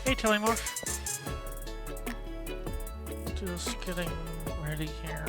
Hey, Telemorph. Just getting ready here.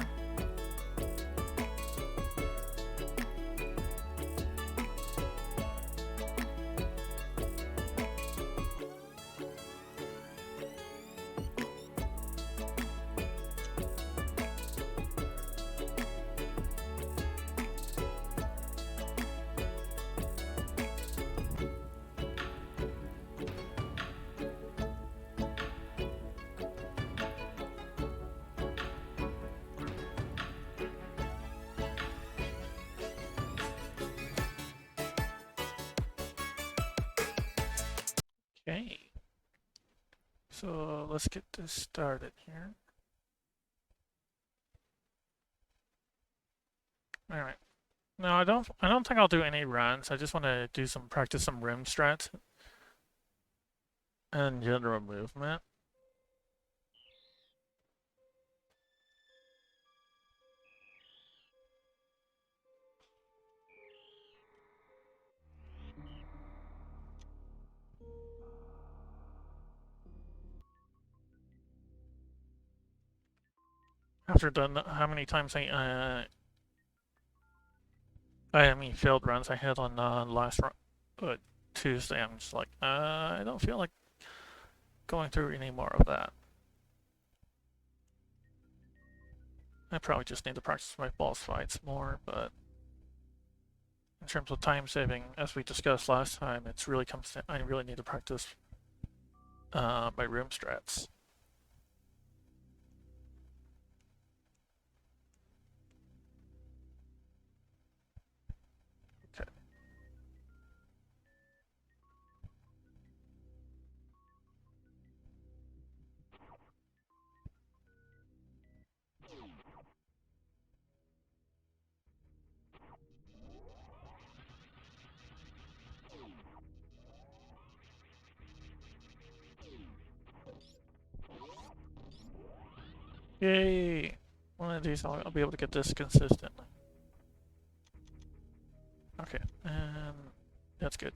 Okay. So let's get this started here. Alright. No, I don't think I'll do any runs. I just want to do practice some room strats and general movement. After done how many times failed runs I had on last Tuesday, I'm just like, I don't feel like going through any more of that. I probably just need to practice my boss fights more, but in terms of time saving, as we discussed last time, it's really comes to, I really need to practice my room strats. Okay. Yay! One of these I'll be able to get this consistently. Okay, and that's good.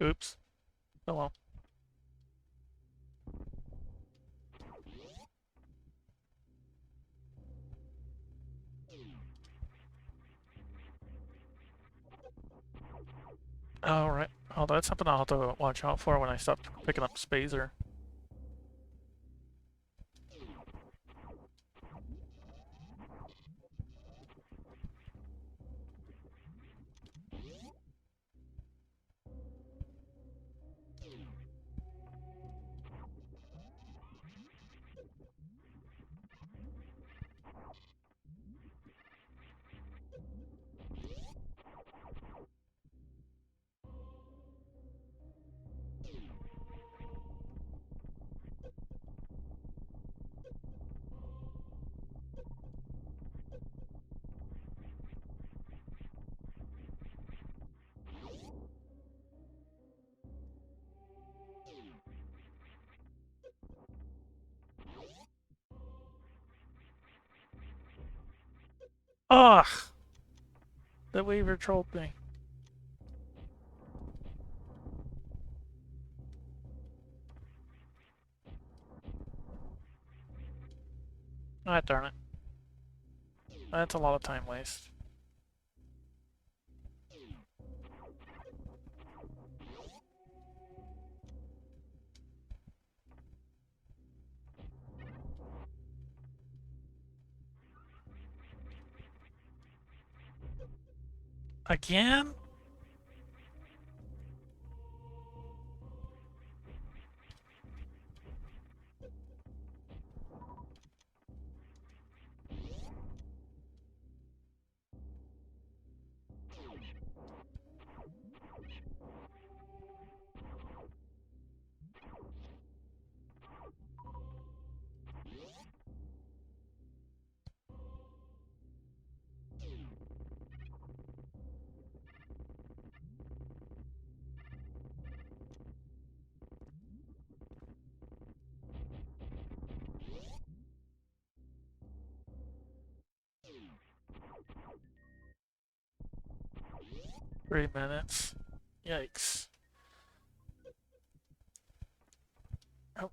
Oops. Oh well. Alright. Oh, that's something I'll have to watch out for when I stop picking up Spazer. Ugh! The Weaver trolled me. Ah, darn it. That's a lot of time waste. Again? 3 minutes. Yikes. Oh.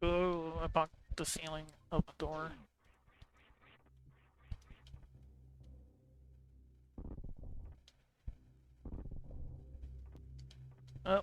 Oh, I bumped the ceiling of the door. Oh.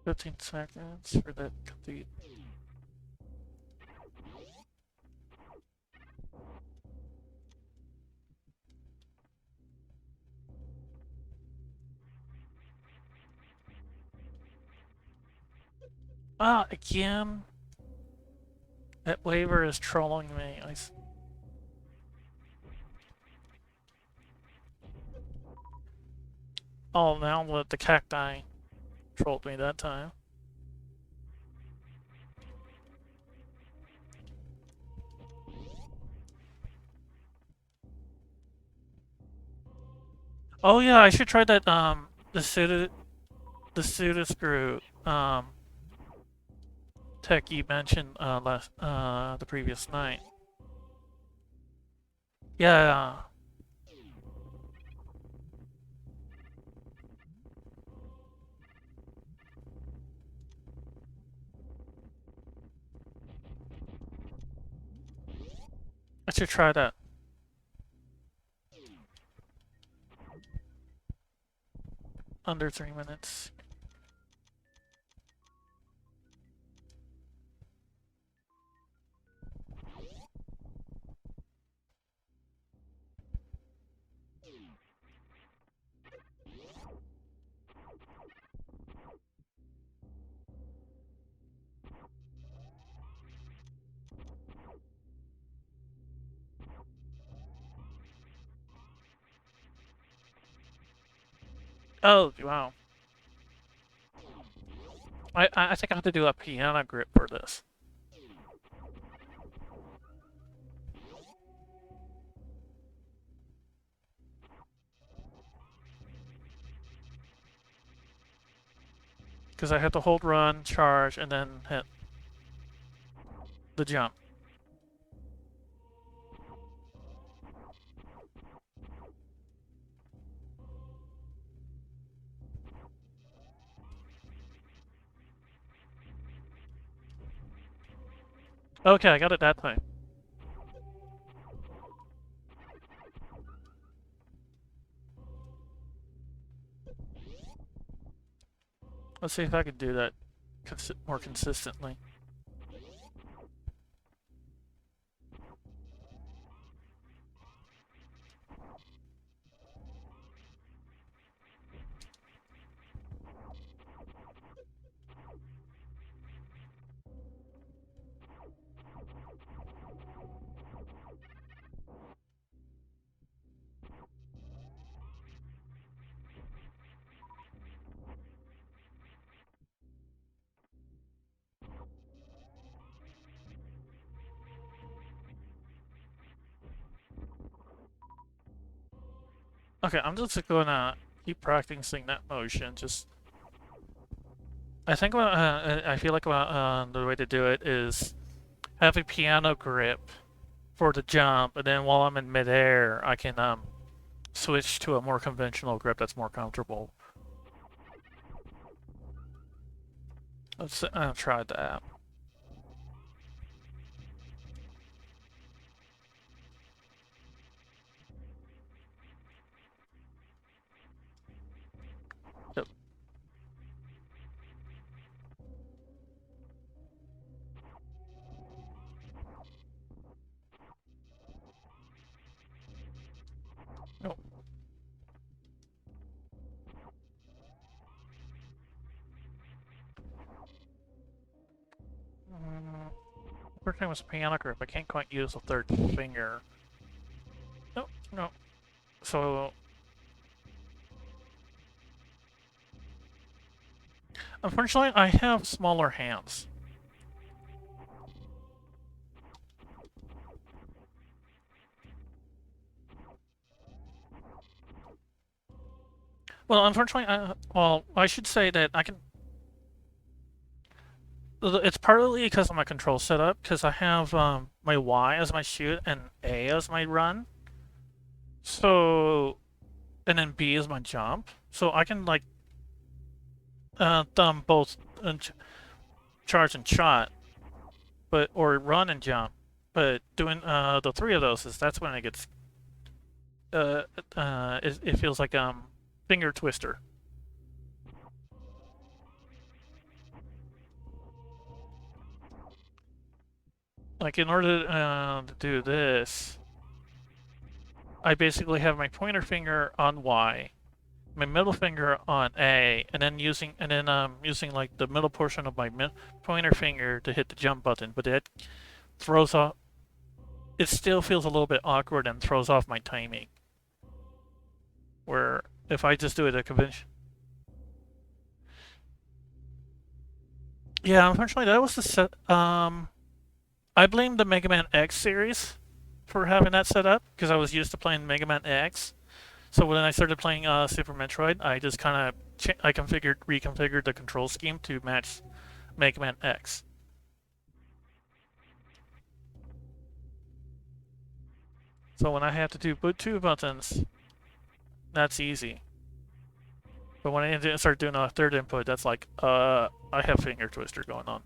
$15 for that complete. Ah, again. That waiver is trolling me. Oh, now the cacti trolled me that time. Oh yeah, I should try that the pseudo screw tech you mentioned the previous night. Yeah. I should try that. Under 3 minutes. Oh, wow. I think I have to do a piano grip for this. Because I have to hold run, charge, and then hit the jump. Okay, I got it that time. Let's see if I can do that more consistently. Okay, I'm just gonna keep practicing that motion. I think I feel like the way to do it is have a piano grip for the jump, and then while I'm in midair, I can switch to a more conventional grip that's more comfortable. Let's try that. Yep. Nope. Mm, First time was piano grip. I can't quite use the third finger. No, no. So, unfortunately, I have smaller hands. Well, unfortunately, well, I should say that I can. It's partly because of my control setup, because I have my Y as my shoot and A as my run. So, and then B as my jump. So I can like thumb both charge and shot, but or run and jump. But doing the three of those is that's when it gets it feels like finger twister. Like in order to do this, I basically have my pointer finger on Y, my middle finger on A, and then using like the middle portion of my pointer finger to hit the jump button. But it throws off. It still feels a little bit awkward and throws off my timing. Where if I just do it a convention. Yeah, unfortunately, that was the set. I blame the Mega Man X series for having that set up because I was used to playing Mega Man X. So when I started playing Super Metroid, I just kind of reconfigured the control scheme to match Mega Man X. So when I have to do two buttons, that's easy. But when I start doing a third input, that's like, I have finger twister going on.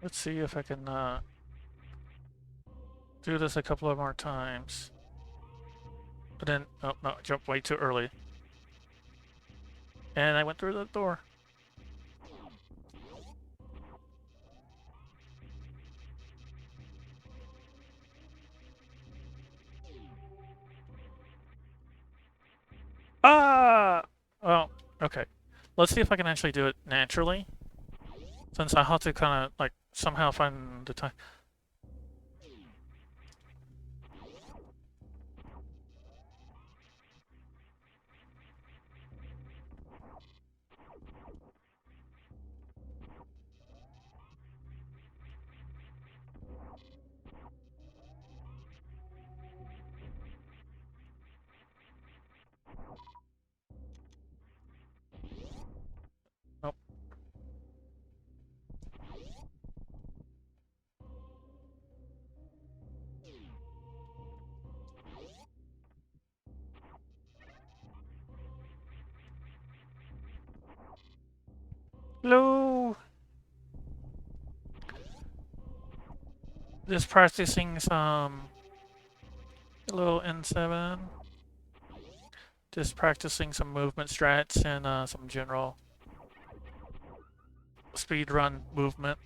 Let's see if I can do this a couple of more times. But then, oh no, I jumped way too early. And I went through the door. Ah! Well, okay. Let's see if I can actually do it naturally. Since I have to kind of, like, somehow find the time. Nope. Hello! Just practicing some little N7. Just practicing some movement strats and some general speedrun movement.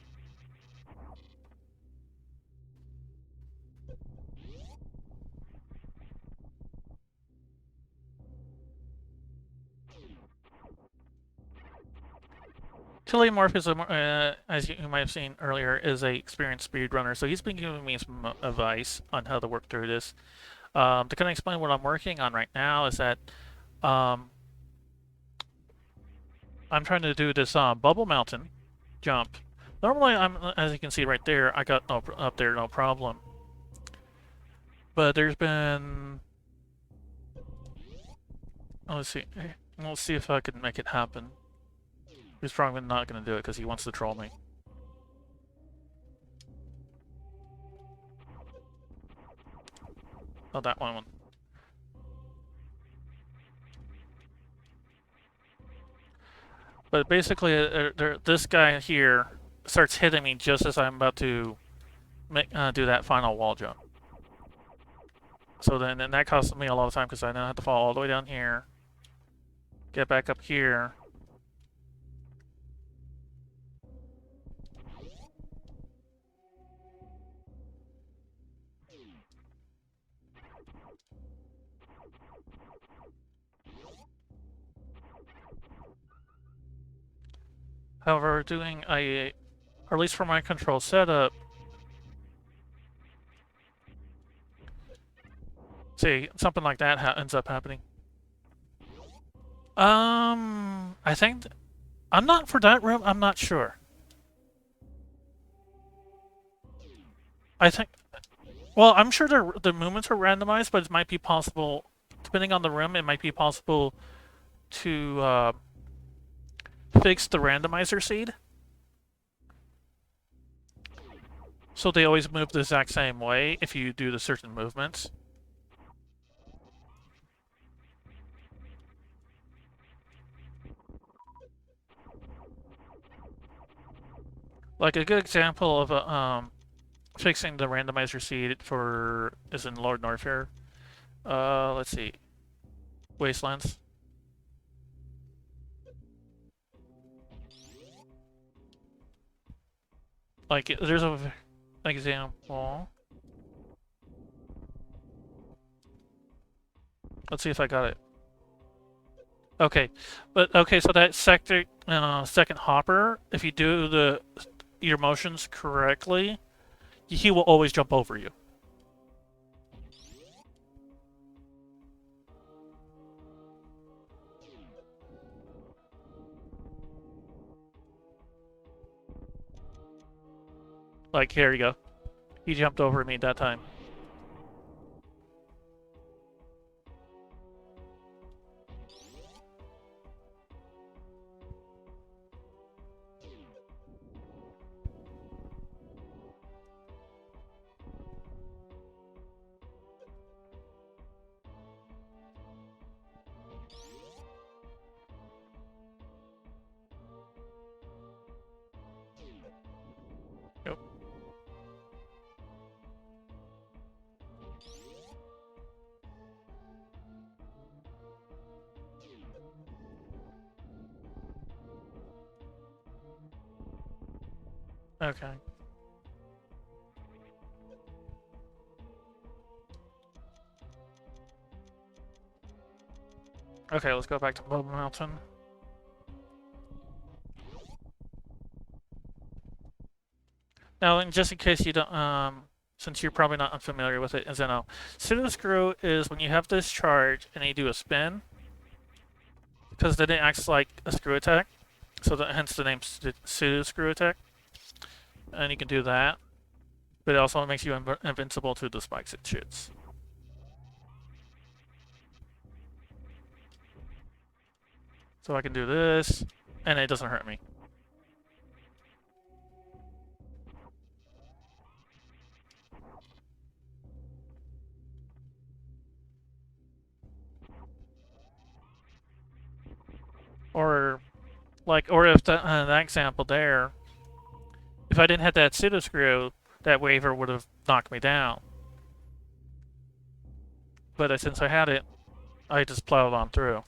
Morph is as you might have seen earlier, is a experienced speedrunner, so he's been giving me some advice on how to work through this. To kind of explain what I'm working on right now is that um, I'm trying to do this bubble mountain jump. Normally, as you can see right there, I got up there no problem. But there's been, let's see, let's see if I can make it happen. He's probably not going to do it because he wants to troll me. Oh, that one. But basically, this guy here starts hitting me just as I'm about to do that final wall jump. So then that costs me a lot of time because I now have to fall all the way down here, get back up here. However, doing a, or at least for my control setup, see, something like that ends up happening. I think, I'm not, for that room, I'm not sure. I think, well, I'm sure the movements are randomized, but it might be possible, depending on the room, it might be possible to fix the randomizer seed. So they always move the exact same way if you do the certain movements. Like a good example of fixing the randomizer seed for is in Lord Norfair. Let's see, Wastelands. Like there's a example. Let's see if I got it. Okay, but okay, so that second hopper, if you do your motions correctly, he will always jump over you. Like, here you go. He jumped over me that time. Yep. Okay. Okay, let's go back to Bubble Mountain. Now, and just in case you don't, since you're probably not unfamiliar with it, as I know, pseudo screw is when you have this charge and you do a spin, because then it acts like a screw attack, so hence the name pseudo screw attack, and you can do that, but it also makes you invincible to the spikes it shoots. So I can do this, and it doesn't hurt me. Or, like, or if that example there, if I didn't have that pseudo screw, that waiver would have knocked me down. But since I had it, I just plowed on through.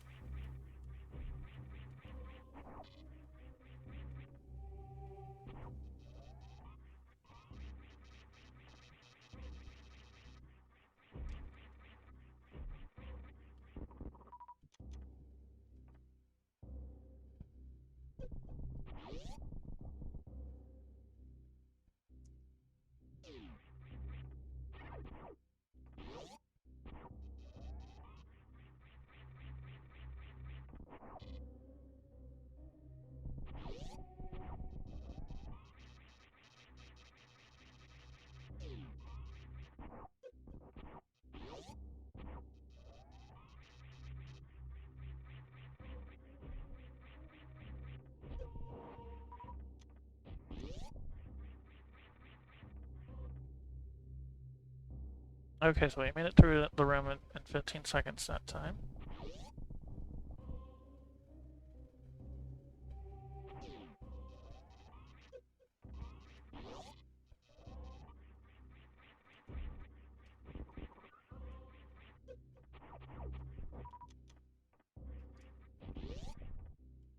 Okay, so we made it through the room in 15 seconds that time.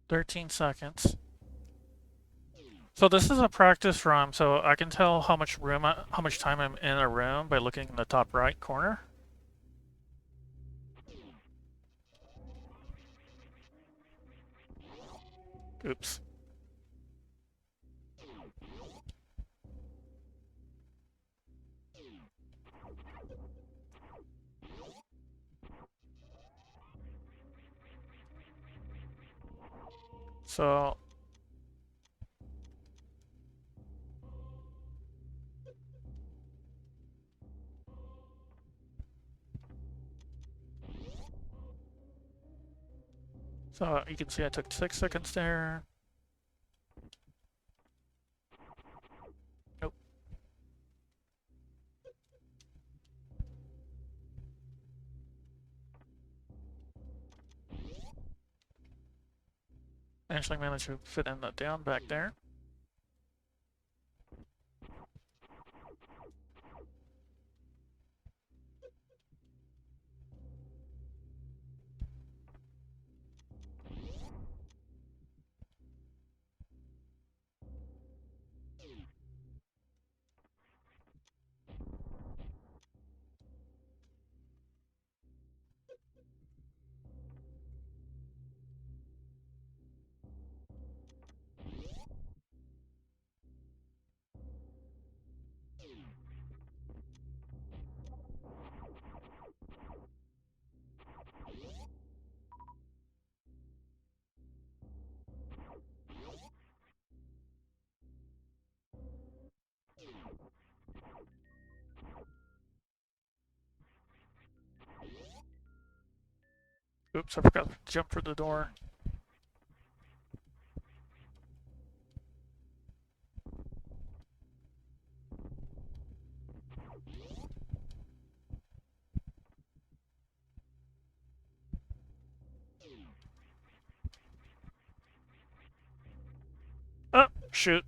"13 seconds. So this is a practice run, so I can tell how much time I'm in a room by looking in the top right corner. Oops. So you can see I took 6 seconds there. Nope. Actually managed to fit in the down back there. Oops, I forgot to jump for the door. Oh, shoot.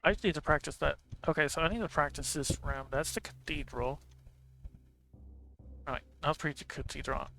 I just need to practice that. Okay, so I need to practice this room. That's the cathedral. Alright, now let's preach the cathedral.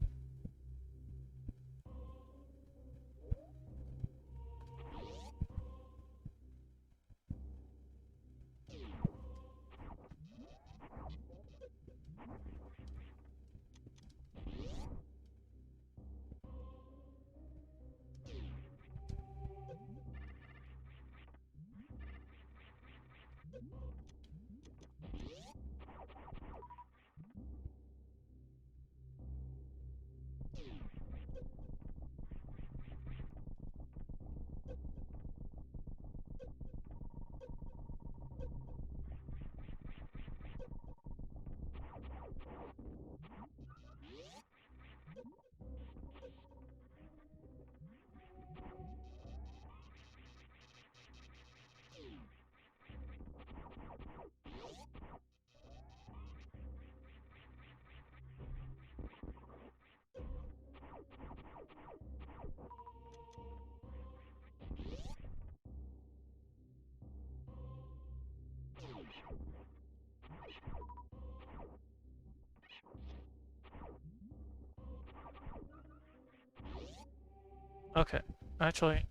Okay, actually,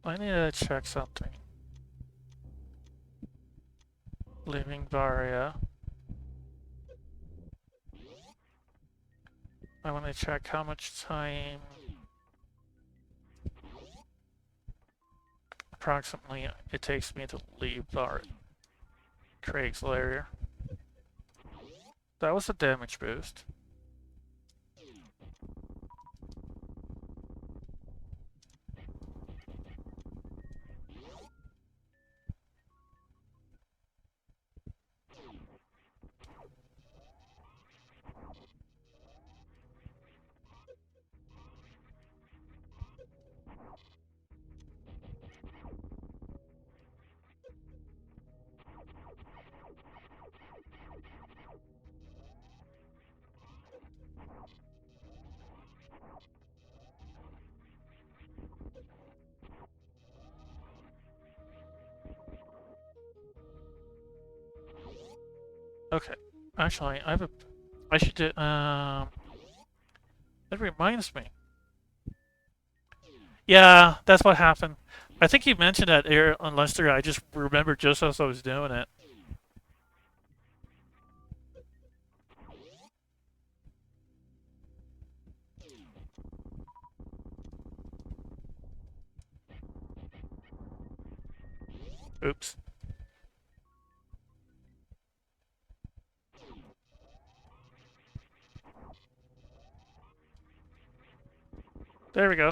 I need to check something. Leaving Varia. I want to check how much time approximately it takes me to leave Craig's lair. That was a damage boost. Okay, actually, I should do, that reminds me. Yeah, that's what happened. I think you mentioned that on Lester. I just remembered just as I was doing it. Oops. There we go.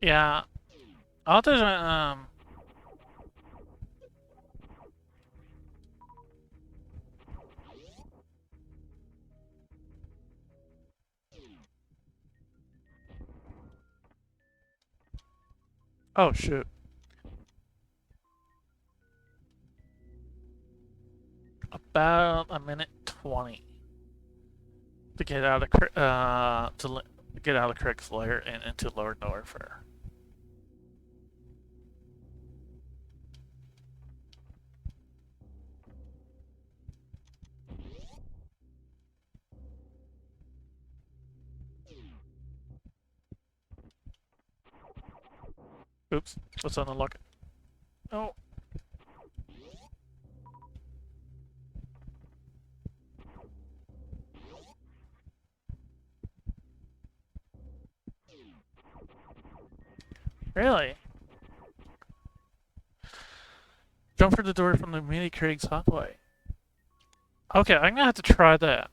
Yeah, I'll do oh shoot. About a minute 20 to get out of get out of Craig's lair and into Lower Norfair. Oops, let's unlock it. Oh, really? Jump through the door from the mini Craig's hallway. Okay, I'm gonna have to try that.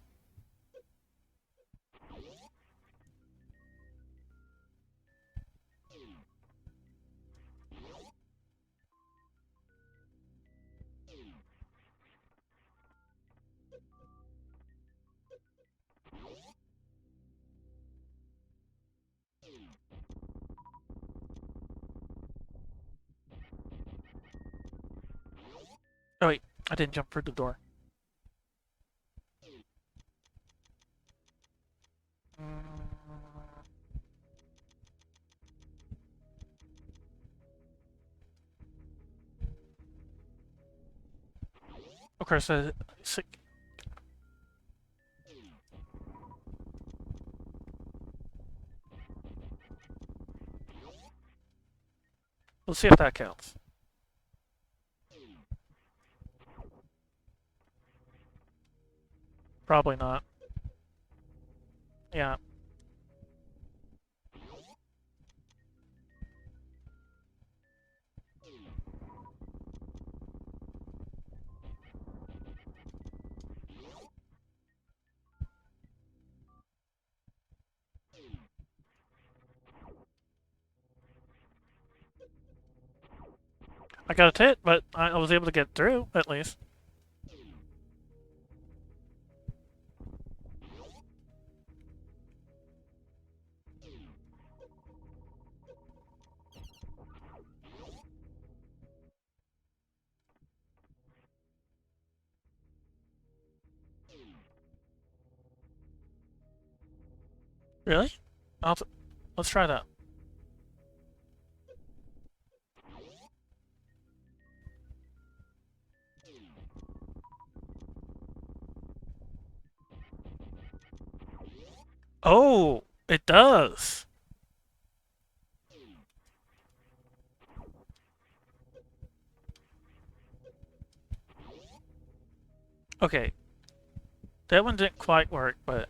Oh wait, I didn't jump through the door. Of course, let's see if that counts. Probably not. Yeah. I got a hit, but I was able to get through, at least. Really? Let's try that. Oh, it does. Okay, that one didn't quite work, but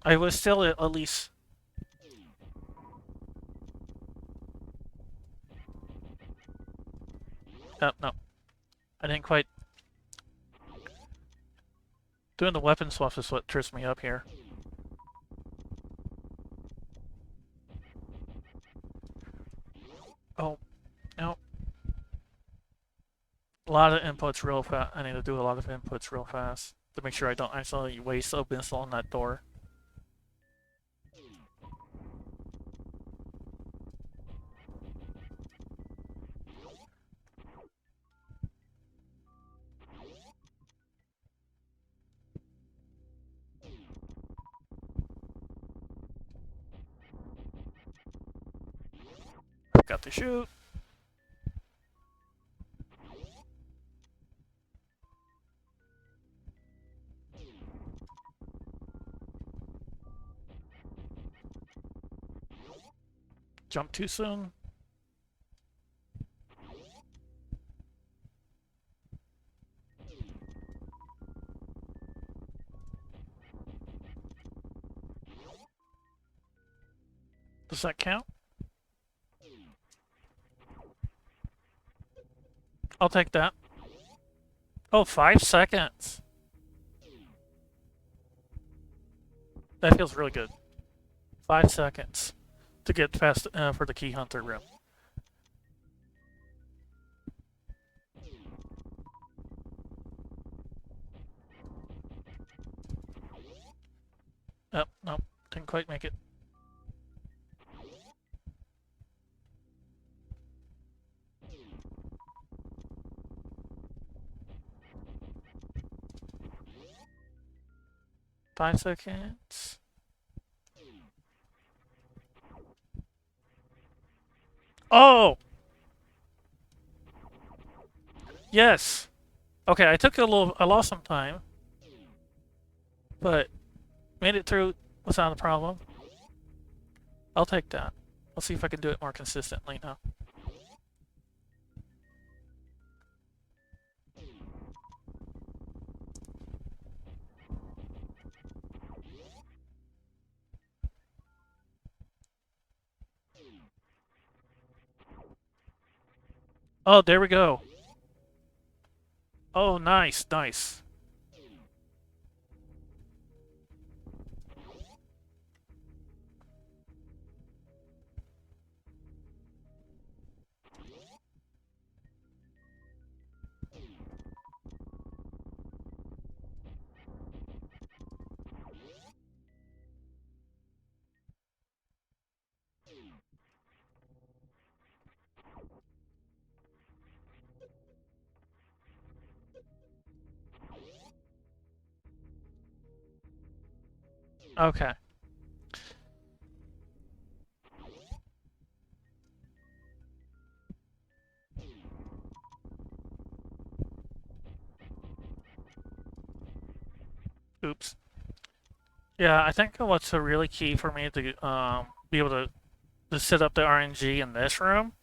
I was still at least. No, I didn't quite. Doing the weapon swap is what trips me up here. Oh, no. A lot of inputs real fast. I need to do a lot of inputs real fast to make sure I don't accidentally waste a missile on that door. Got to shoot. Jump too soon. Does that count? I'll take that. Oh, 5 seconds. That feels really good. 5 seconds to get past for the key hunter room. Oh, no, didn't quite make it. Five seconds. Oh! Yes! Okay, I took I lost some time, but made it through without a problem. I'll take that. Let's see if I can do it more consistently now. Oh, there we go. Oh, nice, nice. Okay. Oops. Yeah, I think what's really key for me to be able to set up the RNG in this room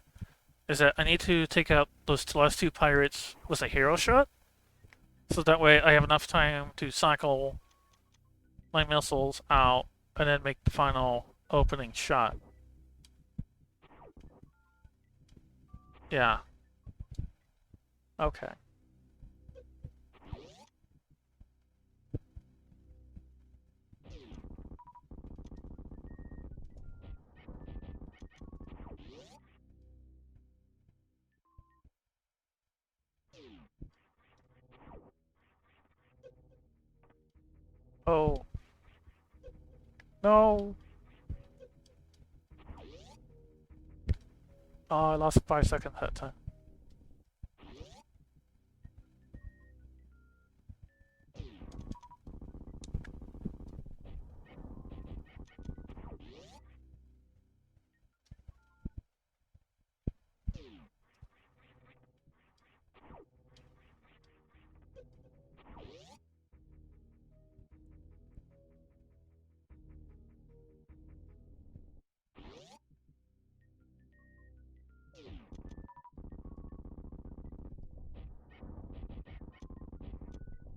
is that I need to take out those last two pirates with a hero shot, so that way I have enough time to cycle my missiles out and then make the final opening shot. Yeah. Okay. Oh. No. Oh, I lost 5 seconds that time.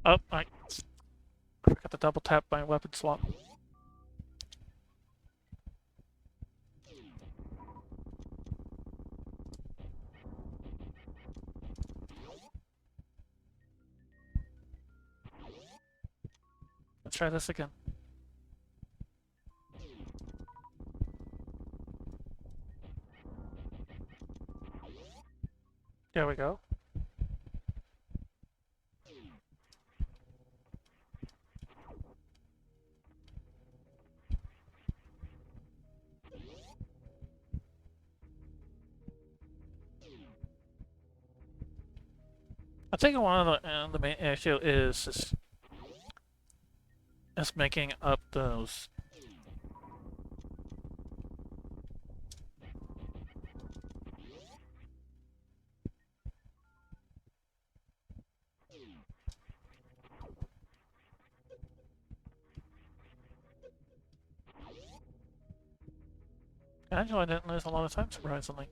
Oh, I forgot to double tap my weapon swap. Let's try this again. There we go. I think one of the main issue is making up those. Actually, I didn't lose a lot of time, surprisingly.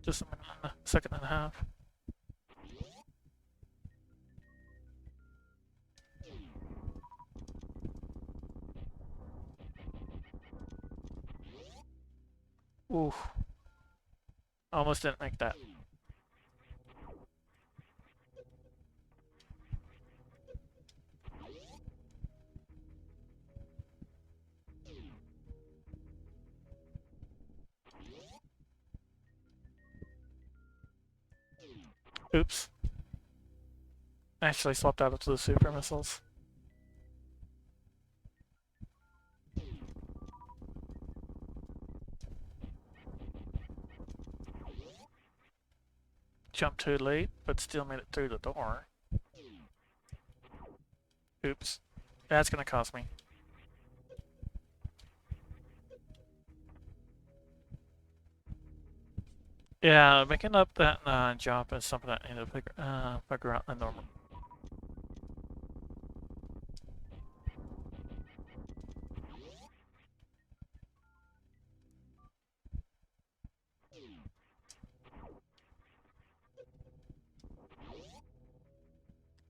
Just a minute and a second and a half. Oof. Almost didn't make that. Oops. Actually swapped out to the super missiles. Jumped too late, but still made it through the door. Oops. That's gonna cost me. Yeah, making up that jump is something I need to figure out in normal.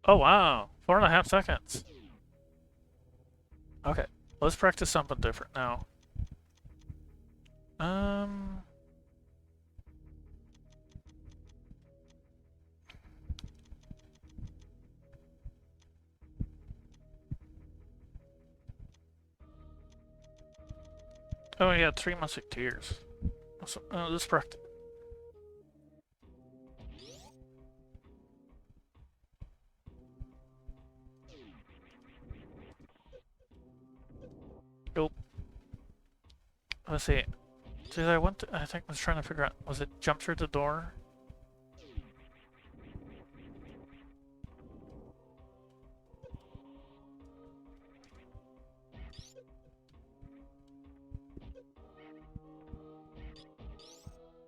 Oh wow, 4.5 seconds. Okay, let's practice something different now. Oh yeah, 3 musketeers. So, let's practice. Nope. Let's see. Did I want to, I think I was trying to figure out, was it jump through the door?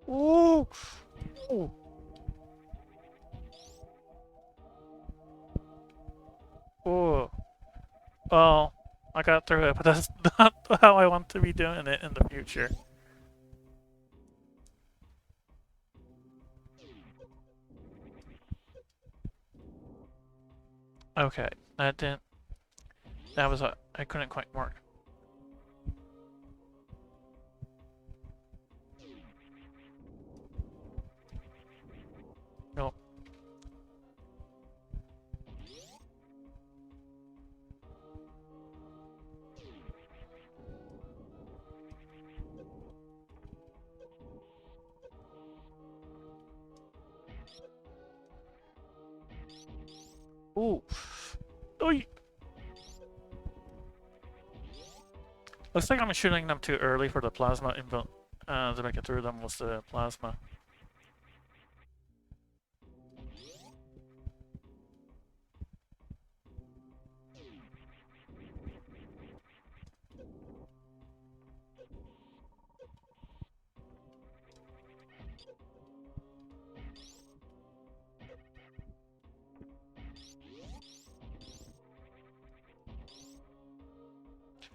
Ooh! Ooh! Ooh! Well, I got through it, but that's not how I want to be doing it in the future. Okay, that didn't. That was a. I couldn't quite mark. Nope. Ooh. Oy. Looks like I'm shooting them too early for the plasma input. To make it through them was the plasma.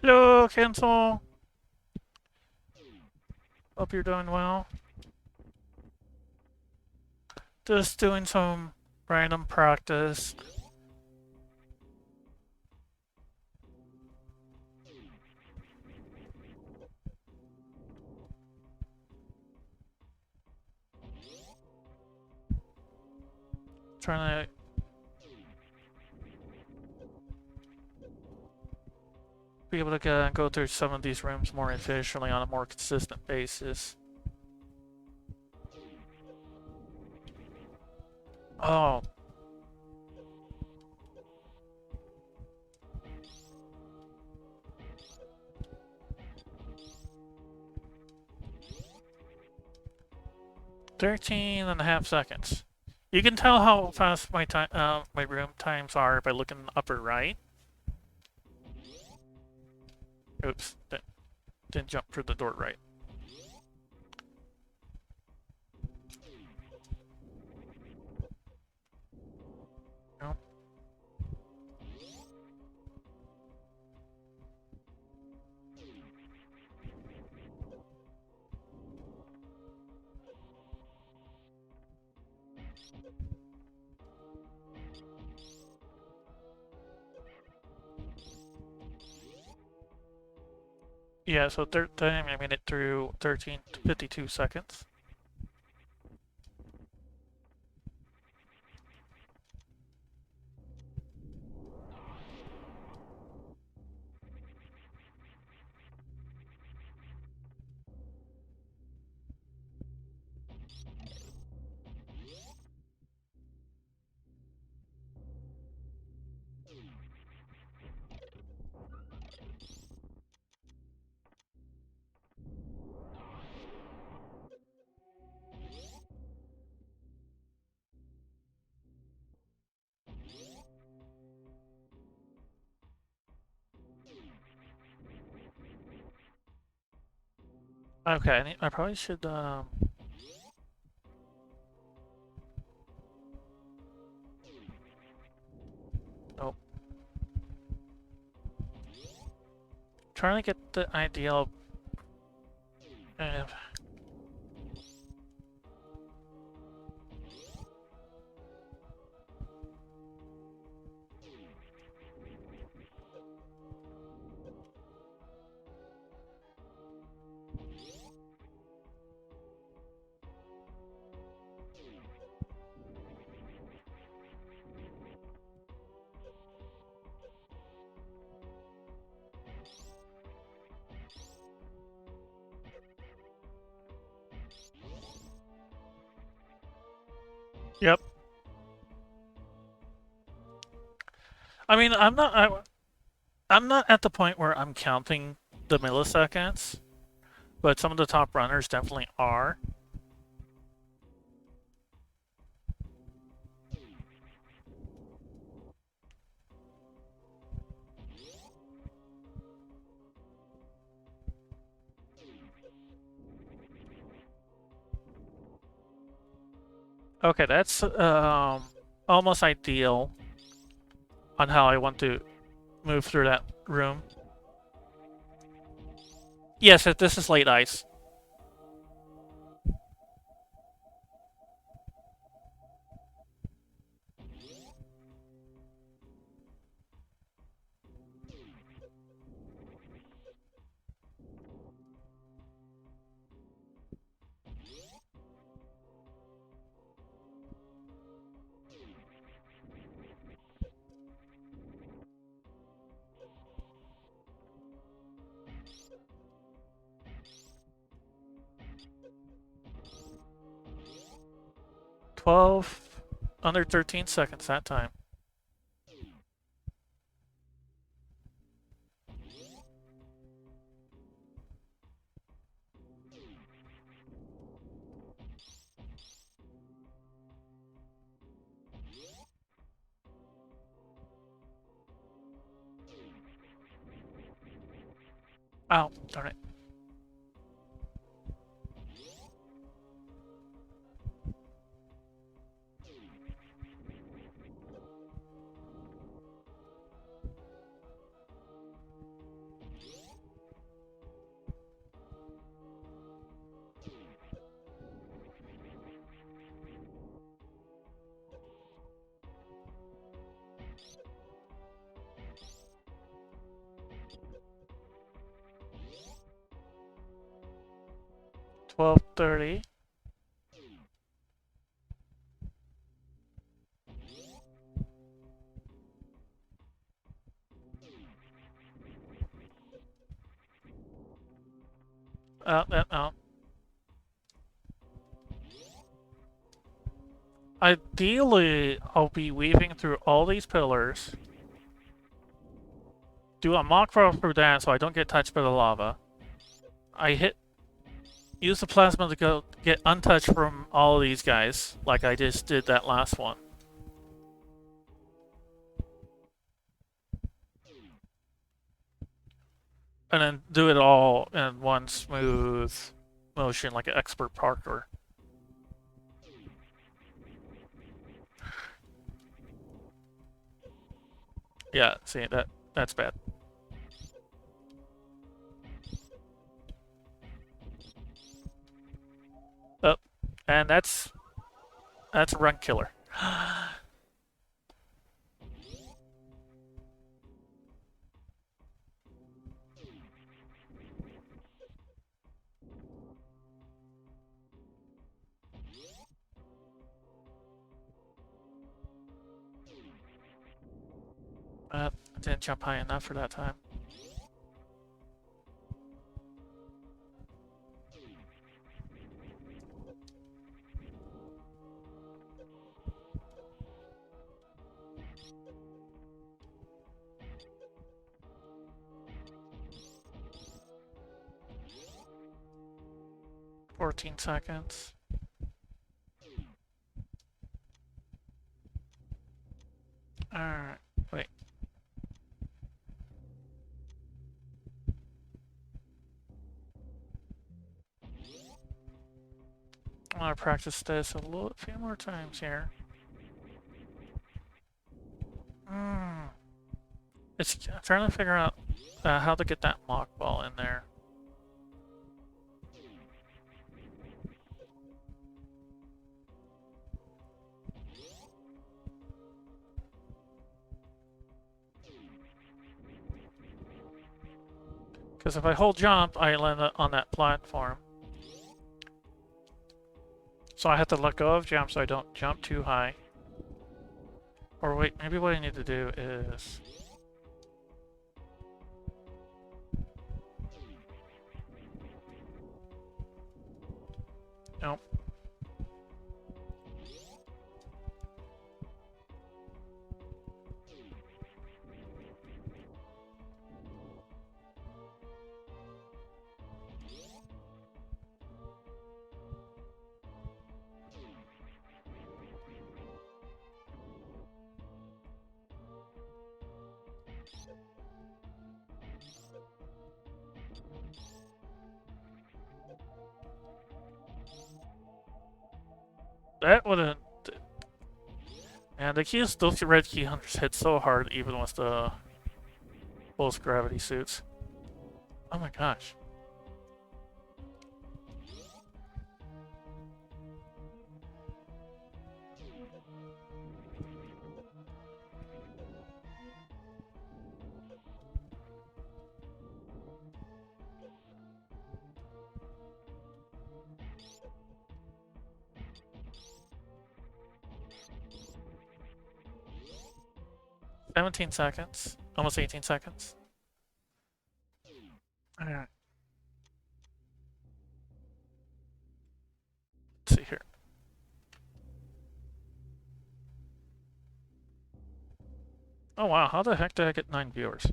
Hello, Cancel! Hope you're doing well. Just doing some random practice. Trying to be able to go through some of these rooms more efficiently on a more consistent basis. Oh. "13.5 seconds. You can tell how fast my my room times are by looking in the upper right. Oops, didn't jump through the door right. No. Yeah, so third time I made it through 13:52 seconds. Okay, I probably should nope. Trying to get the ideal Yep. I mean, I'm not at the point where I'm counting the milliseconds, but some of the top runners definitely are. Okay, that's almost ideal on how I want to move through that room. Yes, this is late ice. Under 13 seconds that time. Oh, darn it. $12.30. No. Ideally, I'll be weaving through all these pillars. Do a mock throw through that so I don't get touched by the lava. Use the plasma to go get untouched from all of these guys, like I just did that last one. And then do it all in one smooth motion, like an expert parkour. Yeah, see, that's bad. Oh, and that's a run killer. I didn't jump high enough for that time. "14 seconds. Alright, wait. I want to practice this a few more times here. It's trying to figure out how to get that mock ball in there. Because if I hold jump, I land on that platform. So I have to let go of jump so I don't jump too high. Or wait, maybe what I need to do is... Nope. That wouldn't... Man, those red key hunters hit so hard even with the both gravity suits. Oh my gosh. "17 seconds. Almost 18 seconds. Alright. Let's see here. Oh wow, how the heck did I get 9 viewers?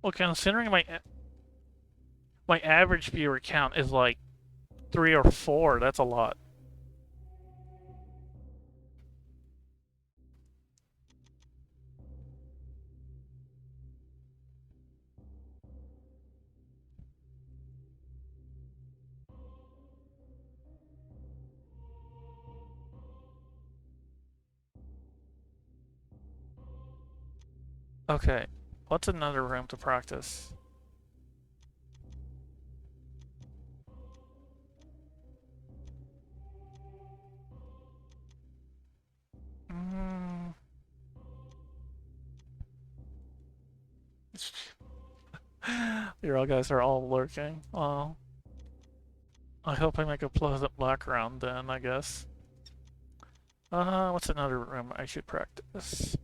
Well, considering my average viewer count is like 3 or 4, that's a lot. Okay, what's another room to practice? You all guys are all lurking. Well, I hope I make a pleasant background then, I guess. What's another room I should practice?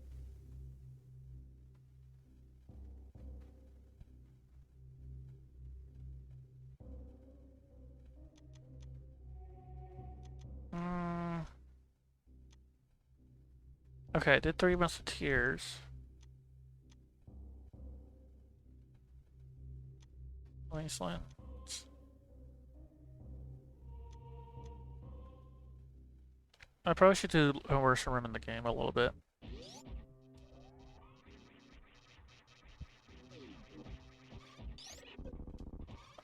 Okay, I did Three Musketeers. Wasteland. I probably should do a worse room in the game a little bit.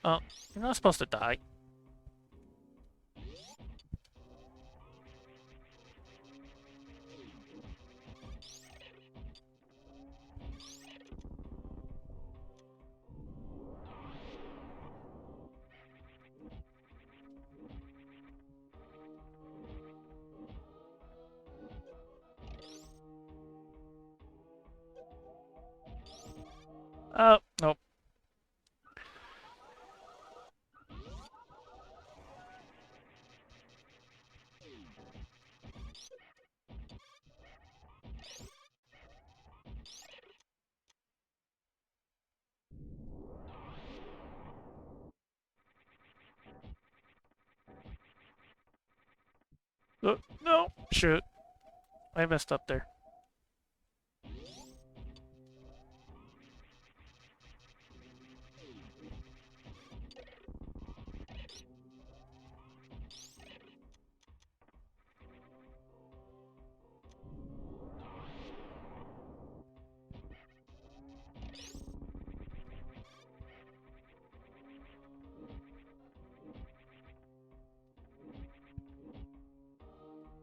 Oh, you're not supposed to die. Oh, nope. Oh, no, shoot. I messed up there.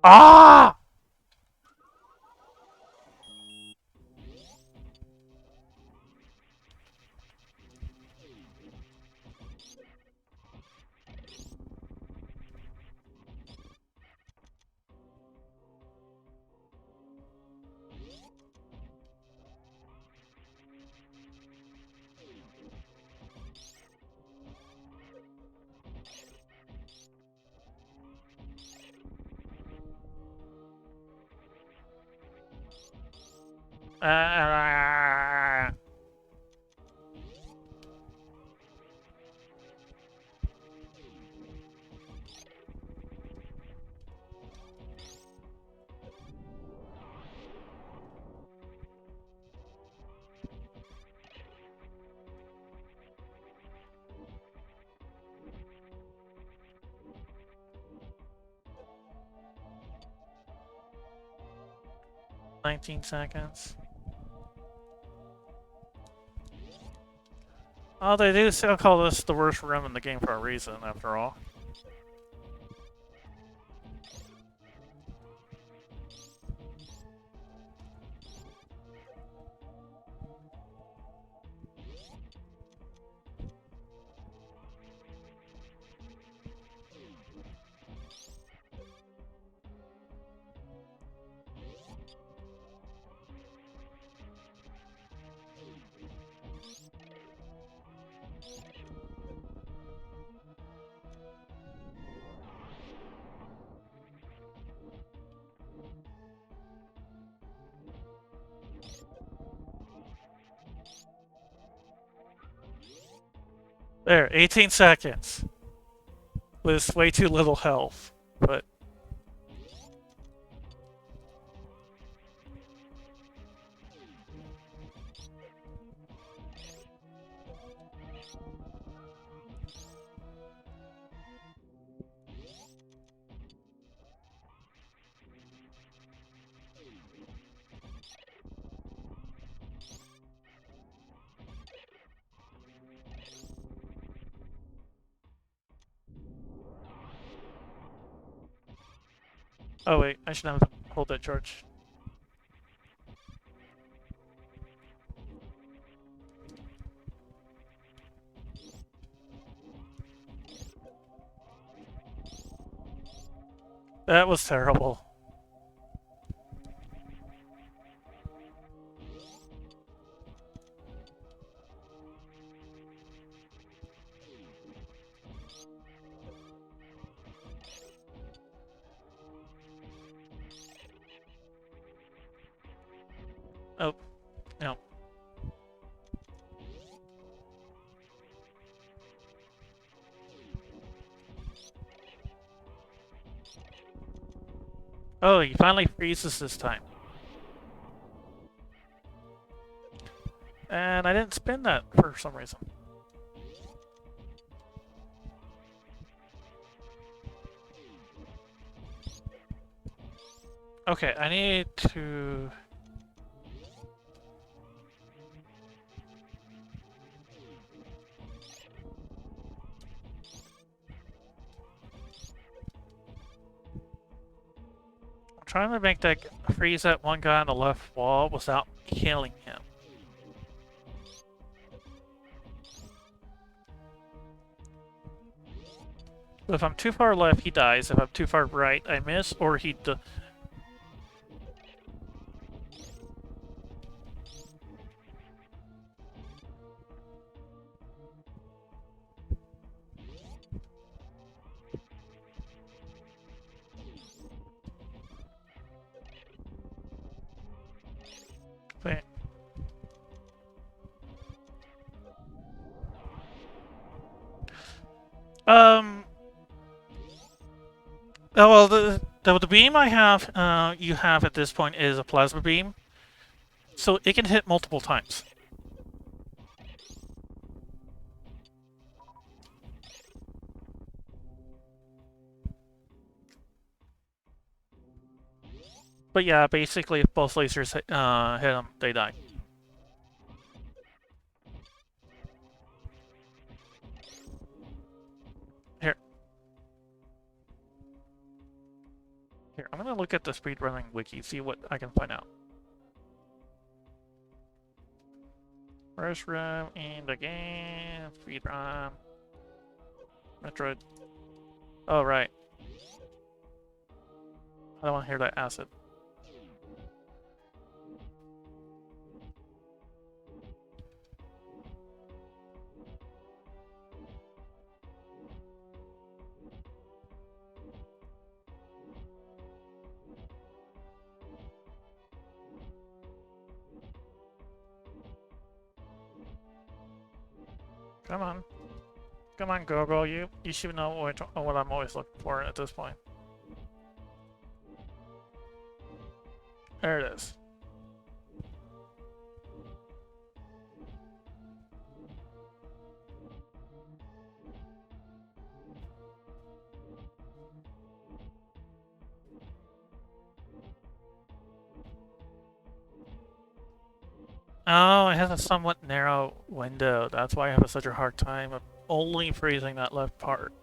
Ah! Ah! 19 seconds. Oh, they do still call this the worst room in the game for a reason, after all. There, 18 seconds. With way too little health. But oh wait, I should have to hold that charge. That was terrible. Oh, he finally freezes this time. And I didn't spin that for some reason. Okay, I need to... I'm trying to make that freeze that one guy on the left wall without killing him. But if I'm too far left, he dies. If I'm too far right, I miss, or he... Wait. Oh, well, the beam I have, you have at this point is a plasma beam. So it can hit multiple times. But yeah, basically if both lasers hit them, they die. Here. Here, I'm gonna look at the speedrunning wiki, see what I can find out. First room in the game, speedrun. Metroid. Oh, right. I don't want to hear that acid. Come on. Come on, Gogo. You should know what I'm always looking for at this point. There it is. Oh, it has a somewhat narrow window. That's why I have such a hard time of only freezing that left part.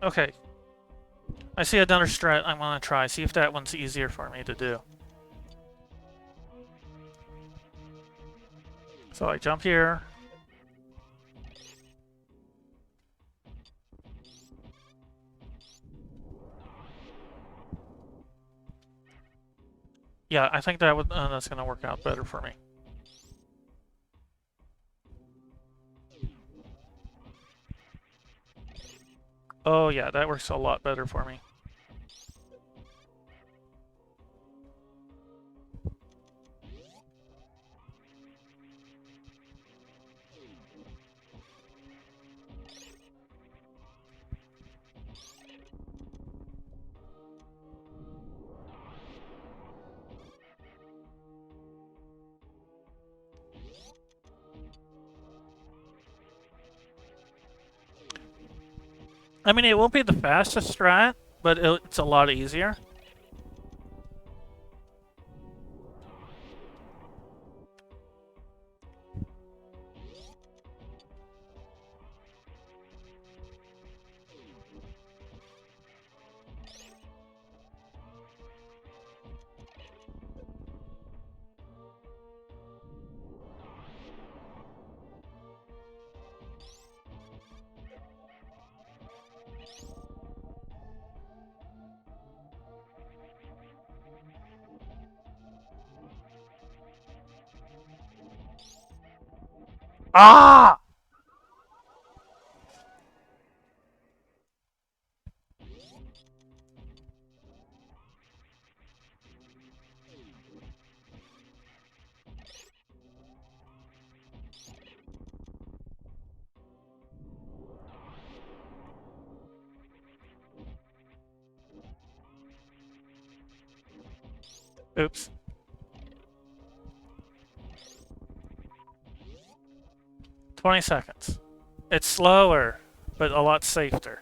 Okay. I see another strat I'm gonna try. See if that one's easier for me to do. So I jump here. Yeah, I think that's gonna work out better for me. Oh yeah, that works a lot better for me. I mean, it won't be the fastest strat, but it's a lot easier. Ah! Oops. 20 seconds. It's slower, but a lot safer.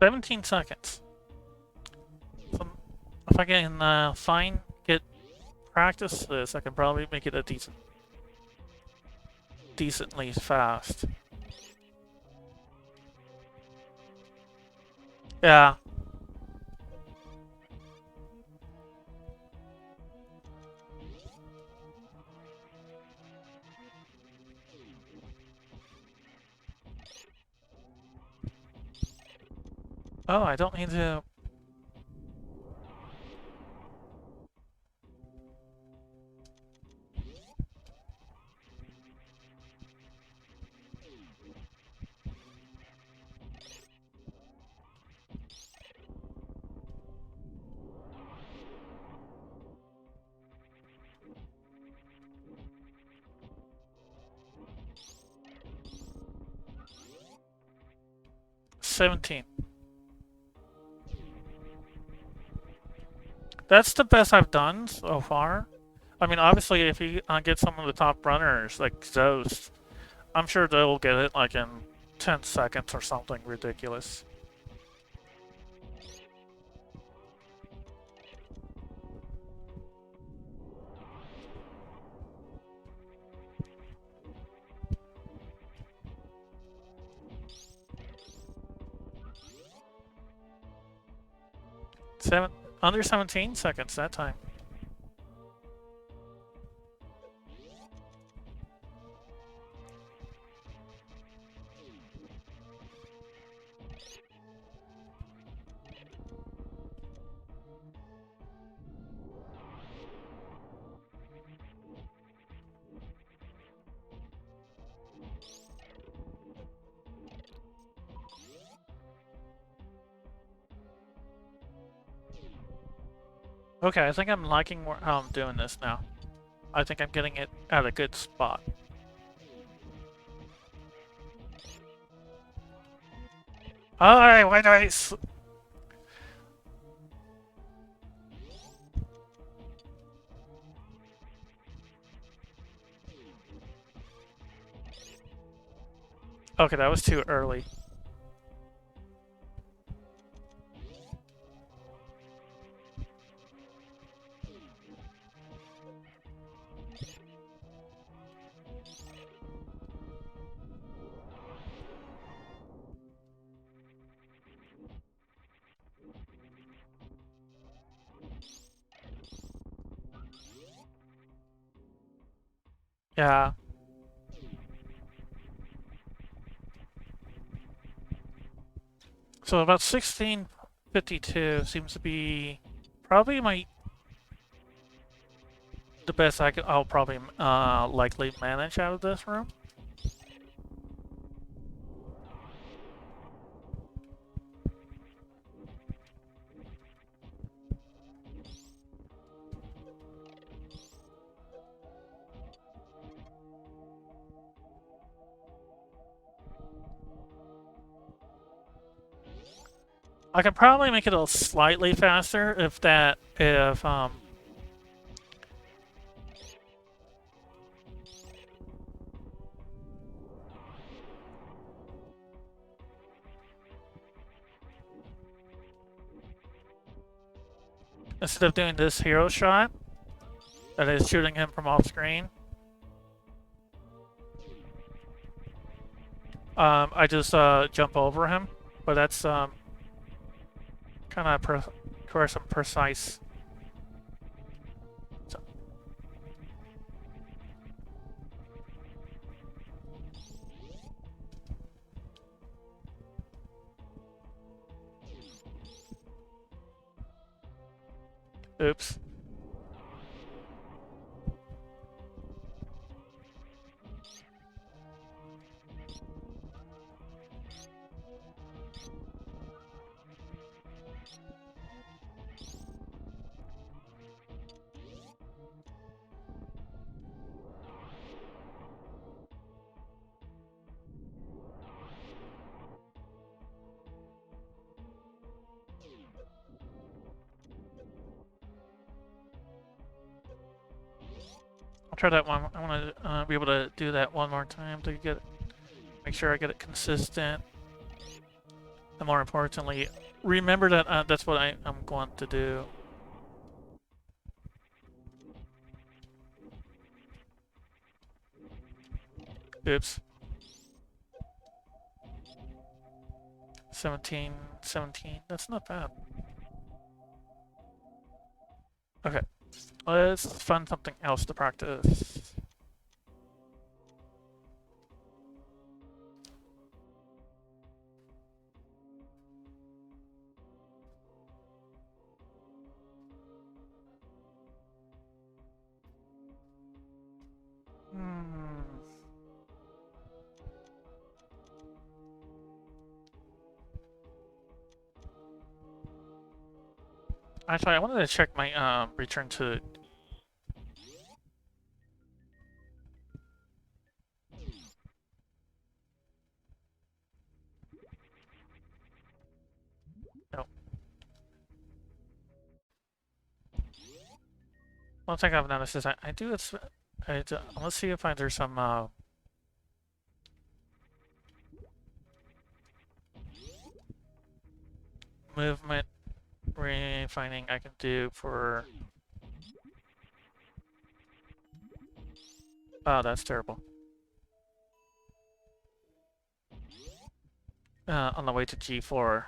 "17 seconds. So if I can get practice this, I can probably make it a decently fast. Yeah. Oh, I don't need to... 17. That's the best I've done so far. I mean, obviously, if you get some of the top runners, like Zoast, I'm sure they'll get it like in 10 seconds or something ridiculous. Under 17 seconds that time. Okay, I think I'm liking how I'm doing this now. I think I'm getting it at a good spot. Alright, why do I... Okay, that was too early. Yeah. So about 1652 seems to be probably the best I'll probably likely manage out of this room. I could probably make it a slightly faster if instead of doing this hero shot, that is shooting him from off screen, I just jump over him, but that's kind of requires some precise. So. Oops. I'll try that one. I want to be able to do that one more time to make sure I get it consistent. And more importantly, remember that that's what I'm going to do. Oops. 17, 17. That's not bad. Okay. Let's find something else to practice. Actually, I wanted to check my return to. No. One thing I've noticed is I do it. Let's see if there's some movement refining I can do for. Oh, that's terrible. On the way to G4.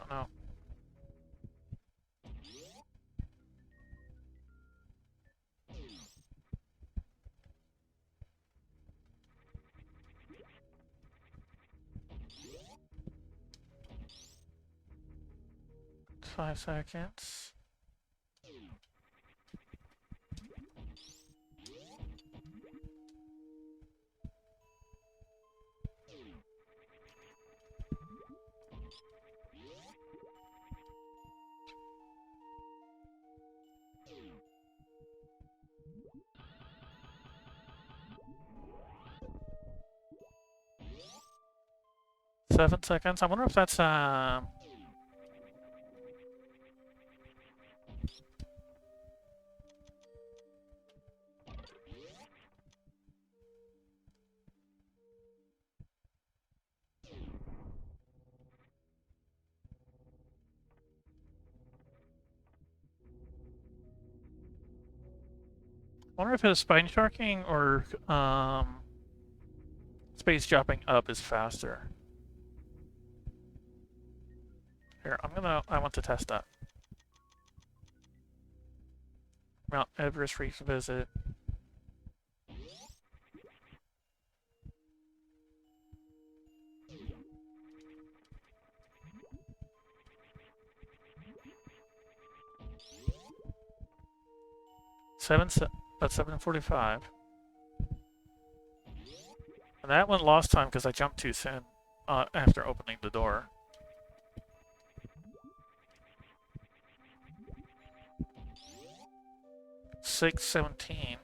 No. 5 seconds. Seven seconds. I wonder if that's I wonder if it's spine sharking or space jumping up is faster. Here, I want to test that. Mount Everest revisit. That's 7:45. And that one lost time because I jumped too soon after opening the door. $6:17.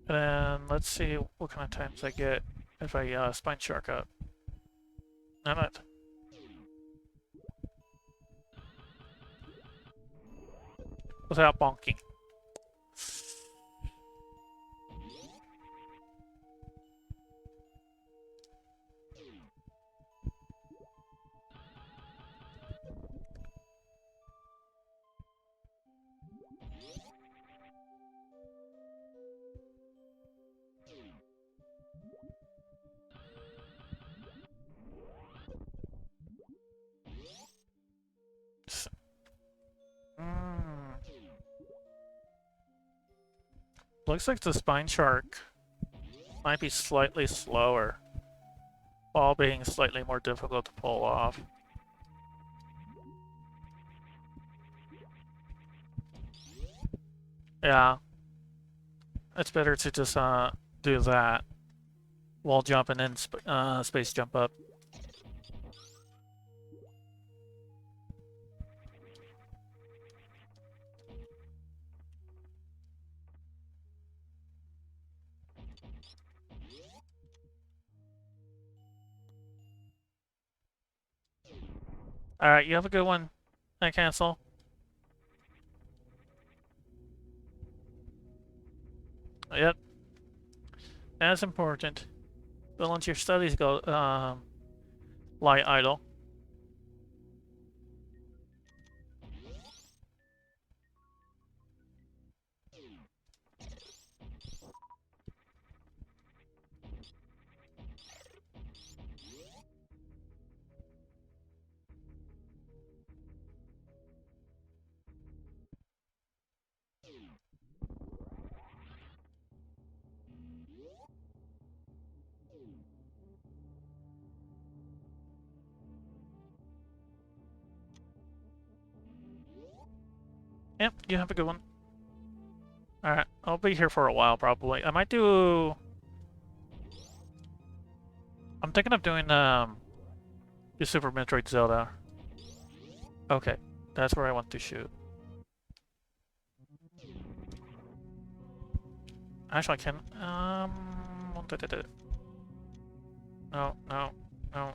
And then let's see what kind of times I get if I spine shark up. None of it. Without bonking. Looks like the spine shark might be slightly slower, while being slightly more difficult to pull off. Yeah, it's better to just do that while jumping in space jump up. Alright, you have a good one. I cancel. Yep. That's important. Don't let your studies go, lie idle. Yep, you have a good one. Alright, I'll be here for a while, probably. I might do... I'm thinking of doing, the Super Metroid Zelda. Okay, that's where I want to shoot. Actually, I can, no, no, no.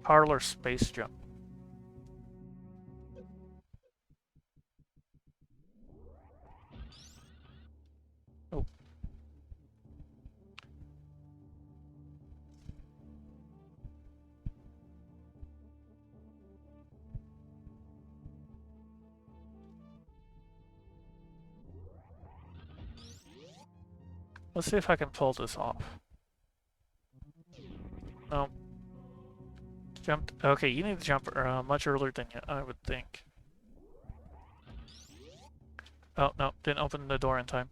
Parlor space jump. Oh. Let's see if I can pull this off. No. Jumped. Okay, you need to jump much earlier than I would think. Oh, no, didn't open the door in time.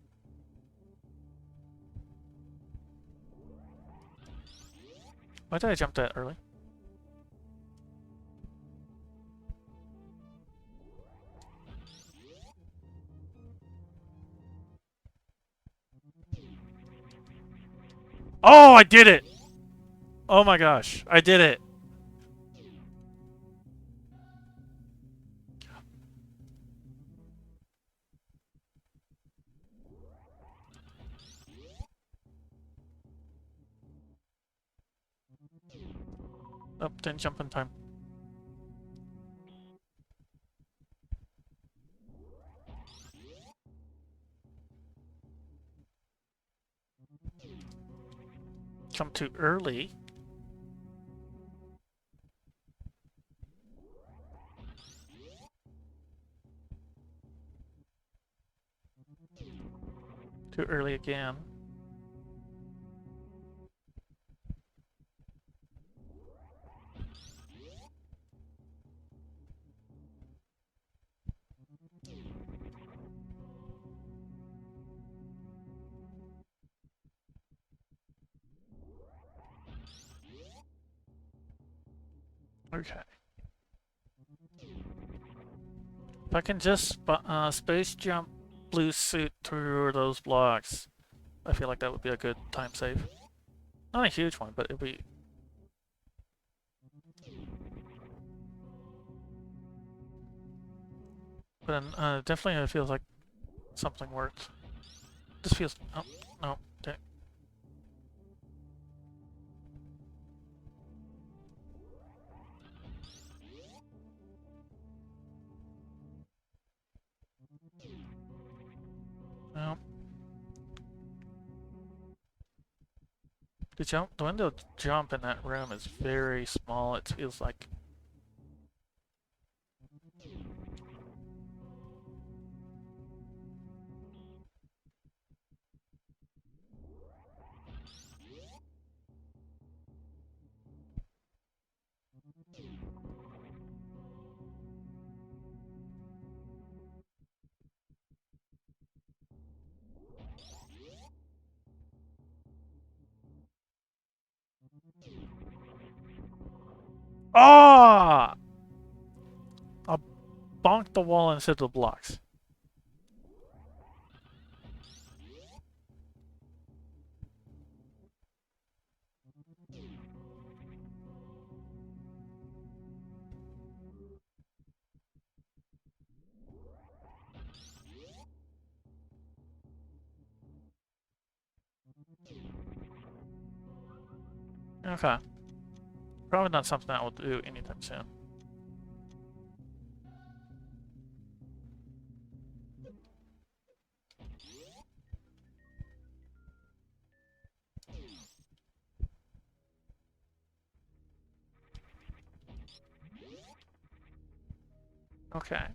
Why did I jump that early? Oh, I did it! Oh my gosh, I did it! Oh, didn't jump in time. Jump too early. Too early again. Okay. If I can just space jump blue suit through those blocks, I feel like that would be a good time save. Not a huge one, but it'd be... But definitely it feels like something worked. This feels... Oh, no. Okay. No. The window jump in that room is very small. It feels like... Ah! I bonked the wall instead of the blocks. Okay. Probably not something I will do anytime soon. Okay.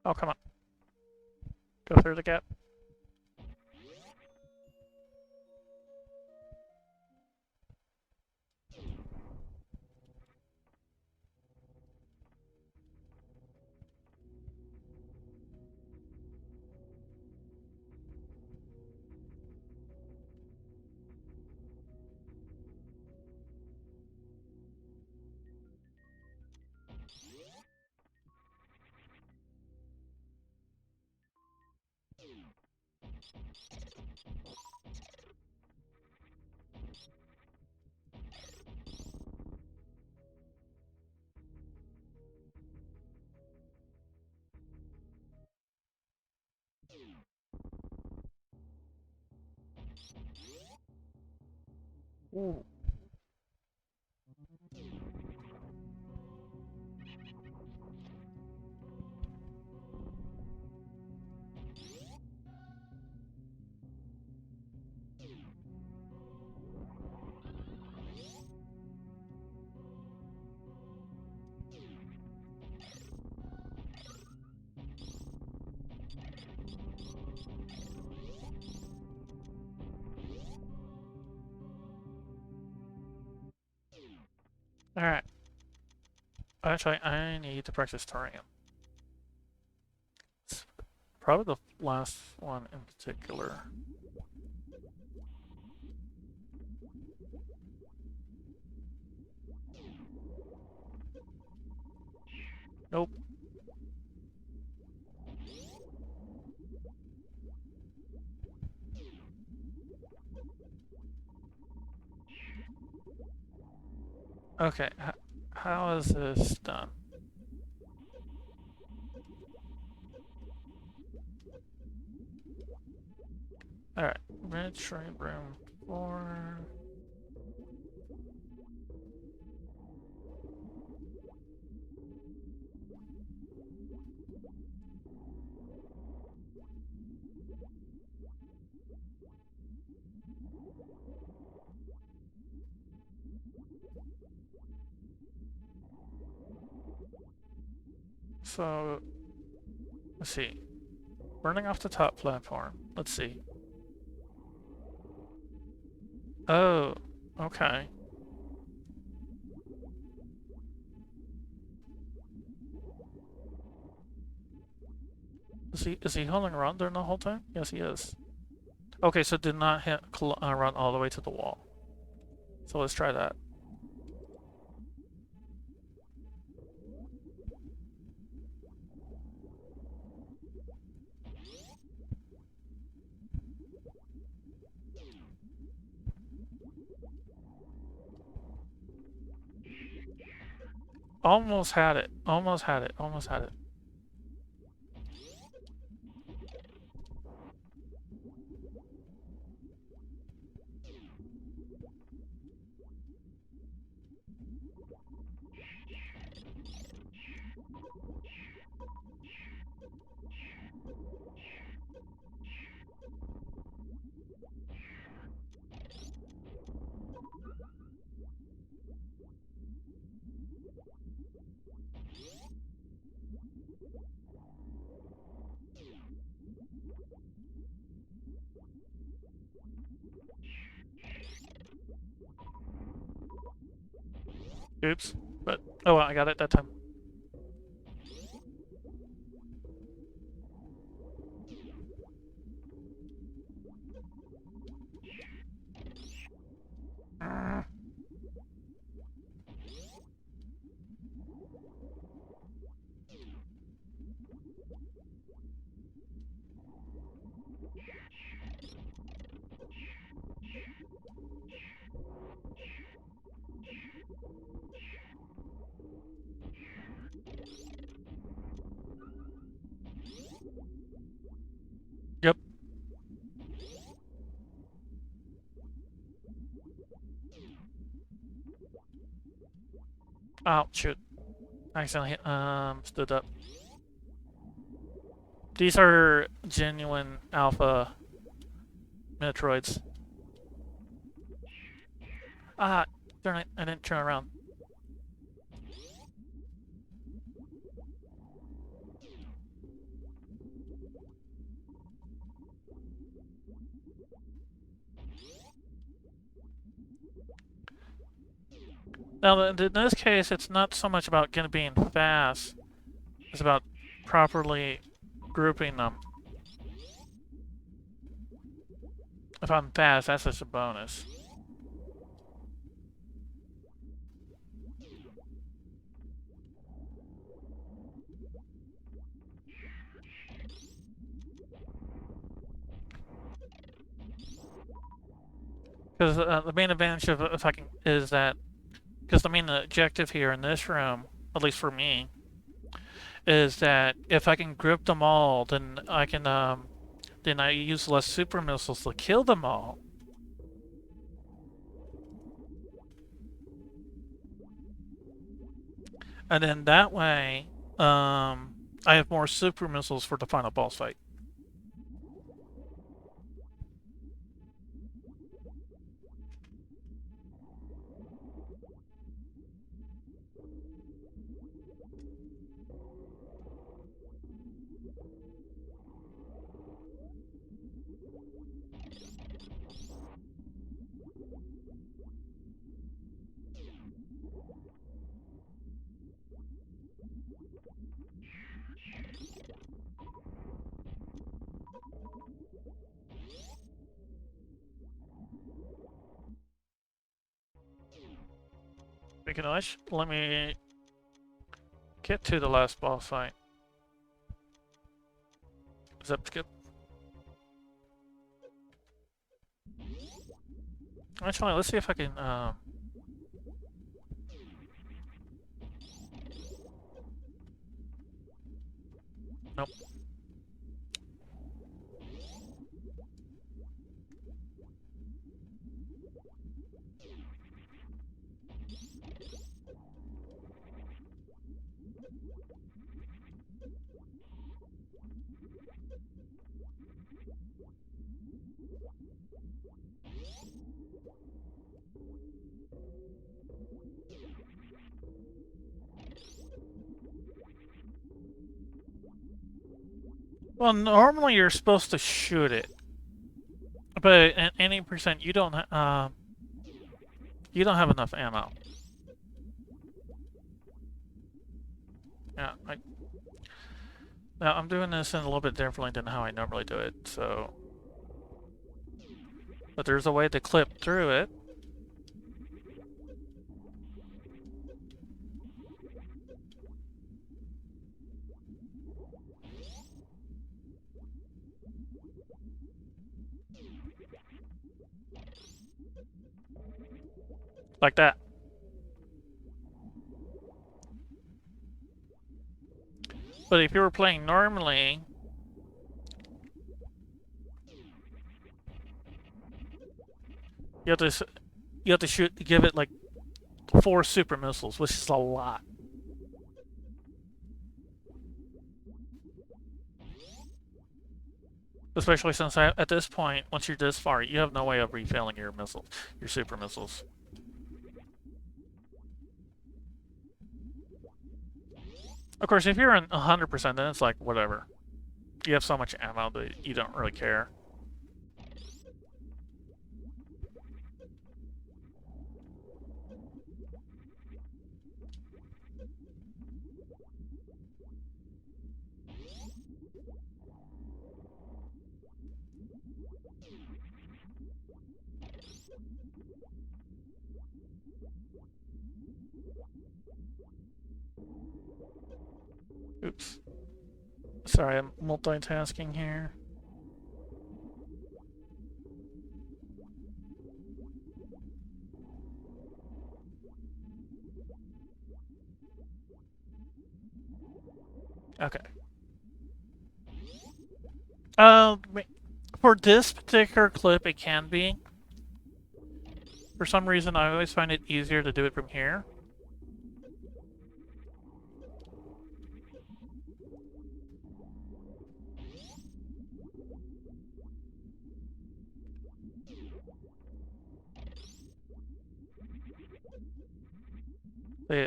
Oh, come on. Go through the gap. Ooh. Alright. Actually, I need to practice Tarium. It's probably the last one in particular. Nope. Okay, how is this done? Alright, Metroid room 4. So, let's see. Burning off the top platform. Let's see. Oh, okay. Is he holding run during the whole time? Yes, he is. Okay, so did not hit run all the way to the wall. So let's try that. Almost had it. Almost had it. Almost had it. Oops. But, oh well, I got it that time. Yep. Oh, shoot. I accidentally stood up. These are genuine alpha Metroids. Ah, darn it, I didn't turn around. Now, in this case, it's not so much about being fast. It's about properly grouping them. If I'm fast, that's just a bonus. Because the main advantage of if I can is that because the main objective here in this room, at least for me, is that if I can group them all, then I can then I use less super missiles to kill them all. And then that way, I have more super missiles for the final boss fight. Speaking of which, let me get to the last boss fight. Zip skip. Actually, let's see if I can. Nope. Well, normally you're supposed to shoot it, but at any percent you don't have enough ammo. Yeah, Now, I'm doing this in a little bit differently than how I normally do it, so... But there's a way to clip through it. Like that. But if you were playing normally, you have to give it like 4 super missiles, which is a lot. Especially since at this point, once you're this far, you have no way of refilling your missiles, your super missiles. Of course, if you're in 100%, then it's like whatever. You have so much ammo that you don't really care. Oops. Sorry, I'm multitasking here. Okay. For this particular clip, it can be. For some reason, I always find it easier to do it from here.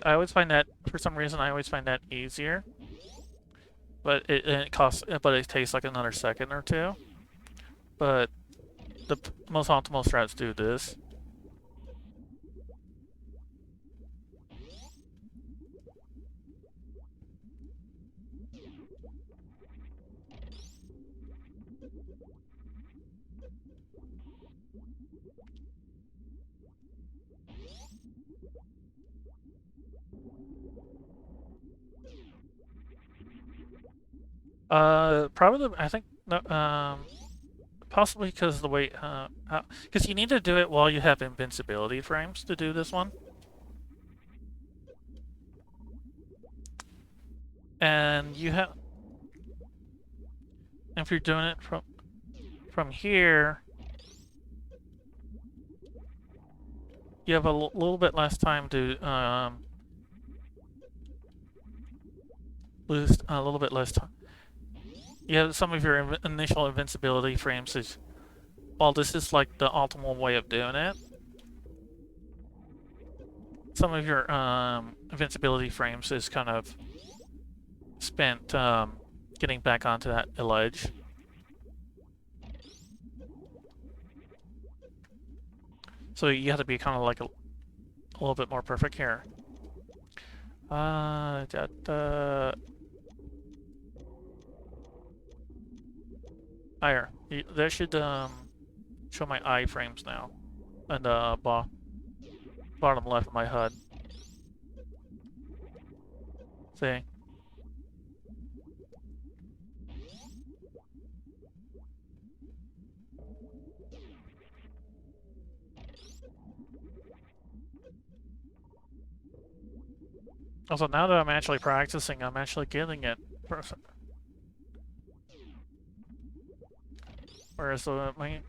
I always find that, for some reason, I always find that easier. But it takes like another second or two. But the most optimal strats do this. Probably, I think, no, possibly because the way, because you need to do it while you have invincibility frames to do this one. And you have, if you're doing it from here, you have a little bit less time to lose a little bit less time. You have some of your initial invincibility frames is, while this is like the optimal way of doing it, some of your invincibility frames is kind of spent getting back onto that ledge. So you have to be kind of like a little bit more perfect here. Higher. That should show my iframes now. And the bottom left of my HUD. See? Also, now that I'm actually practicing, I'm actually getting it. Whereas my...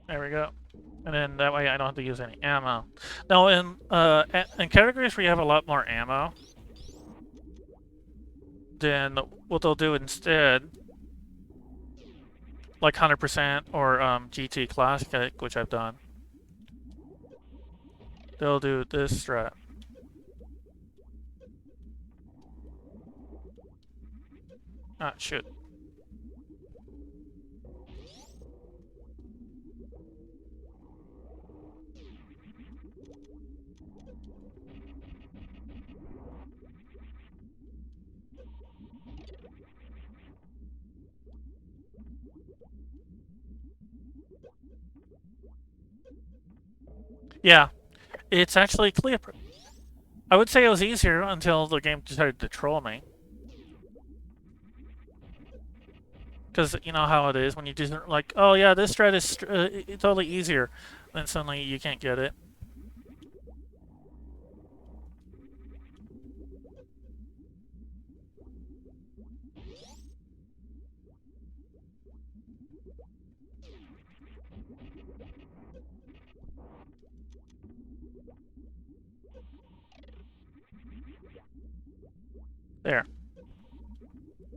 There we go. And then that way I don't have to use any ammo. Now in categories where you have a lot more ammo, then what they'll do instead, like 100% or GT Classic, which I've done, they'll do this strat. Ah, shoot. Yeah, it's actually clear. I would say it was easier until the game decided to troll me. Because you know how it is when you do like, oh yeah, this strat is totally easier, then suddenly you can't get it. There.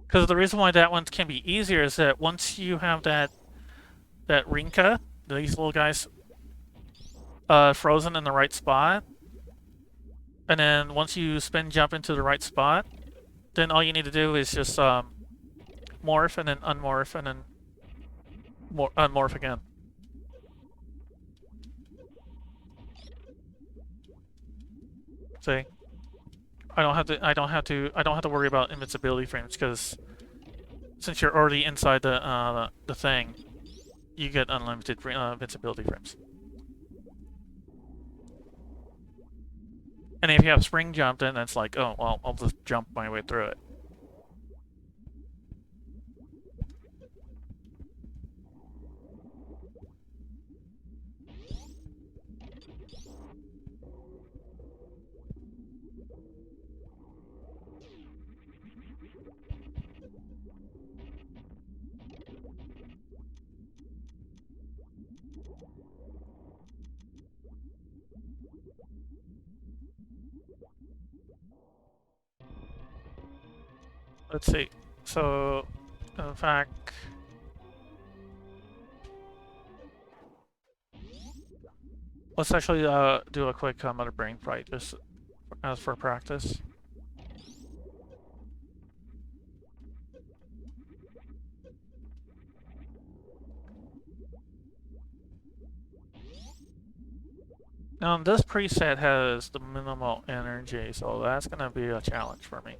Because the reason why that one can be easier is that once you have that Rinka, these little guys, frozen in the right spot, and then once you spin jump into the right spot, then all you need to do is just morph and then unmorph and then unmorph again. See, I don't have to worry about invincibility frames because since you're already inside the thing, you get unlimited invincibility frames. And if you have spring jump, then it's like, oh well, I'll just jump my way through it. Let's see. So, in fact, let's actually do a quick mother brain fight just as for practice. Now, this preset has the minimal energy, so that's gonna be a challenge for me.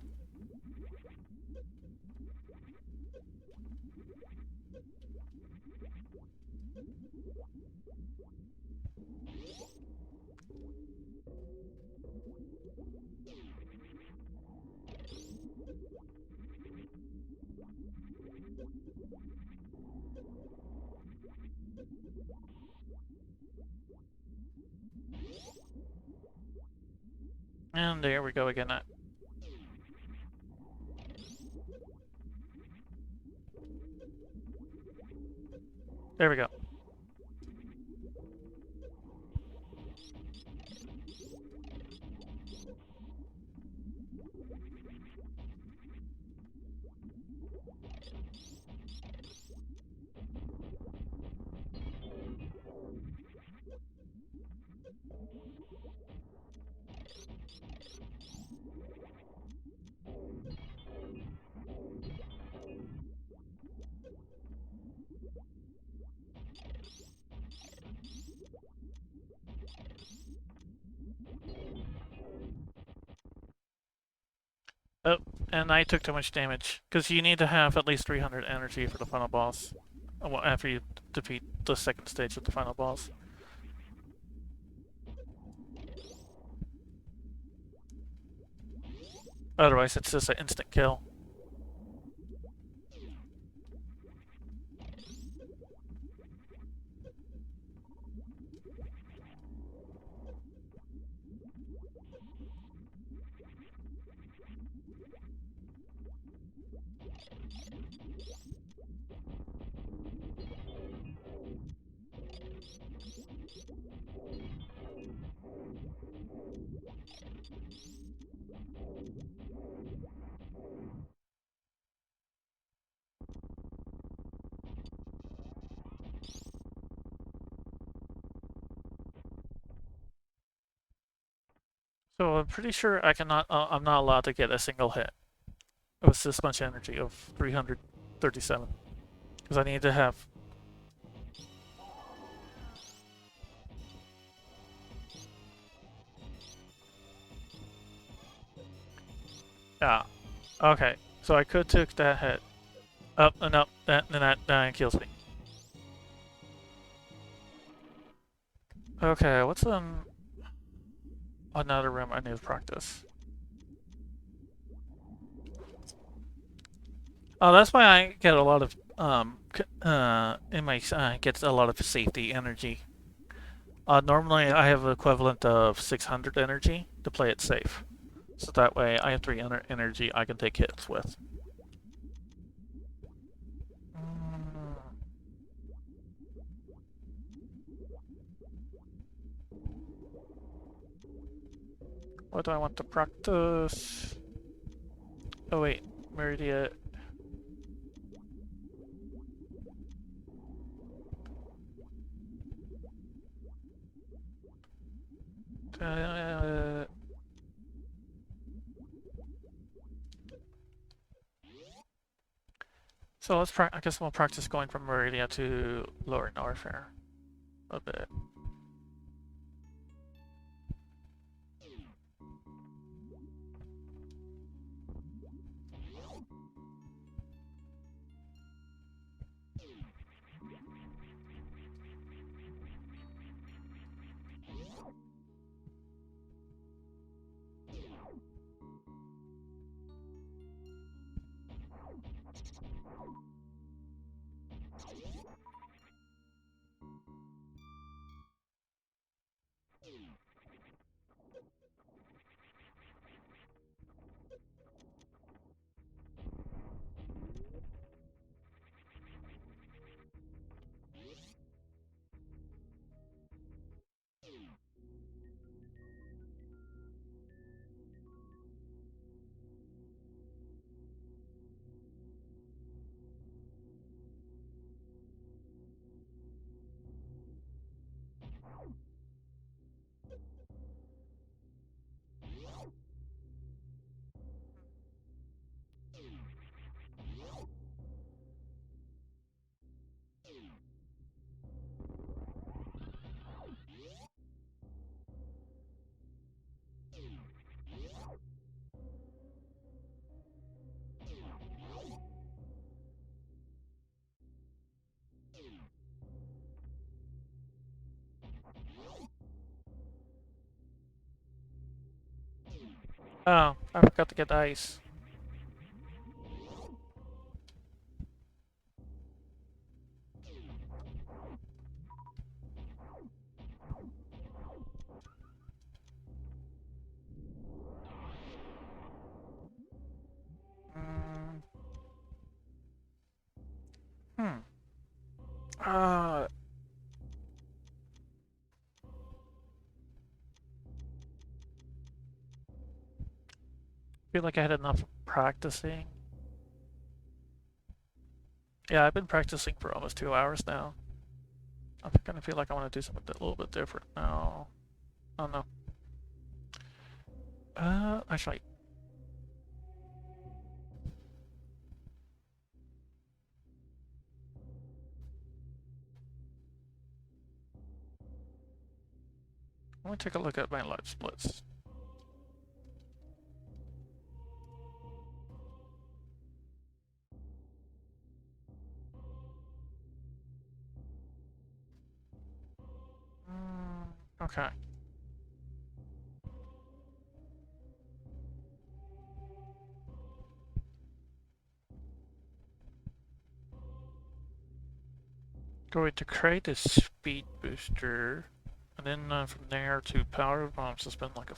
And there we go again. There we go. Oh, and I took too much damage because you need to have at least 300 energy for the final boss. After you defeat the second stage of the final boss. Otherwise, it's just an instant kill. So I'm pretty sure I cannot. I'm not allowed to get a single hit with this much energy of 337 because I need to have. Yeah. Okay. So I could take that hit up and up, that kills me. Okay. What's another room I need to practice? Oh, that's why I get a lot of in my gets a lot of safety energy. Normally I have equivalent of 600 energy to play it safe, so that way I have 300 energy I can take hits with. Mm. What do I want to practice? Oh wait, Meridia. Uh, so I guess we'll practice going from Meridia to Lower Norfair a bit. Oh, I forgot to get ice. Mm, hmm. Uh, feel like I had enough practicing. Yeah, I've been practicing for almost 2 hours now. I kind of feel like I want to do something a little bit different now. I don't know. Actually, let me take a look at my life splits. Okay. Going to create a speed booster, and then from there to power bombs has been like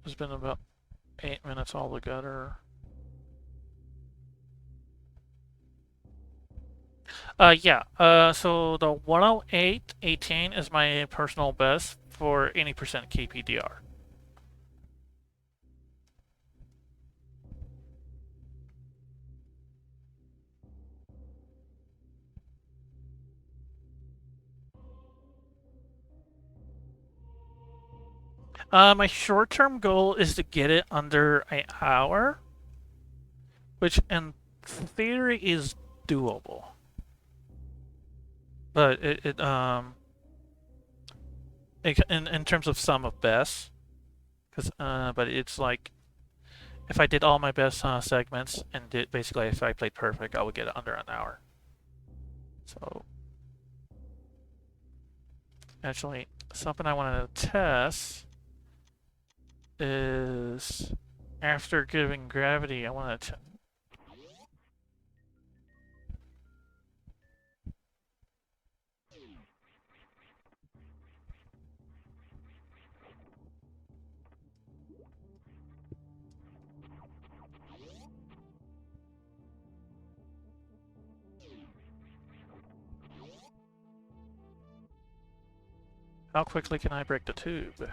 it's been about 8 minutes altogether. Yeah. So the 108.18 is my personal best for any percent KPDR. My short-term goal is to get it under an hour, which in theory is doable. But in terms of sum of best, but it's like if I did all my best segments and did basically if I played perfect, I would get it under an hour. So actually, something I wanted to test is after giving gravity, I wanted to. How quickly can I break the tube?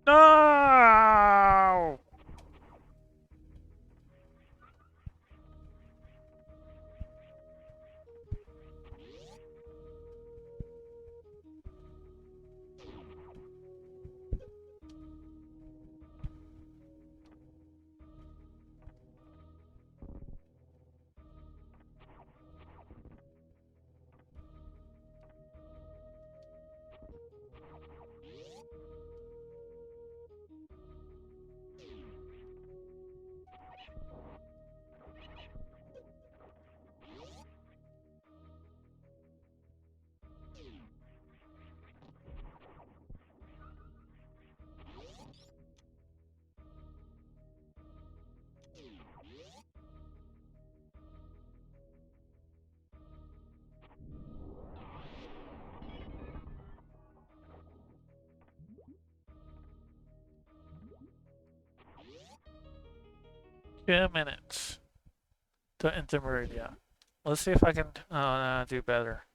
No! Two minutes to Intermeridia. Let's see if I can do better.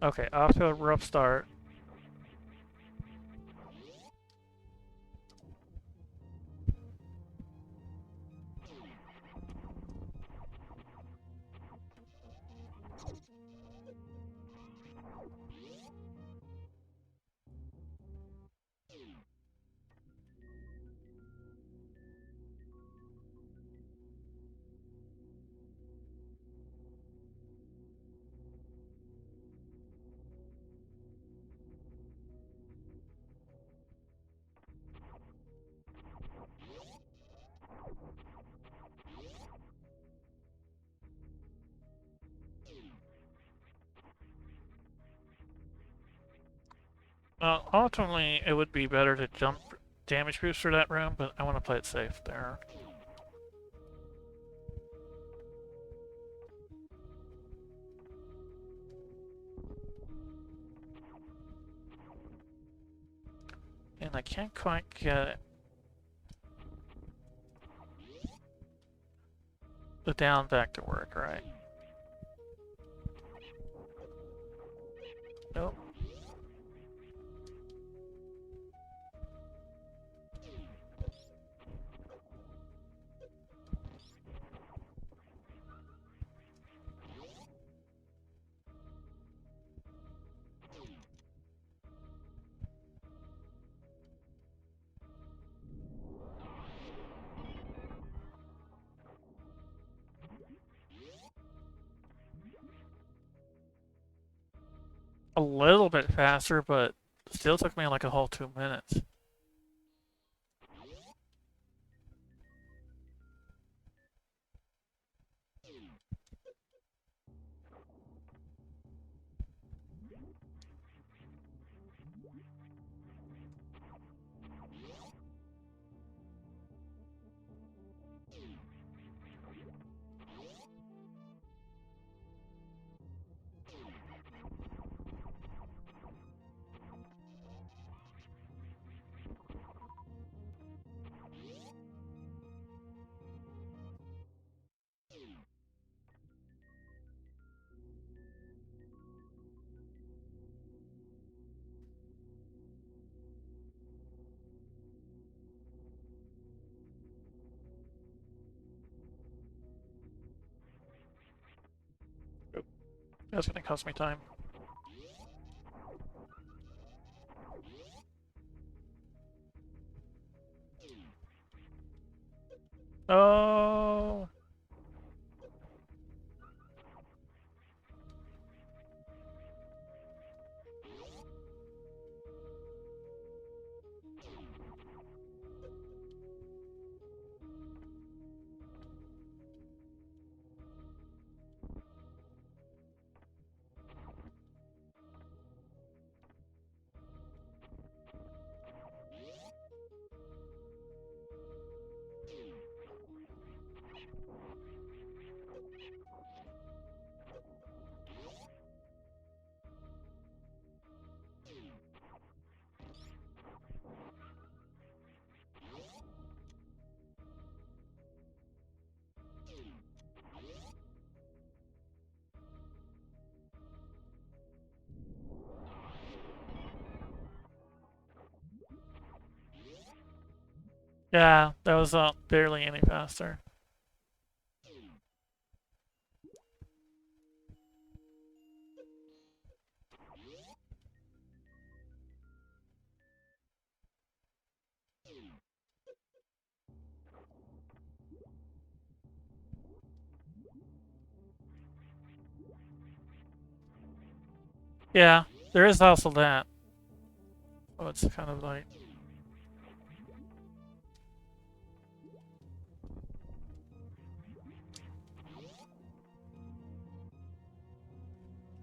Okay, off to a rough start. Ultimately, it would be better to jump damage booster that room, but I want to play it safe there. And I can't quite get the down back to work, right? Nope. a little bit faster, but still took me like a whole 2 minutes. That's gonna cost me time. Oh. Yeah, that was barely any faster. Yeah, there is also that. Oh, it's kind of like...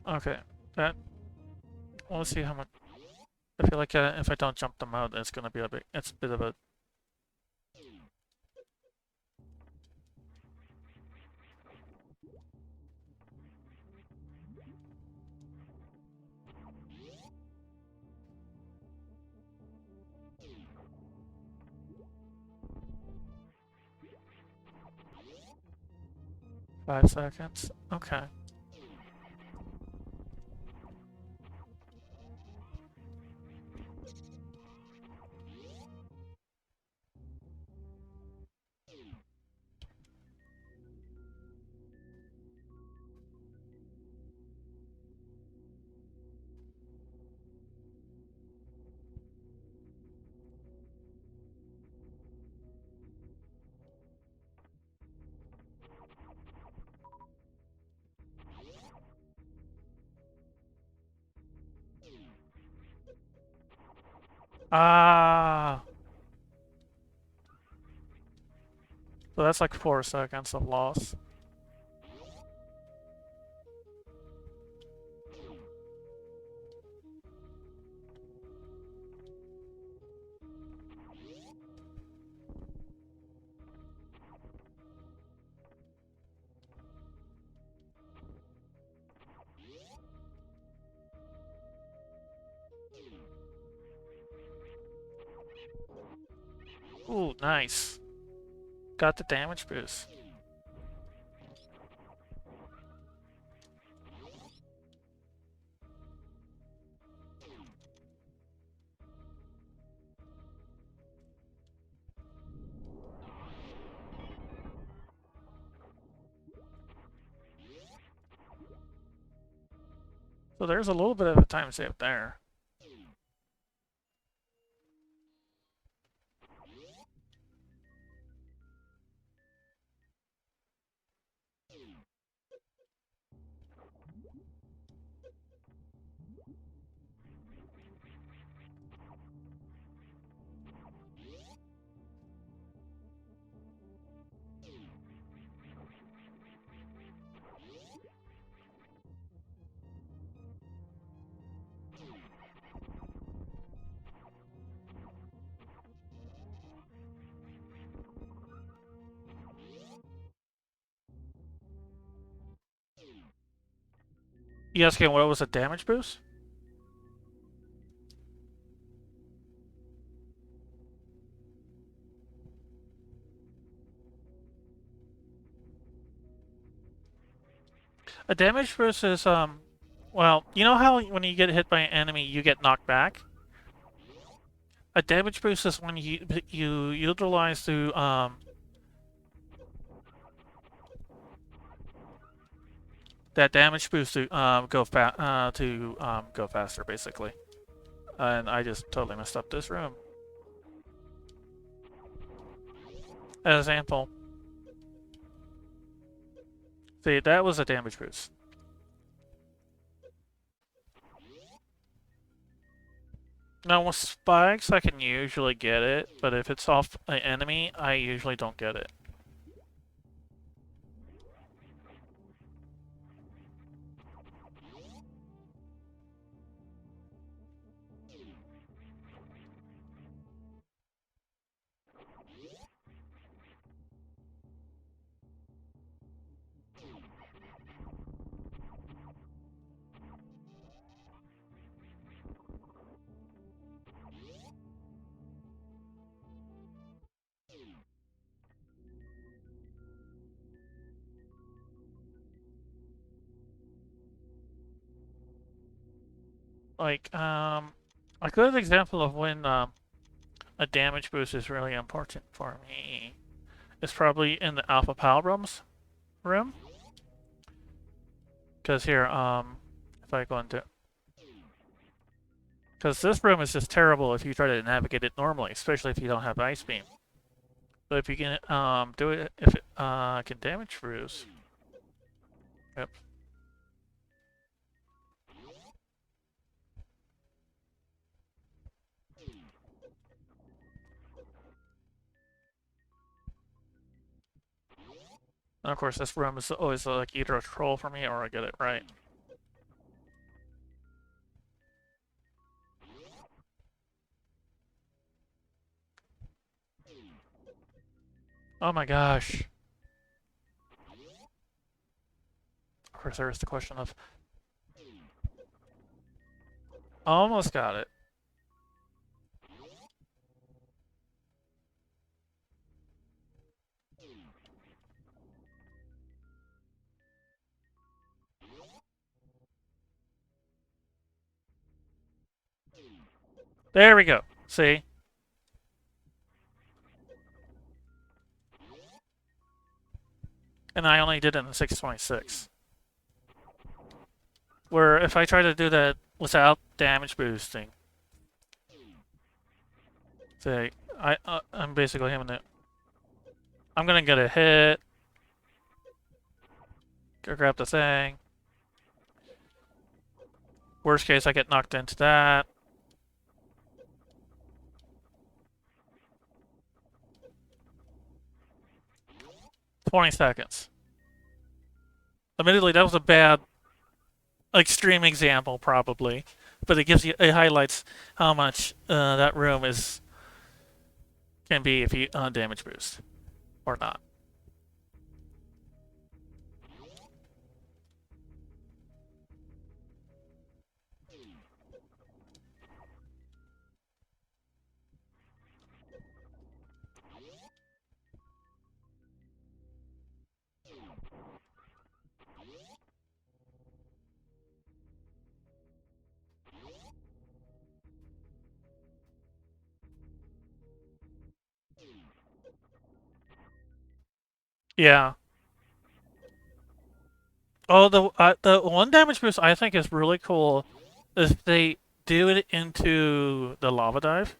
Okay, that... Let's see how much... I feel like if I don't jump them out, it's gonna be a bit... It's a bit of a... 5 seconds. Okay. Ah! So that's like 4 seconds of loss. Ooh, nice. Got the damage boost. So there's a little bit of a time save there. You asking what was a damage boost? A damage boost is, well, you know how when you get hit by an enemy, you get knocked back? A damage boost is when you utilize that damage boost to go faster, basically. And I just totally messed up this room. An example. See, that was a damage boost. Now with spikes, I can usually get it, but if it's off an enemy, I usually don't get it. Like, a good example of when a damage boost is really important for me is probably in the Alpha Palrums room. Because here, if I go into... Because this room is just terrible if you try to navigate it normally, especially if you don't have Ice Beam. But if you can do it, if it can damage boost... Yep. And of course, this room is always like either a troll for me or I get it right. Oh my gosh. Of course, there is the question of... Almost got it. There we go. See? And I only did it in 626. Where if I try to do that without damage boosting, say, I'm basically having it. I'm gonna get a hit. Go grab the thing. Worst case, I get knocked into that. $20 seconds. Admittedly, that was a bad extreme example, probably, but it highlights how much that room can be if you damage boost or not. Yeah. Oh, the one damage boost I think is really cool is they do it into the lava dive.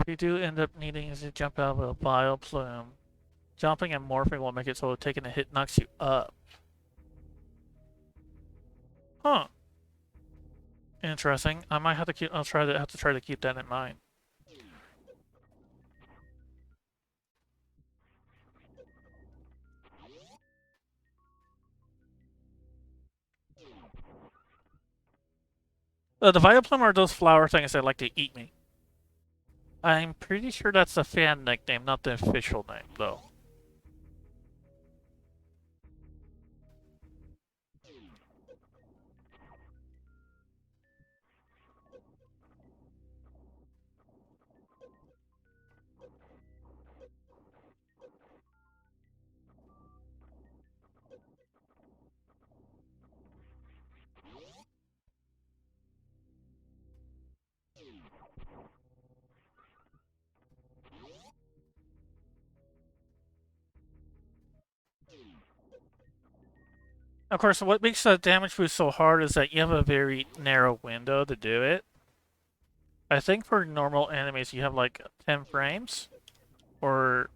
You do end up needing to jump out of a bio plume. Jumping and morphing will make it so taking a hit knocks you up. Huh. Interesting. I might have to keep. Have to try to keep that in mind. The Vileplume are those flower things that like to eat me. I'm pretty sure that's a fan nickname, not the official name, though. Of course, what makes the damage boost so hard is that you have a very narrow window to do it. I think for normal enemies you have like 10 frames, or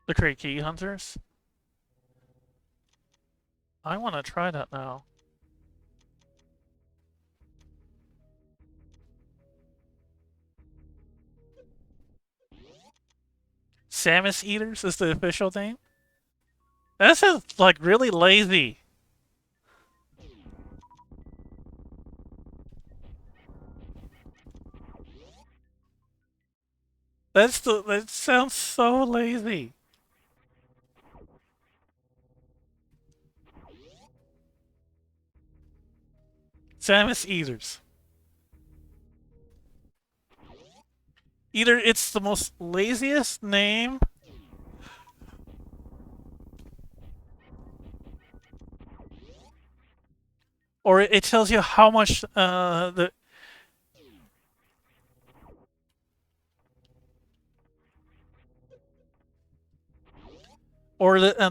the Crate Key Hunters. I want to try that now. Samus Eaters is the official name? That sounds like really lazy. That sounds so lazy. Samus Eaters. Either it's the most laziest name, or it tells you how much the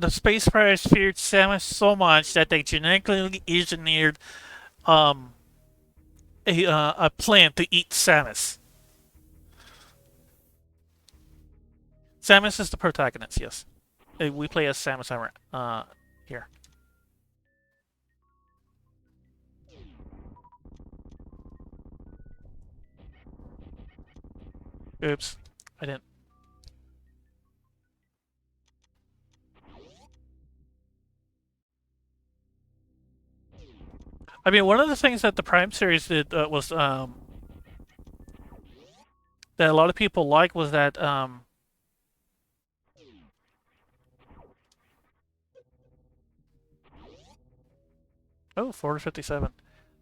space pirates feared Samus so much that they genetically engineered um a plant to eat Samus. Samus is the protagonist. Yes, we play as Samus here. Oops, I didn't. I mean, one of the things that the Prime series did was that a lot of people like was that oh, 457.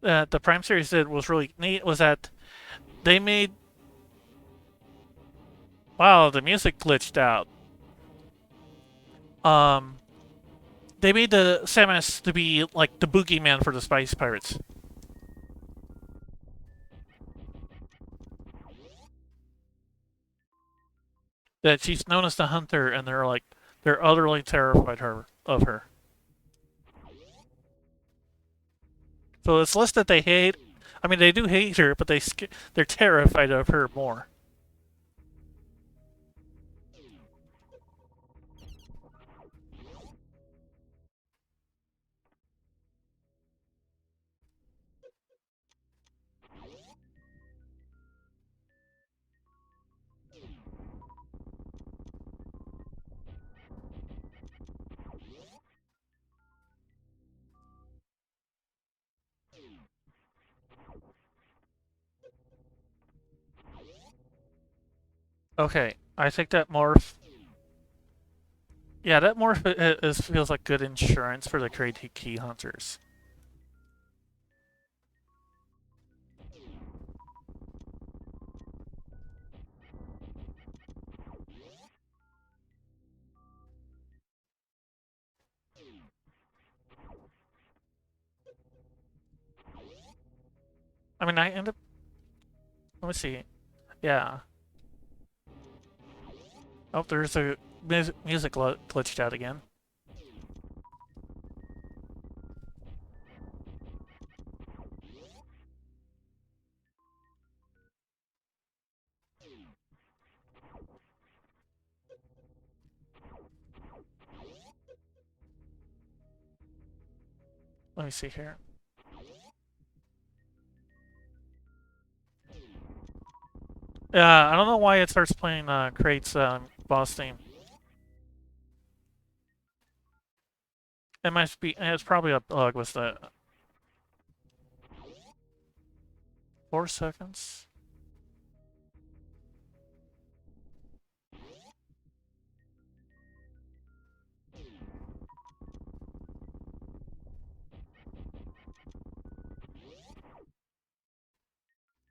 The Prime series did was really neat was that they made wow, the music glitched out. Um they made the Samus to be like the boogeyman for the Spice Pirates. That she's known as the Hunter, and they're utterly terrified of her. So it's less that they hate. I mean, they do hate her, but they're terrified of her more. Okay, I think that morph. Yeah, that morph feels like good insurance for the Crate Key Hunters. I mean, I end up. Let me see. Yeah. Oh, there's a music glitched out again. Let me see here. Yeah, I don't know why it starts playing Crate's boss theme. It must be. It's probably a bug with the 4 seconds.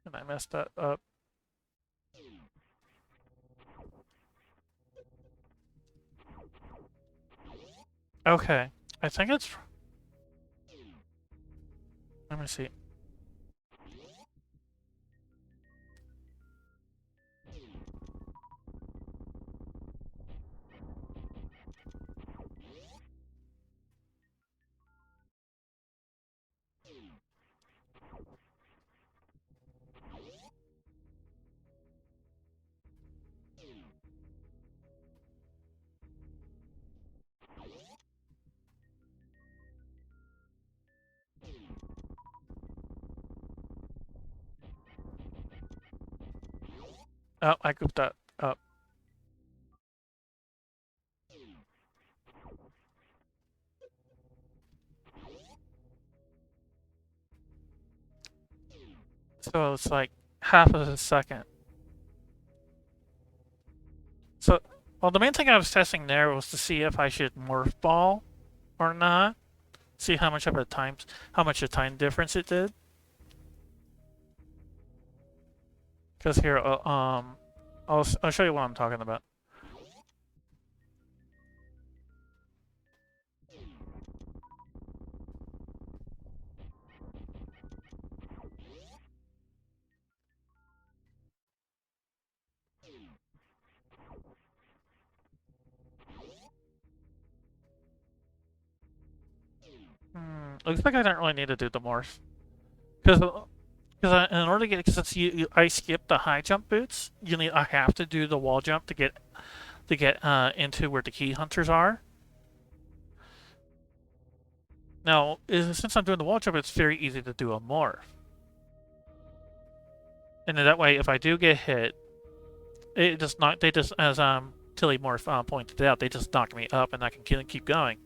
And I messed that up. Okay, I think it's. Let me see. Oh, I goofed that up. So it's like half of a second. So, well, the main thing I was testing there was to see if I should morph ball or not. See how much of a time difference it did. Because here, I'll show you what I'm talking about. Looks like I don't really need to do the morph. Because in order to get, since I skipped the high jump boots, I have to do the wall jump to get into where the key hunters are. Now, since I'm doing the wall jump, it's very easy to do a morph. And then that way, if I do get hit, it just not they just as Tilly Morph pointed out, they just knock me up and I can keep going.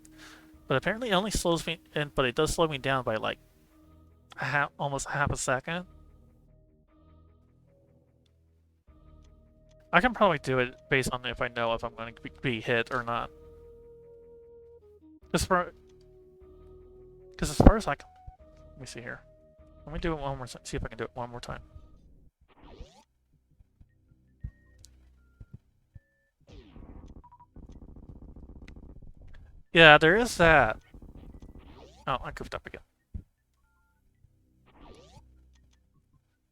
But apparently, it only slows me, but it does slow me down by like almost half a second. I can probably do it based on if I know if I'm going to be hit or not. Because as far as I can, let me see here. Let me do it one more. See if I can do it one more time. Yeah, there is that. Oh, I goofed up again.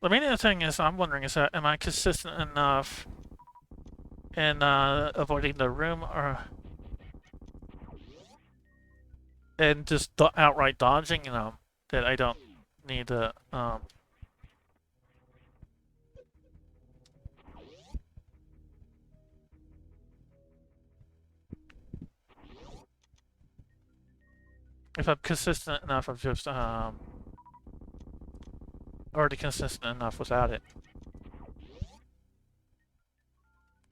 The main thing is I'm wondering is that am I consistent enough in avoiding the room or and just outright dodging them that I don't need to if I'm consistent enough of just already consistent enough without it.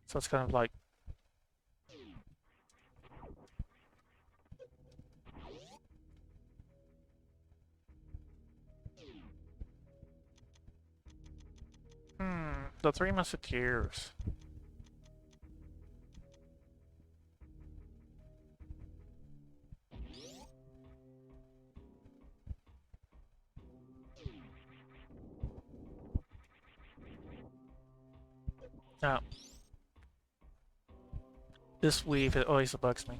So it's kind of like the Three Musketeers. Now, this weave, it always bugs me.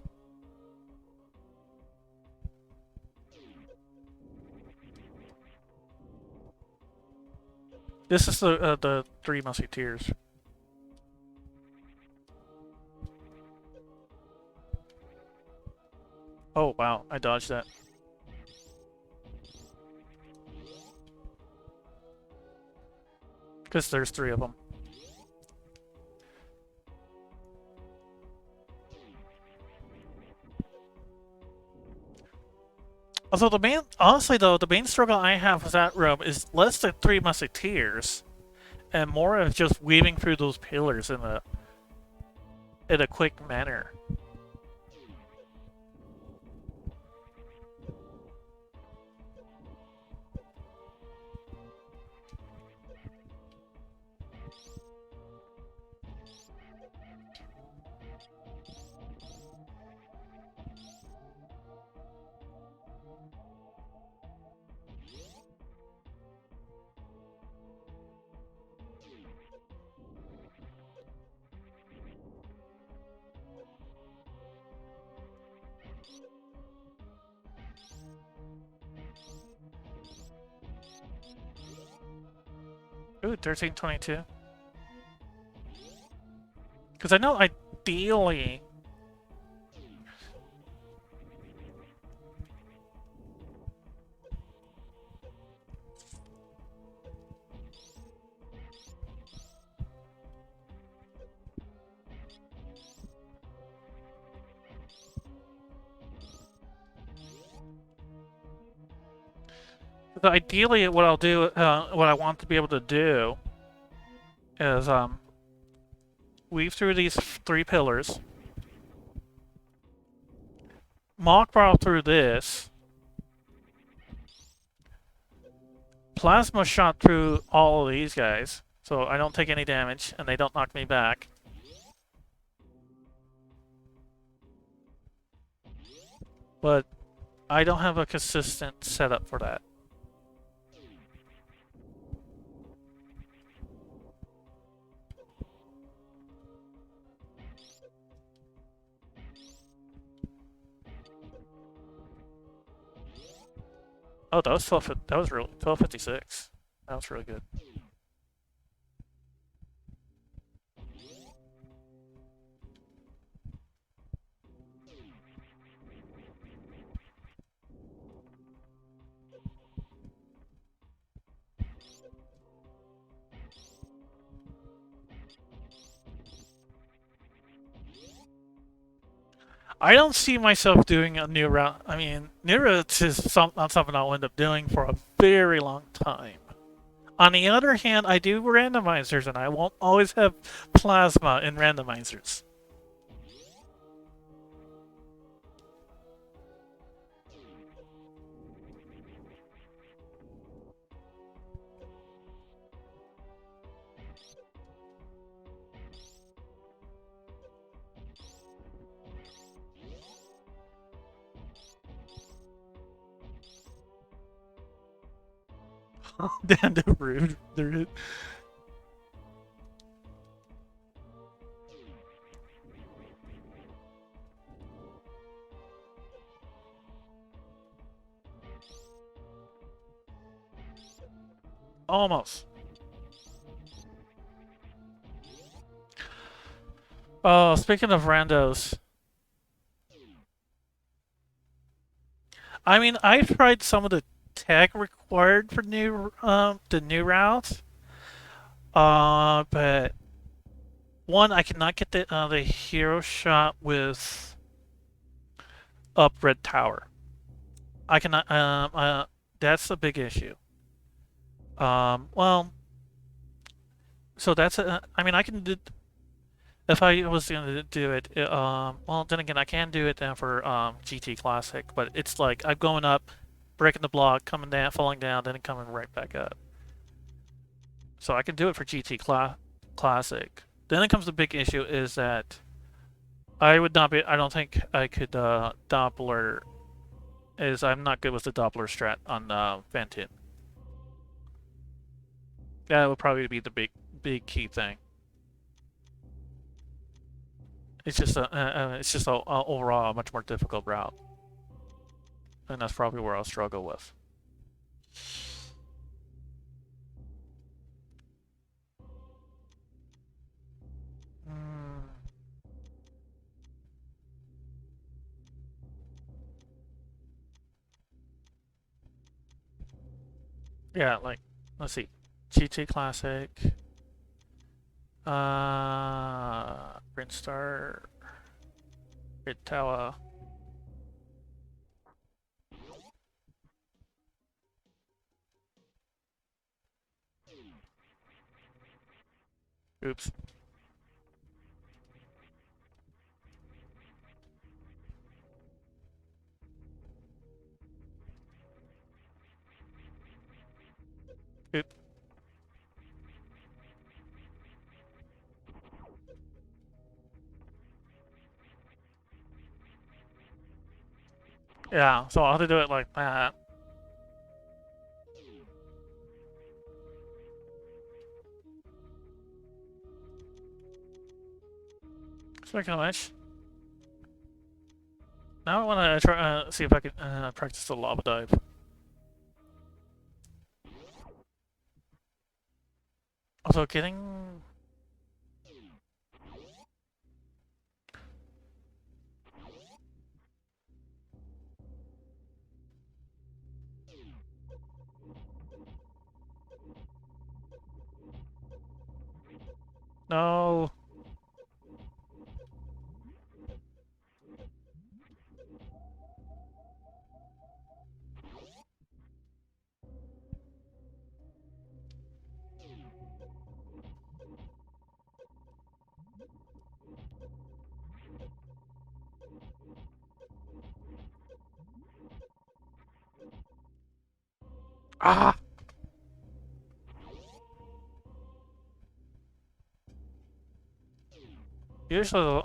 This is the Three Musketeers. Oh wow, I dodged that. Because there's 3 of them. Although honestly though, the main struggle I have with that room is less than 3 Musketeers, and more of just weaving through those pillars in a quick manner. Ooh, 1322. Because I know ideally... Ideally, what I'll do, what I want to be able to do is weave through these 3 pillars, mock brawl through this, plasma shot through all of these guys, so I don't take any damage and they don't knock me back. But I don't have a consistent setup for that. Oh, that was 12. That was really 1256. That was really good. I don't see myself doing a new route. I mean, new routes is not something I'll end up doing for a very long time. On the other hand, I do randomizers, and I won't always have plasma in randomizers. Damn, they're rude. They're rude. Almost. Oh, speaking of randos. I mean, I've tried some of the tech required for the new route. But one, I cannot get the hero shot with up red tower. I cannot. That's a big issue. Well, so that's a. I mean, I can do. If I was gonna do it, well, then again, I can do it for GT Classic, but it's like I'm going up, breaking the block, coming down, falling down, then coming right back up. So I can do it for GT Classic. Then it comes the big issue is that I would not be. I don't think I could Doppler. I'm not good with the Doppler strat on Ventin. That would probably be the big key thing. It's just a overall a much more difficult route, and that's probably where I'll struggle with. Yeah, like let's see, GT Classic, Brinstar, Red Tower. Oops. Oop. Yeah, so I'll have to do it like that. Speaking of which, now I want to try see if I can practice the lava dive. Also, getting no. Ah! Usually,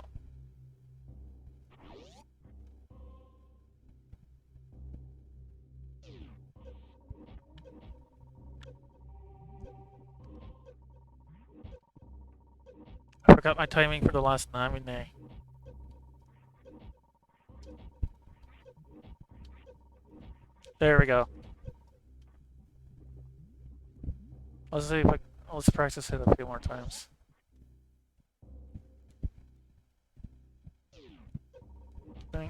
I forgot my timing for the last Namine. There we go. Let's see if let's practice it a few more times. Dang.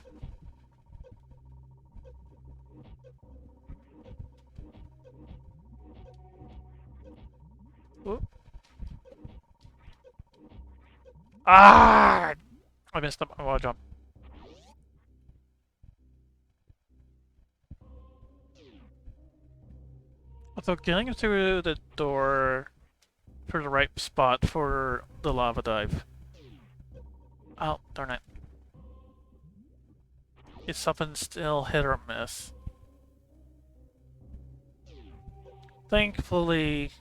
Oop. Ah! I missed my wall jump. So getting through the door for the right spot for the lava dive. Oh, darn it. It's something still hit or miss. Thankfully,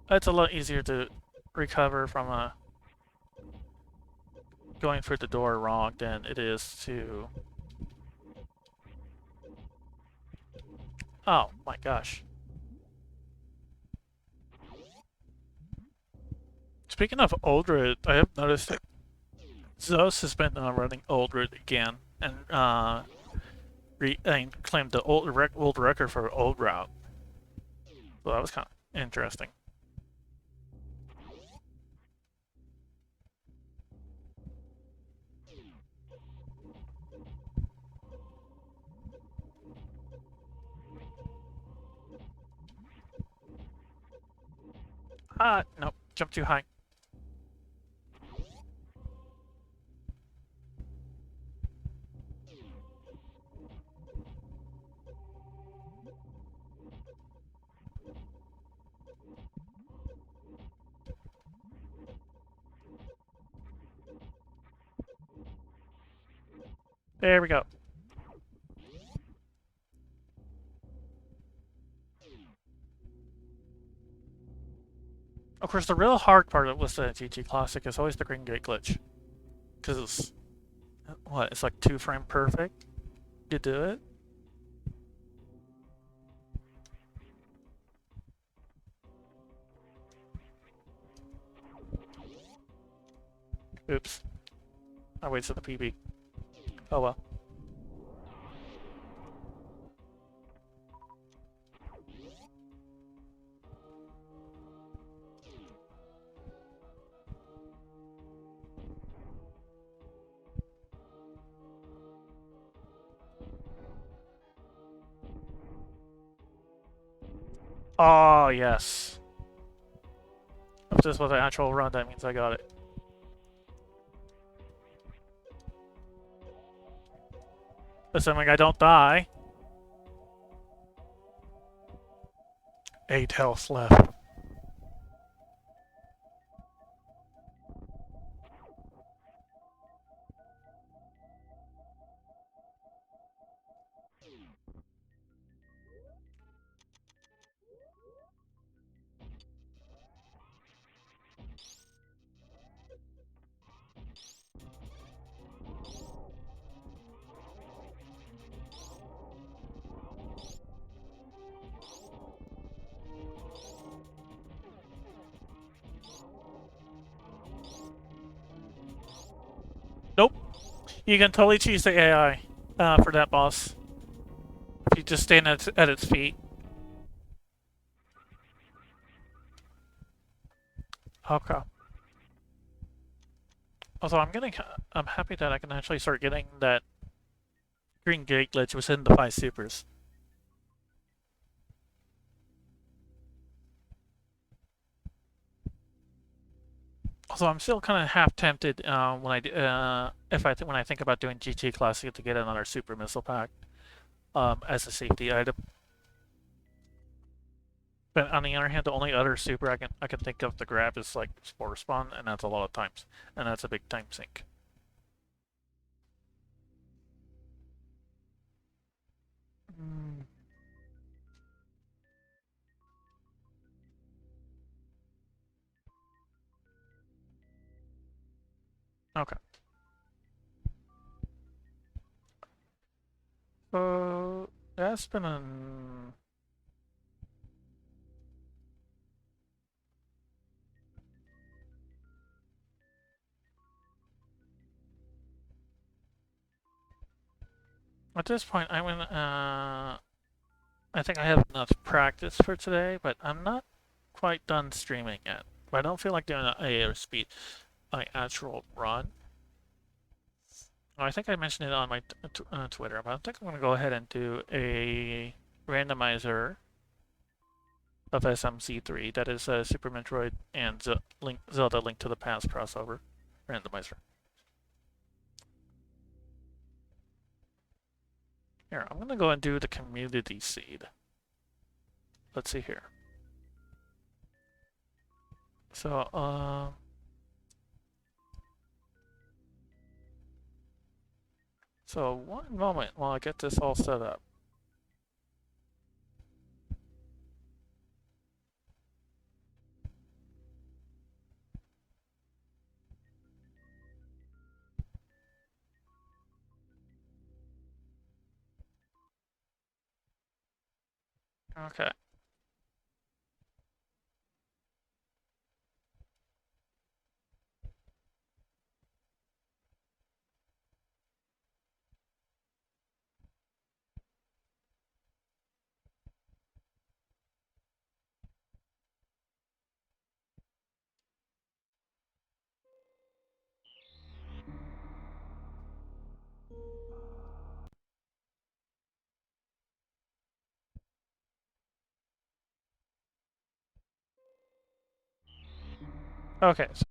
it's a lot easier to recover from going through the door wrong than it is to... Oh my gosh. Speaking of Oldred, I have noticed that Zeus has been running Oldred again and claimed the old record for old route. So that was kind of interesting. Ah, nope, jumped too high. There we go. Of course, the real hard part with the GT Classic is always the Green Gate glitch. Because it's, what, it's like 2-frame perfect? You do it? Oops. I wasted the PB. Oh well. Oh, yes. If this was an actual run, that means I got it. Assuming I don't die. 8 health left. You can totally choose the AI for that boss if you just stand at its feet. Okay. Also, I'm happy that I can actually start getting that green gate glitch within the 5 supers. Also, I'm still kind of half tempted when I think about doing GT Classic to get another super missile pack as a safety item. But on the other hand, the only other super I can think of to grab is like Spore Spawn, and that's a lot of times, and that's a big time sink. Mm, okay. So that's been an at this point I think I have enough practice for today, but I'm not quite done streaming yet. I don't feel like doing a speed actual run. I think I mentioned it on my Twitter, but I think I'm going to go ahead and do a randomizer of SMZ3. That is Super Metroid and Zelda Link to the Past crossover randomizer. Here, I'm going to go and do the community seed. Let's see here. So, one moment while I get this all set up. Okay. Okay, so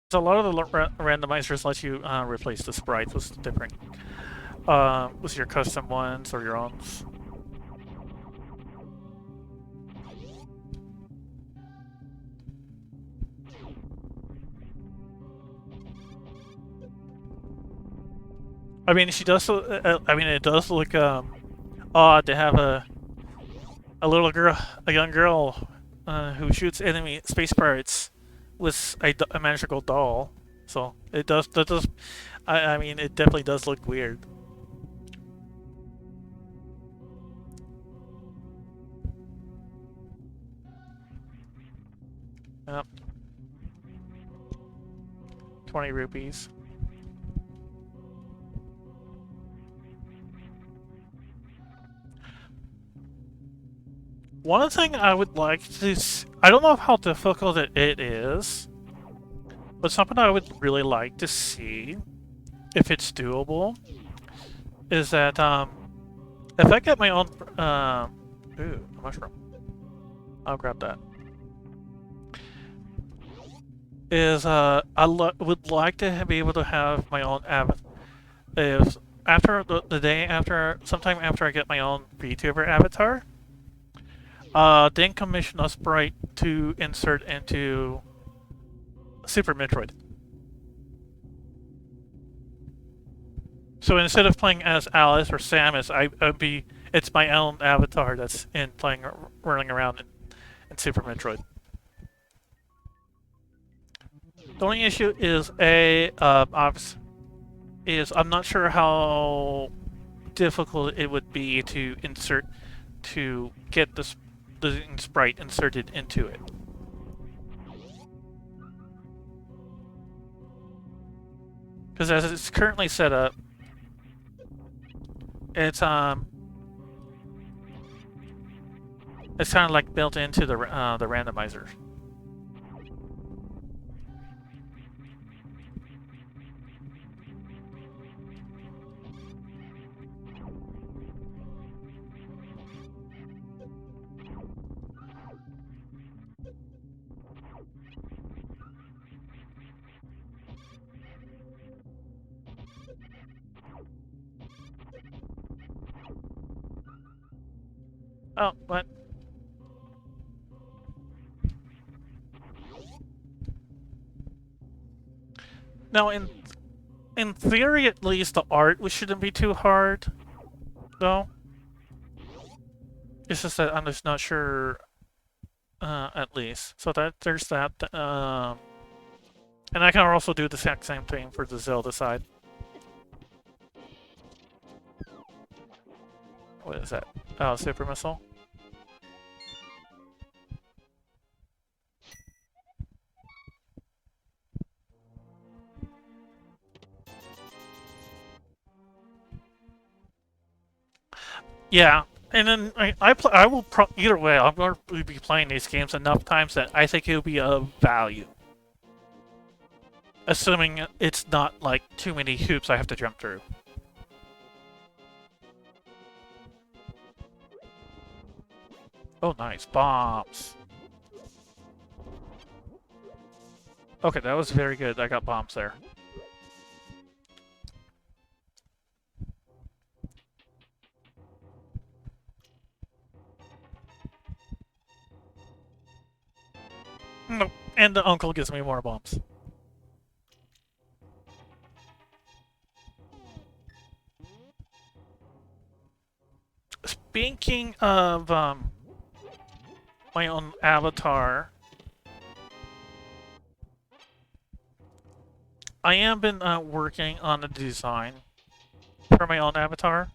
So a lot of the randomizers let you replace the sprites with different, with your custom ones or your own. I mean, she does. I mean, it does look odd to have a little girl, a young girl, who shoots enemy space pirates with a magical doll. So it does. That does. I mean, it definitely does look weird. Yep. 20 rupees. One thing I would like to I don't know how difficult it is, but something I would really like to see, if it's doable, is that if I get my own ooh, a mushroom. I'll grab that. Is would like to be able to have my own avatar. If after the day after, sometime after I get my own VTuber avatar, then commission a sprite to insert into Super Metroid. So instead of playing as Alice or Samus, it's my own avatar that's running around in Super Metroid. The only issue is I'm not sure how difficult it would be to get the sprite inserted into it. Because as it's currently set up, it's kind of like built into the randomizer. Oh, what? Now, in theory, at least, the art shouldn't be too hard, though. It's just that I'm just not sure, at least. So there's that. And I can also do the exact same thing for the Zelda side. What is that? Oh, Super Missile. Yeah, and then I will either way. I'm going to be playing these games enough times that I think it'll be of value. Assuming it's not like too many hoops I have to jump through. Oh, nice bombs. Okay, that was very good. I got bombs there. Nope. And the uncle gives me more bombs. Speaking of my own avatar, I have been working on the design for my own avatar.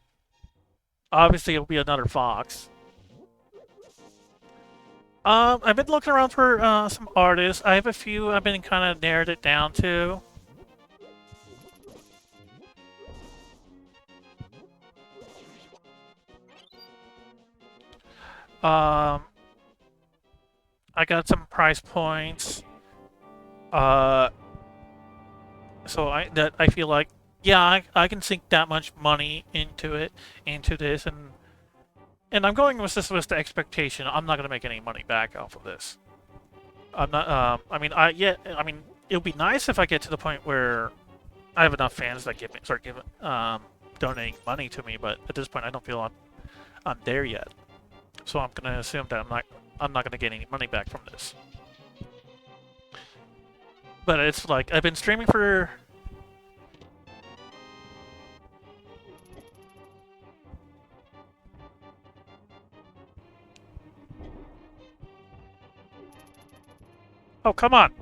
Obviously, it'll be another fox. I've been looking around for some artists. I have a few I've been kind of narrowed it down to. I got some price points. So I feel like, yeah, I can sink that much money into this, and I'm going with the expectation I'm not gonna make any money back off of this. I'm not. I mean, it would be nice if I get to the point where I have enough fans that start giving donating money to me, but at this point I don't feel I'm there yet. So I'm gonna assume that I'm not gonna get any money back from this. But it's like I've been streaming for oh, come on.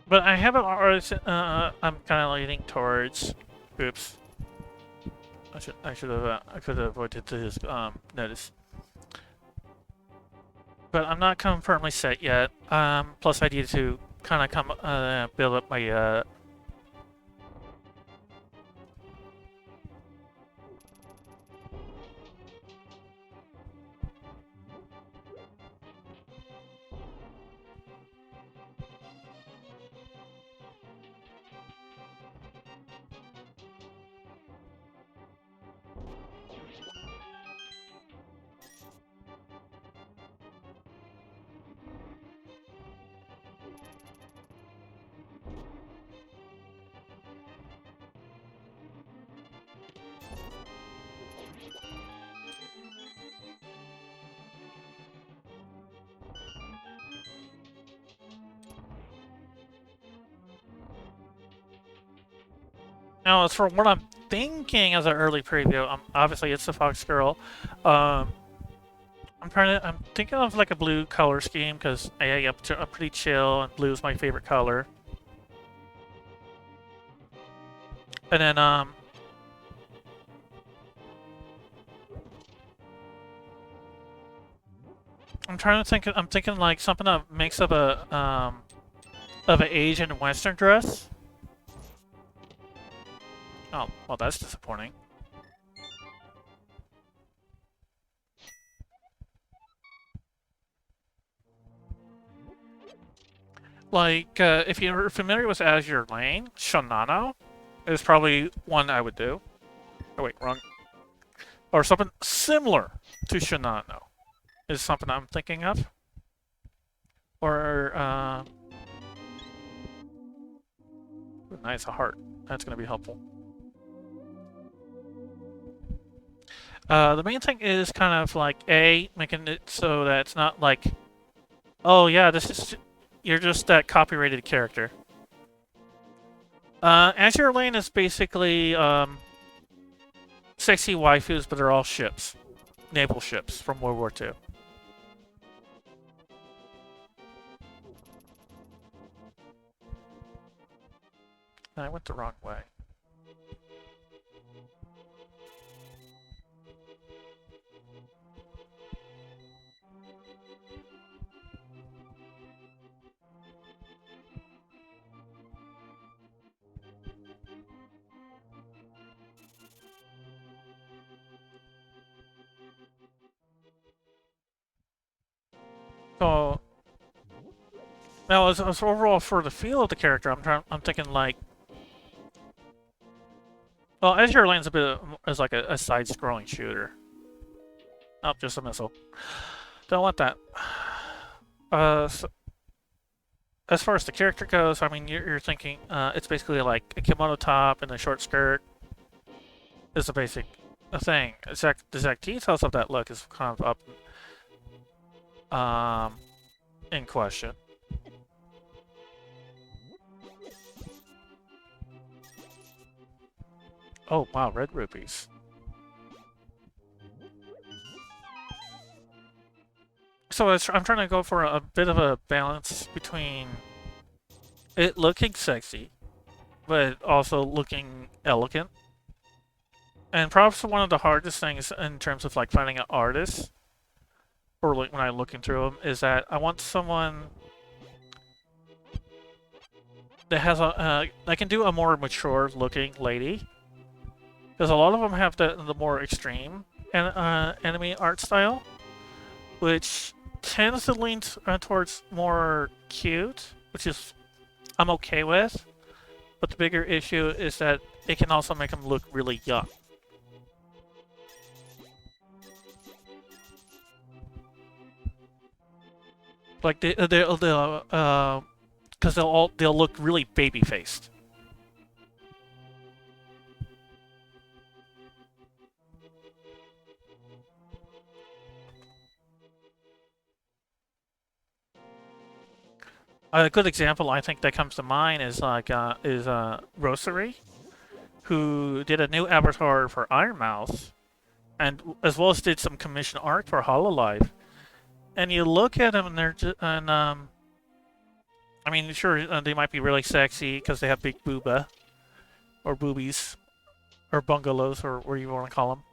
But I haven't already. I'm kind of leaning towards. Oops. I should have. I could have avoided this notice. But I'm not firmly set yet. Plus I need to kind of build up my Now, as for what I'm thinking as an early preview, obviously it's the Fox Girl. I'm thinking of like a blue color scheme because I'm pretty chill and blue is my favorite color. And then I'm trying to think. I'm thinking like something that makes of an Asian Western dress. Oh, well, that's disappointing. Like, if you're familiar with Azure Lane, Shanano is probably one I would do. Oh, wait, wrong. Or something similar to Shanano is something I'm thinking of. Or, nice, a heart. That's going to be helpful. The main thing is kind of like making it so that it's not like, oh yeah, you're just that copyrighted character. Azure Lane is basically sexy waifus, but they're all ships, naval ships from World War II. I went the wrong way. So now, as overall for the feel of the character, I'm thinking like, well, Azure Lane's a bit as like a side-scrolling shooter. Oh, just a missile. Don't want that. So, as far as the character goes, I mean, you're thinking it's basically like a kimono top and a short skirt. Is the basic thing. The exact details of that look is kind of up in question. Oh wow, red rupees. So I'm trying to go for a bit of a balance between it looking sexy, but also looking elegant. And perhaps one of the hardest things in terms of like finding an artist, or like when I'm looking through them, is that I want someone that has a that can do a more mature looking lady, because a lot of them have the more extreme enemy art style, which tends to lean towards more cute, which is I'm okay with. But the bigger issue is that it can also make them look really young. Like because they'll look really baby faced. A good example I think that comes to mind is Rosary, who did a new avatar for Ironmouth, and as well as did some commission art for Hololive. And you look at them, and they're just, I mean, sure, they might be really sexy because they have big booba, or boobies, or bungalows, or whatever you want to call them.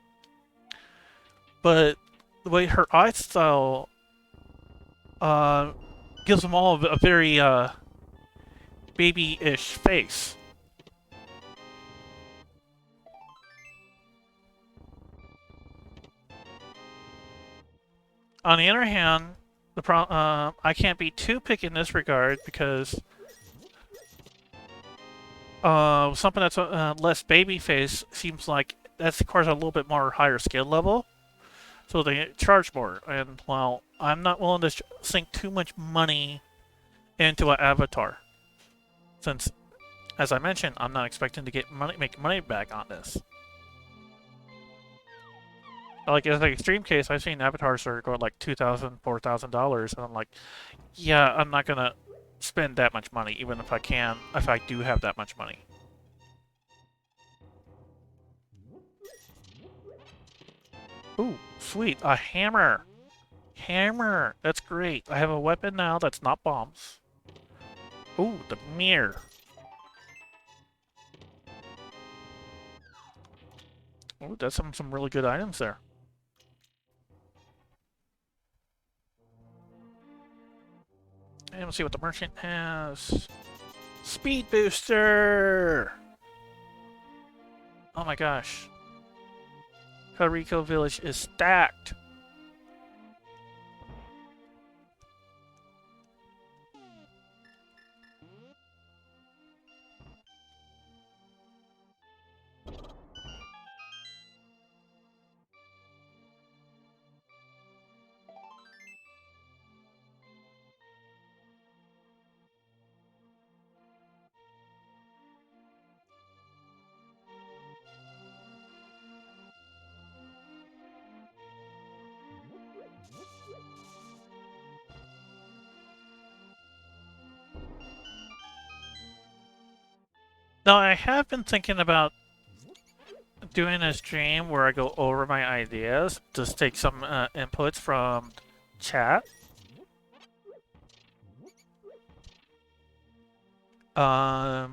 But the way her art style gives them all a very baby-ish face. On the other hand, I can't be too picky in this regard because something that's less baby face seems like that requires a little bit more higher skill level, so they charge more. And while I'm not willing to sink too much money into an avatar, since, as I mentioned, I'm not expecting to make money back on this. Like, as an extreme case, I've seen avatars that are going like $2,000, $4,000, and I'm like, yeah, I'm not gonna spend that much money, even if I do have that much money. Ooh, sweet, a hammer! Hammer! That's great. I have a weapon now that's not bombs. Ooh, the mirror. Ooh, that's some really good items there. And let's see what the merchant has. Speed booster! Oh my gosh. Hariko Village is stacked. Now, I have been thinking about doing a stream where I go over my ideas, just take some inputs from chat. But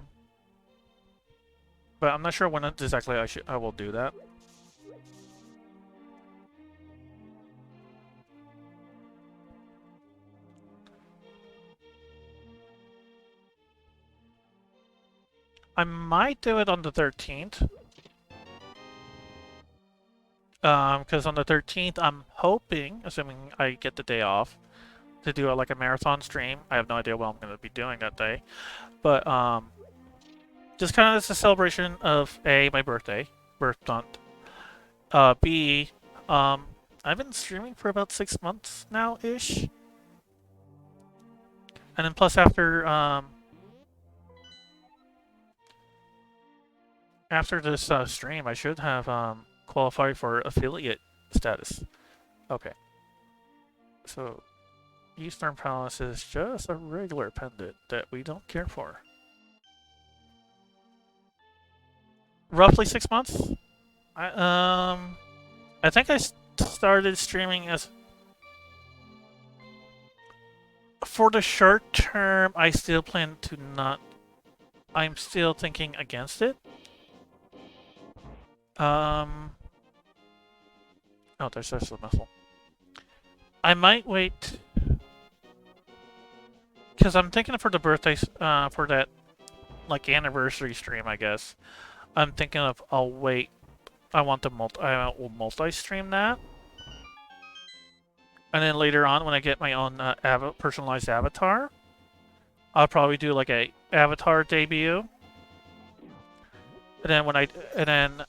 I'm not sure when exactly I will do that. I might do it on the 13th. Because on the 13th, I'm hoping, assuming I get the day off, to do like a marathon stream. I have no idea what I'm going to be doing that day. But, just kind of as a celebration of A, my birthday, birth month. B, I've been streaming for about 6 months now-ish. And then plus after this stream, I should have qualified for affiliate status. Okay. So, Eastern Palace is just a regular pendant that we don't care for. Roughly 6 months? I think I started streaming as... For the short term, I still plan to not... I'm still thinking against it. Oh, there's the missile. I might wait... Because I'm thinking for the birthdays, for that like anniversary stream, I guess, I'm thinking of I'll wait. I will multi-stream that, and then later on when I get my own personalized avatar, I'll probably do like a avatar debut, and then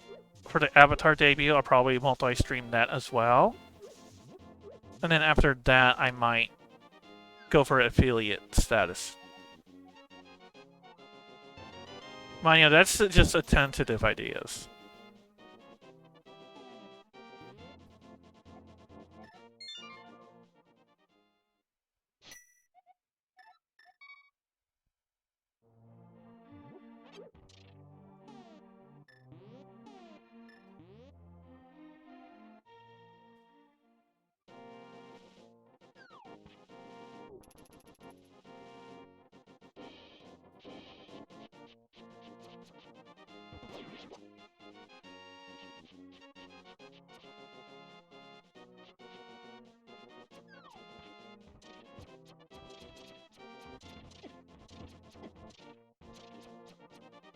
for the avatar debut, I'll probably multi-stream that as well, and then after that, I might go for affiliate status. Mind you, that's just a tentative ideas.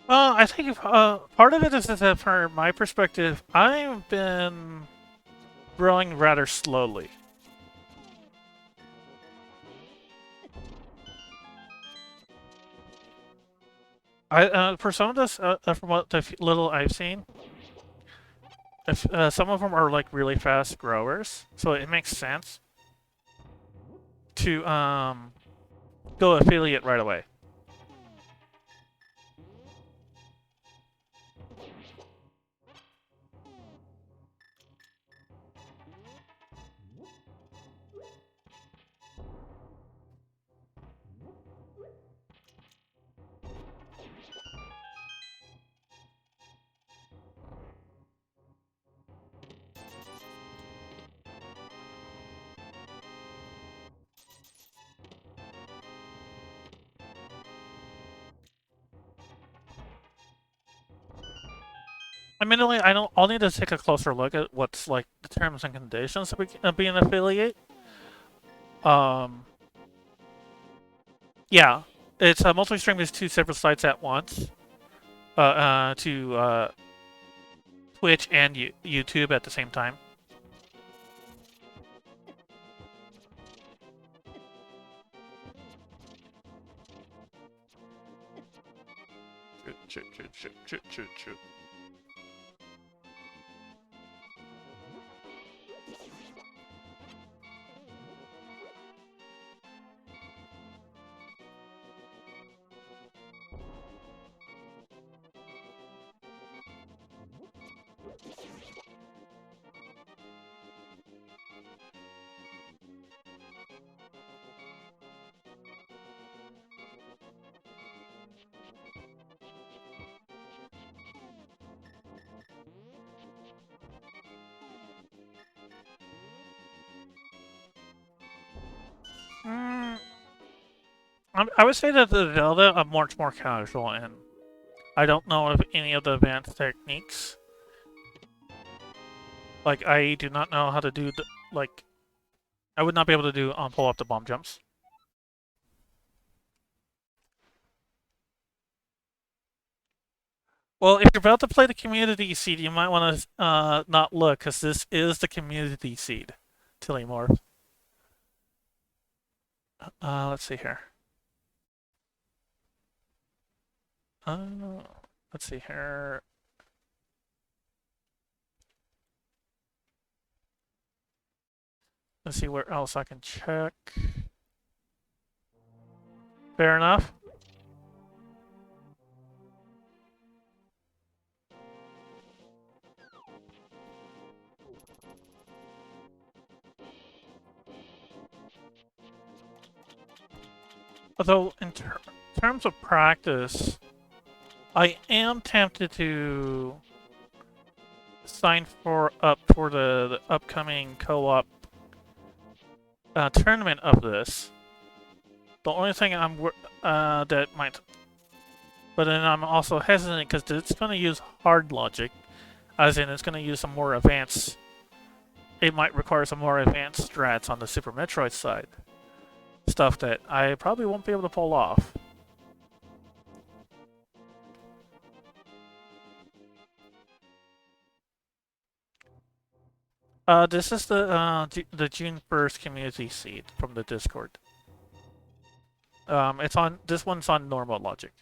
Well, I think part of it is that from my perspective, I've been growing rather slowly. For some of this, from what the little I've seen, some of them are like really fast growers, so it makes sense to go affiliate right away. Admittedly, I'll need to take a closer look at what's like the terms and conditions of being an affiliate. Yeah, it's multi-stream is 2 separate sites at once. To Twitch and YouTube at the same time. Shoot. I would say that the Zelda are much more casual, and I don't know of any of the advanced techniques. Like, I do not know how to do I would not be able to do pull up the bomb jumps. Well, if you're about to play the community seed, you might want to not look, because this is the community seed. Tillymorph. Let's see here. Let's see here. Let's see where else I can check. Fair enough. Although, in terms of practice, I am tempted to sign up for the upcoming co-op tournament of this. The only thing that might, but then I'm also hesitant because it's going to use hard logic, as in it's going to use some more advanced. It might require some more advanced strats on the Super Metroid side. Stuff that I probably won't be able to pull off. This is the June 1st community seed from the Discord. It's on this one's on normal logic.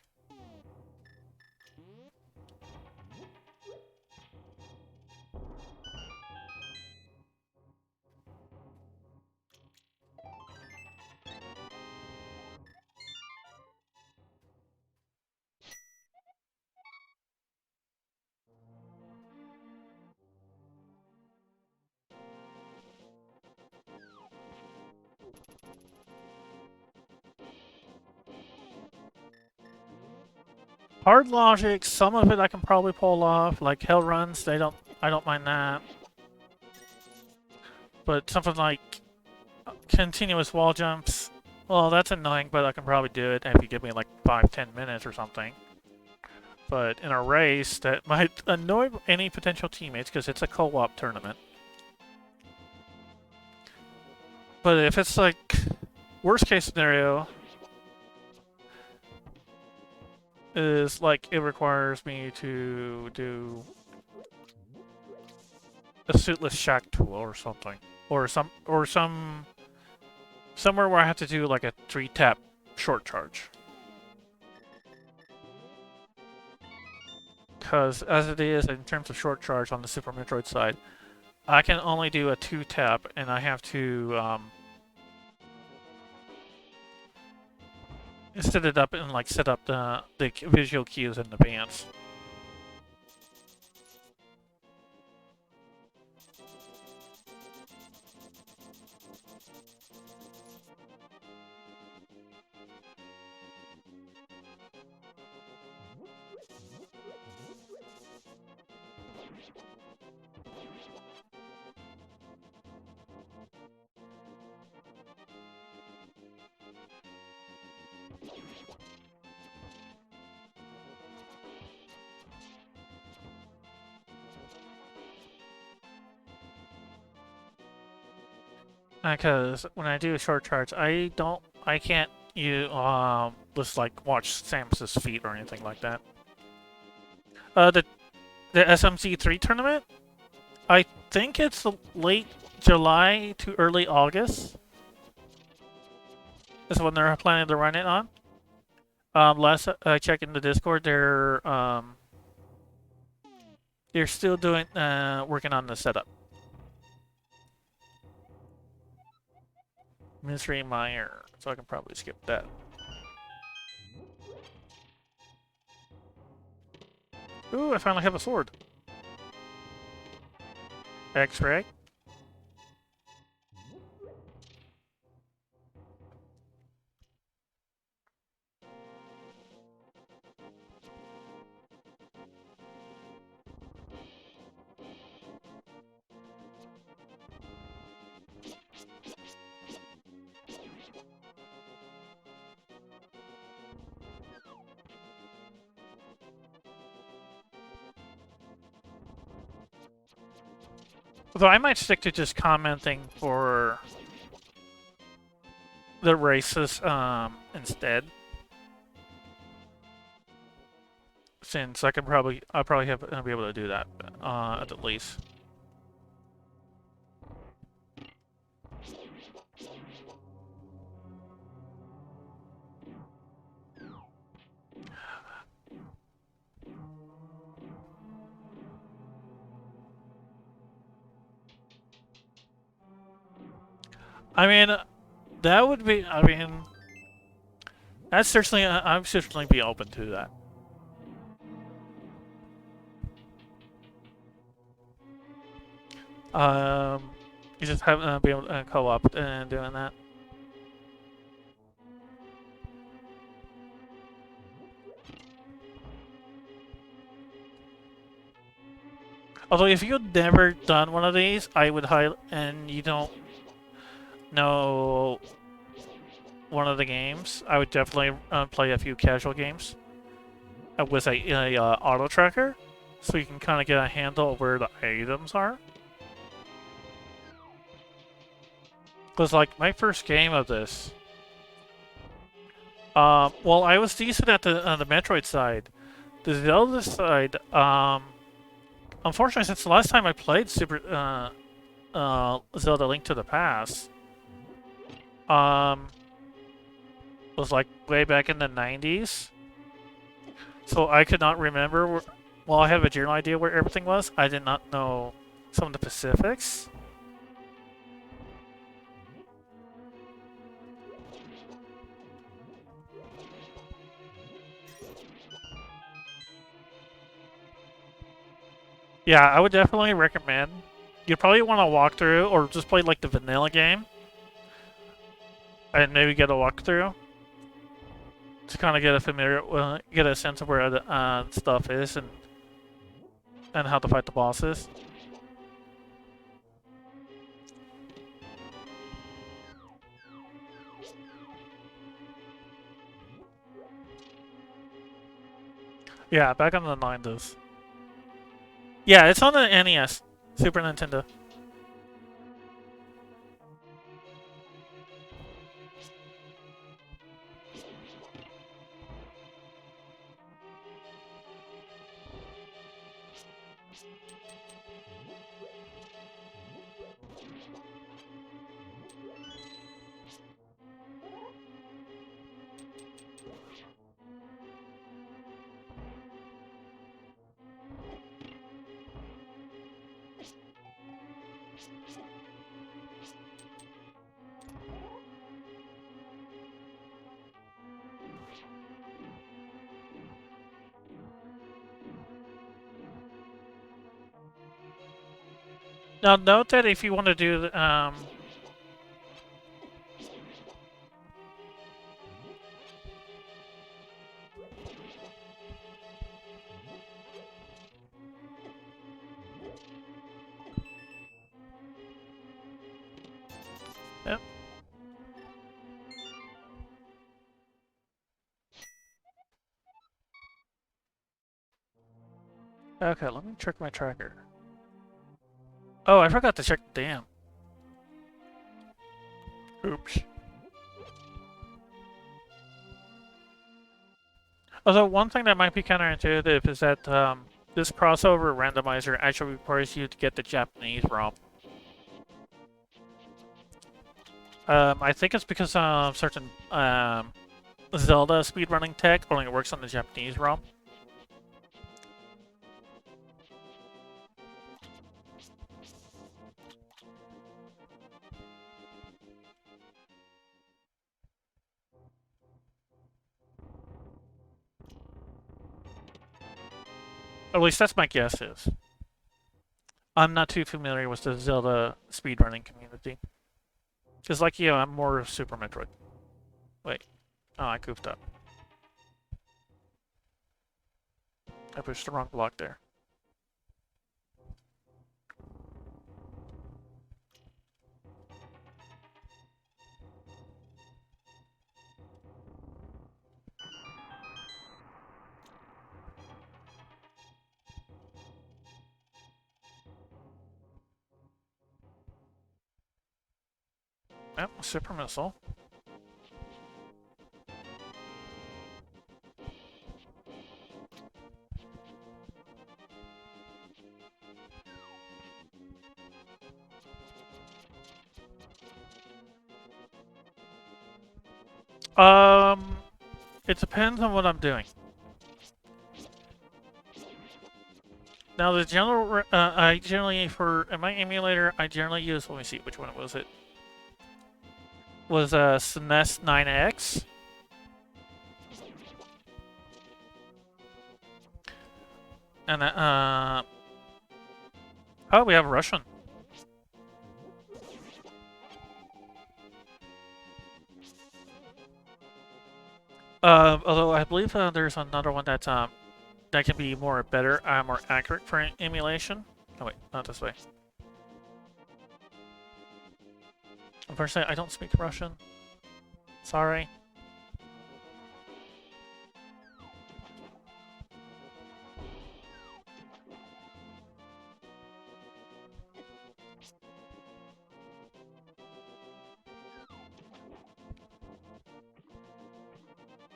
Hard logic, some of it I can probably pull off, like hell runs. I don't mind that. But something like continuous wall jumps, well, that's annoying, but I can probably do it if you give me like 5-10 minutes or something. But in a race, that might annoy any potential teammates because it's a co-op tournament. But if it's like worst case scenario is like it requires me to do a suitless shack tool or something, or somewhere where I have to do like a 3-tap short charge. Because as it is in terms of short charge on the Super Metroid side, I can only do a 2-tap, and I have to set it up and like set up the visual cues in advance. Because when I do a short charge, I can't just like watch Samus's feet or anything like that. The SMZ3 tournament, I think it's late July to early August. Is when they're planning to run it on. Last I checked in the Discord, they're still doing working on the setup. Mystery Mire, so I can probably skip that. Ooh, I finally have a sword. X-ray. Although I might stick to just commenting for the races instead, since I'll probably be able to do that at the least. I mean, that would be. I mean, that's certainly. I'd certainly be open to that. You just have be able to co-op and doing that. Although, if you've never done one of these, I would and you don't know one of the games, I would definitely play a few casual games with a auto tracker, so you can kind of get a handle of where the items are. Because like my first game of this, well, I was decent at the Metroid side. The Zelda side, unfortunately, since the last time I played Zelda Link to the Past, um, was like way back in the 90s. So I could not remember. Well, I have a general idea where everything was. I did not know some of the specifics. Yeah, I would definitely recommend. You'd probably want to walk through or just play like the vanilla game. And maybe get a walkthrough to kind of get a sense of where the stuff is and how to fight the bosses. Yeah, back on the 90s. Yeah, it's on the NES, Super Nintendo. Now, note that if you want to do yep. Okay, let me check my tracker. Oh, I forgot to check the dam. Oops. Although one thing that might be counterintuitive is that this crossover randomizer actually requires you to get the Japanese ROM. I think it's because certain Zelda speedrunning tech only works on the Japanese ROM. At least that's my guess is. I'm not too familiar with the Zelda speedrunning community. Because like you, I'm more Super Metroid. Wait. Oh, I goofed up. I pushed the wrong block there. Yep, Super Missile. It depends on what I'm doing. Now the general, I generally, in my emulator, I generally use, let me see, which one was it? Was SMZ 9X. And oh, we have Russian. Although I believe there's another one that's that can be more accurate for emulation. Oh wait, not this way. Unfortunately, I don't speak Russian. Sorry.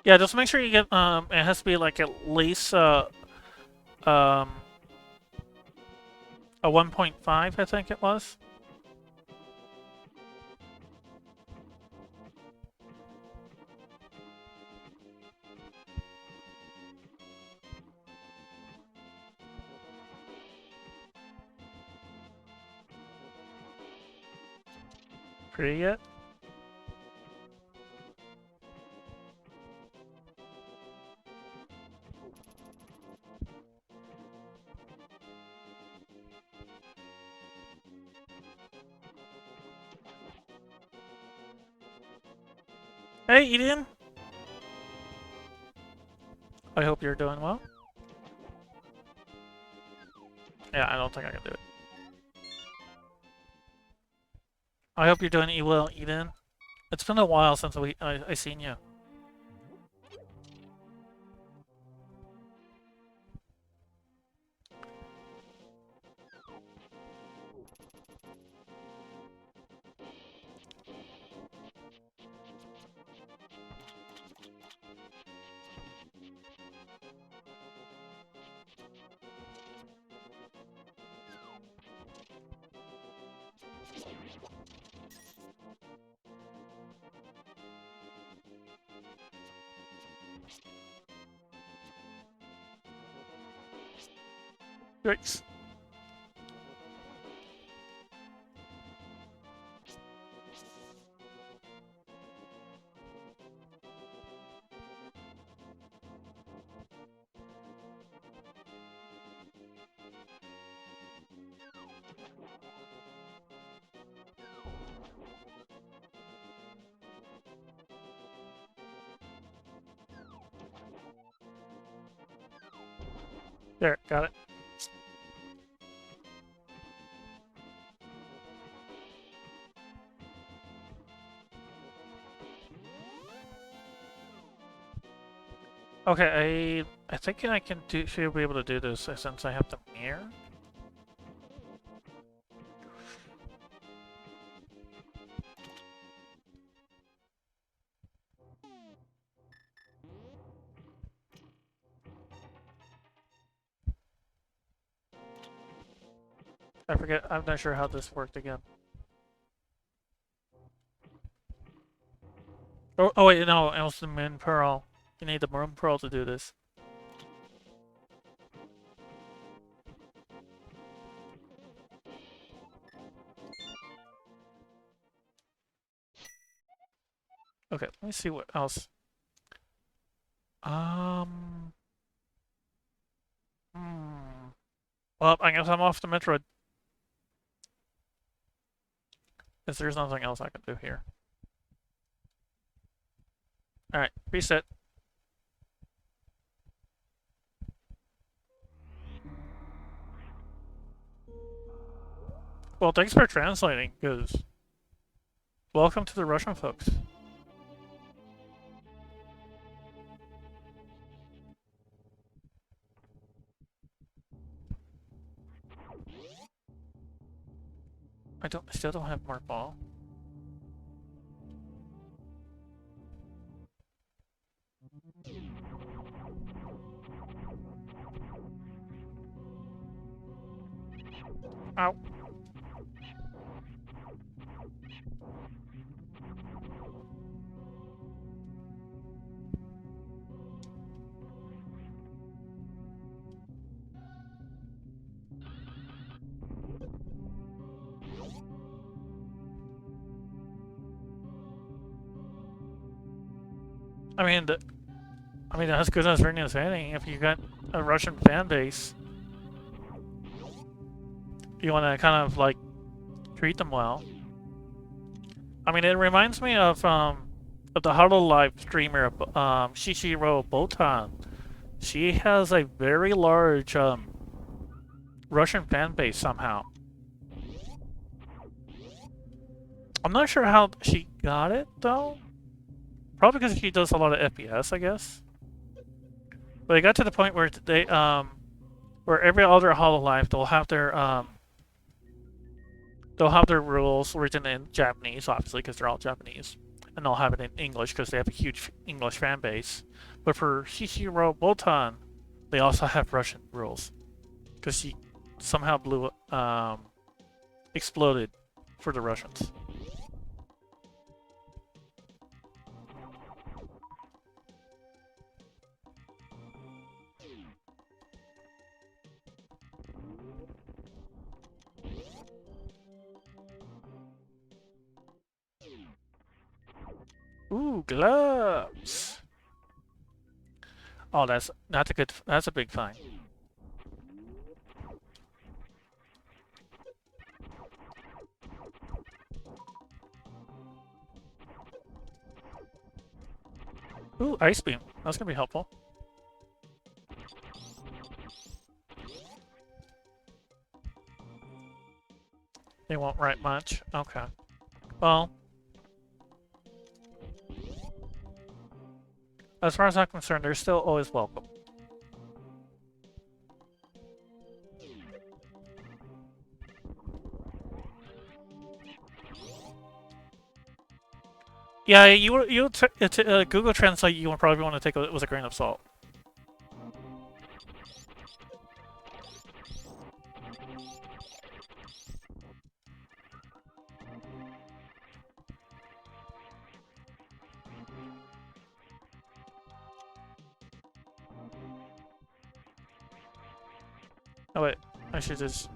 Yeah, just make sure you get it has to be like at least a 1.5, I think it was. pretty yet? Hey, Eden! I hope you're doing well. Yeah, I don't think I can do it. I hope you're doing well, Eden. It's been a while since I seen you. Yikes. There, got it. Okay, I think I should be able to do this since I have the mirror. I forget, I'm not sure how this worked again. Oh wait, no, it was the moon pearl. You need the moon pearl to do this. Okay, let me see what else. Um. Well, I guess I'm off to Metroid. Because there's nothing else I can do here. Alright, reset. Well, thanks for translating, because welcome to the Russian folks. I still don't have more ball. Ow. I mean, as good as Vernia's saying, if you got a Russian fan base, you want to kind of like treat them well. I mean, it reminds me of the Hololive streamer, Shishiro Botan. She has a very large Russian fan base somehow. I'm not sure how she got it though. Probably because she does a lot of FPS, I guess. But it got to the point where where every other Hololive they'll have their rules written in Japanese, obviously, because they're all Japanese, and they'll have it in English because they have a huge English fan base. But for Shishiro Botan, they also have Russian rules because she somehow exploded for the Russians. Ooh, gloves. Oh, that's a good. That's a big find. Ooh, ice beam. That's gonna be helpful. They won't write much. Okay. Well, as far as I'm concerned, they're still always welcome. Yeah, Google Translate you would probably want to take it with a grain of salt. Oh wait, I should just.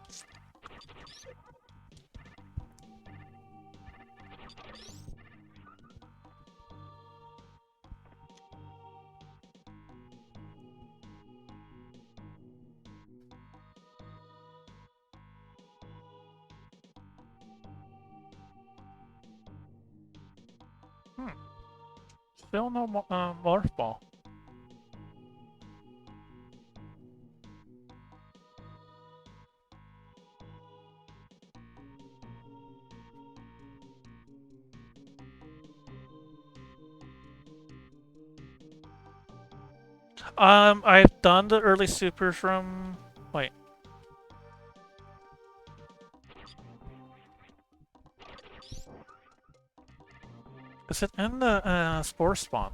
Still no morph ball. I've done the early supers from. Wait. Is it in the spore spawn?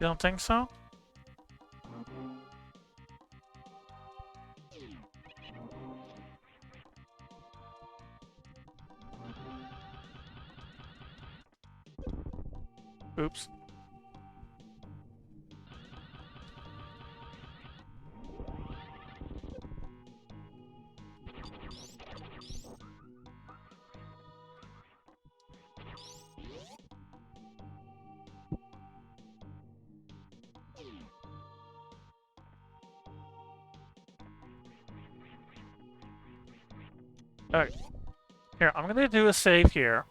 You don't think so? Oops. Alright. Here, I'm gonna do a save here.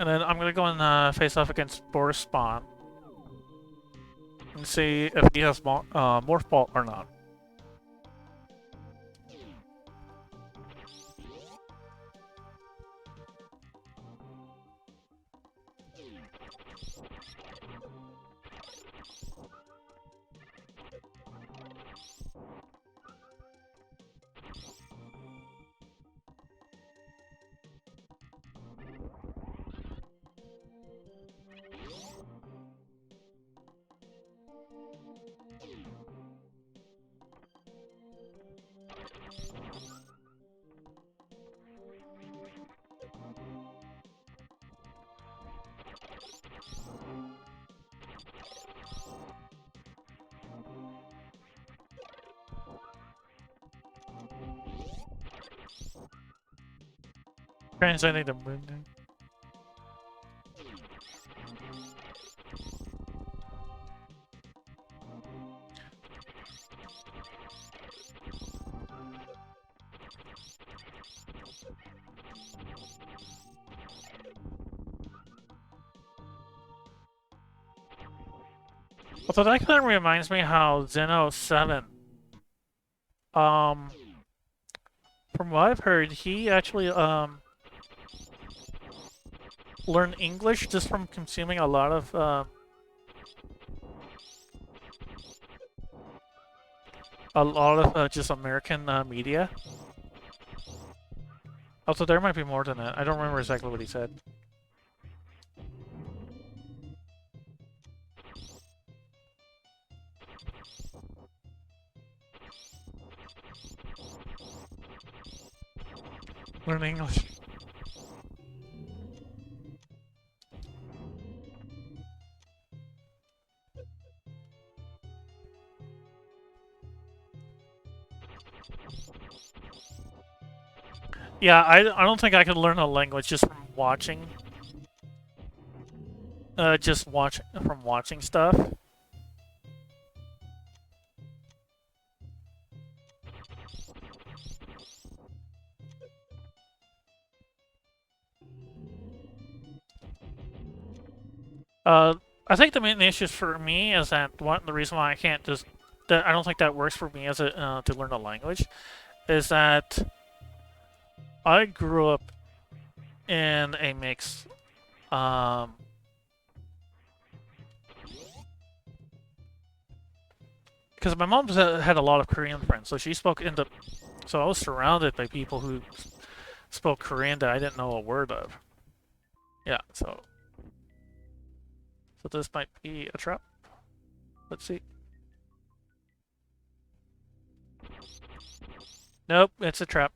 And then I'm gonna go and face off against Boris Spawn. And see if he has Morph Ball or not. Translating the movement. Although that kind of reminds me how Zeno 7, from what I've heard, he actually learned English just from consuming a lot of a lot of just American media. Also, there might be more than that. I don't remember exactly what he said. Learn English. Yeah, I don't think I could learn a language just from watching. Just from watching stuff. I think the main issue for me is that the reason why I can't just that I don't think that works for me as a to learn a language is that I grew up in a mix. Because my mom had a lot of Korean friends, so she spoke into. So I was surrounded by people who spoke Korean that I didn't know a word of. Yeah, so this might be a trap. Let's see. Nope, it's a trap.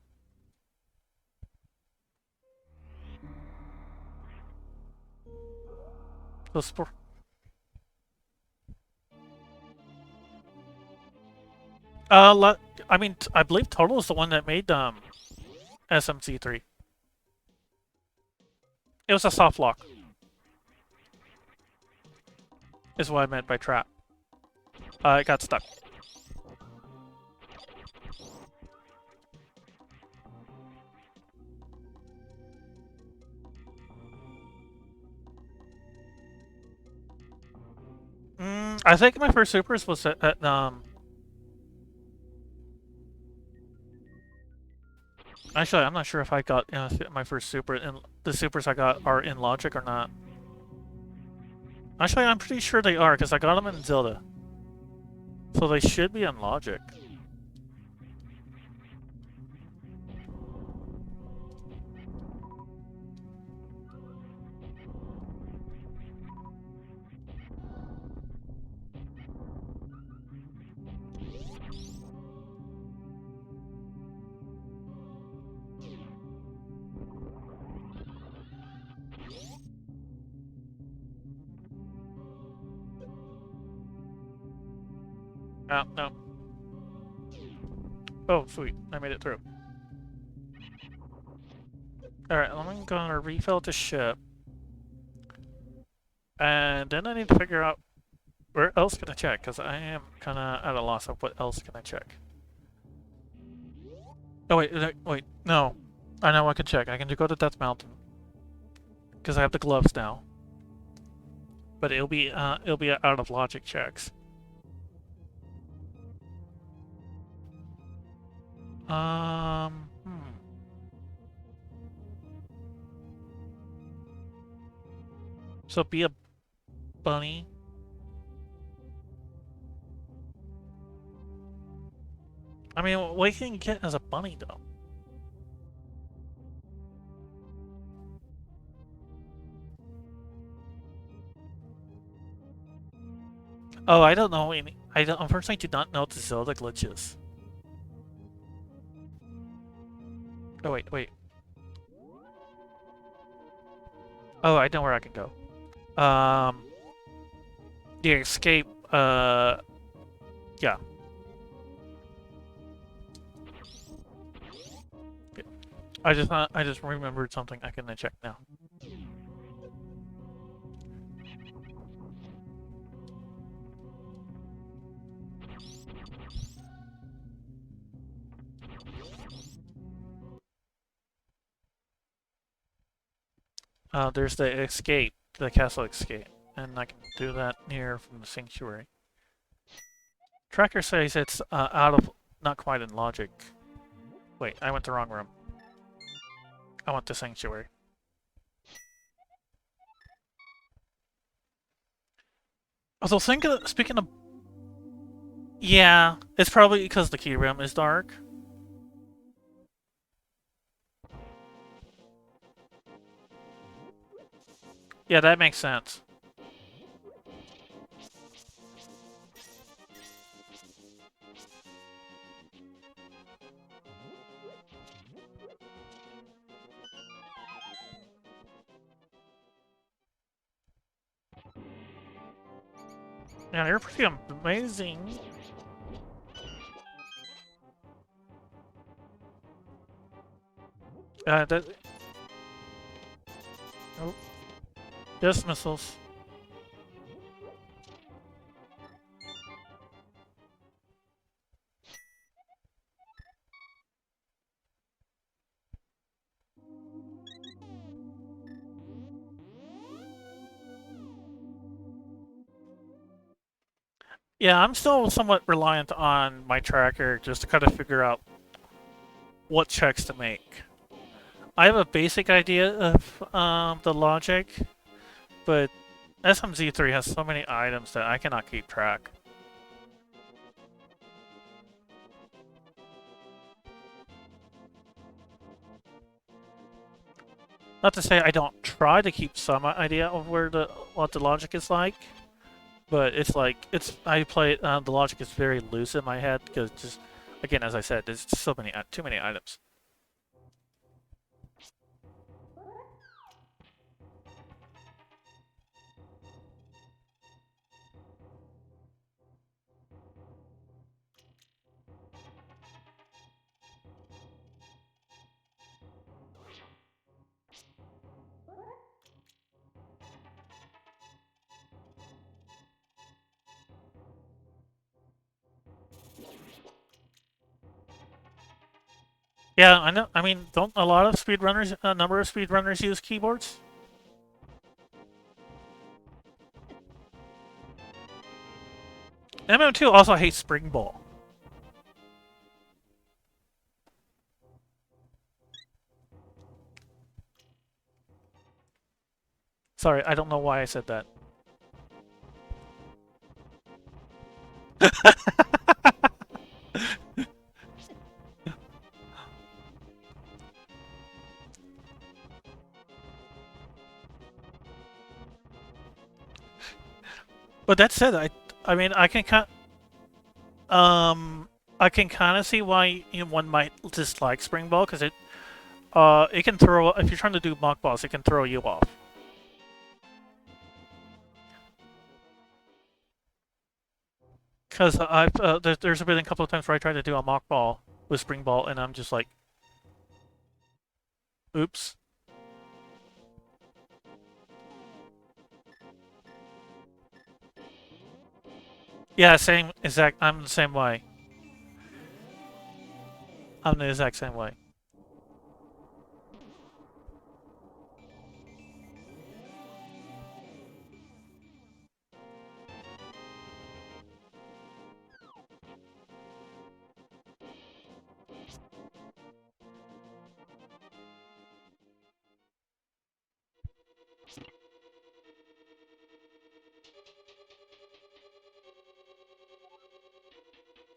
I mean, I believe Total is the one that made SMZ3. It was a soft lock. Is what I meant by trap. It got stuck. I think my first supers was at Actually, I'm not sure if I got my first super, and the supers I got are in Logic or not. Actually, I'm pretty sure they are, because I got them in Zelda. So they should be in Logic. Oh, no. Oh, sweet. I made it through. Alright, I'm gonna refill the ship. And then I need to figure out where else can I check, because I am kind of at a loss of what else can I check. Oh, wait, no. I know I can check. I can go to Death Mountain. Because I have the gloves now. But it'll be out of Logic checks. Hmm. So be a bunny. I mean, what can you get as a bunny, though? Oh, I don't know any. Unfortunately, do not know the Zelda glitches. Oh, wait. Oh, I know where I can go. The escape, yeah. I just remembered something I can check now. There's the escape, the castle escape, and I can do that here from the sanctuary. Tracker says it's not quite in Logic. Wait, I went the wrong room. I want the sanctuary. Also, speaking of Yeah, it's probably because the key room is dark. Yeah, that makes sense. Yeah, they're pretty amazing. That. Oh, yes, missiles. Yeah, I'm still somewhat reliant on my tracker just to kind of figure out what checks to make. I have a basic idea of the logic, but SMZ3 has so many items that I cannot keep track. Not to say I don't try to keep some idea of what the logic is like, but it's like I play it. The logic is very loose in my head because just again, as I said, there's so many too many items. Yeah, I know. I mean, don't a lot of speedrunners, a number of speedrunners use keyboards? MM2 also hates Spring Ball. Sorry, I don't know why I said that. But that said, I mean, I can kind of see why one might dislike Spring Ball because it can throw if you're trying to do mock balls, it can throw you off. Because there's been a couple of times where I tried to do a mock ball with Spring Ball, and I'm just like, oops. Yeah, same exact. I'm the same way. I'm the exact same way.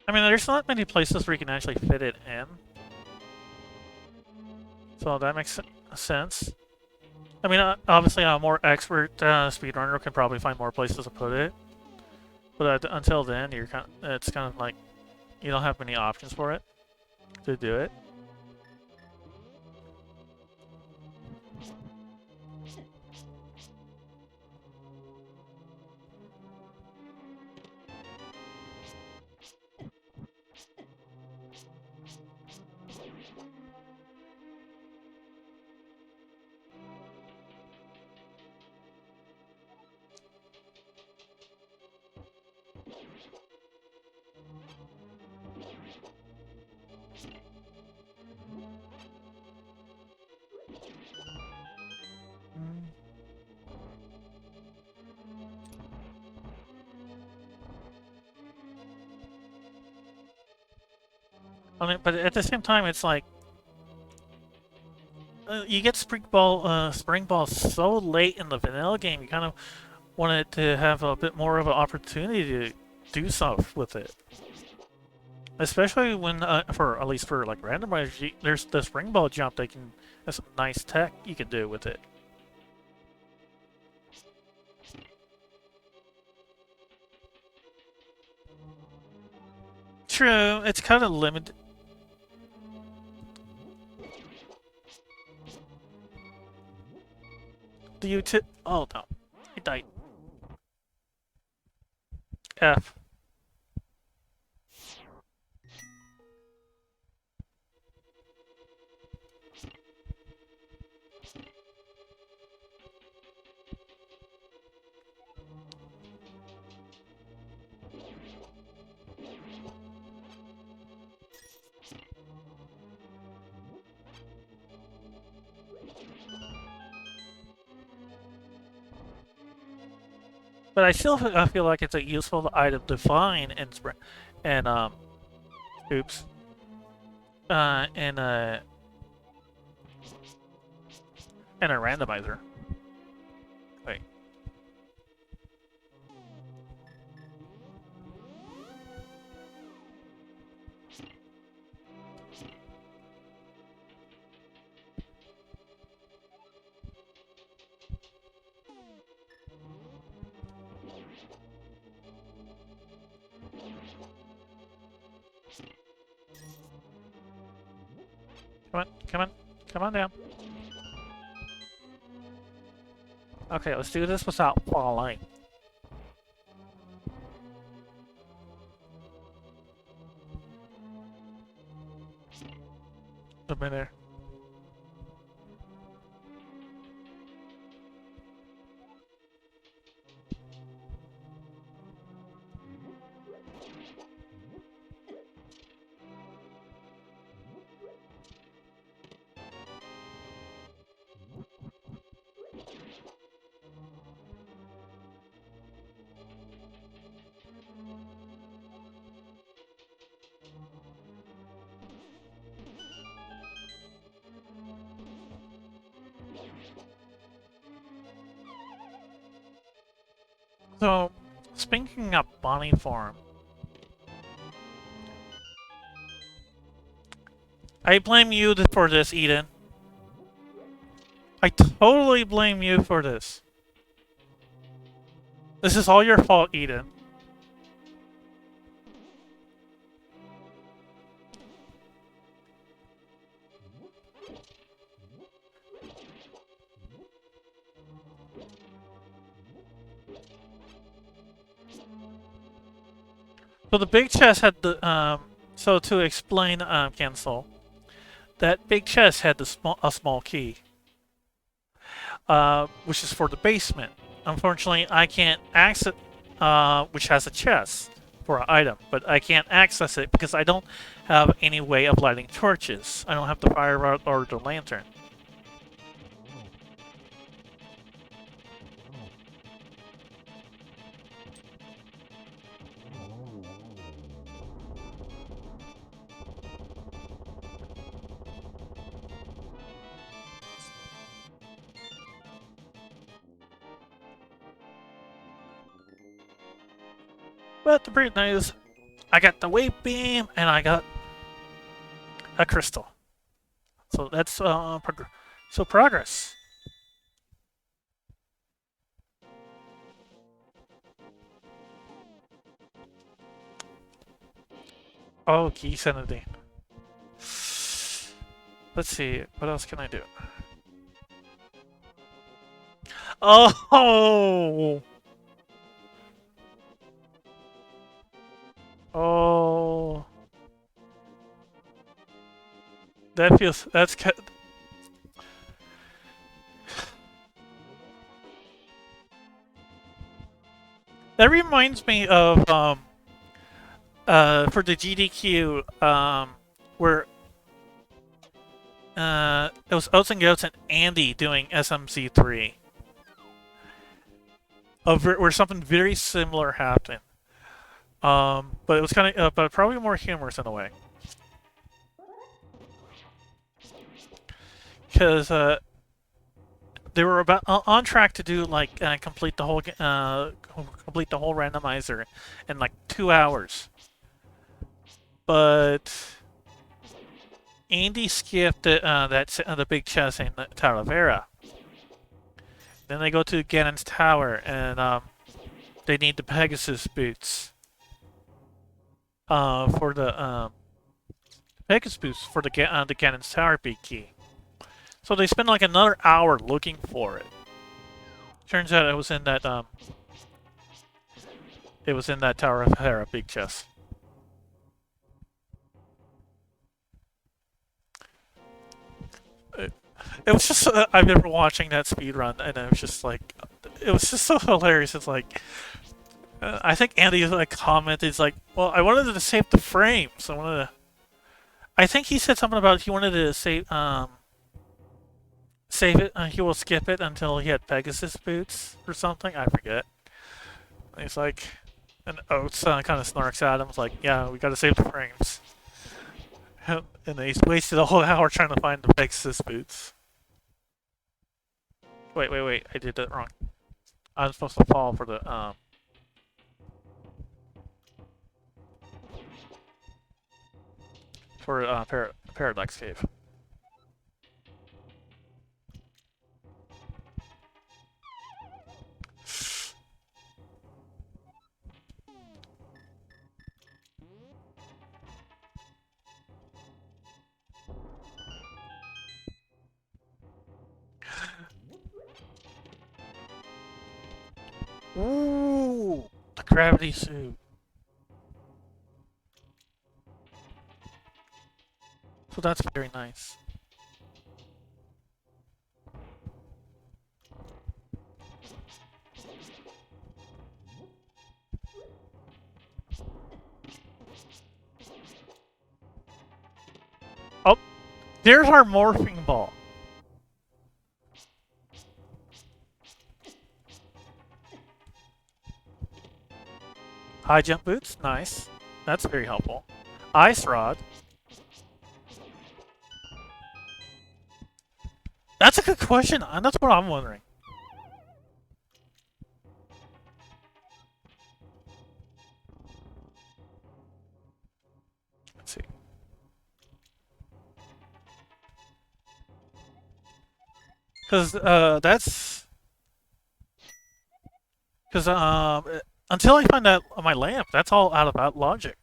I mean, there's not many places where you can actually fit it in, so that makes sense. I mean, obviously, a more expert speedrunner can probably find more places to put it, but until then, it's kind of like you don't have many options for it to do it. I mean, but at the same time, it's like you get Spring Ball so late in the vanilla game. You kind of want it to have a bit more of an opportunity do stuff with it. Especially when, at least for like randomizer, there's the spring ball jump that's some nice tech you can do with it. True, it's kind of limited. Oh no, I died. F. But I still feel like it's a useful item to find and oops, and a randomizer. Wait. Come on, come on, come on down. Okay, let's do this without falling. Up in there. So, speaking of Bonnie Farm, I blame you for this, Eden. I totally blame you for this. This is all your fault, Eden. So the big chest had the so to explain cancel, that big chest had a small key, which is for the basement. Unfortunately, I can't access which has a chest for an item, but I can't access it because I don't have any way of lighting torches. I don't have the fire rod or the lantern. But the bright news, I got the wave beam and I got a crystal. So that's progress. Oh, key sanity. Let's see, what else can I do? Oh! Oh. That's that reminds me of for the GDQ where it was Oats and Goats and Andy doing SMZ3 where something very similar happened. But it was kind of, but probably more humorous in a way. Because they were about on track to do like complete the whole randomizer in like 2 hours, but Andy skipped the big chest in Talavera. Then they go to Ganon's tower, and they need the Pegasus boots for the Pegasus boots for the Ganon's tower big key. So they spend like another hour looking for it. Turns out it was in that Tower of Hera big chest. It was just I remember watching that speed run, and it was just like, it was just so hilarious. It's like I think Andy like commented, "Is like, well, I wanted to save the frames. I wanted to." I think he said something about he wanted to save it. He will skip it until he had Pegasus boots or something. I forget. And he's like, and Oates kind of snarks at him. It's like, yeah, we got to save the frames. And he's wasted a whole hour trying to find the Pegasus boots. Wait, I did that wrong. I'm supposed to fall for the Paradox Cave. Ooh, the gravity suit. So that's very nice. Oh, there's our morphing ball. High jump boots, nice. That's very helpful. Ice rod. That's a good question, and that's what I'm wondering. Let's see. Because that's because until I find out my lamp, that's all out of logic.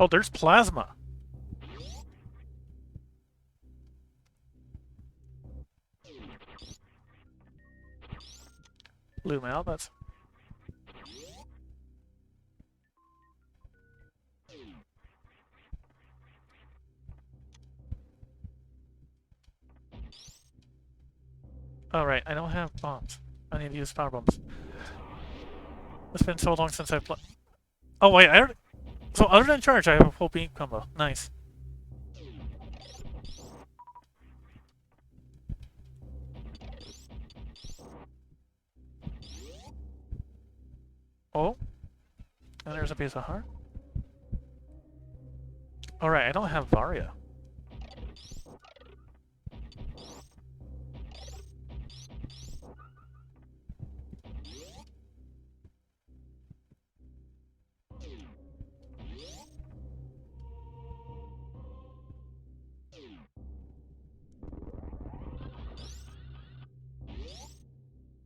Oh, there's plasma. Blue mail, that's... Oh, right, I don't have bombs. I need to use power bombs. It's been so long since I've played... Oh, wait, I don't... So, other than charge, I have a full beam combo. Nice. Oh. And there's a piece of heart. Alright, I don't have Varia.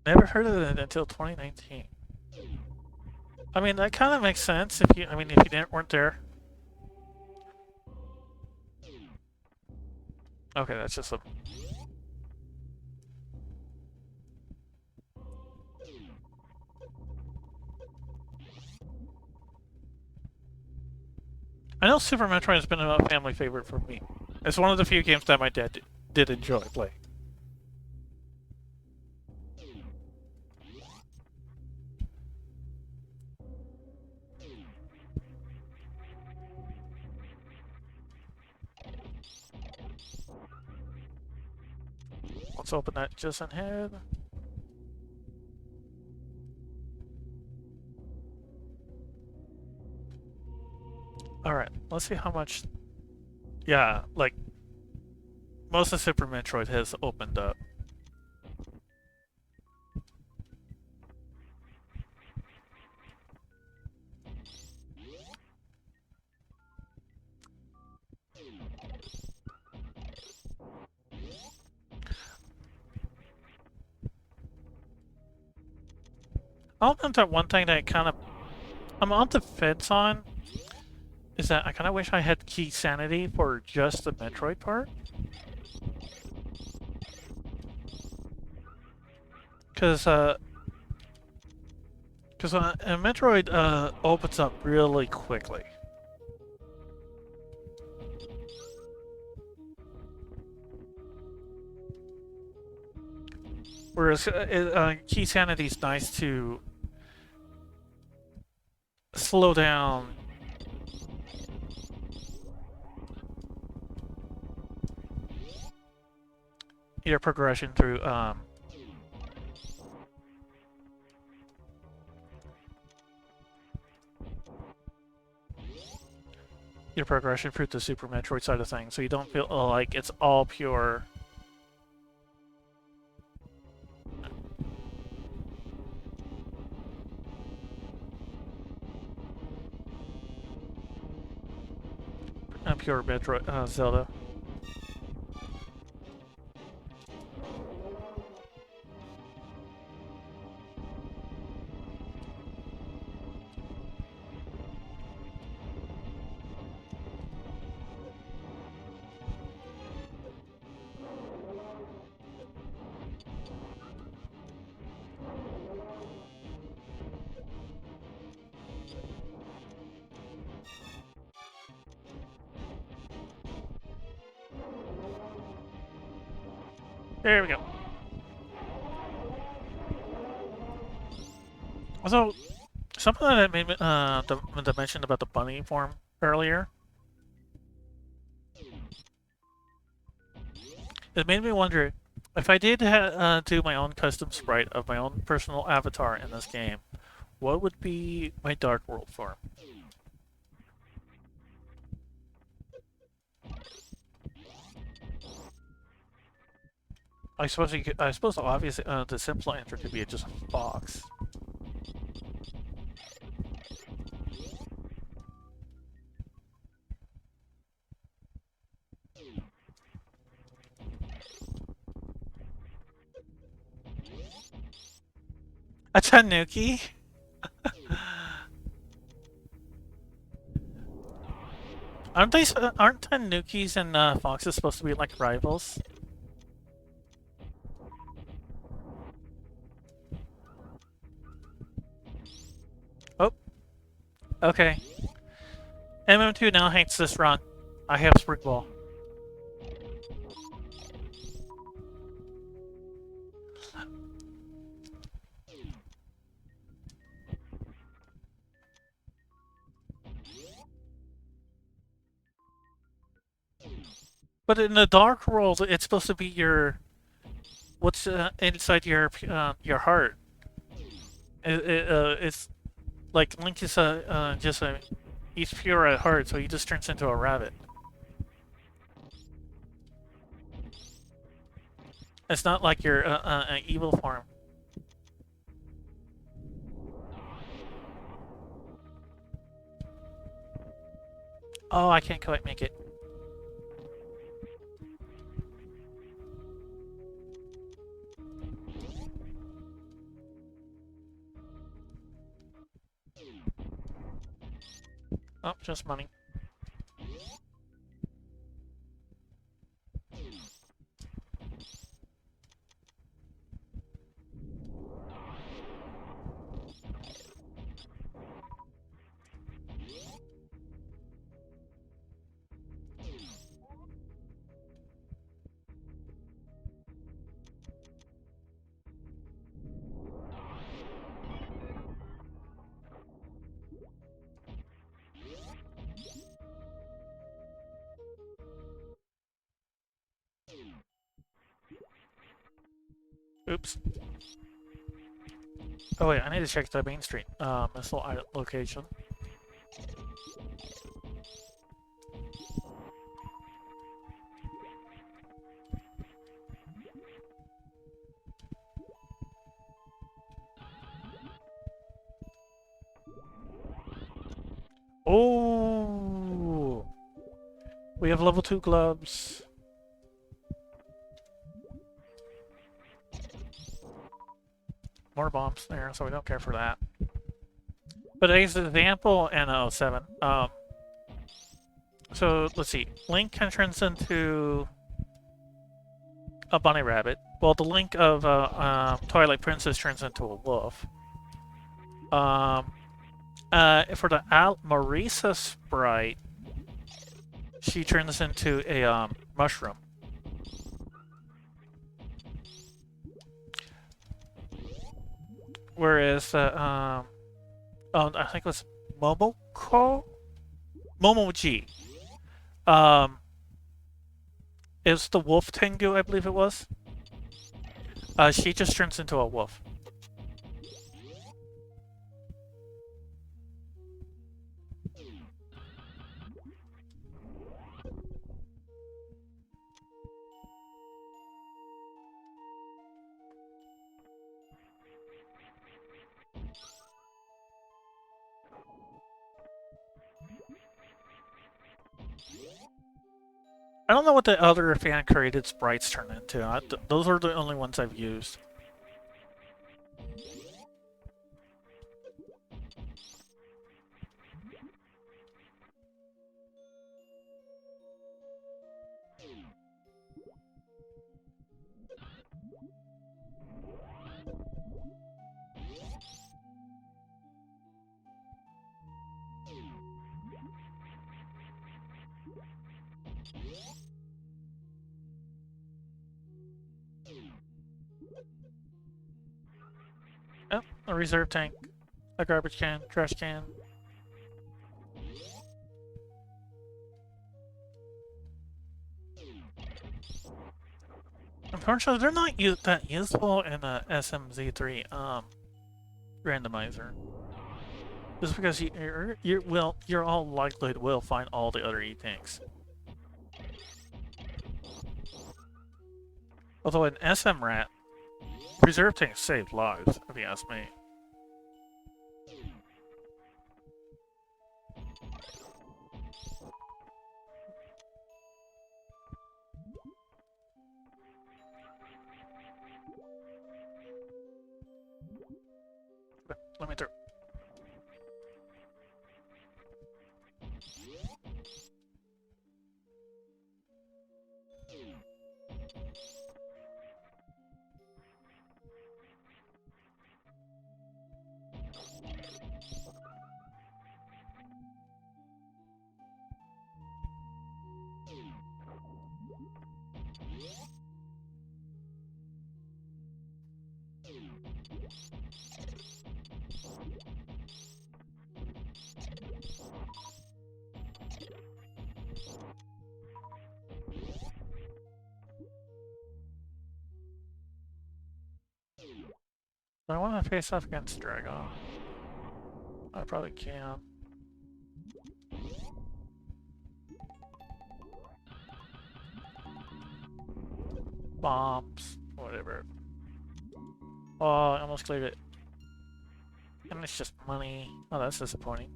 Never heard of it until 2019. I mean, that kind of makes sense if you, weren't there. Okay, that's just a... I know Super Metroid has been a family favorite for me. It's one of the few games that my dad did enjoy playing. Let's open that just ahead. Alright, let's see how much... Yeah, like, most of Super Metroid has opened up. I'll admit that one thing that I'm on the fence on is that I kind of wish I had key sanity for just the Metroid part. Because Metroid opens up really quickly. Whereas key sanity is nice to slow down your progression through the Super Metroid side of things, so you don't feel like it's all pure. Pure Metroid Zelda. There we go. Also, something that made me the mention about the bunny form earlier. It made me wonder if I did do my own custom sprite of my own personal avatar in this game, what would be my Dark World form? I suppose obviously the simple answer could be just a fox. A tanuki? Aren't tanukis and foxes supposed to be like rivals? Oh. Okay. MM2 now hates this run. I have Spring Ball. But in the Dark World, it's supposed to be what's inside your heart. It's like Link is he's pure at heart, so he just turns into a rabbit. It's not like your an evil form. Oh, I can't quite make it. Oh, just money. Oops. Oh wait, I need to check the main street missile location. Oh, we have level 2 gloves. More bombs there, so we don't care for that. But as an example in 07, so let's see. Link can turns into a bunny rabbit. Well, the Link of Twilight Princess turns into a wolf. For the Marisa sprite, she turns into a mushroom. Whereas I think it was Momoji. It's the Wolf Tengu, I believe it was. She just turns into a wolf. I don't know what the other fan-created sprites turn into. Those are the only ones I've used. Oh, a reserve tank, a garbage can, trash can. Unfortunately, they're not that useful in the SMZ3 randomizer. Just because you're all likely will find all the other E-tanks. Although in SMRAT, reserve tanks save lives, if you ask me. Let me through. I want to face off against Drago. I probably can. Bombs, whatever. Oh, I almost cleared it. And it's just money. Oh, that's disappointing.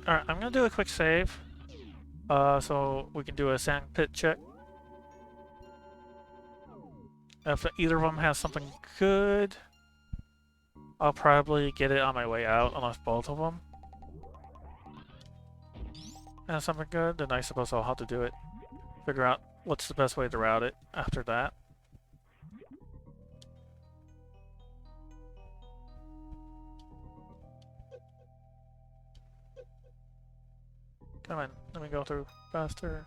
Alright, I'm gonna do a quick save. So we can do a sand pit check. If either of them has something good, I'll probably get it on my way out, unless both of them have something good, then I suppose I'll have to do it. Figure out what's the best way to route it after that. Come on, let me go through faster.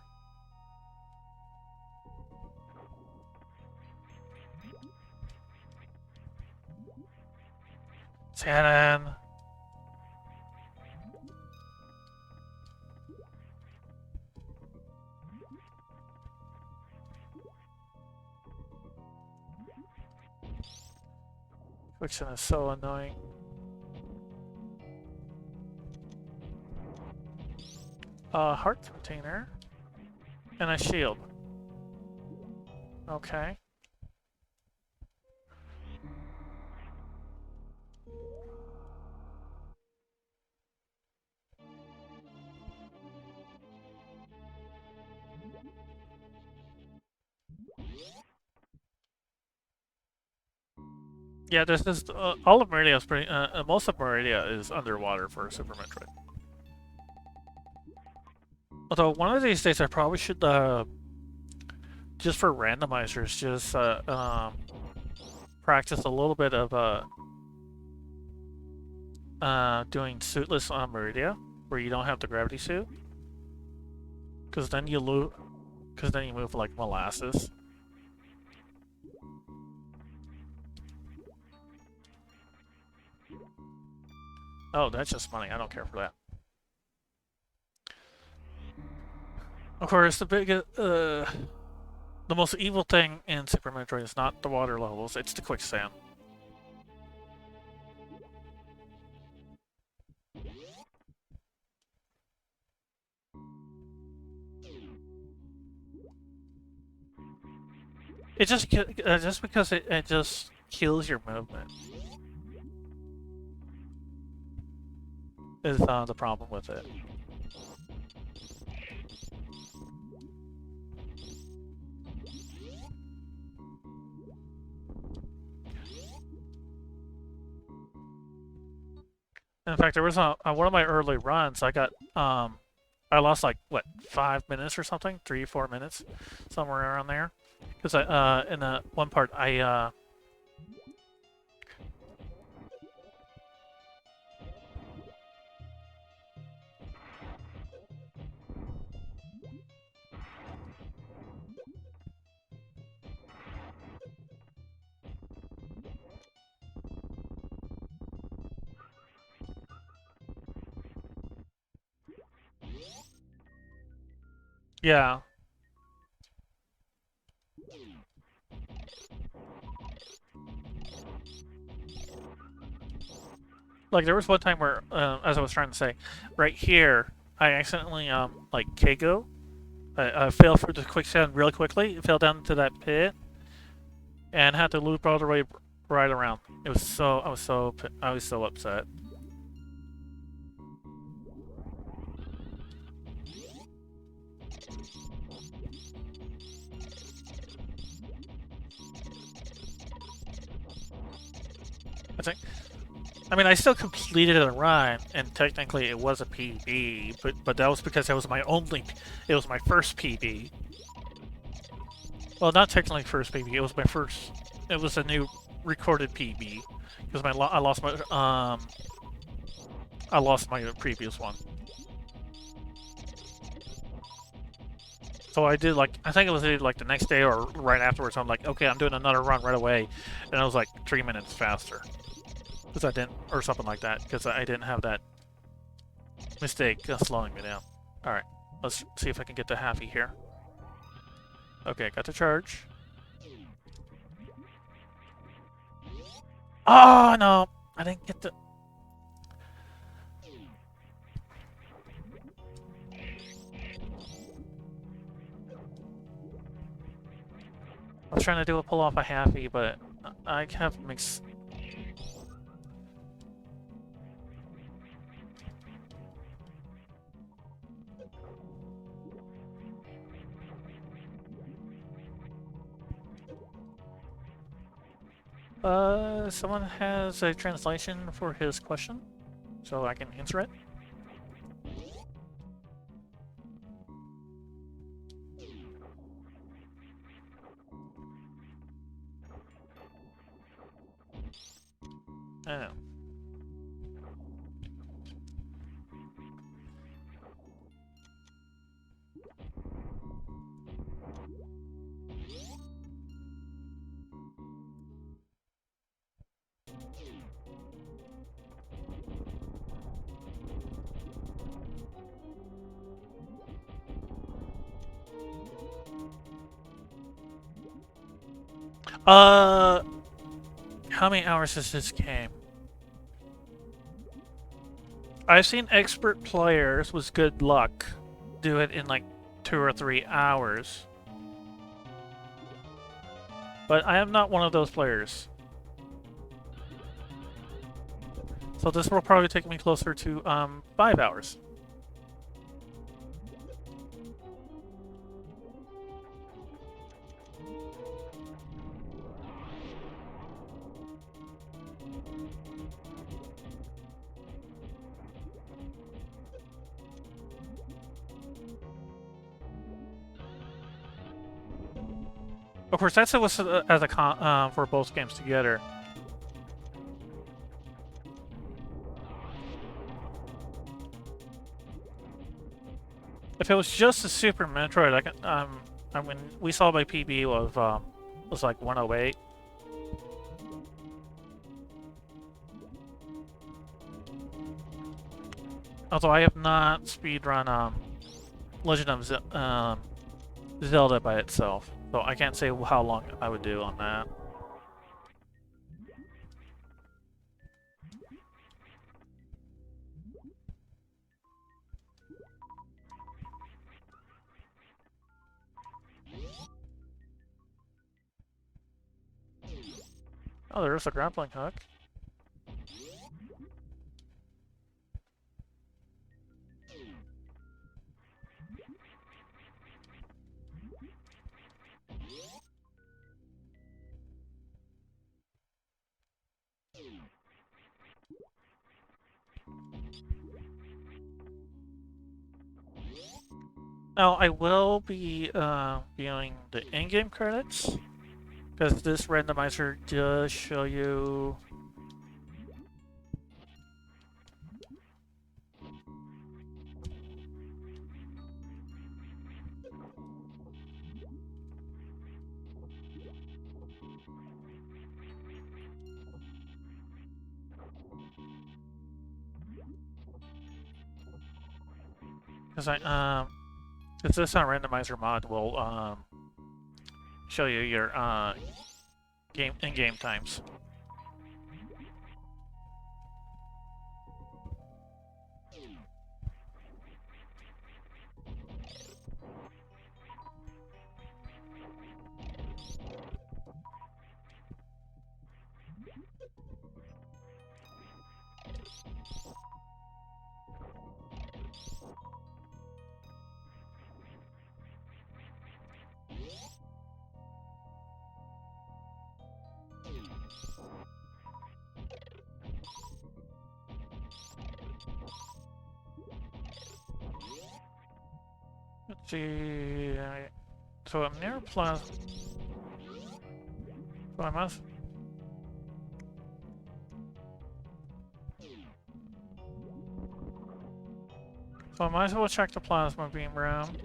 Shannon! Quicksand is so annoying. Heart container. And a shield. Okay. Yeah, this is all of Meridia is pretty. Most of Meridia is underwater for Super Metroid. Although one of these days I probably should, just for randomizers, just practice a little bit of doing suitless on Meridia, where you don't have the gravity suit, because then you move like molasses. Oh, that's just money. I don't care for that. Of course, the most evil thing in Super Metroid is not the water levels; it's the quicksand. It just because it just kills your movement is the problem with it. In fact, there was one of my early runs. I lost like what 5 minutes or something, 3-4 minutes, somewhere around there. Because in one part yeah. Like there was one time where, as I was trying to say, right here, I accidentally like Keigo. I fell through the quicksand really quickly. Fell down into that pit, and had to loop all the way right around. It was so I was so upset. I mean, I still completed a run, and technically it was a PB, but that was because it was my first PB. Well, not technically first PB. It was a new recorded PB because I lost my previous one. So I did I think it was either like the next day or right afterwards. I'm like, okay, I'm doing another run right away, and it was like 3 minutes faster. Because I didn't, or something like that, because I didn't have that mistake slowing me down. Alright, let's see if I can get to Happy here. Okay, got the charge. Oh, no! I didn't get the... I was trying to do a pull off a Happy, but I have mixed... Someone has a translation for his question, so I can answer it. Oh. How many hours is this game? I've seen expert players with good luck do it in like 2 or 3 hours. But I am not one of those players. So this will probably take me closer to 5 hours. Of course, that's as a for both games together. If it was just a Super Metroid, I mean, we saw my PB was like 108. Although I have not speedrun Legend of Zelda by itself, so I can't say how long I would do on that. Oh, there's a grappling hook. Now, I will be viewing the in-game credits, because this randomizer does show you... Because this randomizer mod will show you your in-game times. Let's see... So I'm near Plasma... So I must... So I might as well check the plasma beam room.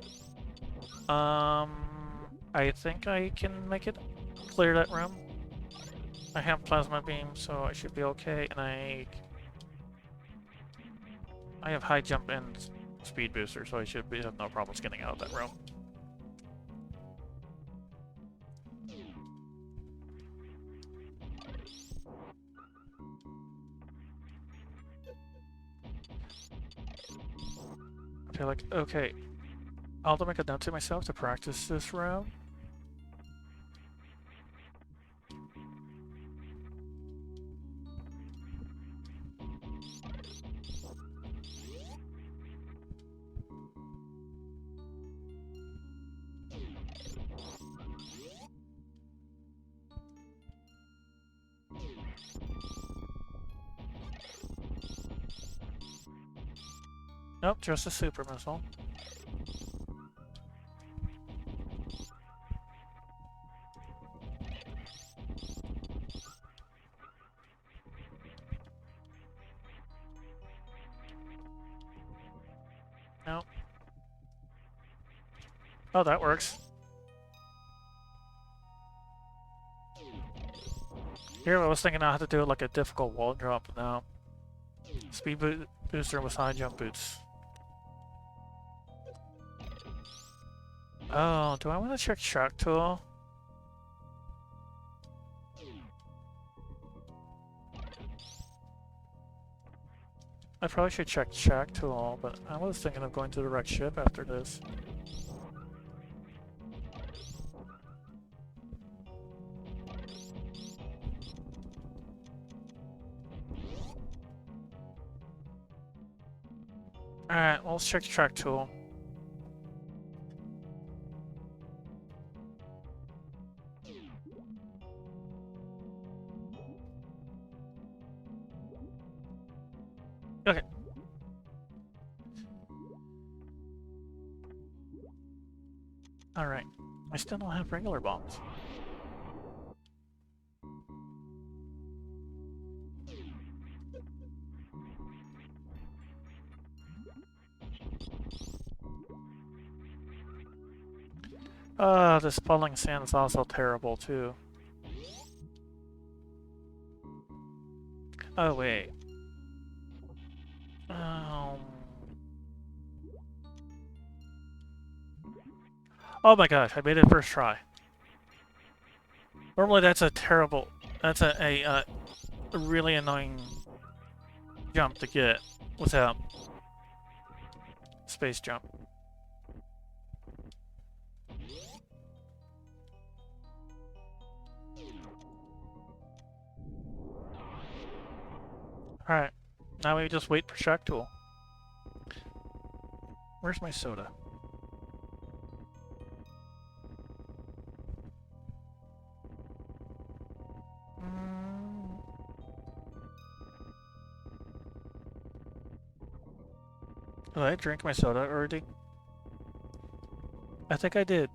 I think I can make it clear that room. I have plasma beam, so I should be okay, and I have high jump and speed booster, so I should have no problems getting out of that room. I feel like, okay, I'll make a note to myself to practice this round. Nope, just a super missile. Nope. Oh, that works. Here, I was thinking I had to do like a difficult wall drop now. Speed booster with high jump boots. Oh, do I want to check track tool? I probably should check Shack Tool, but I was thinking of going to the wrecked ship after this. Alright, well, let's check Track Tool. Okay. Alright. I still don't have regular bombs. This falling sand is also terrible, too. Oh, wait. Oh my gosh, I made it first try. Normally that's a terrible... That's a really annoying jump to get without space jump. Alright, now we just wait for Shock Tool. Where's my soda? Did I drink my soda already? I think I did.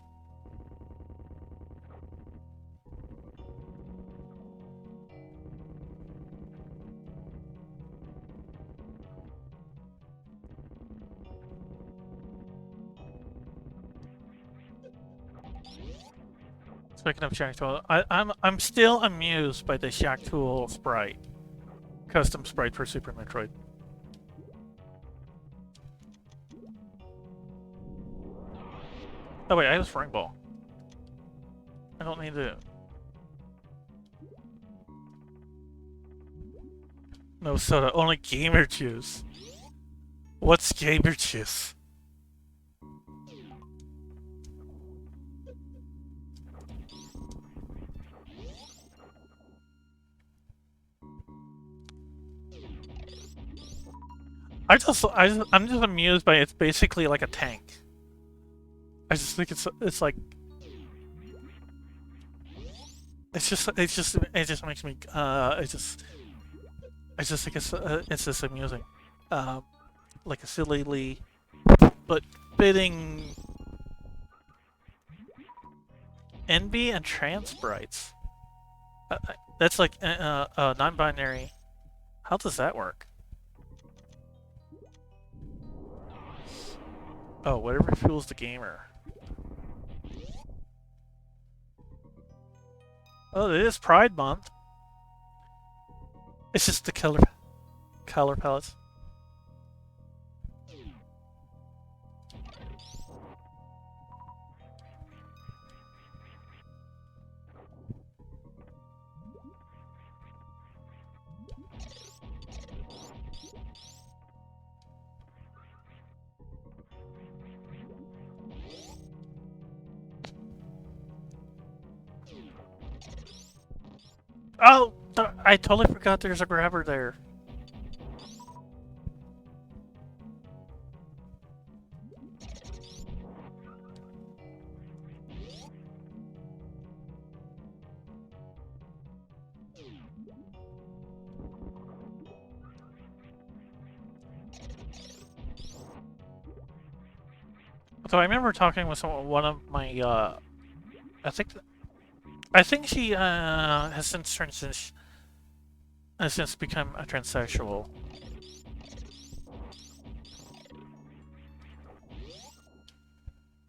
Speaking of Shack Tool, I'm still amused by the Shack Tool sprite. Custom sprite for Super Metroid. Oh wait, I have Spring Ball. I don't need to... No soda, only gamer juice. What's gamer juice? I'm just amused by it's basically like a tank. I just think it's like it just makes me I just think it's just amusing, like a silly but fitting NB and trans sprites. That's like non-binary. How does that work? Oh, whatever fuels the gamer. Oh, it is Pride Month. It's just the color palettes. Oh, I totally forgot there's a grabber there. So I remember talking with one of my, I think she has since become a transsexual.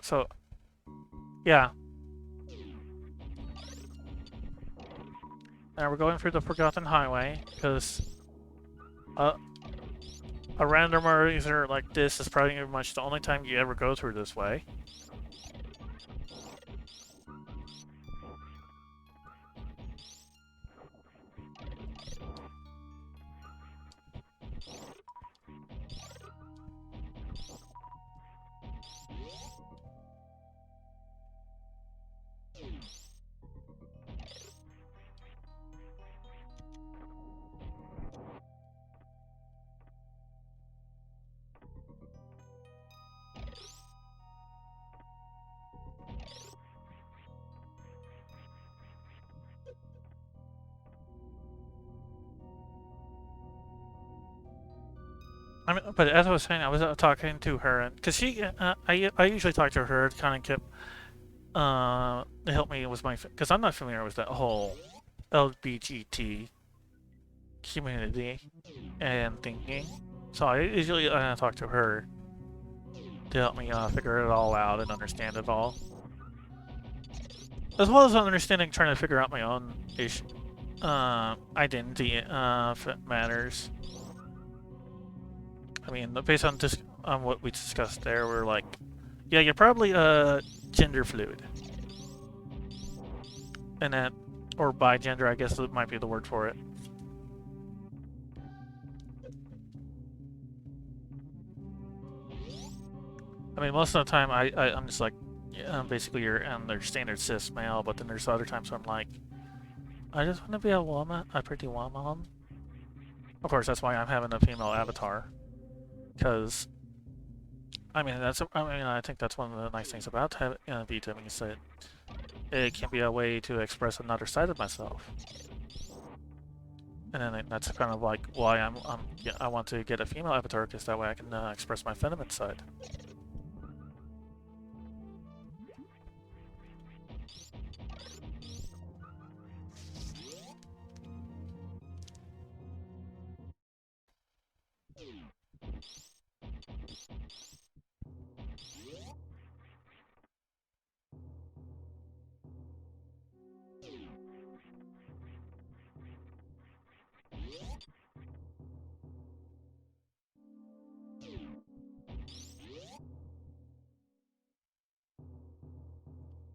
So, yeah. Now we're going through the Forgotten Highway because a randomizer like this is probably pretty much the only time you ever go through this way. I mean, but as I was saying, I was talking to her, and because I usually talk to her to kind of keep to help me with my, because I'm not familiar with that whole LGBT community and thinking. So I usually talk to her to help me figure it all out and understand it all, as well as understanding trying to figure out my own identity if it matters. I mean, based on on what we discussed there, we're like, yeah, you're probably gender fluid, and that, or bi-gender, I guess it might be the word for it. I mean, most of the time, I'm just like, yeah, basically you're their standard cis male, but then there's other times where I'm like, I just want to be a woman, a pretty woman. Of course, that's why I'm having a female avatar, because I mean I think that's one of the nice things about VTubing is that it can be a way to express another side of myself, and then that's kind of like why I want to get a female avatar, because that way I can express my feminine side.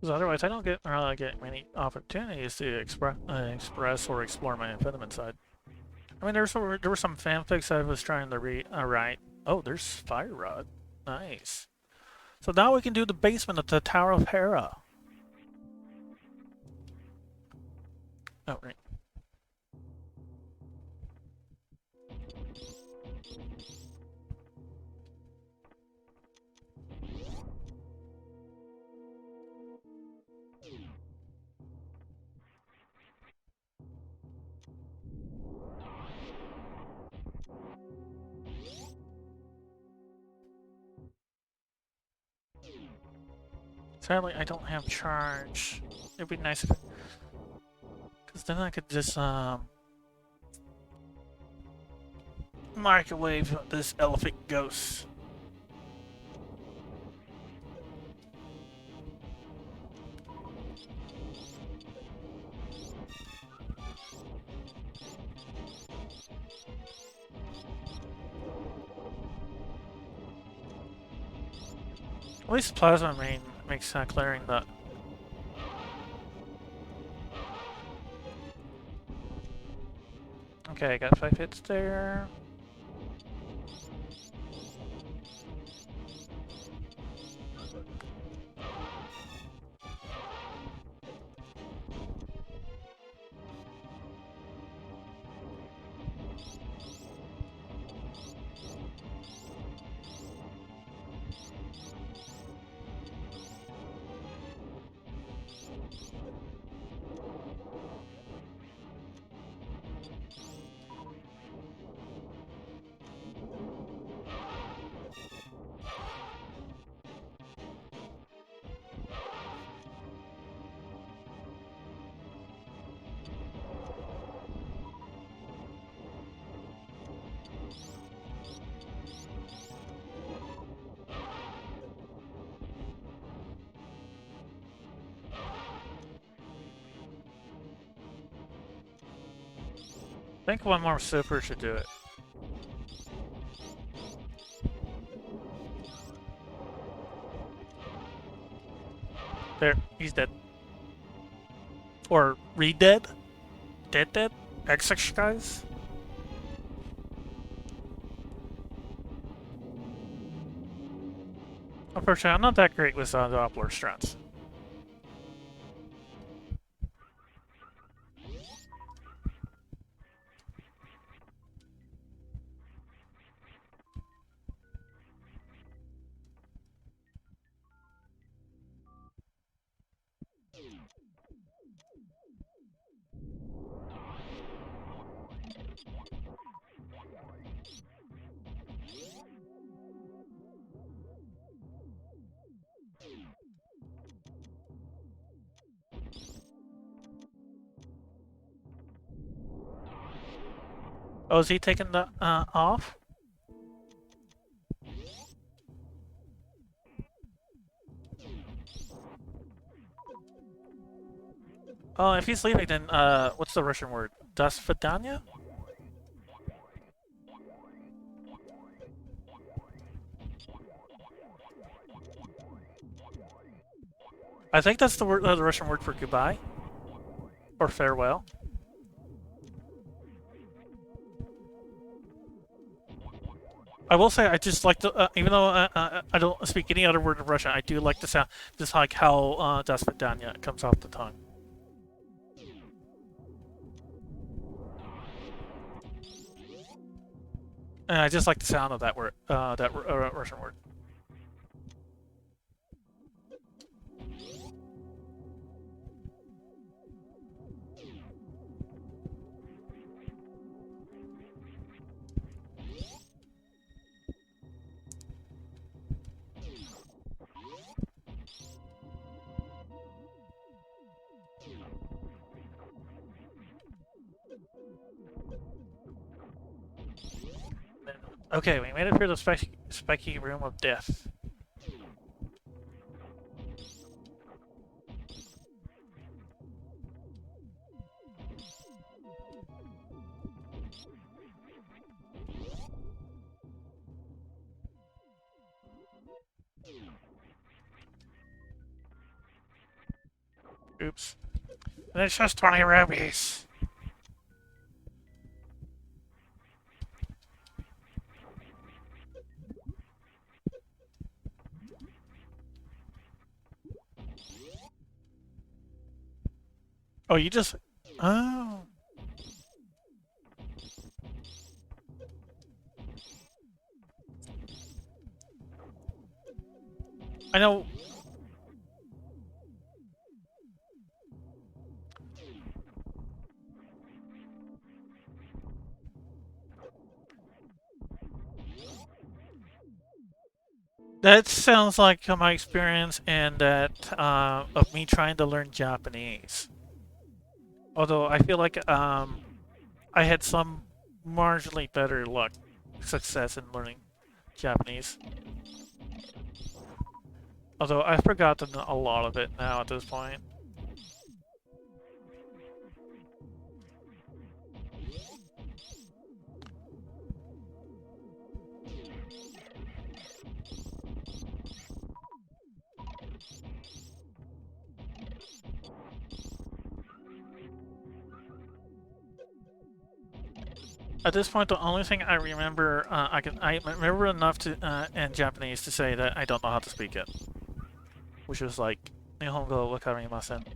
Because otherwise, I don't get many opportunities to express or explore my feminine side. I mean, there were some fanfics I was trying to write. Oh, there's Fire Rod. Nice. So now we can do the basement of the Tower of Hera. Oh, right. Sadly, I don't have charge. It'd be nice if, because then I could just microwave this elephant ghost. At least Plasma Main makes clearing the. Okay, I got 5 hits there. I think one more super should do it. There, he's dead. Or re-dead? Dead? Exercise? Unfortunately, I'm not that great with Doppler strats. Oh, is he taking the off? Oh, if he's leaving, then what's the Russian word? Das Vidanya? I think that's the word, the Russian word for goodbye or farewell. I will say I just like to, even though I don't speak any other word of Russian, I do like the sound, just like how Das Vidanya comes off the tongue. And I just like the sound of that word, Russian word. Okay, we made it through the spiky room of death. Oops. And it's just 20 rubies. Oh, you just... Oh. I know... That sounds like my experience and that of me trying to learn Japanese. Although I feel like I had some marginally better success in learning Japanese. Although I've forgotten a lot of it now at this point. At this point, the only thing I remember, I remember enough to in Japanese to say that I don't know how to speak it, which was like Nihongo wakarimasen.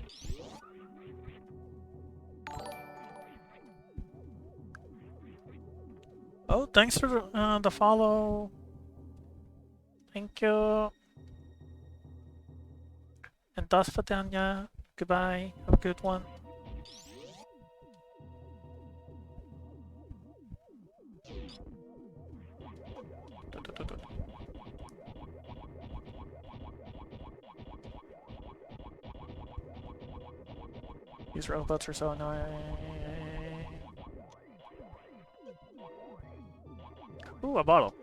Oh, thanks for the follow. Thank you. And das Vidanya. Goodbye. Have a good one. These robots are so annoying. Ooh, a bottle.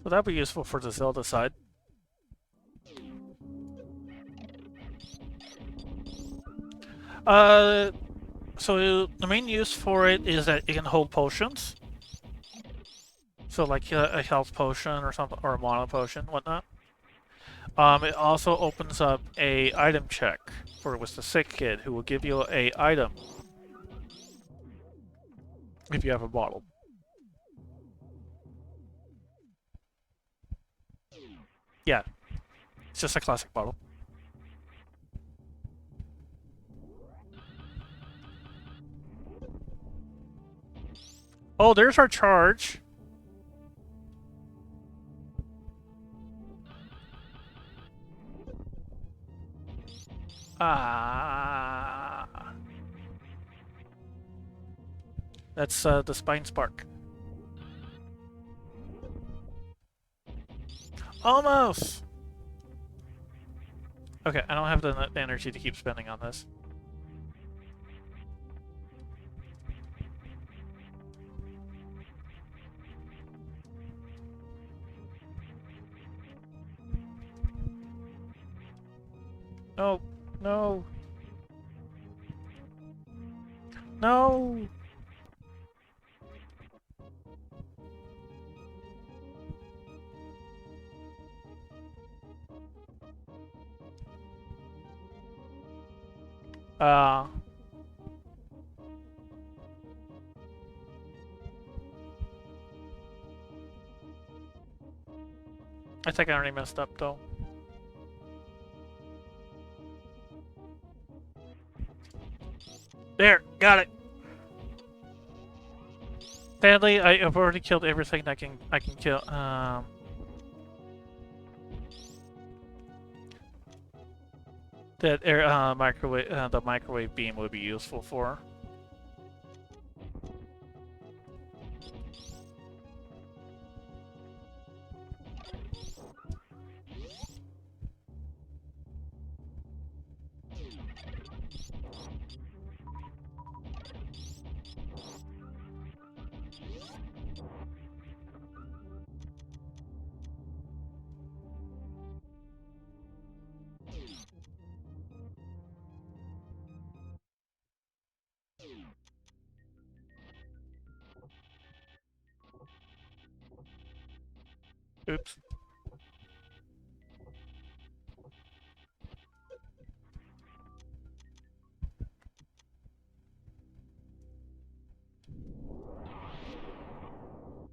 So that'd be useful for the Zelda side. So the main use for it is that it can hold potions. So like a health potion or something, or a mana potion, whatnot. It also opens up a item check for with the sick kid, who will give you a item if you have a bottle. Yeah, it's just a classic bottle. Oh, there's our charge. Ah. That's the Spine Spark. Almost! Okay, I don't have the energy to keep spending on this. Oh, no. No! I think I already messed up though. There, got it. Sadly, I've already killed everything I can kill. That microwave the microwave beam would be useful for. Oops.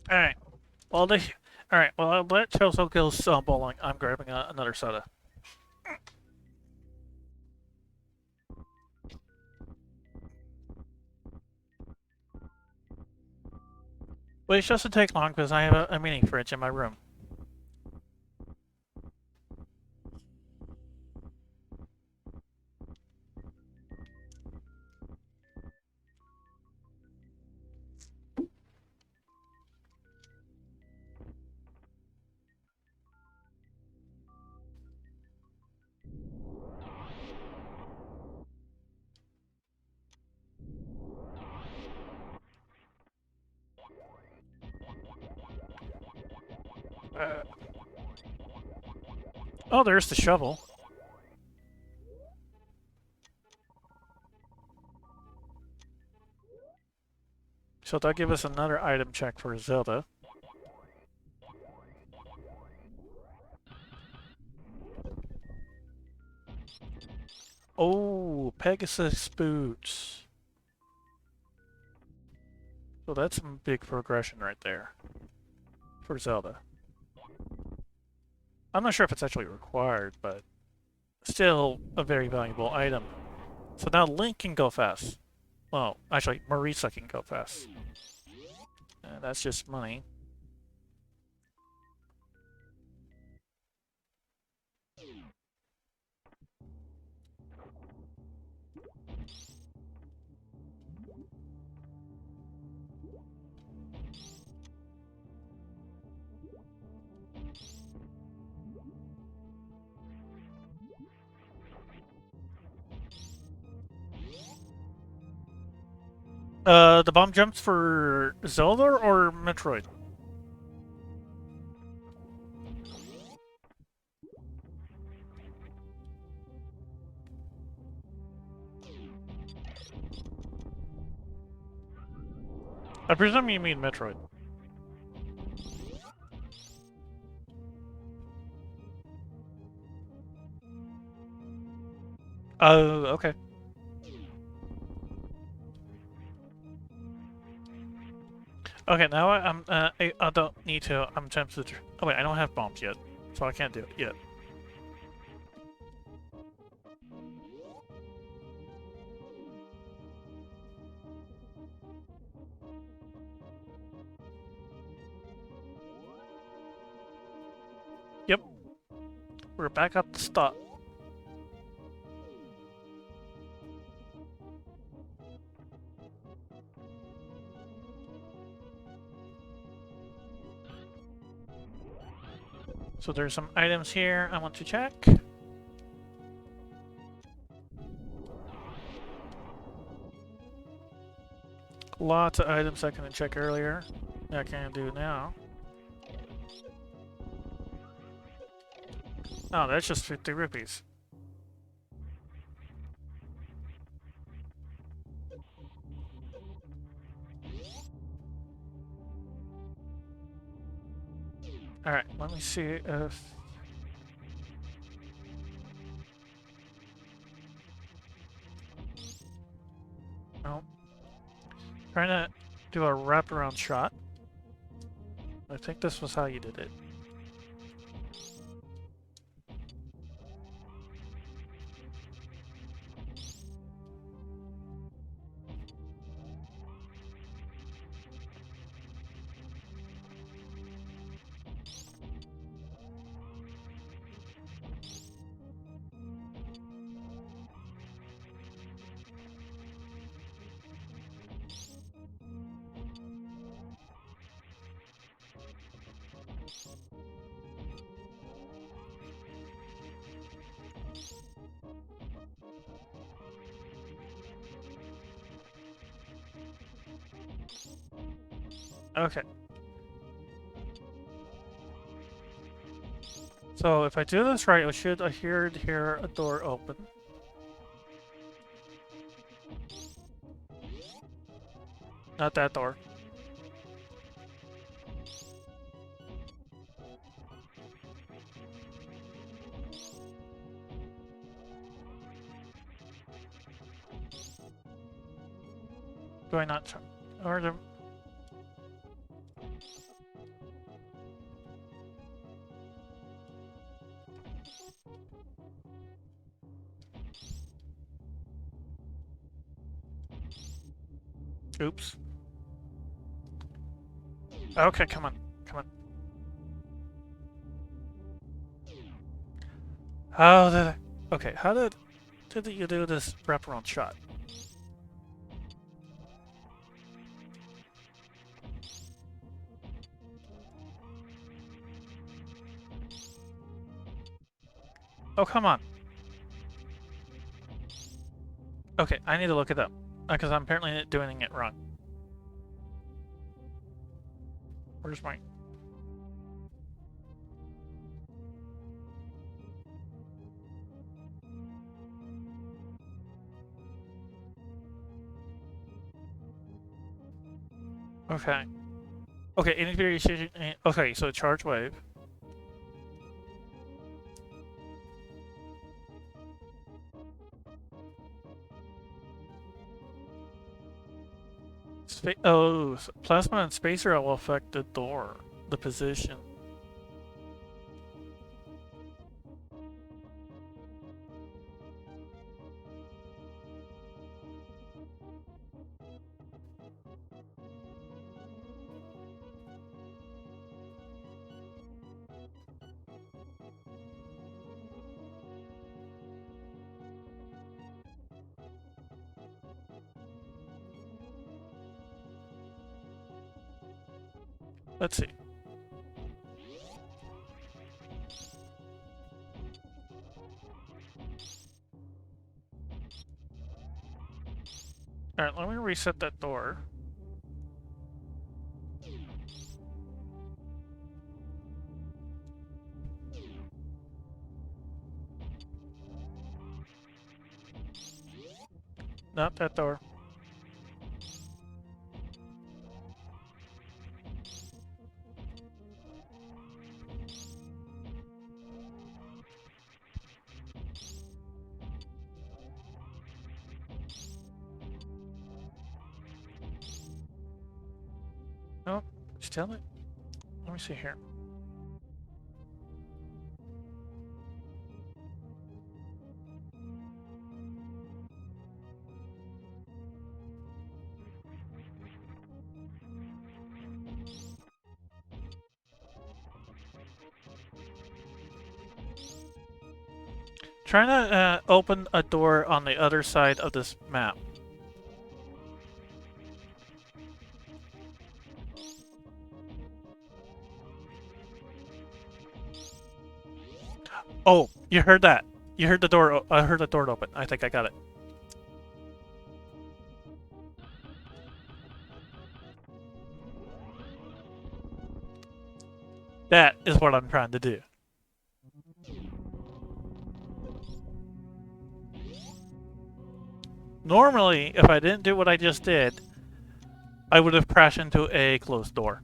Alright. Well, Alright, well, I'll let Chelsea go bowling. I'm grabbing another soda. But it doesn't take long because I have a mini fridge in my room. Oh, there's the shovel. So that'll give us another item check for Zelda. Oh, Pegasus boots. So that's some big progression right there for Zelda. I'm not sure if it's actually required, but still a very valuable item. So now Link can go fast. Well, actually, Marisa can go fast. That's just money. The bomb jumps for Zelda or Metroid? I presume you mean Metroid. Oh, okay. Okay, now I don't need to. I'm tempted to. Oh wait, I don't have bombs yet, so I can't do it yet. Yep, we're back at the start. So there's some items here I want to check. Lots of items I couldn't check earlier. I can do now. Oh, that's just 50 rupees. Alright, let me see if... No. Trying to do a wraparound shot. I think this was how you did it. Okay. So if I do this right, I should hear a door open. Not that door. Do I not? Or the... Oops. Okay, come on. Come on. How did I... Okay, how did you do this wraparound shot? Oh, come on. Okay, I need to look it up. Because I'm apparently doing it wrong. Where's my... Okay. Okay, any variation... Okay, so charge wave. Oh, plasma and spacer will affect the door, the position. Let's see. Alright, let me reset that door. Not that door. Nope, still it. Let me see here. Trying to open a door on the other side of this map. Oh, you heard that. You heard the door. I heard the door open. I think I got it. That is what I'm trying to do. Normally, if I didn't do what I just did, I would have crashed into a closed door.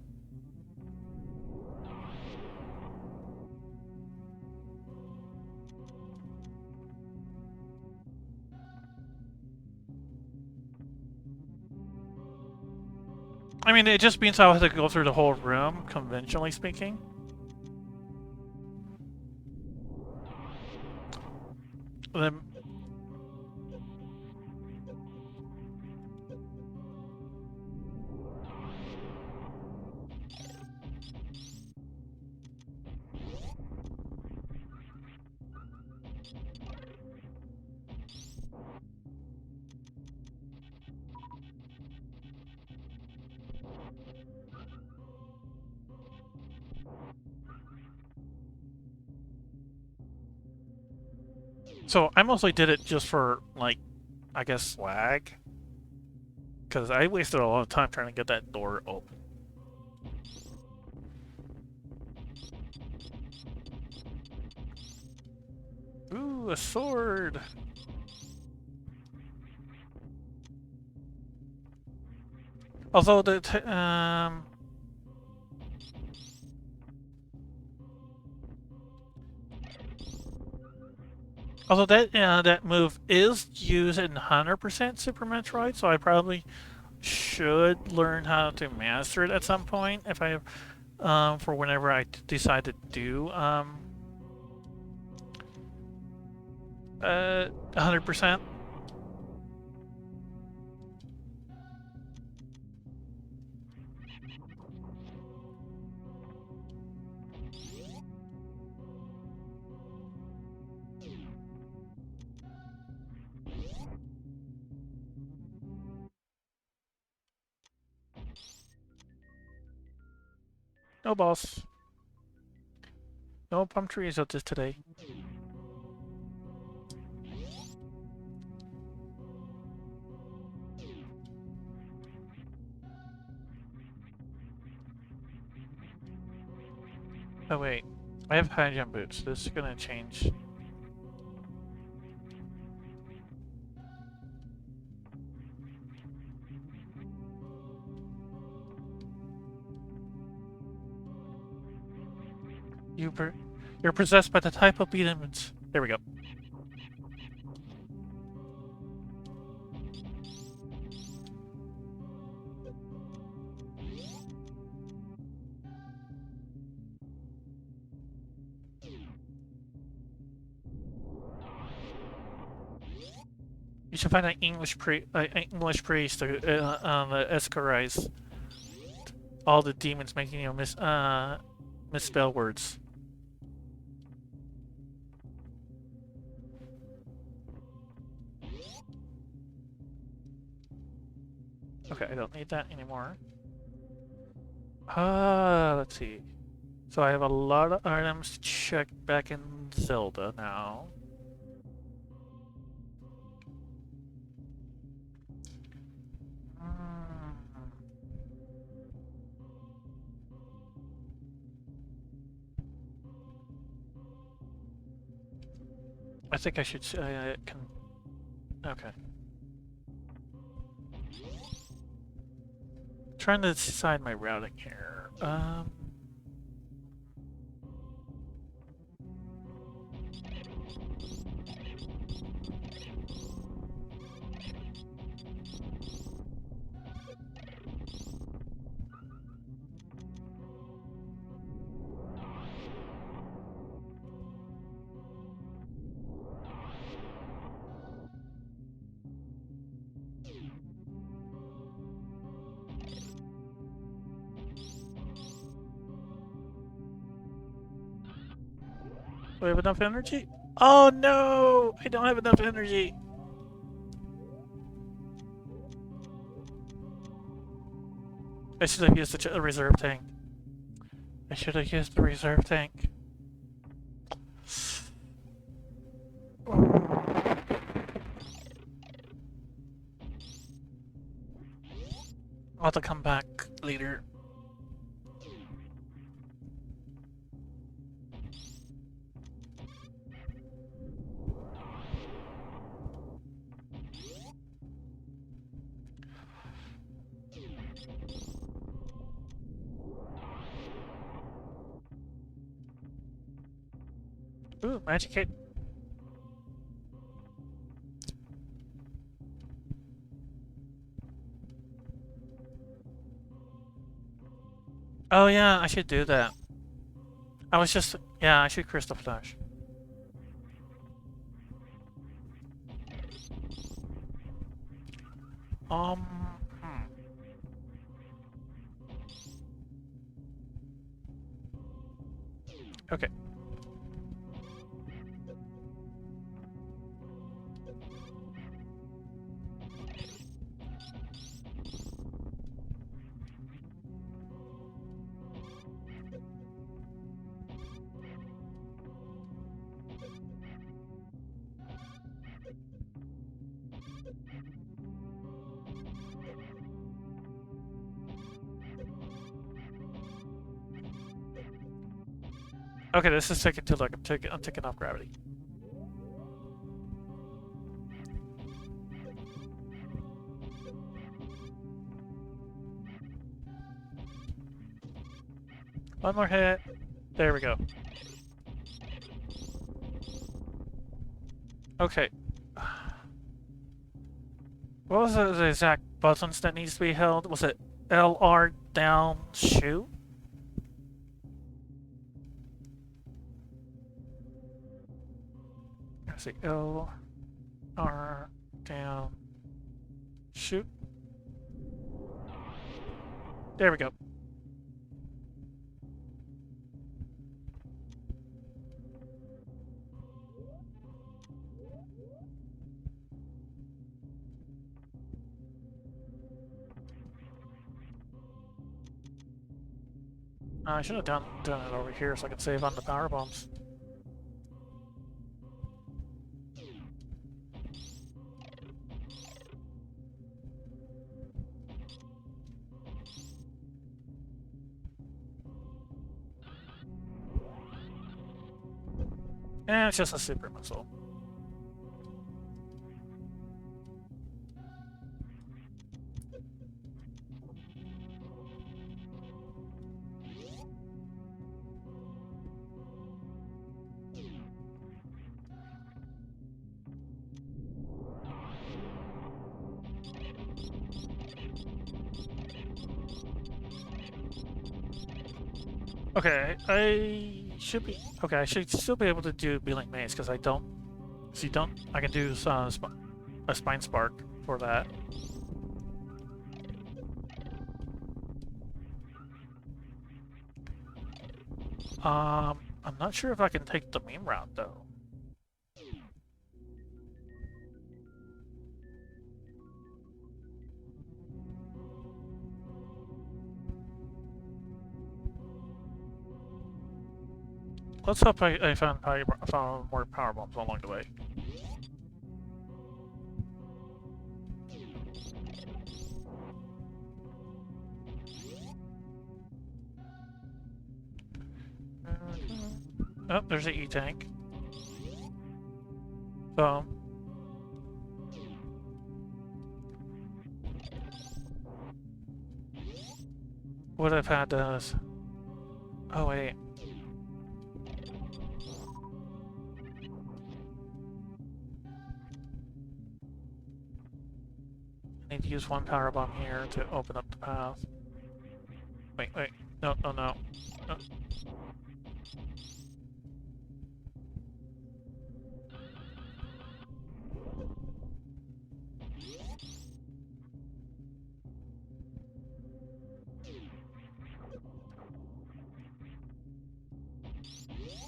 I mean, it just means I'll have to go through the whole room, conventionally speaking. Then so I mostly did it just for, like, I guess swag. Because I wasted a lot of time trying to get that door open. Ooh, a sword! Although although that move is used in 100% Super Metroid, so I probably should learn how to master it at some point if I for whenever I decide to do 100%. No boss. No palm trees out this today. Oh wait, I have high jump boots. This is gonna change. You're possessed by the type of demons. There we go. You should find an English priest to escorize all the demons making you misspell words. Okay, I don't need that anymore. Let's see. So I have a lot of items to check back in Zelda now. I think I should can. Okay. Trying to decide my routing here. Do I have enough energy? Oh no! I don't have enough energy! I should have used the reserve tank. I should have used the reserve tank. I'll have to come back later. Ooh, magic cape. Oh yeah, I should do that. I was just... Yeah, I should crystal flash. Um... Hmm. Okay. Okay, this is taking too long. I'm taking off gravity. One more hit. There we go. Okay. What was the exact buttons that needs to be held? Was it LR down shoot? Let's see, LR down shoot. There we go. I should have done it over here so I could save on the power bombs. Eh, it's just a super missile. Okay, I should be... Okay, I should still be able to do Beeling Maze, because I don't... See, I can do a Spine Spark for that. I'm not sure if I can take the meme route, though. Let's hope I found more power bombs along the way. Oh, there's an E-tank. So... Would have had those... Oh, wait. I need to use one power bomb here to open up the path. Wait. No. No.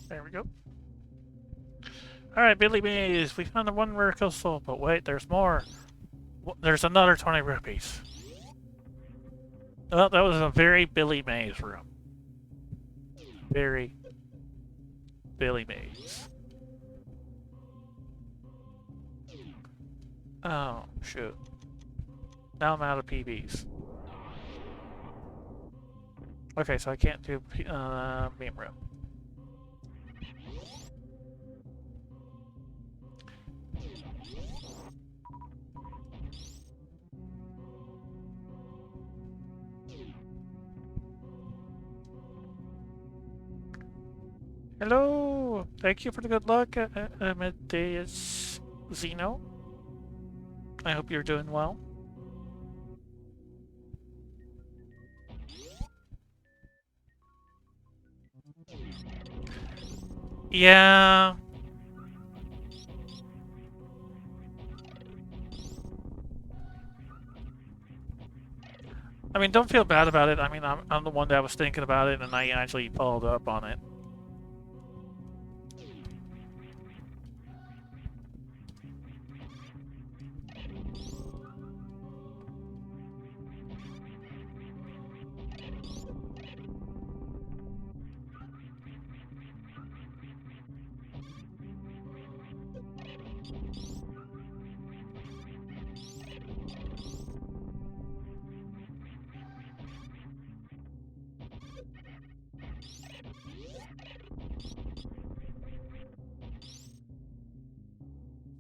There we go. Alright, Billy Mays, we found the one rare crystal, but wait, there's more. There's another 20 rupees. Well, that was a very Billy Mays room. Very Billy Mays. Oh, shoot. Now I'm out of PBs. Okay, so I can't do meme room. Hello! Thank you for the good luck, Amadeus Zeno. I hope you're doing well. Yeah. I mean, don't feel bad about it. I mean, I'm the one that was thinking about it, and I actually followed up on it.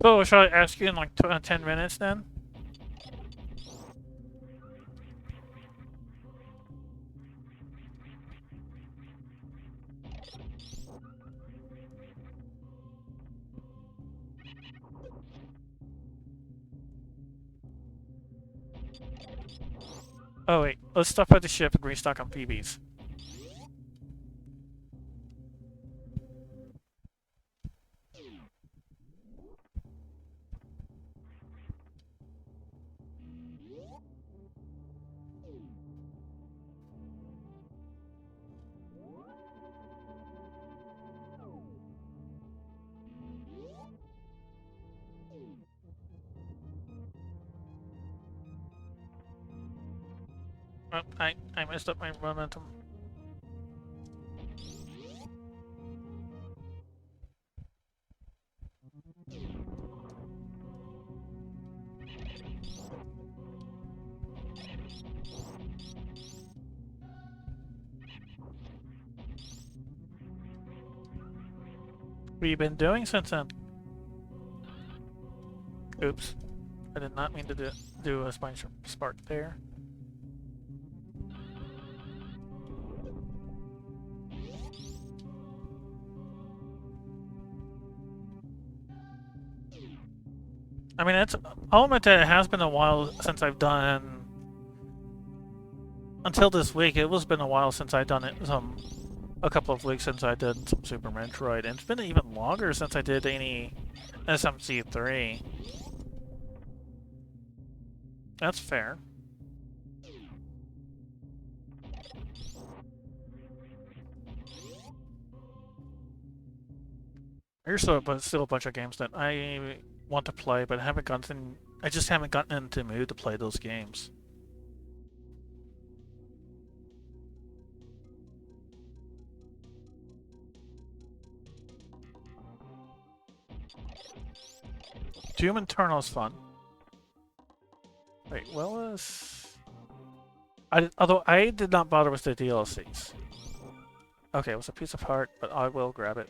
So, shall I ask you in like 10 minutes then? Oh wait, let's stop at the ship and restock on PBs. Oh, I messed up my momentum. What have you been doing since then? Oops. I did not mean to do a spine spark there. I mean, I'll admit that it has been a while since I've done. Until this week, it was been a while since I've done it. A couple of weeks since I did some Super Metroid, and it's been even longer since I did any SMZ3. That's fair. There's still a bunch of games that I want to play, but I just haven't gotten into the mood to play those games. Doom Eternal is fun. Wait, what was... although I did not bother with the DLCs. Okay, it was a piece of heart, but I will grab it.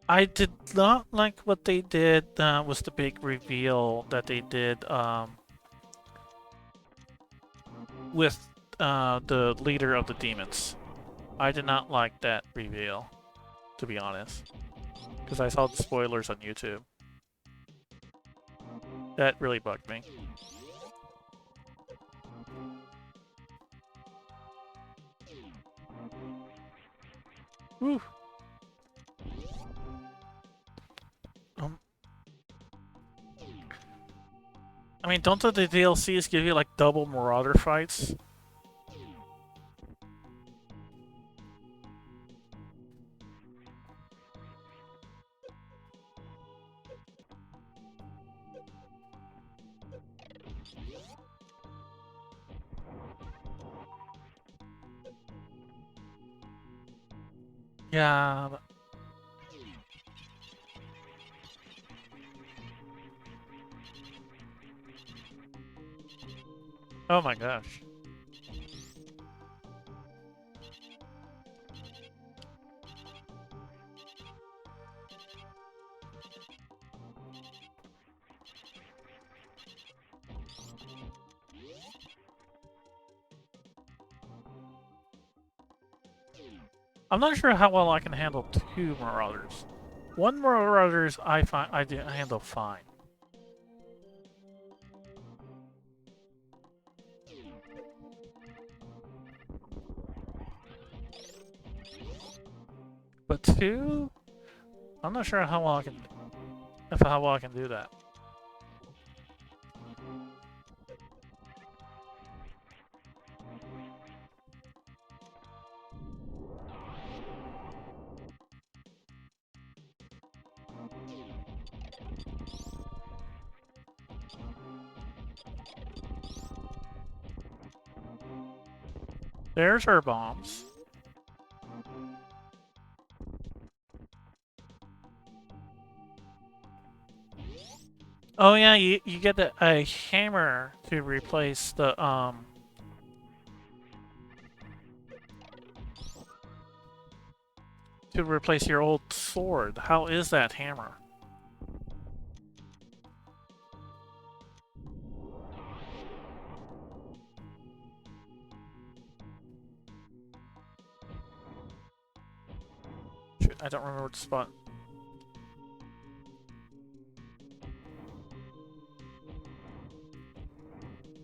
I did not like what they did was the big reveal that they did with the leader of the demons. I did not like that reveal, to be honest, because I saw the spoilers on YouTube. That really bugged me. Whew. I mean, don't the DLCs give you like double Marauder fights? Yeah. Oh my gosh. I'm not sure how well I can handle 2 Marauders. 1 Marauders I handle fine. But 2? I'm not sure how well I can do that. There's her bombs. Oh yeah, you get a hammer to replace the your old sword. How is that hammer? Shoot, I don't remember what spot.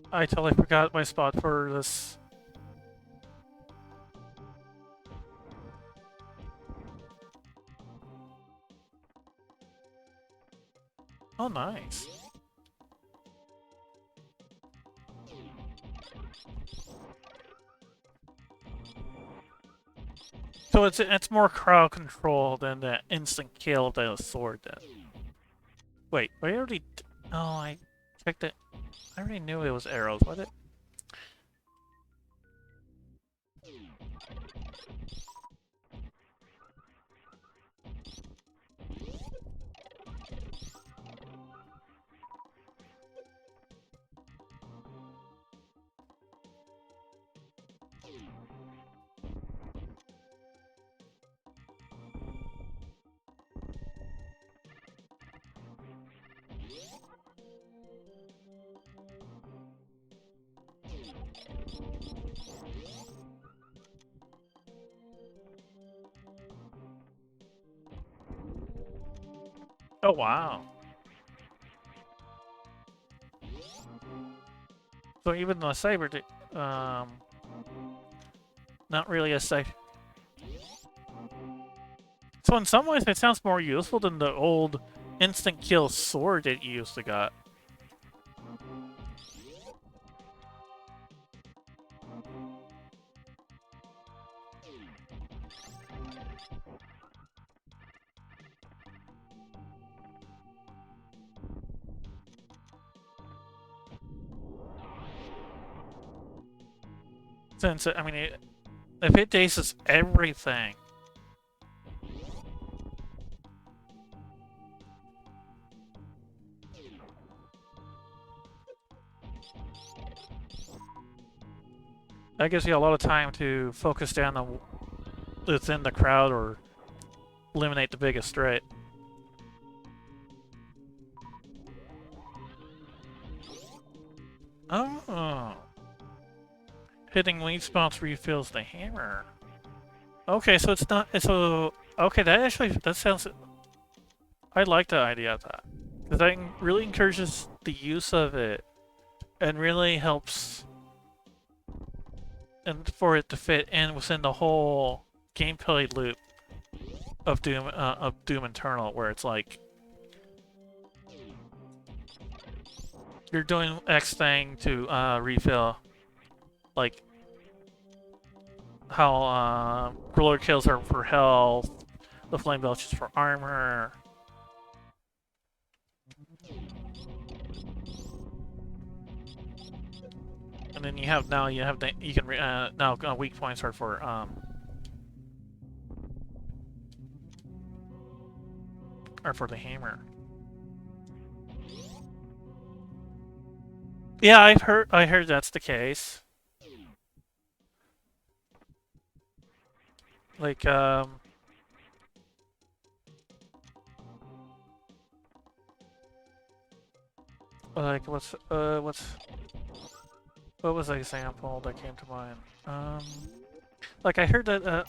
I totally forgot my spot for this. Oh, nice. So it's more crowd control than the instant kill that a sword did. Wait, I already... Oh, I checked it. I already knew it was arrows. What it? Oh, wow. So even the saber, not really a safe. So in some ways, it sounds more useful than the old instant kill sword that you used to got. Since, I mean, if it aces everything... That gives you a lot of time to focus down on within the crowd or eliminate the biggest threat. Oh. Hitting weak spots refills the hammer. Okay, so it's not... So... Okay, that sounds... I like the idea of that. Because that really encourages the use of it. And really helps... And for it to fit in within the whole gameplay loop of Doom Eternal, where it's like... You're doing X thing to refill... Like... How roller kills are for health, the flame belch is for armor. And then you have now weak points are for the hammer. Yeah, I heard that's the case. Like, like what was the example that came to mind? Like I heard that,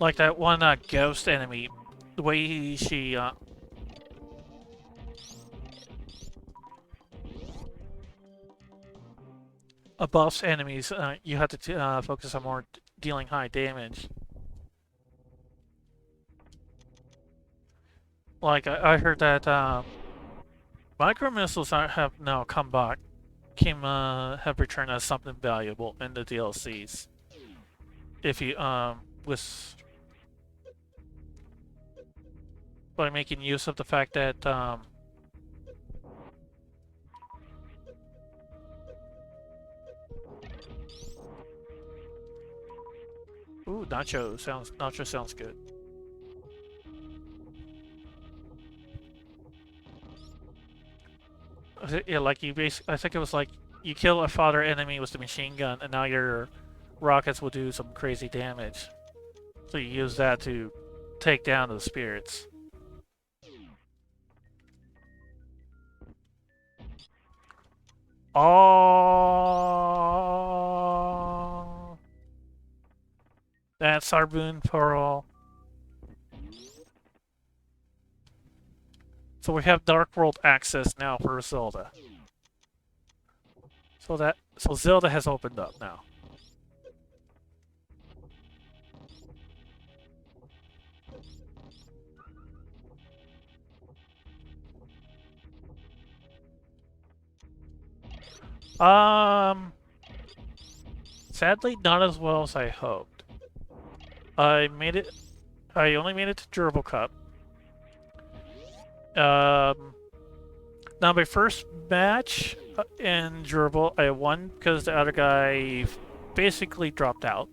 Like that one ghost enemy, the way she buffs enemies, you have to focus on more dealing high damage. Like I heard that micro missiles have now come back, have returned as something valuable in the DLCs. If you with by making use of the fact that ooh, nacho sounds good. Yeah, like you I think it was like you kill a fodder enemy with the machine gun, and now your rockets will do some crazy damage. So you use that to take down the spirits. Oh, that's our boon pearl. So we have Dark World access now for Zelda. So Zelda has opened up now. Sadly, not as well as I hoped. I only made it to Gerbil Cup. Now my first match in Gerbil, I won because the other guy basically dropped out.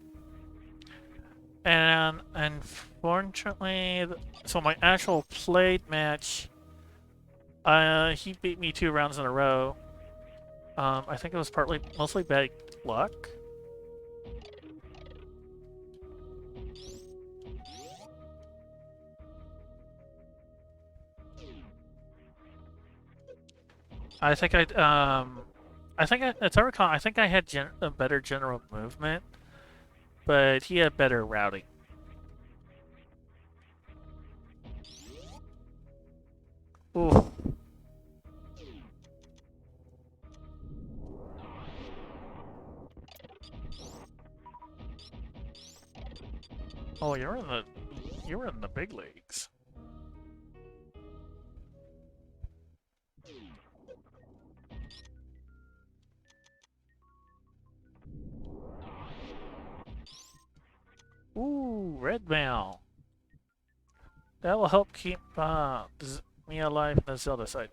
And unfortunately, so my actual played match, he beat me 2 rounds in a row. I think it was mostly bad luck. I think I had a better general movement, but he had better routing. Ooh. Oh, you were in the big leagues. Ooh, red mail. That will help keep me alive in the Zelda side.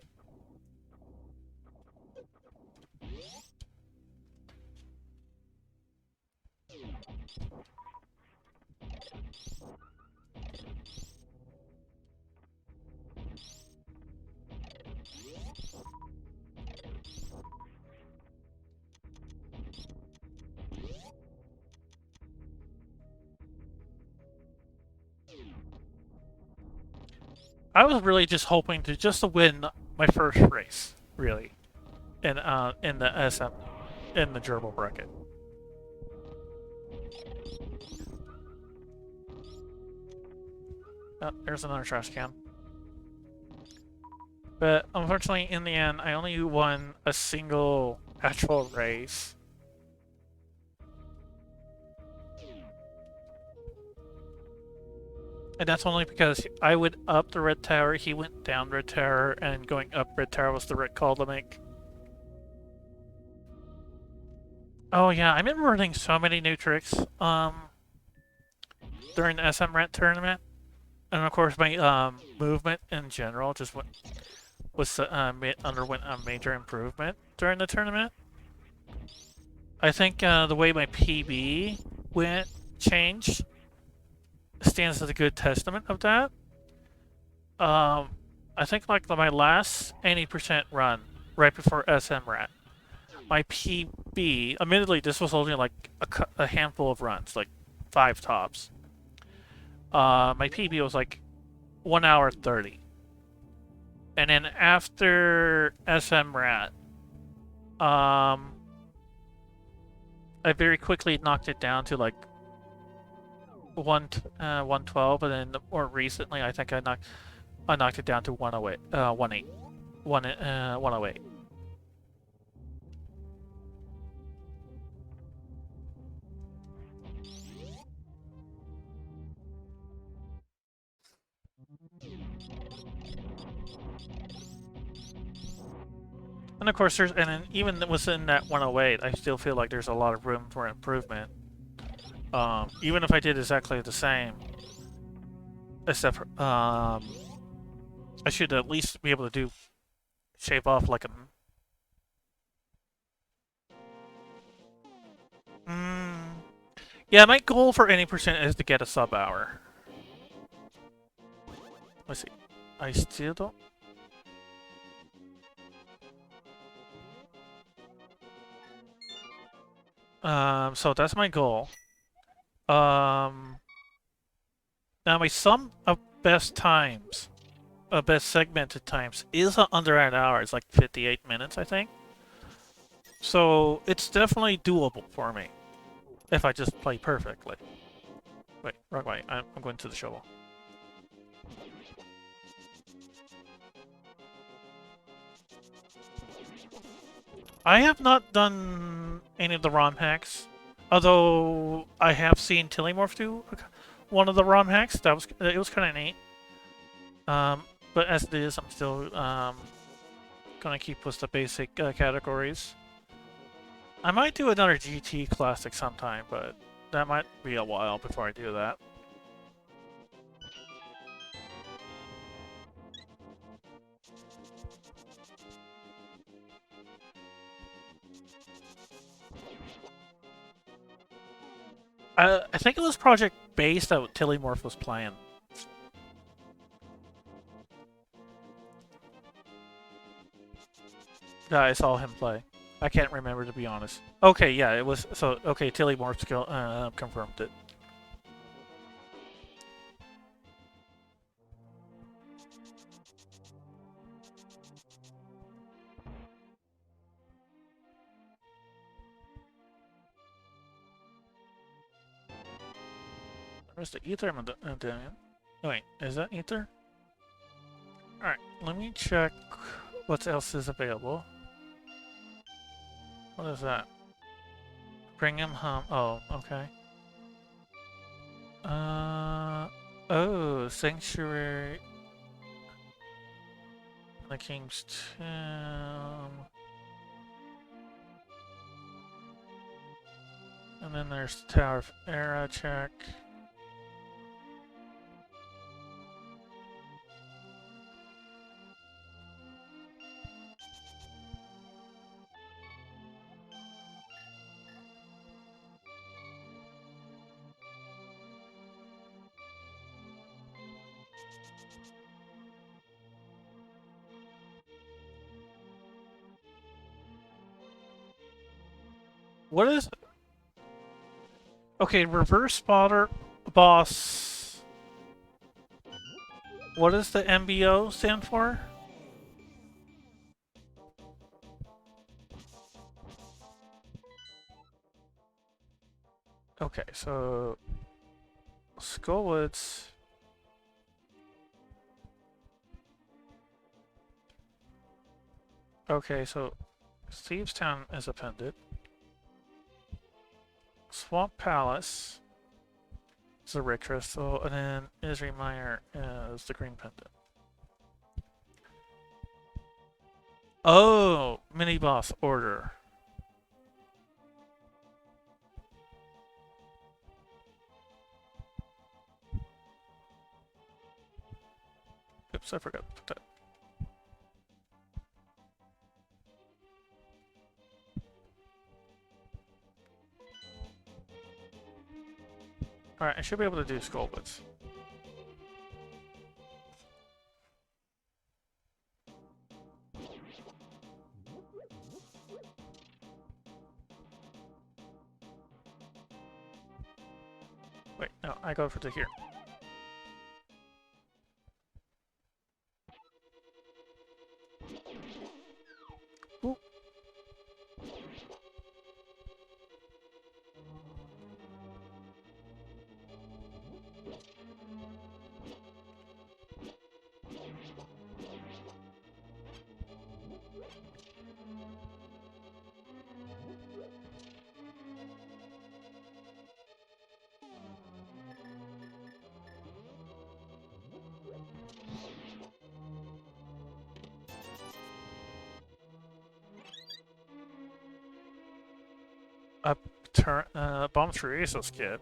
I was really just hoping to win my first race, really, in the in the gerbil bracket. Oh, there's another trash can. But unfortunately, in the end, I only won a single actual race. And that's only because I went up the red tower, he went down red tower, and going up red tower was the right call to make. Oh yeah, I've been learning so many new tricks during the SMZ3 tournament. And of course my movement in general just underwent a major improvement during the tournament. I think the way my PB changed stands as a good testament of that. I think like my last 80% run right before SMZ3, my PB, admittedly this was only like a handful of runs, like 5 tops. My PB was like 1 hour 30. And then after SMZ3, I very quickly knocked it down to like 112, and then more recently, I think I knocked it down to 108, 108. And of course, and then even within that 108, I still feel like there's a lot of room for improvement. Even if I did exactly the same, except for, I should at least be able to shave off like a. Yeah, my goal for any percent is to get a sub hour. Let's see. I still don't. So that's my goal. Now my sum of best times, best segmented times, is under an hour. It's like 58 minutes, I think. So it's definitely doable for me if I just play perfectly. Wait, wrong way. I'm going to the shovel. I have not done any of the ROM hacks, although I have seen Tillymorph do one of the ROM hacks. It was kind of neat. But as it is, I'm still gonna keep with the basic categories. I might do another GT Classic sometime, but that might be a while before I do that. I think it was Project Base that Tillymorph was playing. Yeah, I saw him play. I can't remember, to be honest. Okay, yeah, it was... So, okay, Tillymorph confirmed it. Where's the ether medallion? Oh, wait, is that ether? Alright, let me check what else is available. What is that? Bring him home. Oh, okay. Oh, Sanctuary. The King's Tomb. And then there's the Tower of Era check. What is... Okay, reverse spotter boss. What does the MBO stand for? Okay, so Skullwoods. Okay, so Stevestown is appended. Swamp Palace is the red crystal, and then Isri Meyer is the green pendant. Oh, mini boss order. Oops, I forgot to put that. Alright, I should be able to do Skullwoods. Wait, no, I go for the here. Ooh. A bomb through Asos kit.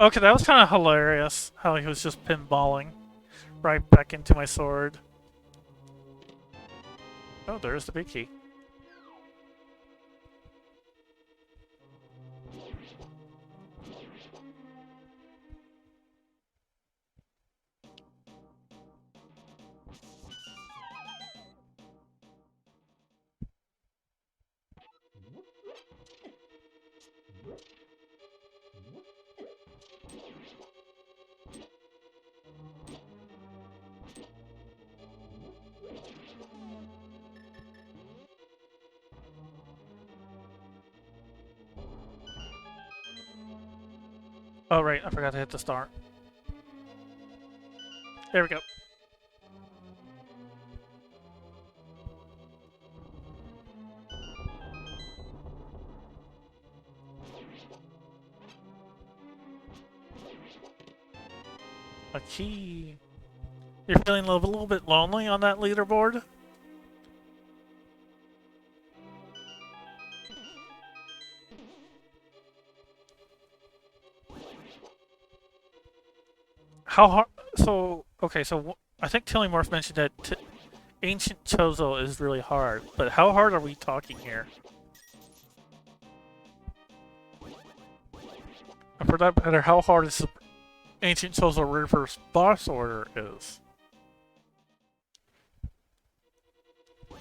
Okay, that was kind of hilarious, how he was just pinballing right back into my sword. Oh, there's the big key. Oh, right, I forgot to hit the star. There we go. A key. You're feeling a little bit lonely on that leaderboard? How hard? So, okay, so I think Telemorph mentioned that Ancient Chozo is really hard, but how hard are we talking here? And for that matter, how hard is the Ancient Chozo reverse boss order is? A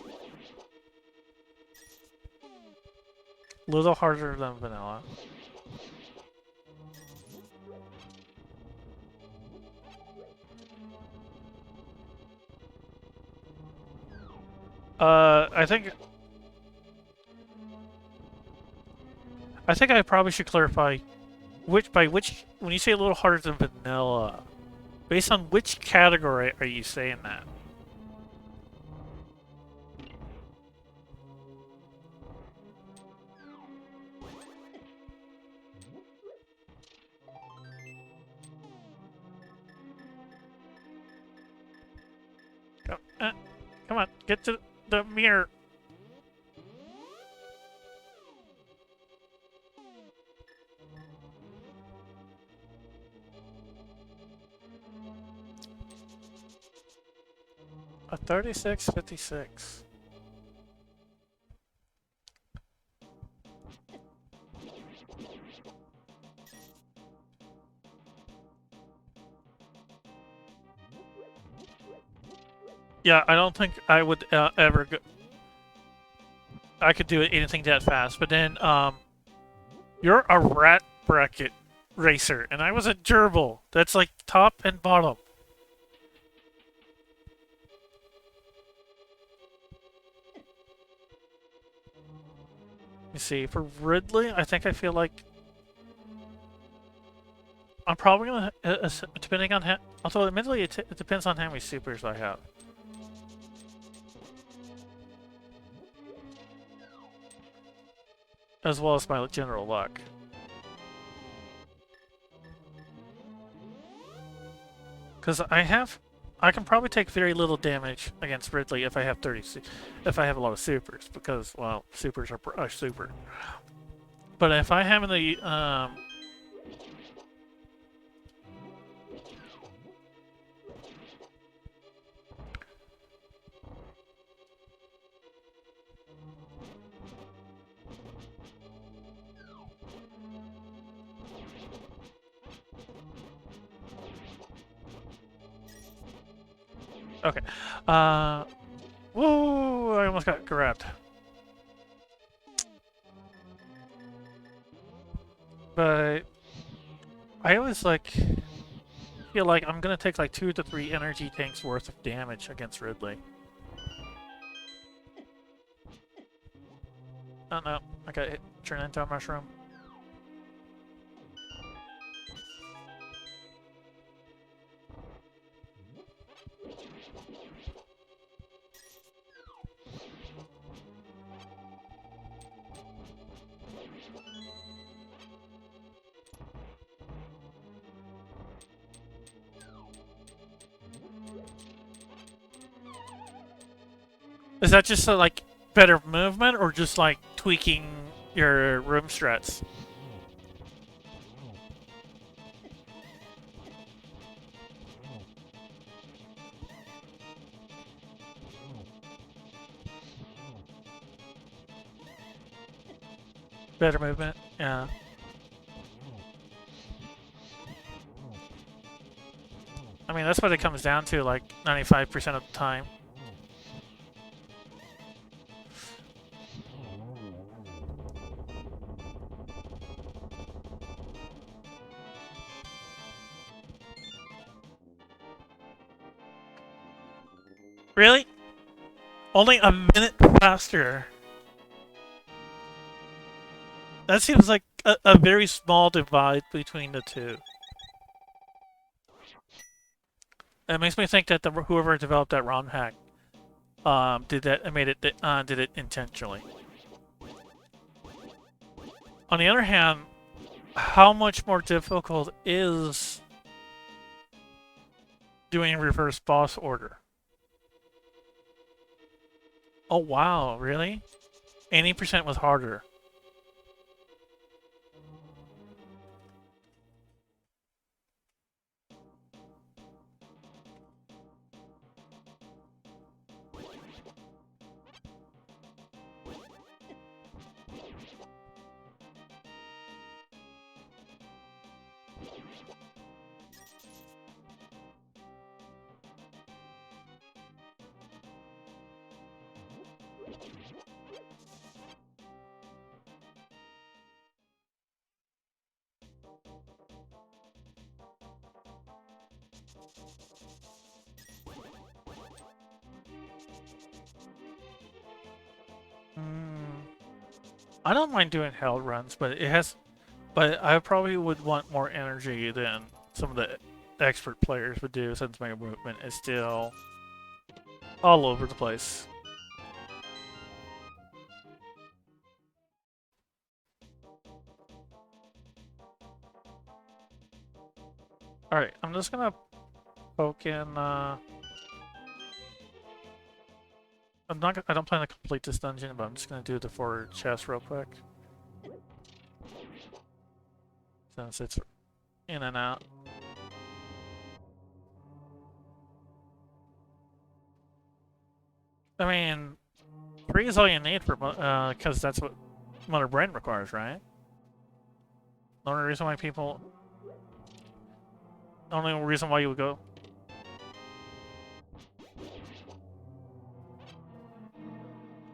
little harder than vanilla. I think I probably should clarify which when you say a little harder than vanilla, based on which category are you saying that? Come on, get to the mirror. A 3656. Yeah, I don't think I would ever go. I could do anything that fast, but then you're a rat bracket racer, and I was a gerbil. That's like top and bottom. You see, for Ridley, I think I feel like I'm probably gonna, depending on how, although admittedly it depends on how many supers I have. As well as my general luck. Because I can probably take very little damage against Ridley if I have if I have a lot of supers, because, well, supers are super. But if I have the, okay. Whoa! I almost got grabbed. But I always feel like I'm gonna take like 2 to 3 energy tanks worth of damage against Ridley. Oh no, I got hit, turned into a mushroom. Is that just like better movement or just like tweaking your room strats? Better movement? Yeah. I mean, that's what it comes down to, like 95% of the time. Really? Only a minute faster. That seems like a very small divide between the two. It makes me think that whoever developed that ROM hack did that and did it intentionally. On the other hand, how much more difficult is doing reverse boss order? Oh wow, really? 80% was harder. I don't mind doing held runs, but I probably would want more energy than some of the expert players would do, since my movement is still all over the place. Alright, I'm just gonna poke in, I don't plan to complete this dungeon, but I'm just gonna do the 4 chests real quick. Since it's in and out. I mean, 3 is all you need for, because that's what Mother Brain requires, right? The only reason why the only reason why you would go.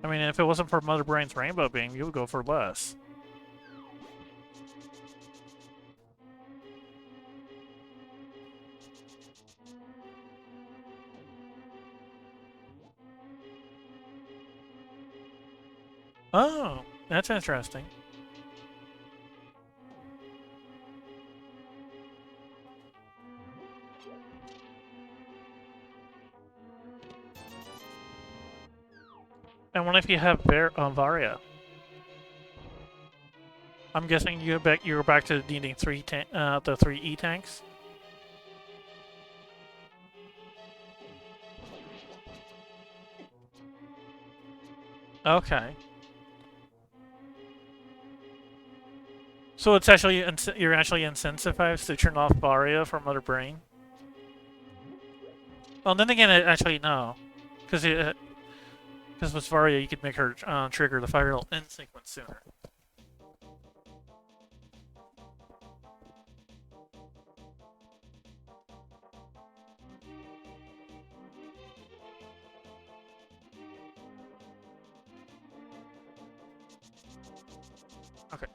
I mean, if it wasn't for Mother Brain's Rainbow Beam, you would go for less. Oh, that's interesting. And what if you have Varia? I'm guessing you're back to needing the 3 E tanks. Okay. So it's actually you're actually incentivized to turn off Varia from Mother Brain. Well, then again, actually no, because with Varia you could make her trigger the fire end sequence sooner. Okay.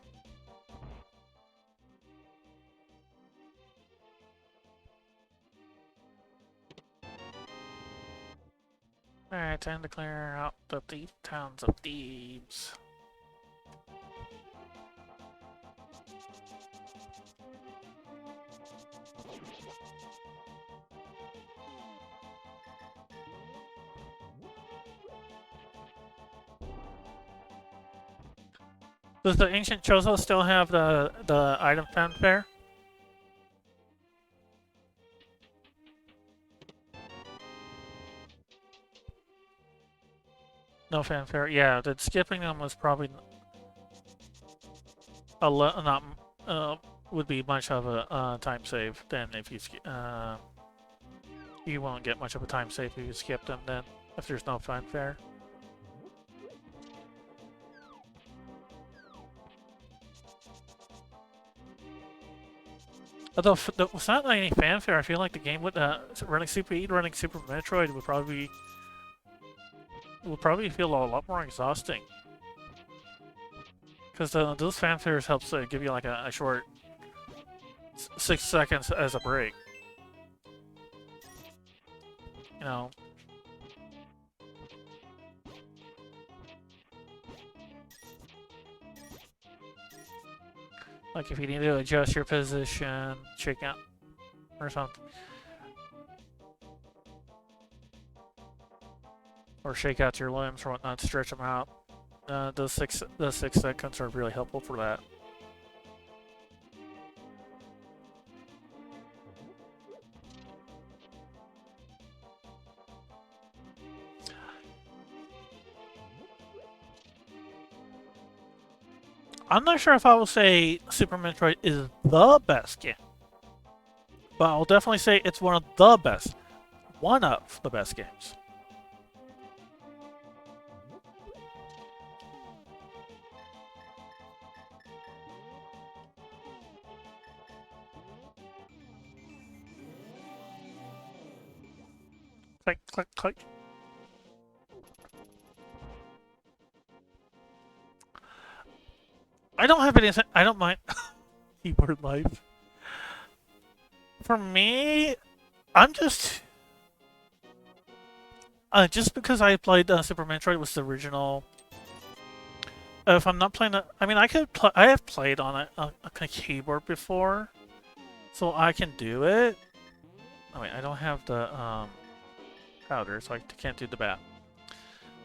Alright, time to clear out the towns of Thebes. Does the ancient Chozo still have the item fanfare? No fanfare. Yeah, that skipping them was probably not would be much of a time save than if you won't get much of a time save if you skip them then if there's no fanfare. Although it's not like any fanfare, I feel like the game with running Super Metroid would probably feel a lot more exhausting. Because those fanfares helps give you like a short 6 seconds as a break. You know. Like if you need to adjust your position, shake out, or something. Or shake out your limbs or whatnot to stretch them out. Those 6 seconds are really helpful for that. I'm not sure if I will say Super Metroid is the best game, but I'll definitely say it's one of the best. One of the best games. Click, click, click. I don't have anything. I don't mind keyboard life. For me, I'm just because I played Super Metroid was the original. If I'm not playing, I mean, I have played on a keyboard before, so I can do it. I mean, I don't have the powder, so I can't do the bat.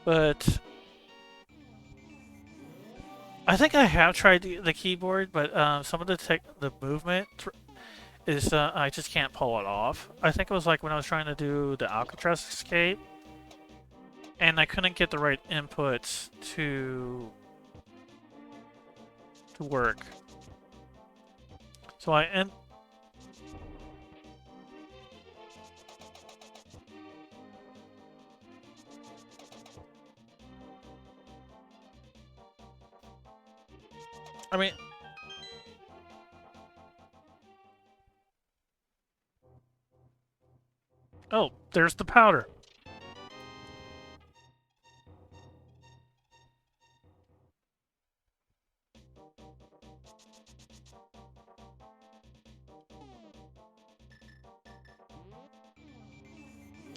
But I think I have tried the keyboard, but some of the movement is I just can't pull it off. I think it was like when I was trying to do the Alcatraz escape, and I couldn't get the right inputs to work. So I mean, oh, there's the powder.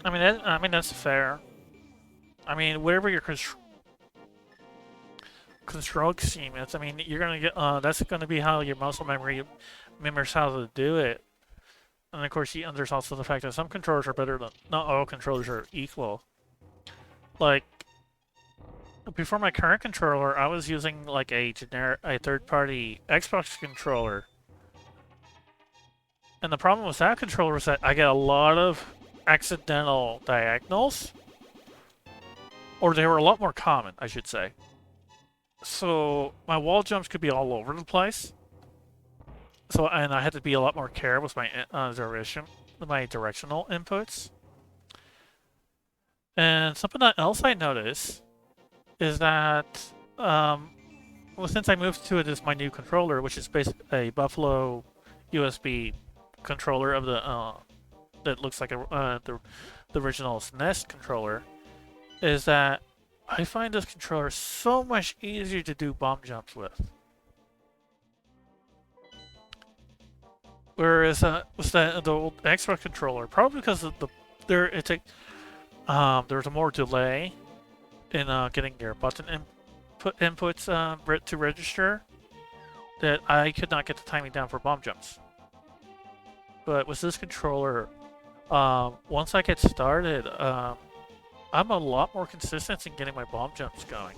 I mean that's fair. I mean, whatever your control scheme is, I mean, you're gonna get that's gonna be how your muscle memory remembers how to do it. And of course, there's also the fact that some controllers are better than not all controllers are equal. Like before my current controller, I was using like a third-party Xbox controller. And the problem with that controller is that I get a lot of accidental diagonals. Or they were a lot more common, I should say. So my wall jumps could be all over the place. So and I had to be a lot more careful with my directional inputs. And something else I noticed is that well, since I moved to my new controller, which is basically a Buffalo USB controller of the that looks like the original SNES controller, is that I find this controller so much easier to do bomb jumps with. Whereas with the old Xbox controller, probably because of there's a more delay in getting your button inputs to register, that I could not get the timing down for bomb jumps. But with this controller, once I get started, I'm a lot more consistent in getting my bomb jumps going.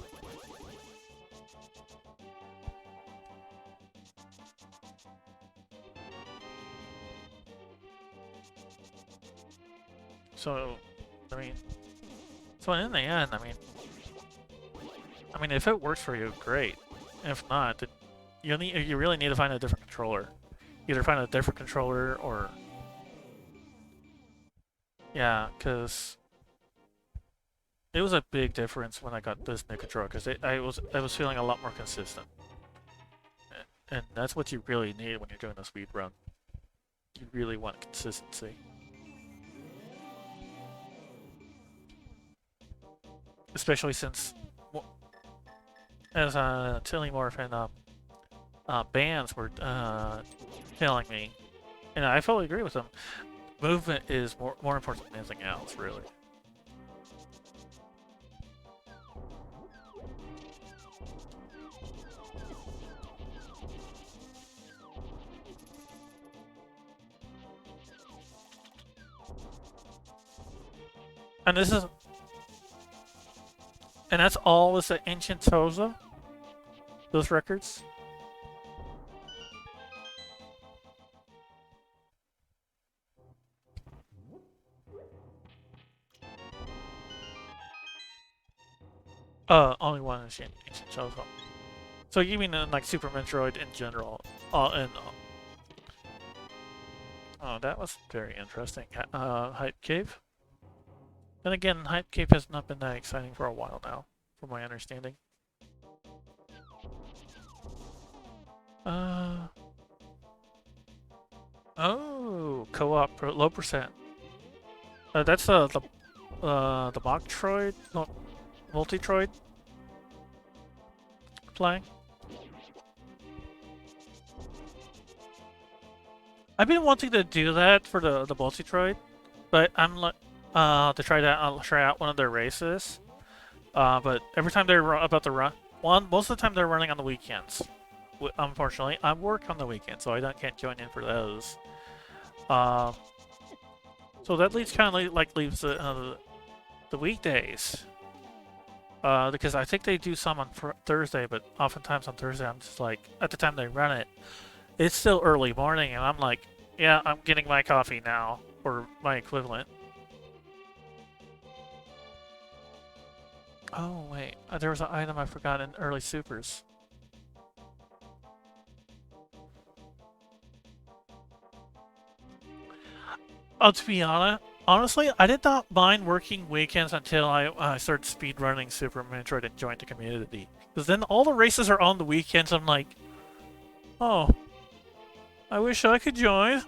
So, I mean, so in the end, I mean, if it works for you, great. If not, then you really need to find a different controller. Either find a different controller or yeah, because it was a big difference when I got this new controller because I was feeling a lot more consistent, and that's what you really need when you're doing a speed run. You really want consistency, especially since as Telemorph and bands were telling me, and I fully agree with them. Movement is more important than anything else, really. And this is, and that's all with the Ancient Toza. Those records. Only one is Ancient Toza. So you mean like Super Metroid in general? Oh, that was very interesting. Hype Cave. Then again, Hype Cave has not been that exciting for a while now, from my understanding. Oh, co-op low percent. That's the Mocktroid, no, Multitroid playing. I've been wanting to do that for the Multitroid, but I'm like to try that. I'll try out one of their races. But every time they're about to run, most of the time they're running on the weekends. Unfortunately, I work on the weekends, so I can't join in for those. So that leaves kind of leaves the weekdays. Because I think they do some on Thursday, but oftentimes on Thursday I'm just like, at the time they run it, it's still early morning, and I'm like, yeah, I'm getting my coffee now, or my equivalent. Oh wait, there was an item I forgot in early supers. Oh, to be honestly, I did not mind working weekends until I started speedrunning Super Metroid and joined the community. Because then all the races are on the weekends. I'm like, oh, I wish I could join.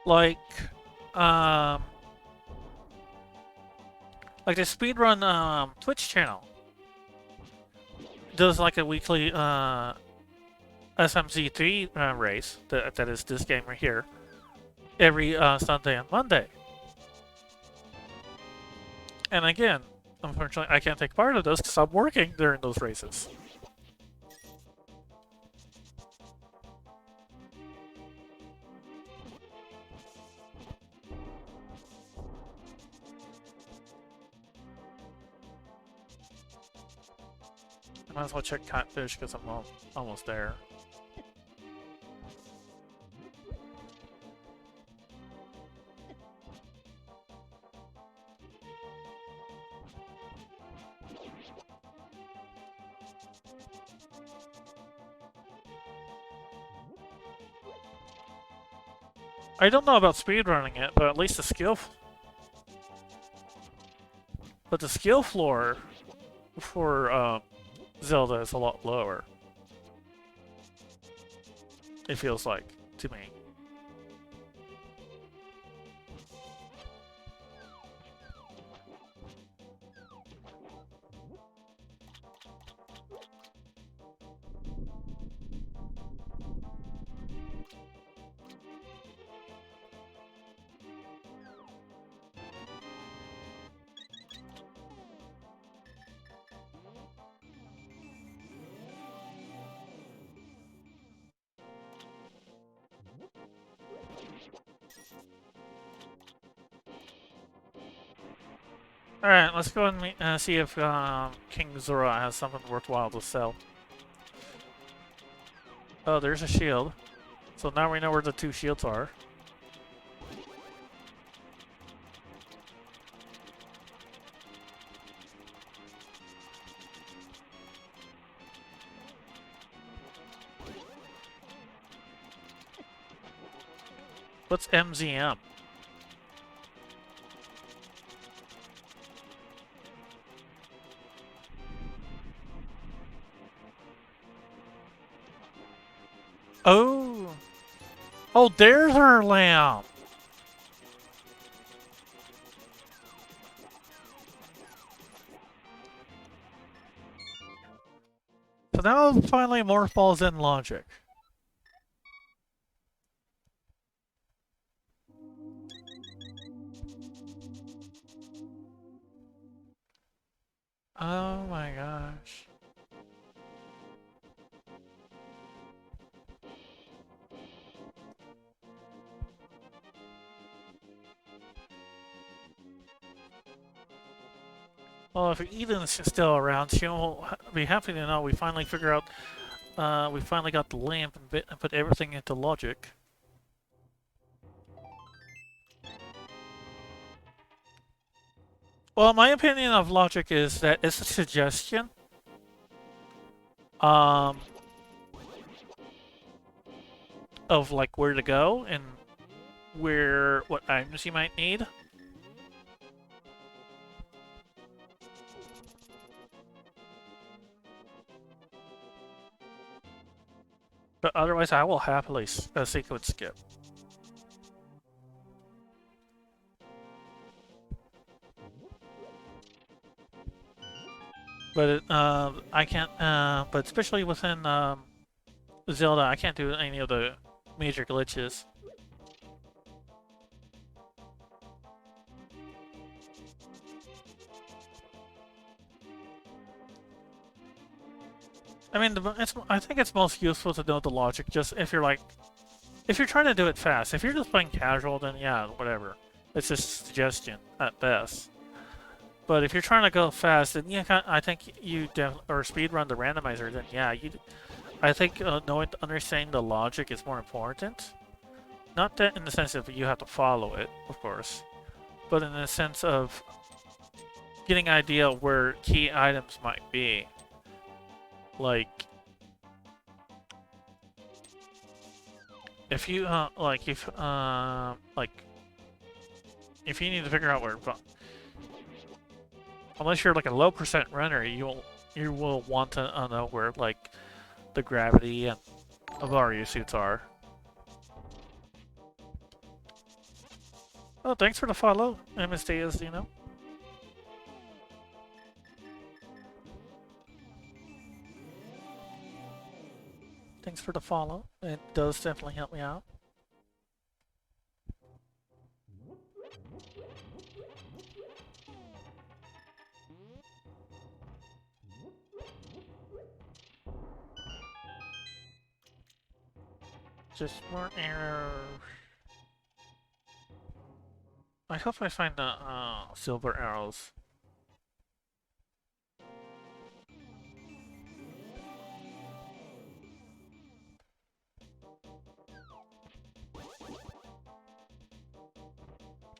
Like, um, like the speedrun Twitch channel does like a weekly SMZ3 race that is this game right here every Sunday and Monday. And again, unfortunately, I can't take part of those because I'm working during those races. I might as well check Catfish because I'm almost there. I don't know about speedrunning it, but at least the skill... But the skill floor for Zelda is a lot lower. It feels like, to me. Alright, let's go and see if King Zora has something worthwhile to sell. Oh, there's a shield. So now we know where the two shields are. What's MZM? Oh! Oh, there's our lamp! So now finally more falls in logic. Oh my gosh. Well, if Eden's still around, she'll be happy to know we finally figure out, we finally got the lamp and put everything into logic. Well, my opinion of logic is that it's a suggestion. Of like where to go and what items you might need. But otherwise, I will happily sequence skip. But I can't. But especially within Zelda, I can't do any of the major glitches. I mean, I think it's most useful to know the logic. Just if you're trying to do it fast. If you're just playing casual, then yeah, whatever. It's just a suggestion at best. But if you're trying to go fast, then yeah, I think you or speedrun the randomizer. Then yeah, I think understanding the logic is more important. Not that in the sense of you have to follow it, of course, but in the sense of getting an idea of where key items might be. Like, if you if you need to figure out where, unless you're like a low percent runner, you will want to know where like the gravity and Avario suits are. Oh, thanks for the follow, MSD, you know. Thanks for the follow. It does definitely help me out. Just more arrows. I hope I find the silver arrows.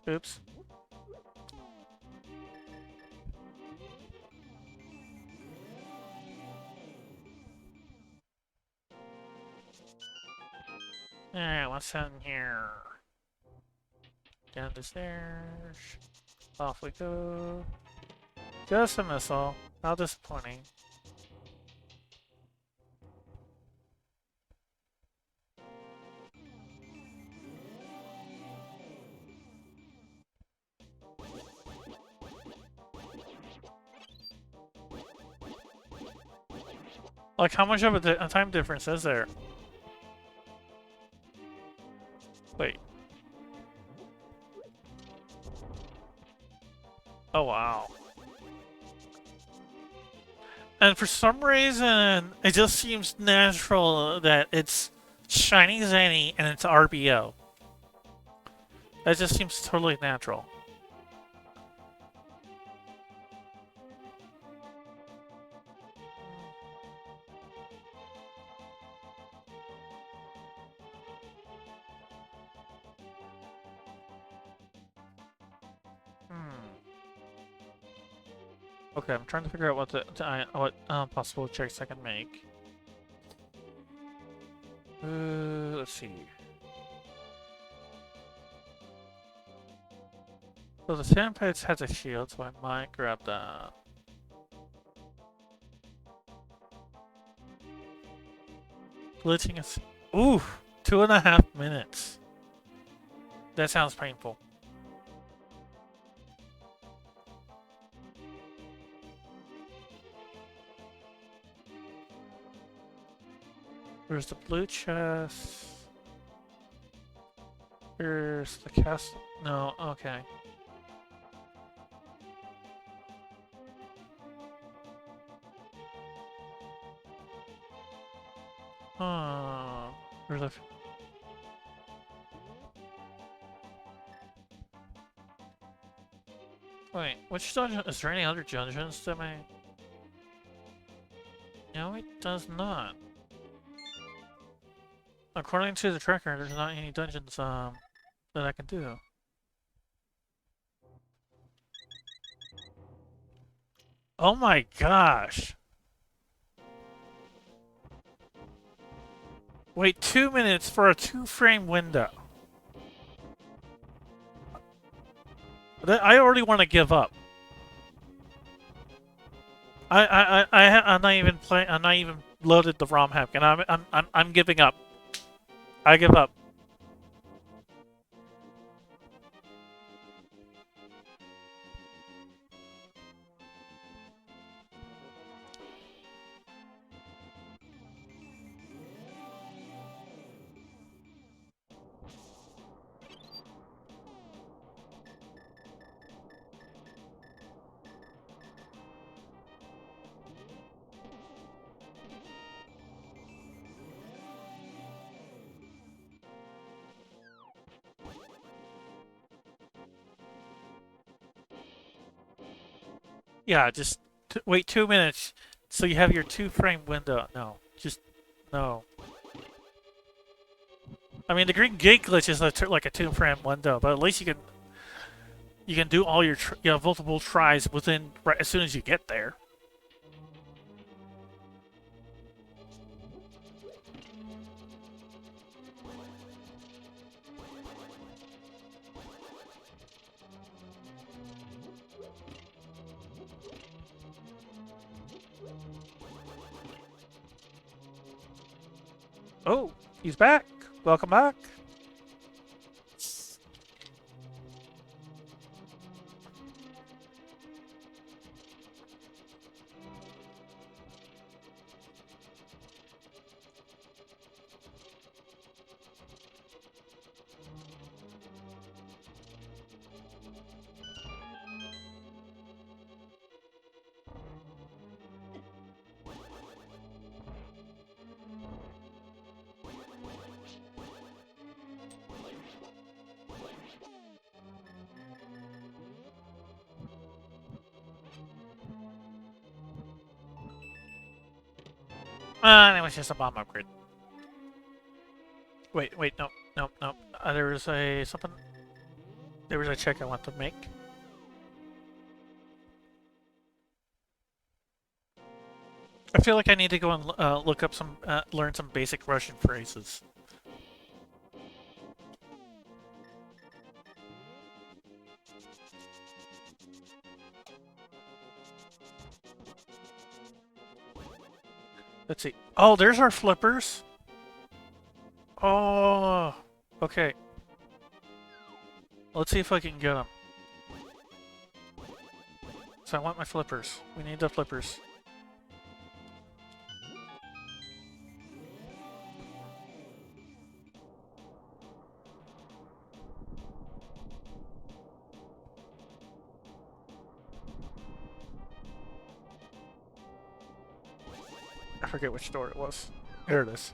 Oops. Alright, what's in here? Down the stairs. Off we go. Just a missile. How disappointing. Like, how much of a time difference is there? Wait. Oh, wow. And for some reason, it just seems natural that it's Shiny Zany and it's RBO. That just seems totally natural. Okay, I'm trying to figure out what possible checks I can make. Let's see. So the Sandpits has a shield, so I might grab that. Glitching is... Ooh! 2.5 minutes. That sounds painful. Where's the blue chest? Here's the castle. No, okay. Oh, where's the... Wait, which dungeon? Is there any other dungeons that may... No, it does not. According to the tracker, there's not any dungeons, that I can do. Oh my gosh! Wait 2 minutes for a 2-frame window. I already want to give up. I'm not even playing. I'm not even loaded the ROM hack, and I'm giving up. I give up. Yeah, just wait 2 minutes so you have your 2-frame window. No, just no. I mean, the green gate glitch is like a 2-frame window, but at least you can do all your multiple tries within right as soon as you get there. Oh, he's back. Welcome back. It was just a bomb upgrade. Wait, no. There was something. There was a check I want to make. I feel like I need to go and look up learn some basic Russian phrases. Let's see. Oh, there's our flippers. Oh, okay. Let's see if I can get them. So I want my flippers. We need the flippers. I forget which door it was. Here it is.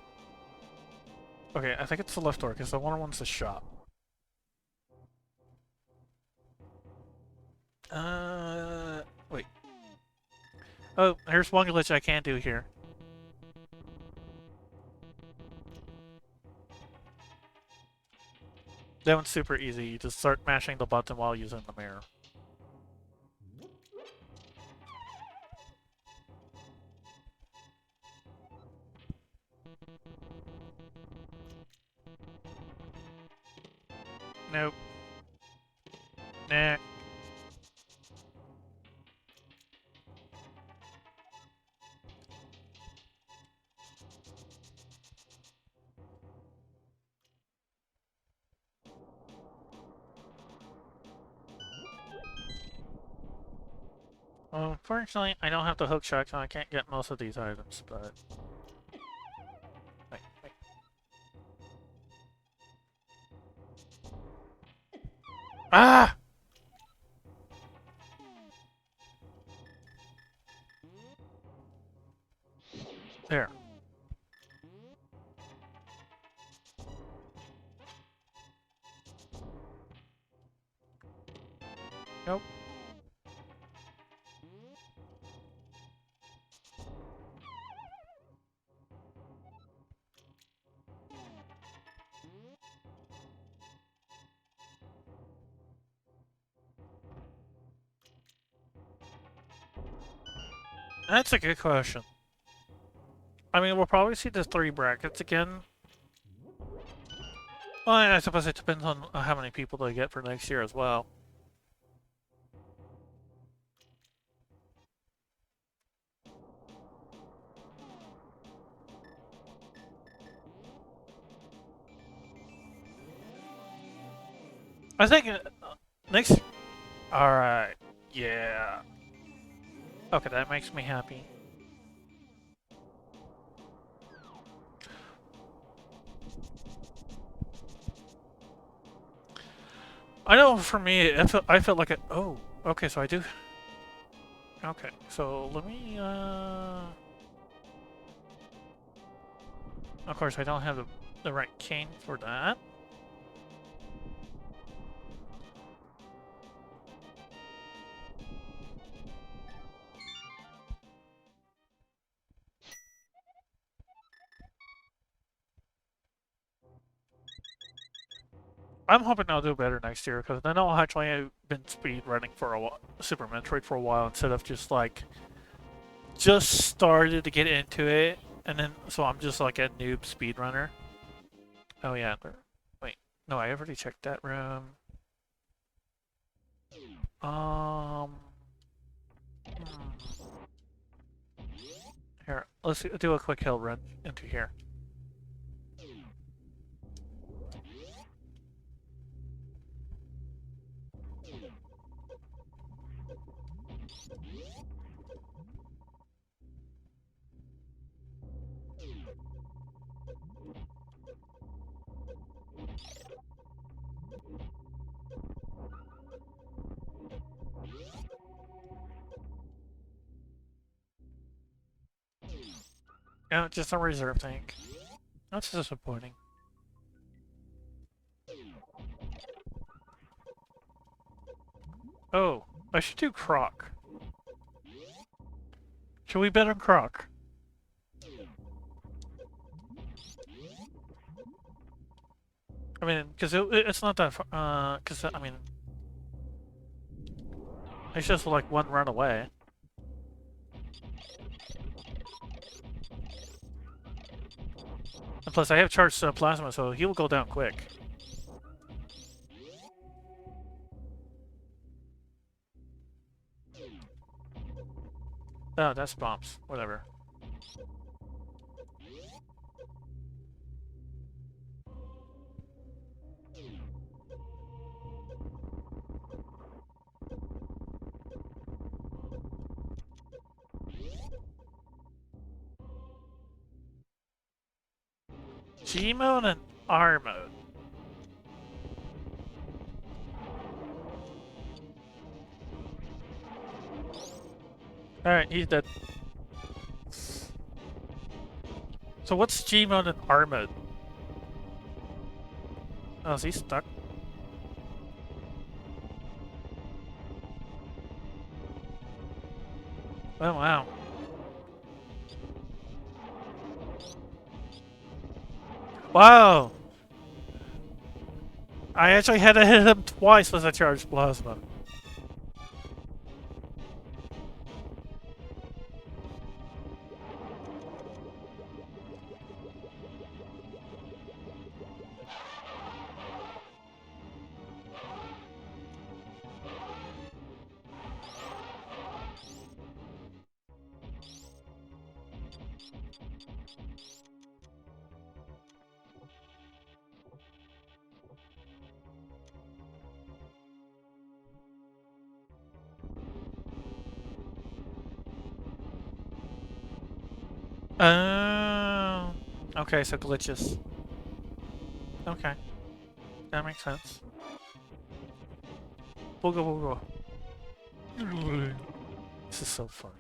Okay, I think it's the left door, because the one's the shop. Wait. Oh, here's one glitch I can do here. That one's super easy. You just start mashing the button while using the mirror. Nope. Nah. Well, unfortunately, I don't have the hook shot, so I can't get most of these items, but... Wait, wait. Ah! There. Nope. That's a good question. I mean, we'll probably see the 3 brackets again. Well, I suppose it depends on how many people they get for next year as well. I think next... Alright. Yeah. Okay, that makes me happy. I know for me, I felt like it... Oh, okay, so I do... Okay, so let me, Of course, I don't have the right cane for that. I'm hoping I'll do better next year, because I know actually I've been speed running for a while, Super Metroid for a while, instead of just like... Just started to get into it, and then, so I'm just like a noob speedrunner. Oh yeah, wait, no, I already checked that room. Um... hmm. Here, let's do a quick hill run into here. Yeah, just a reserve tank. That's disappointing. Oh, I should do Croc. Should we bet on Croc? I mean, because it's not that far, because, I mean... It's just like one run away. And plus, I have charged plasma, so he will go down quick. Oh, that's bombs. Whatever. G mode and R mode. Alright, he's dead. So what's G mode and R mode? Oh, is he stuck? Oh, wow. Wow! I actually had to hit him twice with a charged plasma. Oh, okay, so glitches. Okay, that makes sense. Booga booga. This is so fun.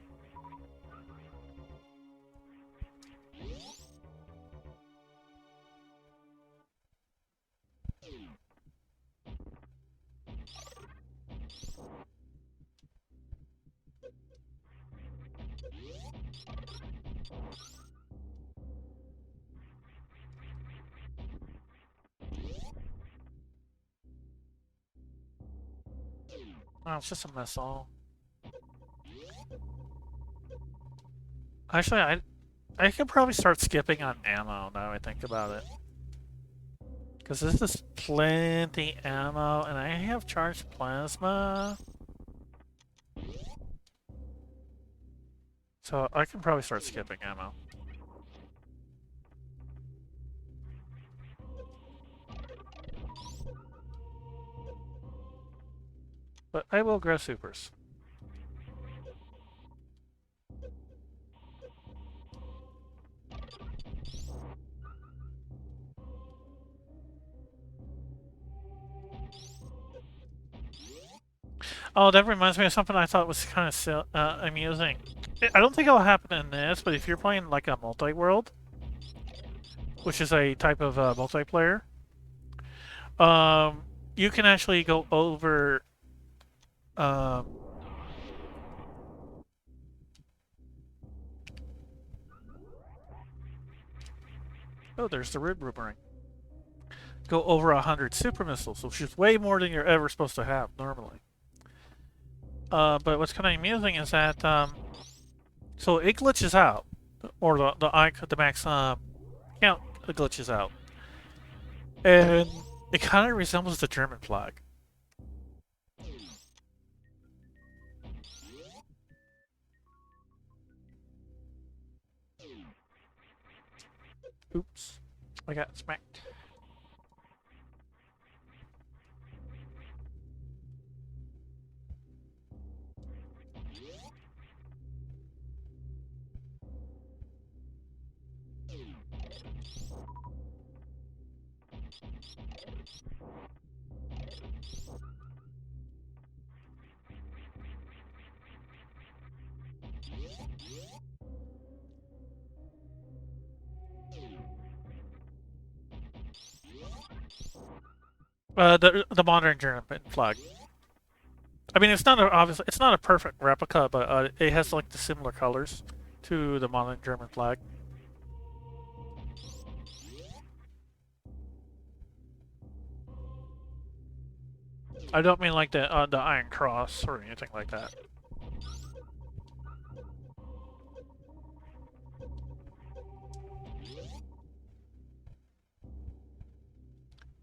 Oh, it's just a mess all. Actually, I could probably start skipping on ammo now I think about it. Because this is plenty ammo, and I have charged plasma. So I can probably start skipping ammo. But I will grow supers. Oh, that reminds me of something I thought was kind of amusing. I don't think it'll happen in this, but if you're playing like a multi-world, which is a type of multiplayer, you can actually go over. Um, oh, there's the rib boomerang. Go over 100 super missiles, which is way more than you're ever supposed to have normally. But what's kind of amusing is that so it glitches out, or the max count glitches out, and it kind of resembles the German flag. Oops, I got smacked. The modern German flag. I mean, it's not obviously it's not a perfect replica, but it has like the similar colors to the modern German flag. I don't mean like the Iron Cross or anything like that.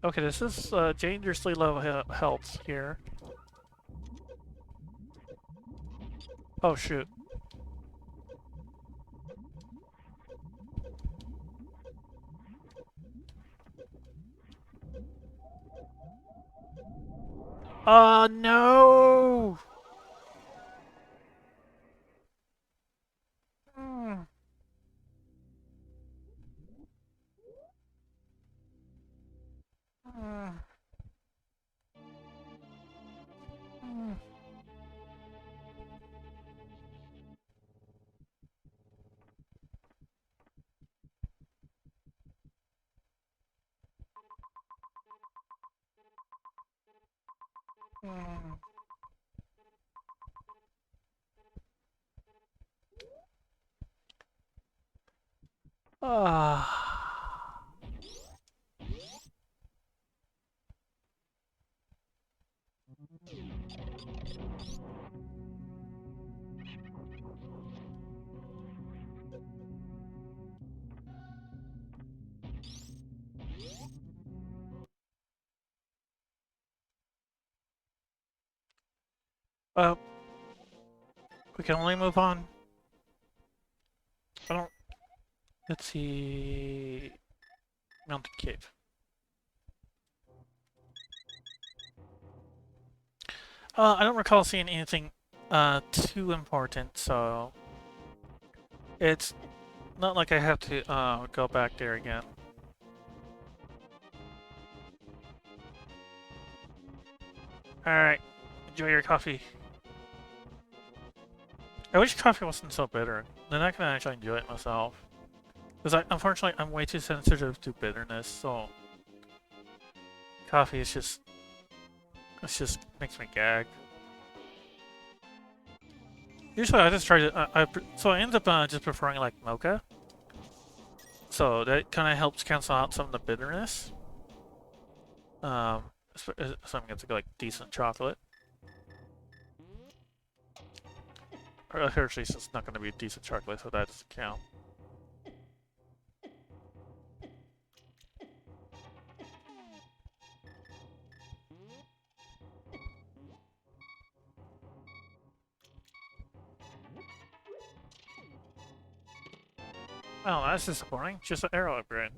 Okay, this is dangerously low health here. Oh shoot. No! Mm. Mm. Mm. Mm. Ah. Well, we can only move on. I don't. Let's see. Mountain cave. I don't recall seeing anything too important, so it's not like I have to go back there again. Alright, enjoy your coffee. I wish coffee wasn't so bitter. Then I can actually enjoy it myself. Because unfortunately, I'm way too sensitive to bitterness, so coffee is just, it just makes me gag. Usually I just try to, so I end up just preferring like mocha. So that kind of helps cancel out some of the bitterness. So I'm going to go like decent chocolate. Or Hershey's is not going to be decent chocolate, so that doesn't count. Oh, that's disappointing. Just an arrow upgrade.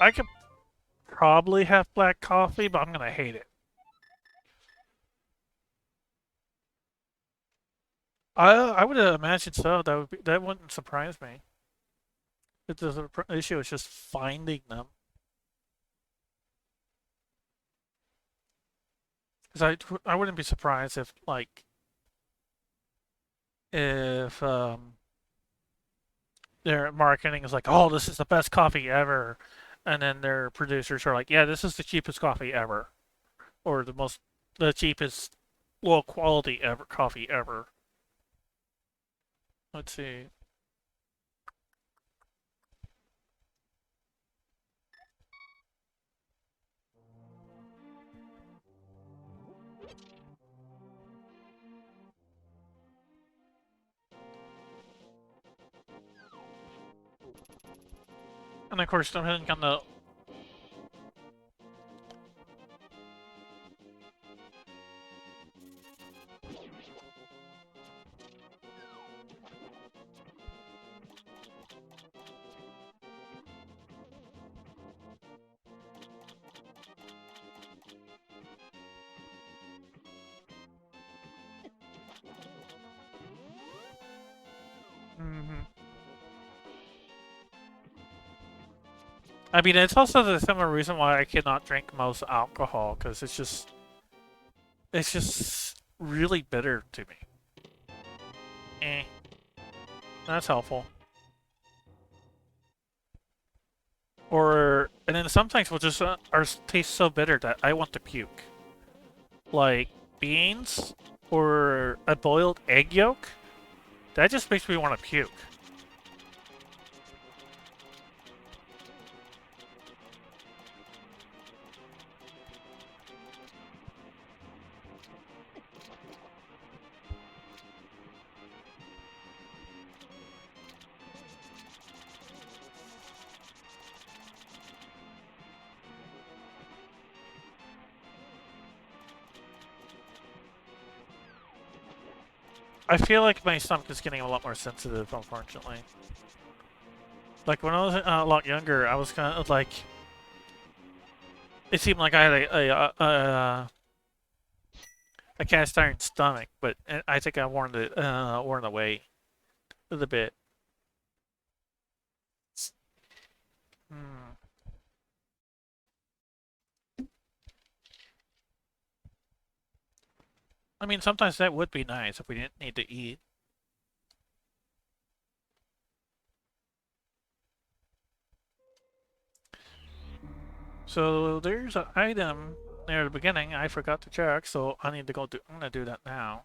I could probably have black coffee, but I'm gonna hate it. I would imagine so. That wouldn't surprise me. The issue is just finding them. Because I wouldn't be surprised if like if their marketing is like, oh, this is the best coffee ever, and then their producers are like, yeah, this is the cheapest coffee ever, or the cheapest low quality ever coffee ever. Let's see. And of course, depending on the I mean, it's also the similar reason why I cannot drink most alcohol, because it's just really bitter to me. Eh. That's helpful. And then sometimes we'll just, ours taste so bitter that I want to puke. Like, beans, or a boiled egg yolk, that just makes me want to puke. I feel like my stomach is getting a lot more sensitive, unfortunately. Like, when I was a lot younger, I was kind of like... It seemed like I had a cast iron stomach, but I think I worn away a little bit. Hmm. I mean, sometimes that would be nice if we didn't need to eat. So there's an item near the beginning I forgot to check, so I need to go do. I'm gonna do that now.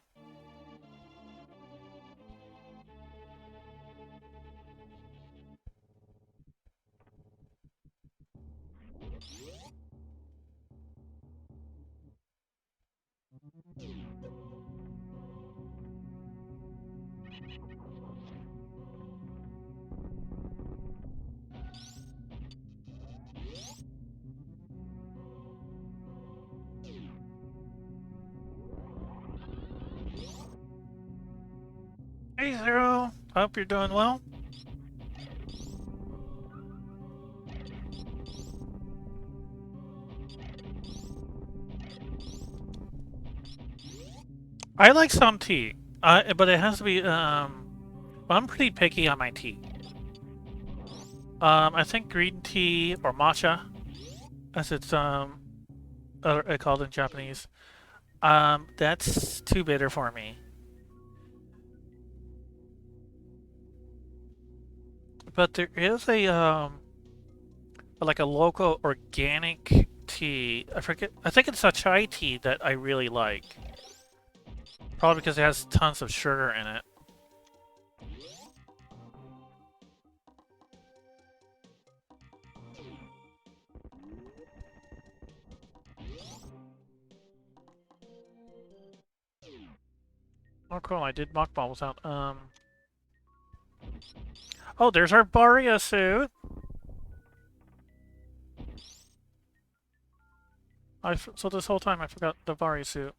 Hey Zero, hope you're doing well. I like some tea, but it has to be. I'm pretty picky on my tea. I think green tea or matcha, as it's called in Japanese. That's too bitter for me. But there is a like a local organic tea. I forget. I think it's a chai tea that I really like. Probably because it has tons of sugar in it. Oh, cool! I did mock ball without. Oh, there's our Barria suit. So this whole time I forgot the Barria suit.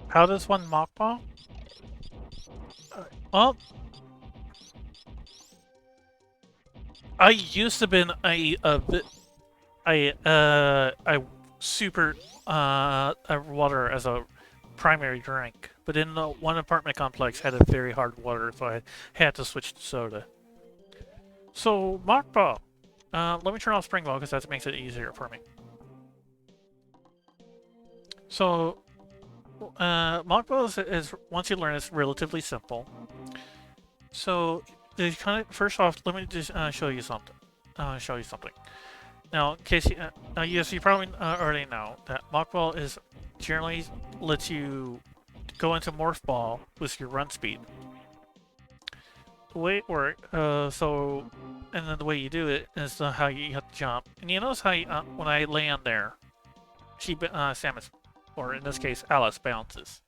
How does one mock ball? Well, I used to been a super water as a primary drink, but in the one apartment complex had a very hard water, so I had to switch to soda. So mock ball. Let me turn off spring ball because that makes it easier for me. So mock ball is once you learn it's relatively simple. So first off, let me just show you something. Now, in case yes, you probably already know that mock ball is generally lets you go into morph ball with your run speed. The way it works, and then the way you do it is how you have to jump. And you notice how when I land there, Samus, or in this case Alice, bounces.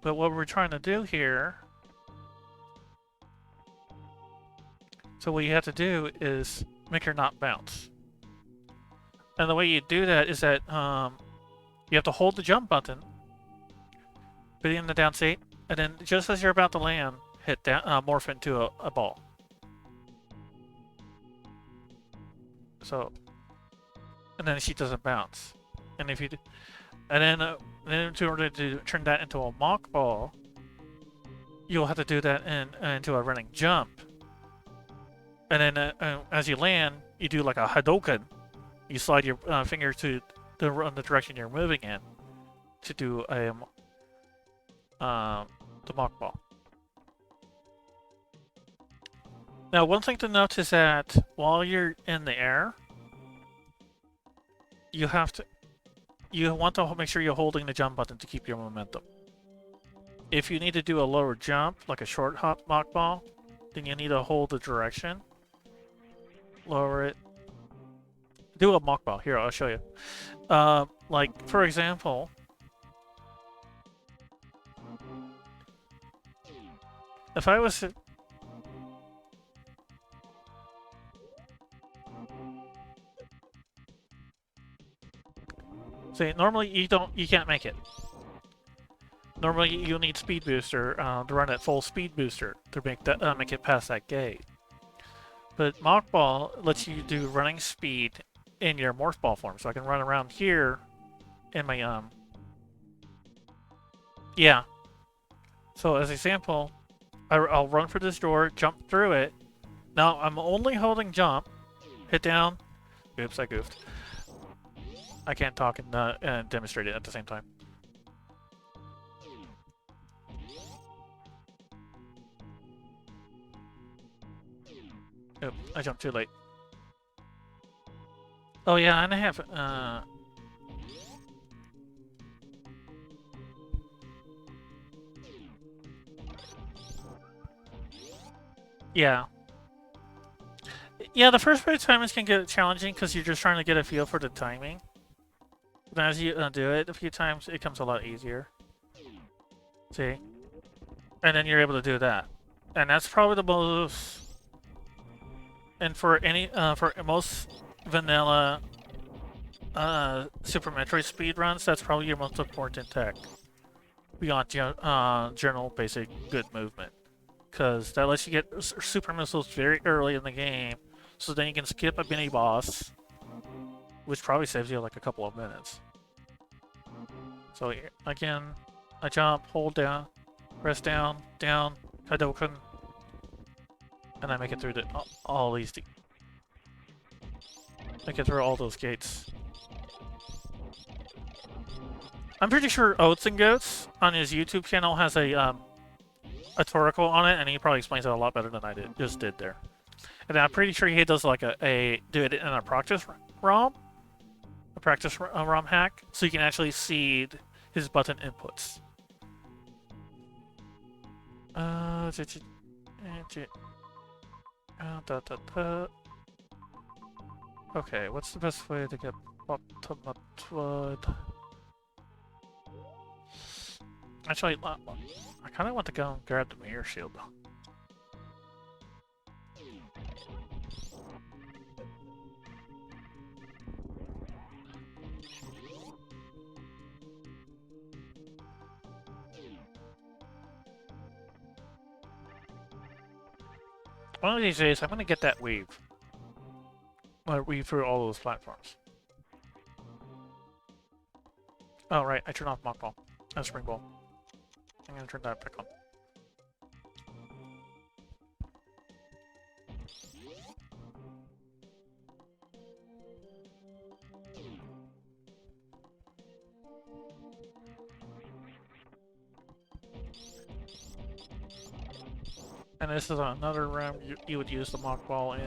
But what we're trying to do here, so what you have to do is make her not bounce. And the way you do that is that you have to hold the jump button, put it in the down state, and then just as you're about to land, hit down, morph into a ball. So, and then she doesn't bounce. And if you do, and then in order to turn that into a mock ball, you'll have to do that into a running jump. And then as you land, you do like a Hadouken. You slide your finger to the direction you're moving in to do the mock ball. Now, one thing to note is that while you're in the air, you want to make sure you're holding the jump button to keep your momentum. If you need to do a lower jump, like a short hop mock ball, then you need to hold the direction. Lower it. Do a mock ball. Here, I'll show you. Like, for example, if I was to... See, normally you can't make it. Normally you'll need speed booster to run at full speed booster to make it past that gate. But mock ball lets you do running speed in your morph ball form, so I can run around here in my yeah. So as an example, I'll run for this door, jump through it. Now I'm only holding jump, hit down. Oops, I goofed. I can't talk and demonstrate it at the same time. Oop, I jumped too late. Oh yeah, and I have yeah. Yeah, the first few times can get challenging because you're just trying to get a feel for the timing. But as you do it a few times, it comes a lot easier. See? And then you're able to do that. And that's probably the most... And for most vanilla Super Metroid speedruns, that's probably your most important tech. Beyond general basic good movement. Because that lets you get super missiles very early in the game, so then you can skip a mini boss, which probably saves you like a couple of minutes. So again, I jump, hold down, press down, down, Hadouken, and I make it through all these. Make it through all those gates. I'm pretty sure Oats and Goats on his YouTube channel has a tutorial on it, and he probably explains it a lot better than I just did there. And I'm pretty sure he does like do it in a practice ROM, ROM hack, so you can actually see his button inputs. Okay, what's the best way to get to Metroid? Actually, I kind of want to go and grab the mirror shield. One of these days, I'm going to get that weave. Weave through all those platforms. Oh, right, I turned off Mock Ball. Spring Ball. I'm going to turn that back on. And this is another room you would use the Mock Ball in.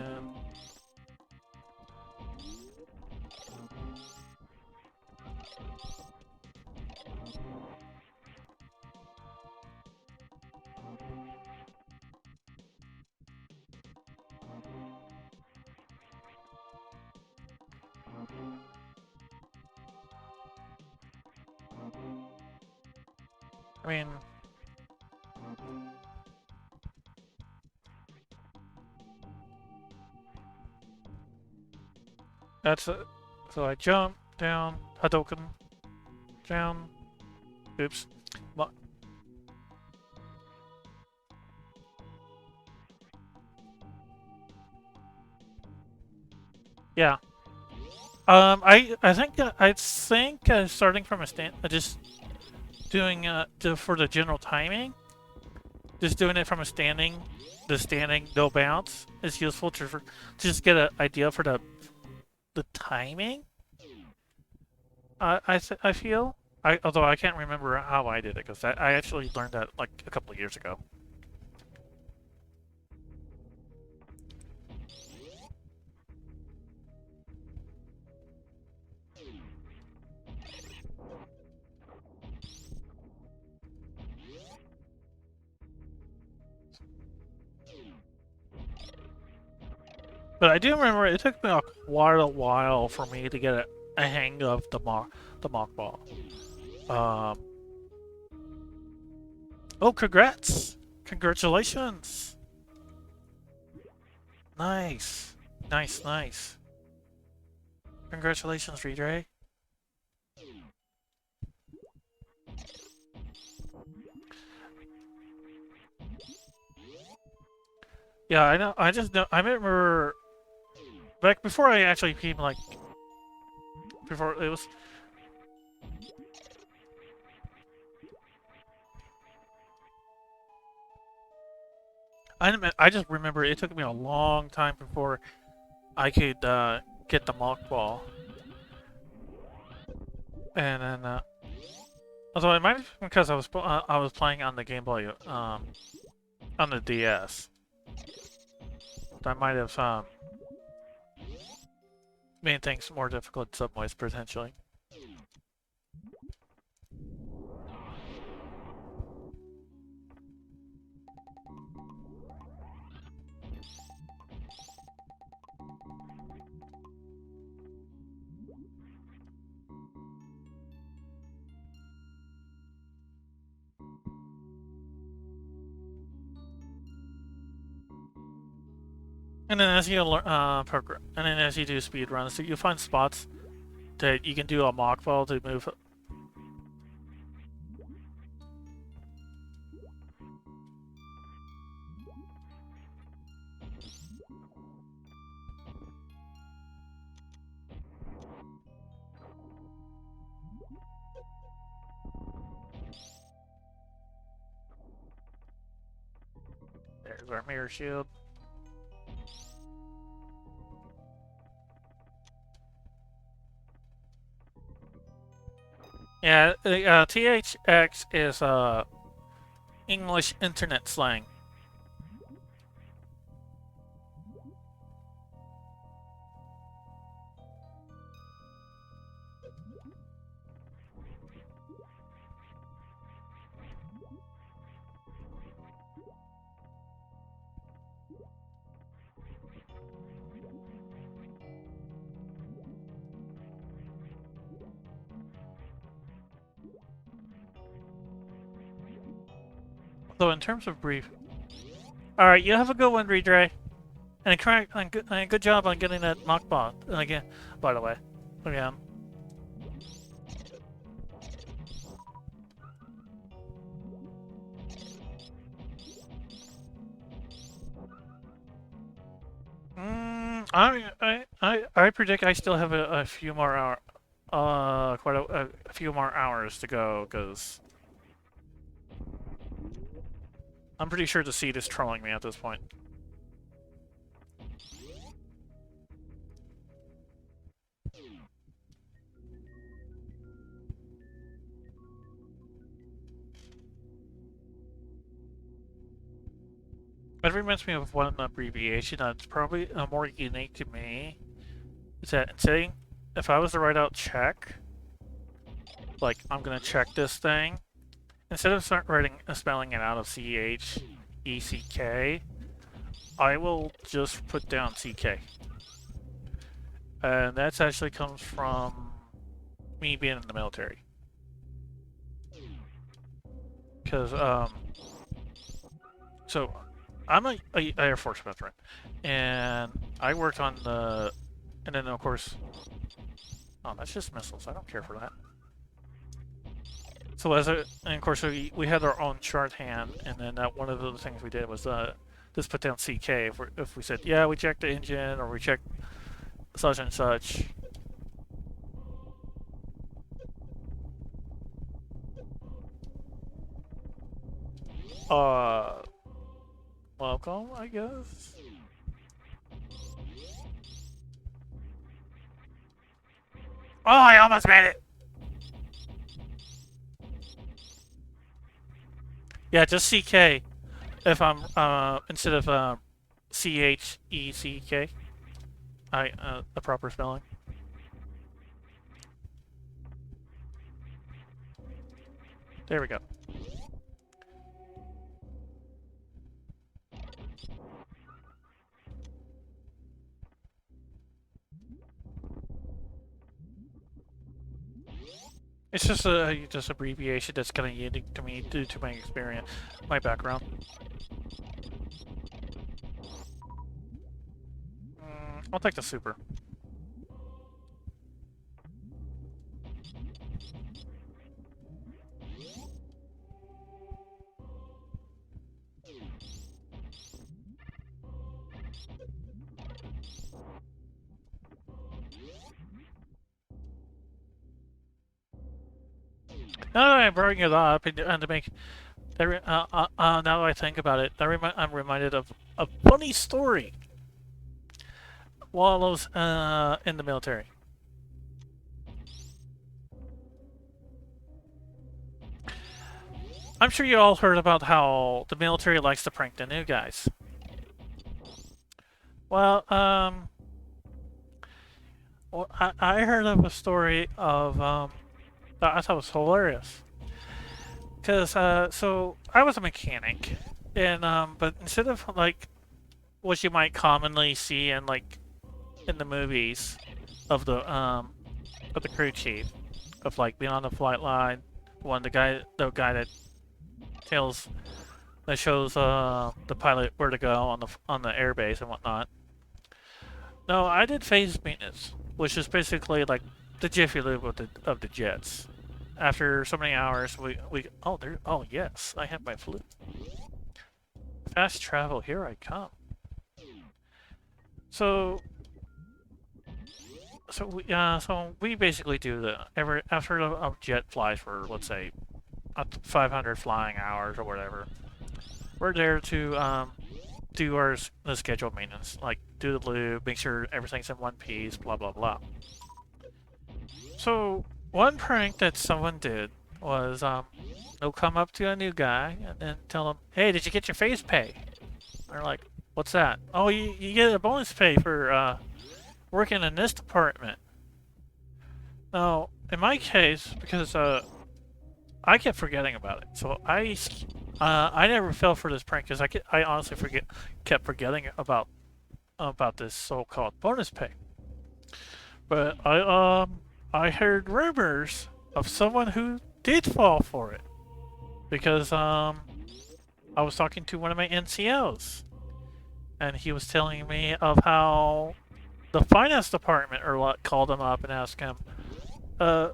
I mean, that's it. So I jump, down, Hadouken, down, oops. Yeah. I think starting from a stand, just doing for the general timing, just doing it from a standing, no bounce is useful to just get an idea for the timing. I feel. Although I can't remember how I did it because I actually learned that like a couple of years ago. But I do remember it took me quite a while for me to get a hang of the mock ball. Oh, congrats! Congratulations! Nice, nice. Congratulations, Redray. Yeah, I know. I just know. I remember back before I actually became like before it was. I just remember it took me a long time before I could get the mock ball, and then although it might have been because I was playing on the Game Boy on the DS. That might have made things more difficult in some ways potentially. And then as you learn, and then as you do speed runs, so you find spots that you can do a mock ball to move. There's our mirror shield. Yeah, THX is English internet slang. So in terms of brief, all right, you have a good one, Redre, and good job on getting that mock ball again. By the way, again. I predict I still have a few more quite a few more hours to go, because I'm pretty sure the seed is trolling me at this point. It reminds me of one abbreviation that's probably more unique to me. Is that if I was to write out check, like I'm gonna check this thing, instead of spelling it out of CHECK, I will just put down CK. And that actually comes from me being in the military. Because, so I'm a Air Force veteran, and I worked on the, and then of course, oh, that's just missiles. I don't care for that. So and of course we had our own shorthand, and then one of the things we did was just put down CK if we said, yeah, we checked the engine, or we checked such and such. Welcome, I guess. Oh, I almost made it! Yeah, just CK. If I'm, instead of, CHECK. The proper spelling. There we go. It's just a abbreviation that's kind of unique to me due to my experience, my background. I'll take the super. Now that I'm bringing it up, and to make, now that I think about it, I'm reminded of a funny story while I was in the military. I'm sure you all heard about how the military likes to prank the new guys. Well, I heard of a story of that I thought was hilarious. Because so I was a mechanic, and but instead of like what you might commonly see in in the movies of the crew chief, of like being on the flight line, the guy that shows the pilot where to go on the airbase and whatnot. No, I did phase maintenance, which is basically like the Jiffy Lube of the jets. After so many hours, oh yes, I have my flute. Fast travel, here I come. So we basically do after a jet flies for, let's say, up to 500 flying hours or whatever. We're there to do the scheduled maintenance, like do the lube, make sure everything's in one piece, blah blah blah. So one prank that someone did was they'll come up to a new guy and then tell him, "Hey, did you get your face pay?" They're like, "What's that?" "Oh, you get a bonus pay for working in this department." Now, in my case, because I kept forgetting about it, so I never fell for this prank because I honestly kept forgetting about this so-called bonus pay. But I heard rumors of someone who did fall for it because I was talking to one of my NCOs, and he was telling me of how the finance department called him up and asked him,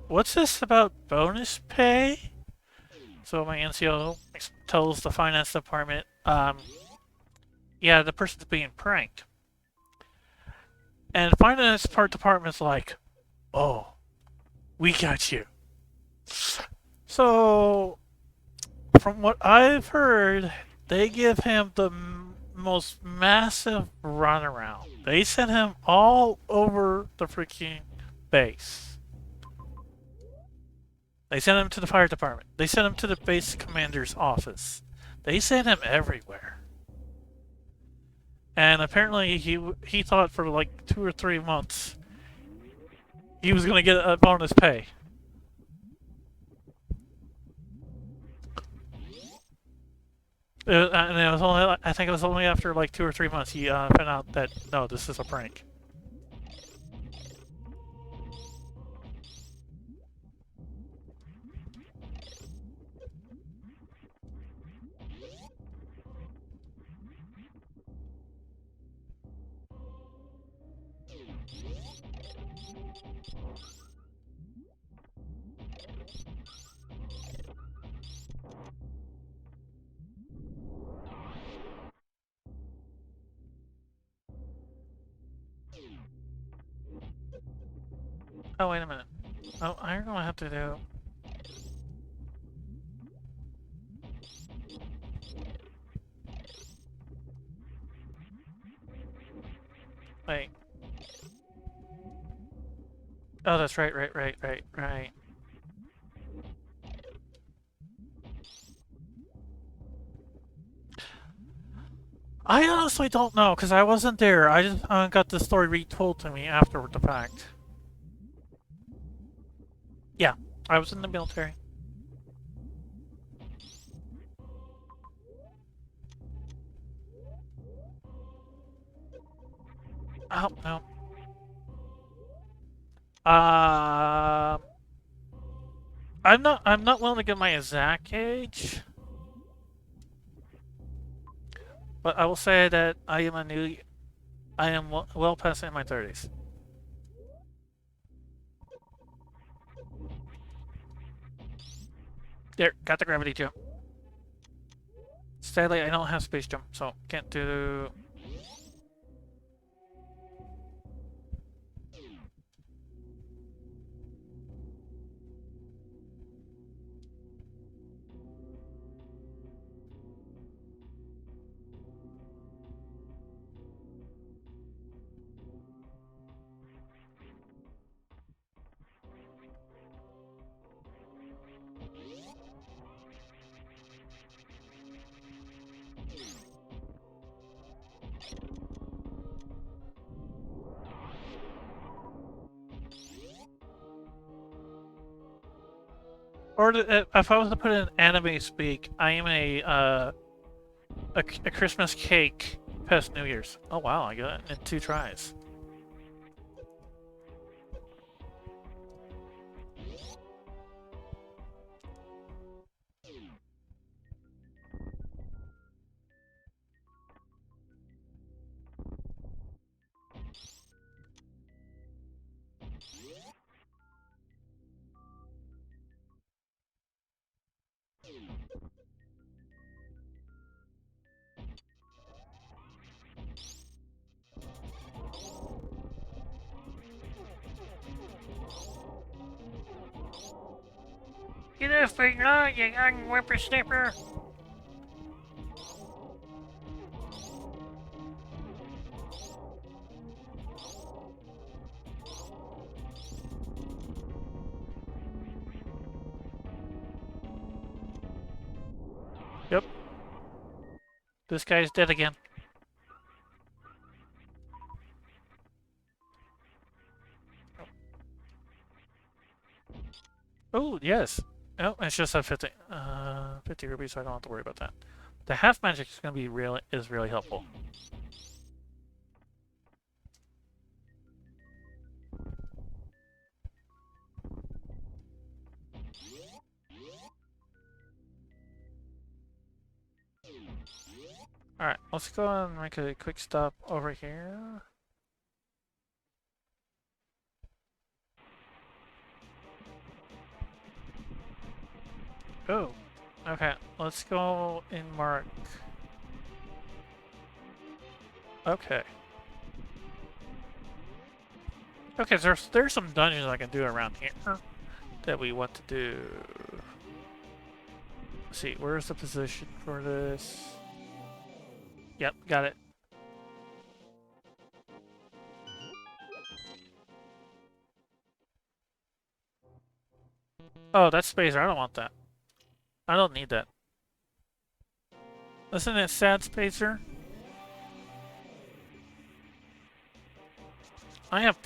what's this about bonus pay?" So my NCO tells the finance department, yeah, the person's being pranked. And the finance department's like, "Oh, we got you." So, from what I've heard, they give him the most massive runaround. They send him all over the freaking base. They sent him to the fire department. They sent him to the base commander's office. They sent him everywhere. And apparently he thought for like 2 or 3 months he was going to get a bonus pay. And it was only, I think it was only after like 2 or 3 months he found out that, no, this is a prank. Oh, wait a minute. Oh, I'm going to have to do... Wait. Oh, that's right. I honestly don't know, because I wasn't there. I just got the story retold to me after the fact. Yeah, I was in the military. Oh, no. I'm not willing to give my exact age, but I will say that I am well past in my 30s. There, got the gravity jump. Sadly, I don't have space jump, so can't do... Or if I was to put it in anime speak, I am a Christmas cake past New Year's. Oh wow, I got it in 2 tries. Get off my lawn, you young whippersnapper! Yep. This guy's dead again. Oh, yes. Oh, it's just a 50 rupees, so I don't have to worry about that. The half magic is going to be really helpful. Alright, let's go and make a quick stop over here. Oh, okay, let's go and mark. Okay. Okay, so there's some dungeons I can do around here that we want to do. Let's see, where's the position for this? Yep, got it. Oh, that's Spacer. I don't want that. I don't need that. Isn't it sad, Spacer? I have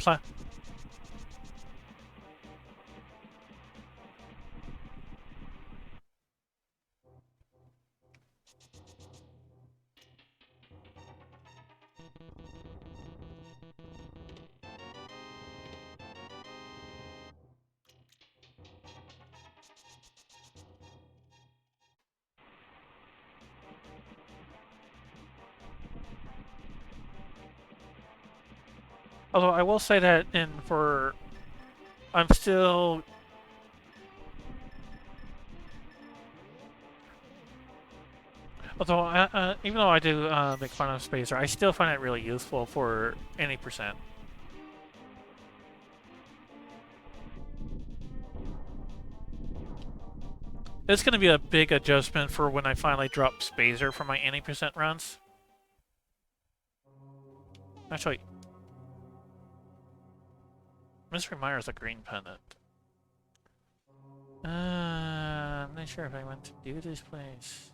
Although I will say that I'm still. Although, even though I do make fun of Spacer, I still find it really useful for any percent. It's going to be a big adjustment for when I finally drop Spacer for my any percent runs. Actually, Mystery Mire's a green pendant. I'm not sure if I want to do this place.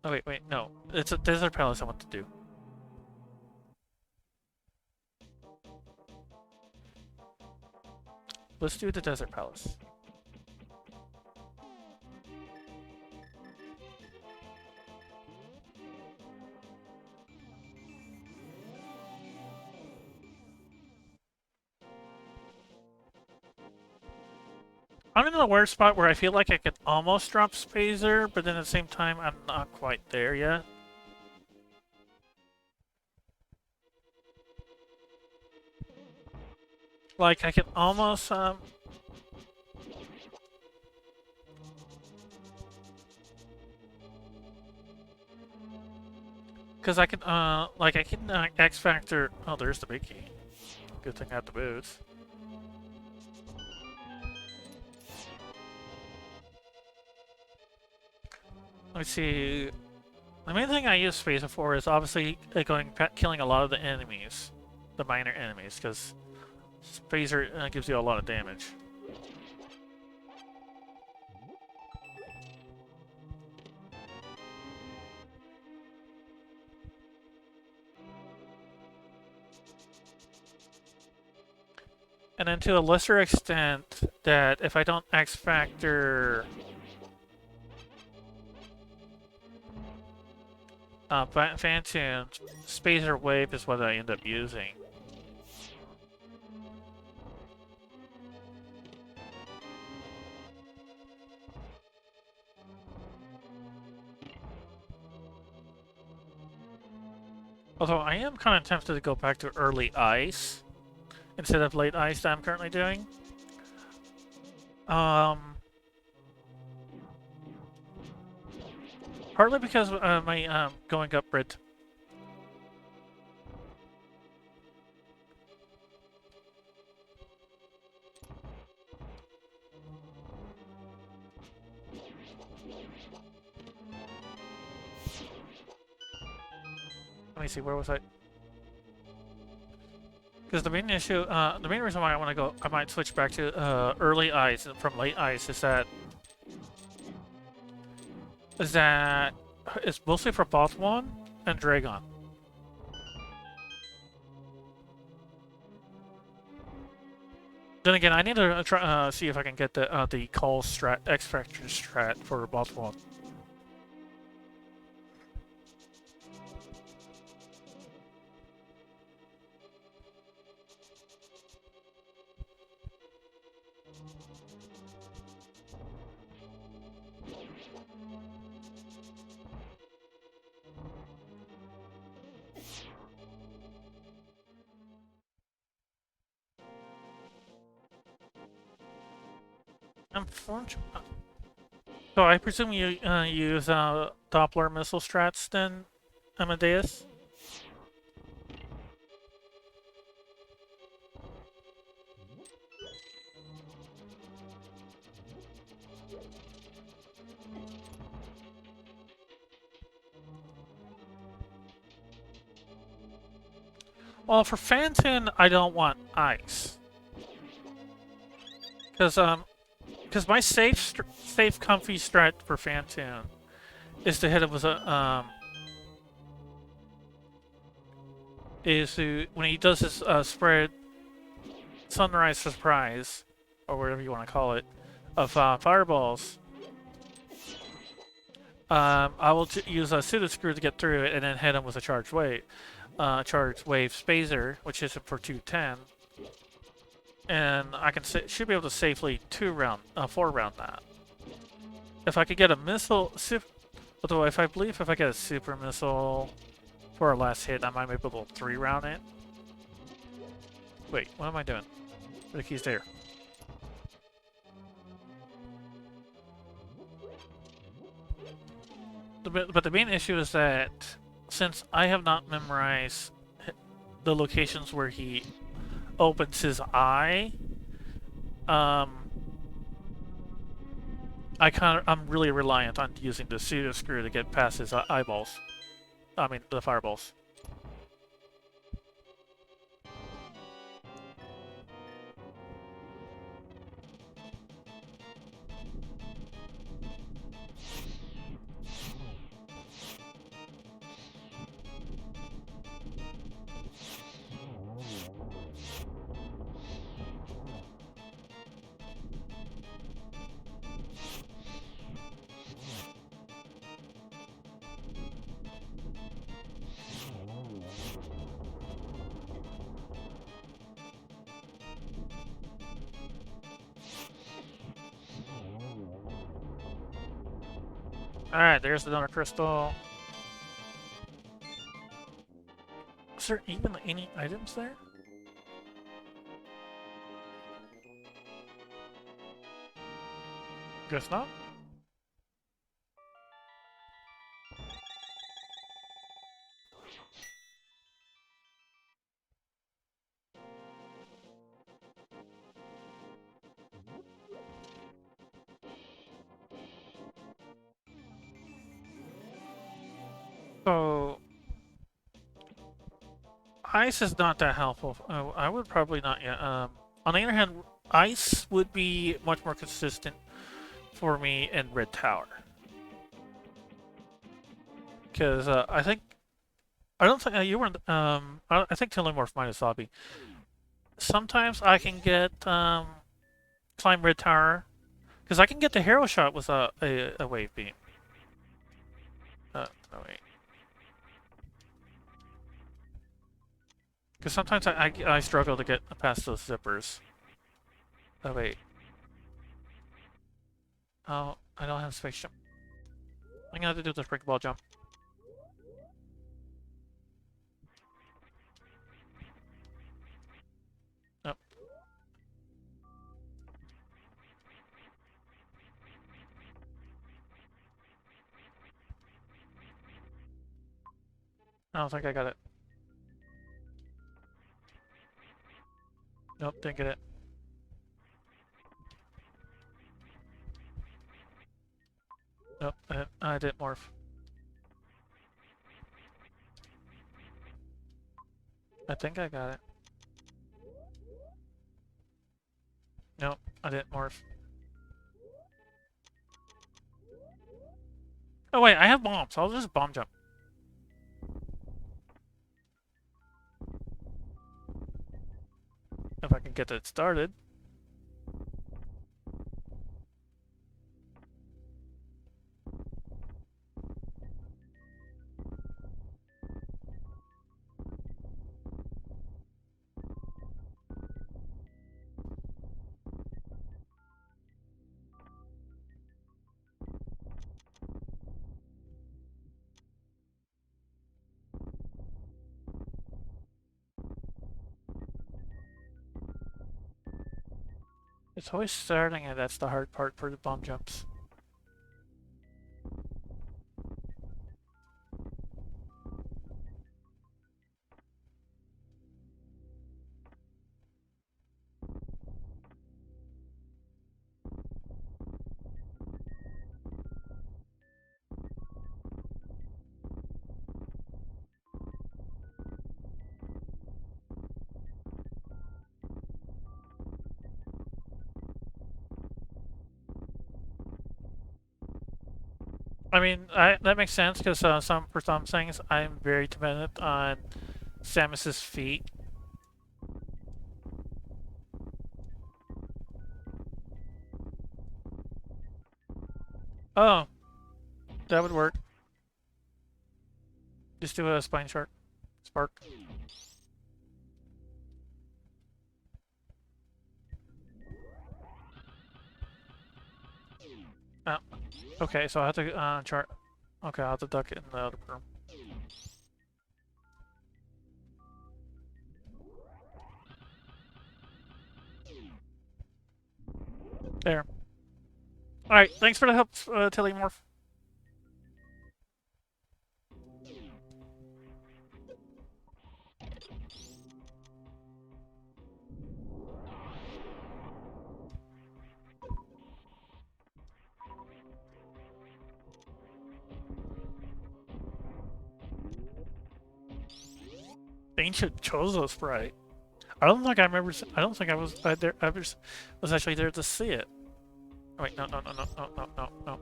Oh, wait, no. It's a Desert Palace I want to do. Let's do the Desert Palace. I'm in a weird spot where I feel like I could almost drop Spacer, but then at the same time, I'm not quite there yet. Like, I can almost, because I can, like, I can X Factor. Oh, there's the big key. Good thing I have the boots. Let's see. The main thing I use Spacer for is obviously killing a lot of the enemies, the minor enemies, because Spacer gives you a lot of damage. And then to a lesser extent, that if I don't X Factor Phantom, Spacer Wave is what I end up using. Although I am kind of tempted to go back to early ice instead of late ice that I'm currently doing. Partly because my going up red. me see, where was I? Because the main issue, the main reason why I want to go, I might switch back to early ice from late ice is that it's mostly for boss 1 and Dragon. Then again, I need to try see if I can get the call strat, X Factor strat for boss 1. So I presume you use Doppler missile strats then, Amadeus? Well, for Phantom, I don't want ice. Because my safe, comfy strat for Phantom is to hit him with a is to when he does his spread sunrise surprise or whatever you want to call it of fireballs. I will use a pseudo screw to get through it and then hit him with a charged wave spazer, which is for 210. And I can should be able to safely 4-round that. If I could get a missile, although if I get a super missile for our last hit, I might be able to 3-round it. Wait, what am I doing? The key's there. But the main issue is that since I have not memorized the locations where he opens his eye, I'm really reliant on using the pseudo screw to get past his eyeballs. I mean, the fireballs. Alright, there's another crystal. Is there even any items there? Guess not. So, ice is not that helpful. I would probably not yet. On the other hand, ice would be much more consistent for me in Red Tower. Because I don't think you weren't. I think Telemorph minus Lobby. Sometimes I can get climb Red Tower because I can get the hero shot with a wave beam. No wait. Because sometimes I struggle to get past those zippers. Oh wait. Oh, I don't have space jump. I'm gonna have to do the spring ball jump. Nope. I don't think I got it. Nope, didn't get it. Nope, I didn't morph. I think I got it. Nope, I didn't morph. Oh wait, I have bombs. I'll just bomb jump. If I can get it started. It's always starting and that's the hard part for the bomb jumps. I mean, that makes sense because for some things I'm very dependent on Samus's feet. Oh, that would work. Just do a spine shark spark. Oh, okay, so I have to chart. Okay, I'll have to duck it in the other room. There. Alright, thanks for the help, Telemorph. Ancient Chozo sprite. I don't think I remember. I don't think I was there. I was actually there to see it. Oh, wait, no, no, no, no, no, no, no, no.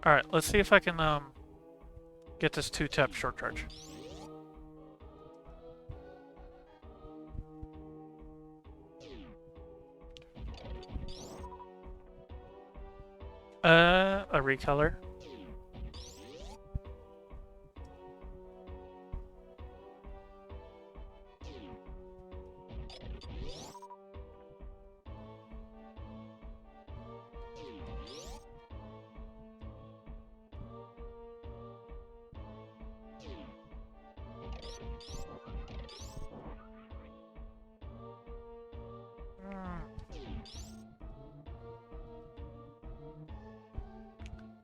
All right, let's see if I can get this 2-tap short charge. A recolor.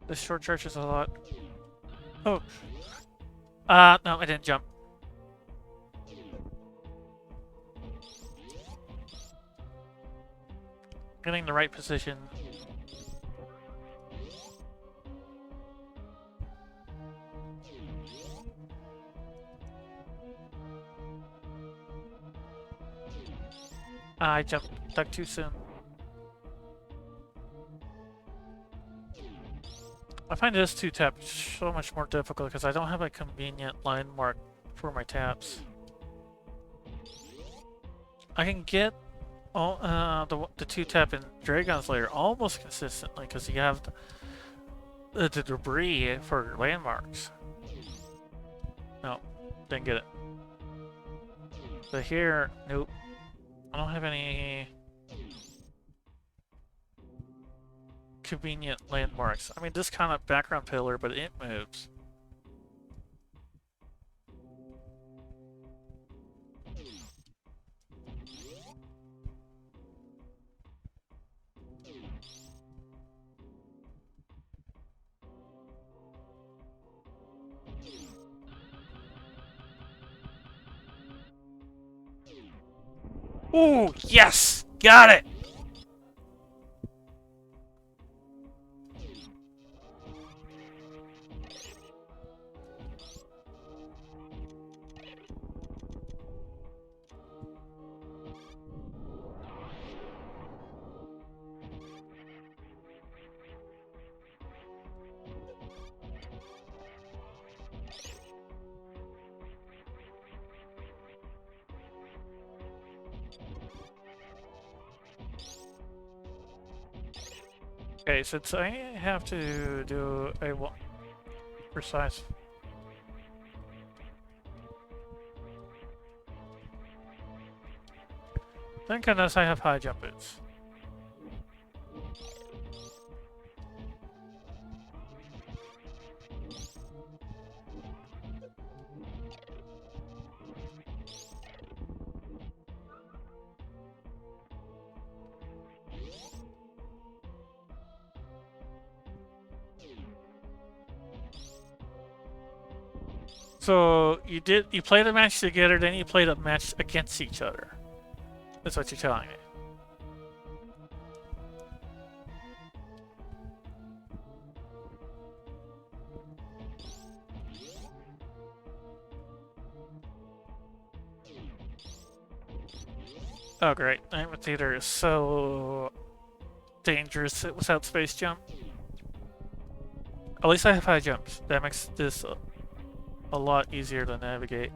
This short charge is a lot. Oh. No, I didn't jump. Getting the right position. I jumped duck too soon. I find this 2-tap so much more difficult because I don't have a convenient line mark for my taps. I can get all, the 2-tap in Dragon Slayer almost consistently because you have the debris for landmarks. No, didn't get it. But here, nope. I don't have any convenient landmarks. I mean, this kind of background pillar, but it moves. Ooh, yes! Got it! Okay, since I have to do a precise... Thank goodness I have high jump boots. So you played a match together, then you played a match against each other. That's what you're telling me. Oh great, Nightmare Theater is so dangerous without space jump. At least I have high jumps. That makes this a lot easier to navigate.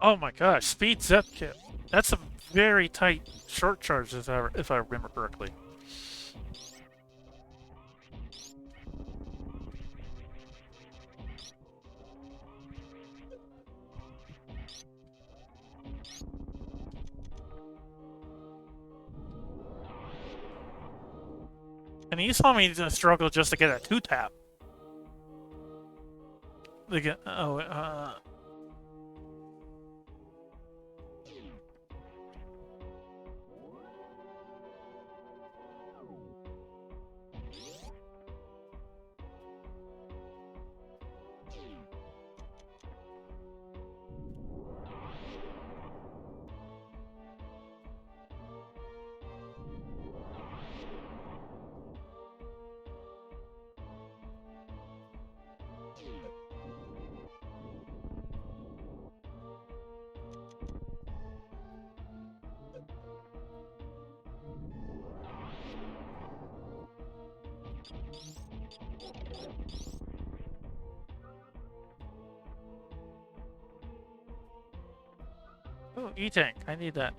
Oh my gosh, speed zip kit. That's a very tight short charge if I remember correctly. And you saw me struggle just to get a 2-tap. Oh, E-Tank, I need that.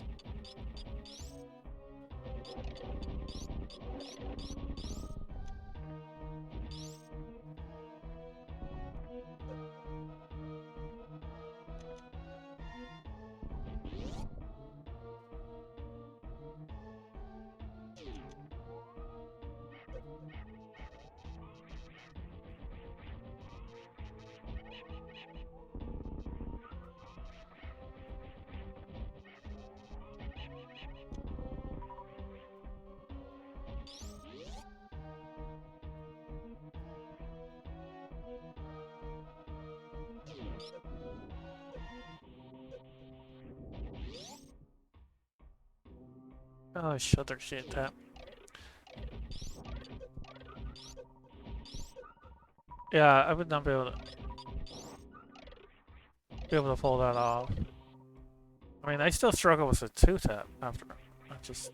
Oh, shut shit tap. Yeah, I would not be able to pull that off. I mean, I still struggle with a 2-tap after. I just...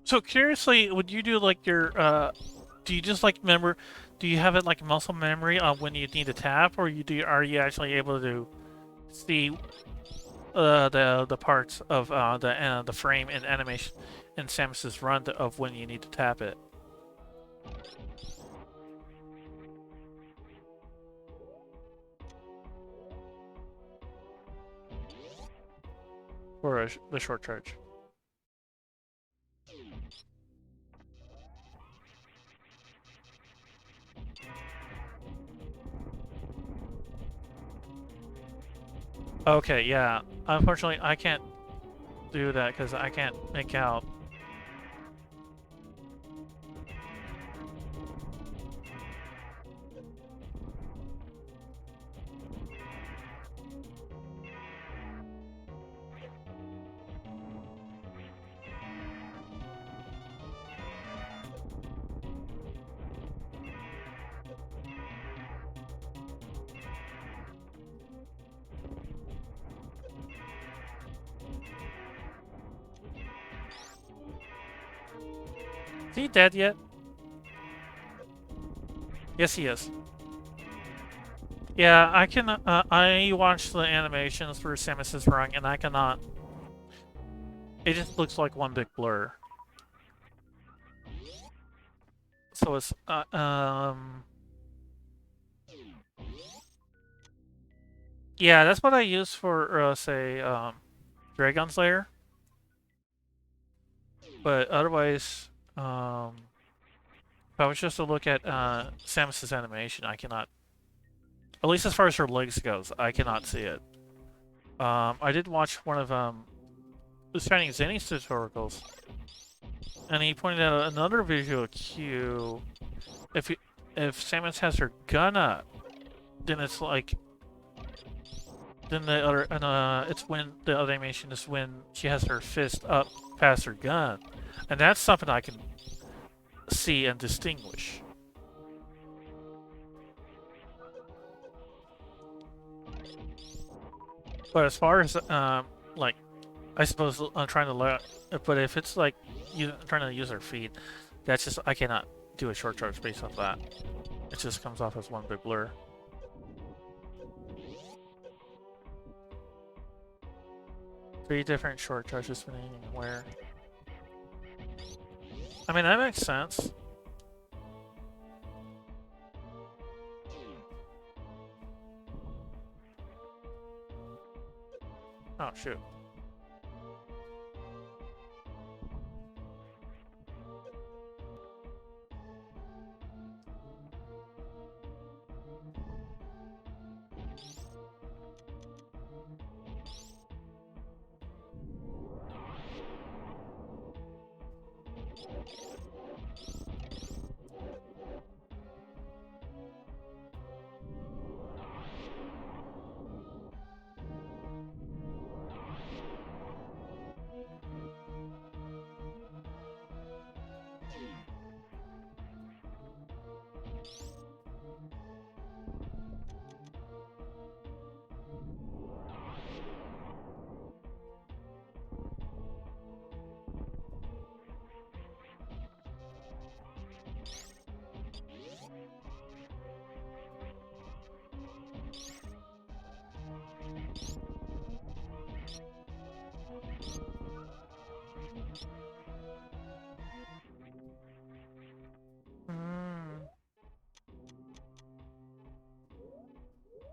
So curiously, would you do like your do you just like remember? Do you have it like muscle memory on when you need to tap, or are you actually able to see the parts of the frame and animation in Samus's run of when you need to tap it? Or the short charge? Okay, yeah. Unfortunately, I can't do that because I can't make out. Is he dead yet? Yes, he is. Yeah, I can. I watched the animations for SMZ3, and I cannot. It just looks like one big blur. So it's yeah, that's what I use for say Dragon's Lair. But otherwise, if I was just to look at Samus's animation, I cannot. At least as far as her legs goes, I cannot see it. I did watch one of the Shining Zenny's tutorials, and he pointed out another visual cue. If Samus has her gun up, then it's like then the other and it's when the other animation is when she has her fist up past her gun, and that's something I can see and distinguish. But as far as like, I suppose I'm trying to let, but if it's like you trying to use her feet, that's just I cannot do a short charge based off that. It just comes off as one big blur. Three different short charges depending on where. I mean, that makes sense. Oh, shoot.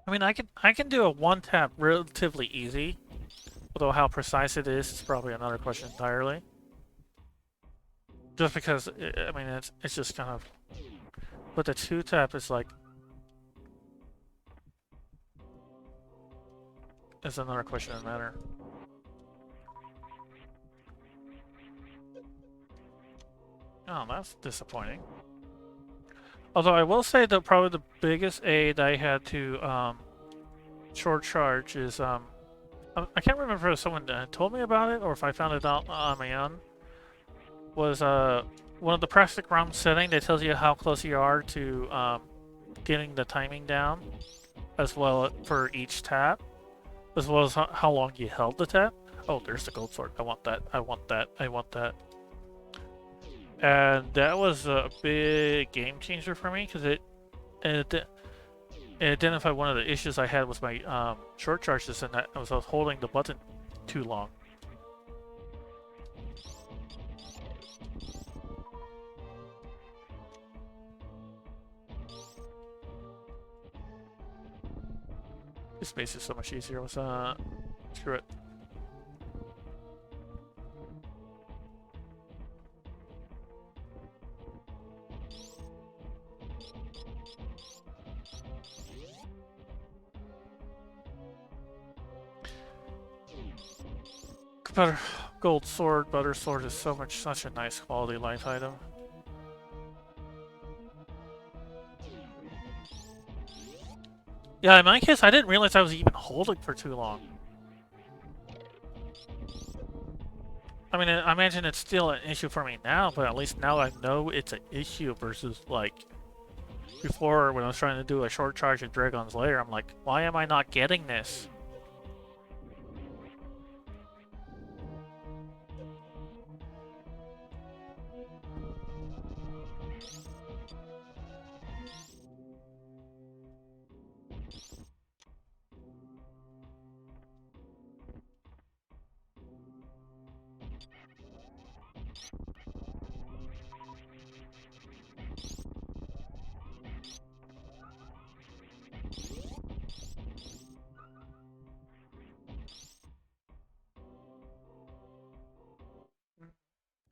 I mean, I can do a one tap relatively easy, although how precise it is probably another question entirely. Just because I mean it's just kind of, but the two tap is like is another question in matter. Oh, that's disappointing. Although I will say that probably the biggest aid I had to short charge is I can't remember if someone told me about it or if I found it out on my own. Was one of the plastic ROM setting that tells you how close you are to getting the timing down, as well for each tap, as well as how long you held the tap. Oh, there's the gold sword. I want that. I want that. I want that. And that was a big game changer for me because it identified one of the issues I had with my short charges, and that I was holding the button too long. This base is so much easier with screw it. Butter gold sword, butter sword is such a nice quality life item. Yeah, in my case, I didn't realize I was even holding for too long. I mean, I imagine it's still an issue for me now, but at least now I know it's an issue versus, like, before when I was trying to do a short charge at Dragon's Lair, I'm like, why am I not getting this?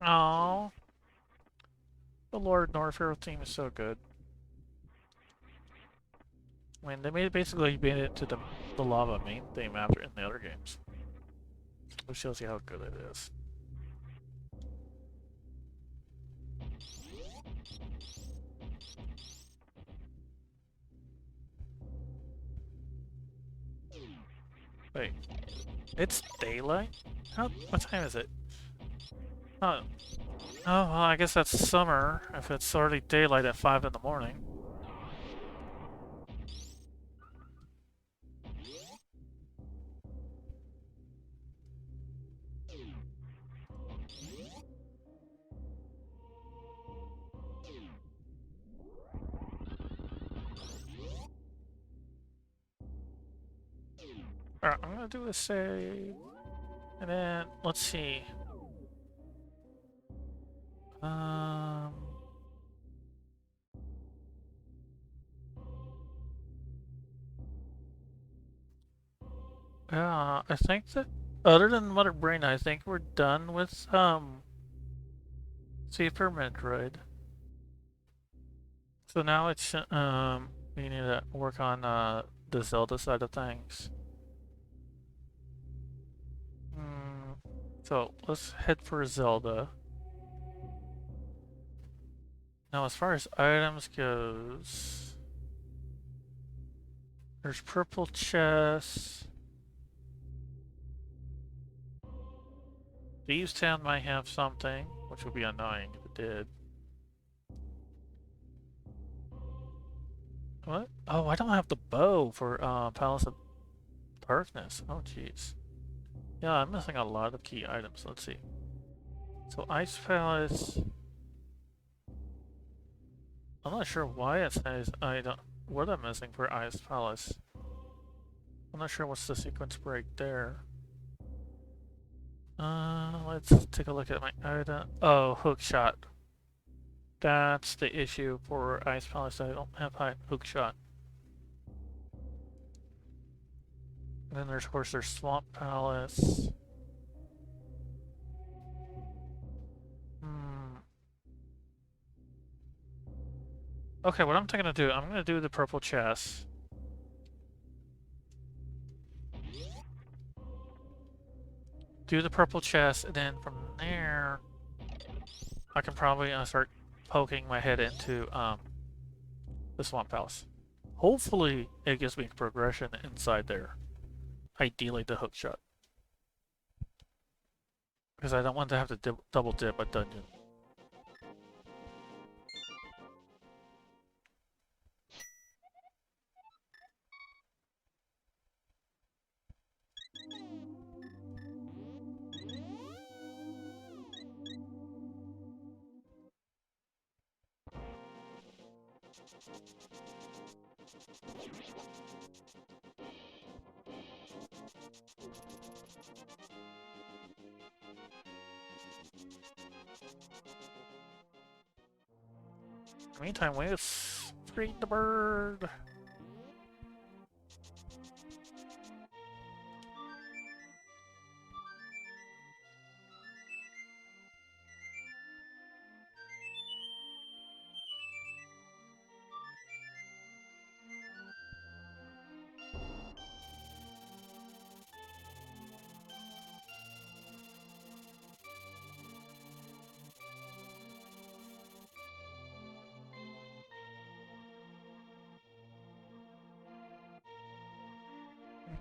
Oh, the Lord Norfair theme is so good. I mean, they basically made it to the lava main theme after in the other games, which shows you how good it is. Wait, it's daylight? What time is it? Oh, well, I guess that's summer if it's already daylight at 5 in the morning. Alright, I'm gonna do a save. And then, let's see. Yeah, I think that other than Mother Brain, I think we're done with Super Metroid. So now it's we need to work on the Zelda side of things. So let's head for Zelda. Now, as far as items goes, there's purple chests. Thieves' Town might have something, which would be annoying if it did. What? Oh, I don't have the bow for Palace of Darkness. Oh, jeez. Yeah, I'm missing a lot of key items. Let's see. So Ice Palace. I'm not sure why it says what I'm missing for Ice Palace. I'm not sure what's the sequence break there. Let's take a look at my item. Oh, hook shot. That's the issue for Ice Palace. I don't have hook shot. And then of course, there's Swamp Palace. Okay, what I'm gonna do, I'm gonna do the purple chest. Do the purple chest, and then from there, I can probably start poking my head into the Swamp Palace. Hopefully, it gives me progression inside there. Ideally, the hook shot. Because I don't want to have to double dip a dungeon. Meantime, let's free the bird.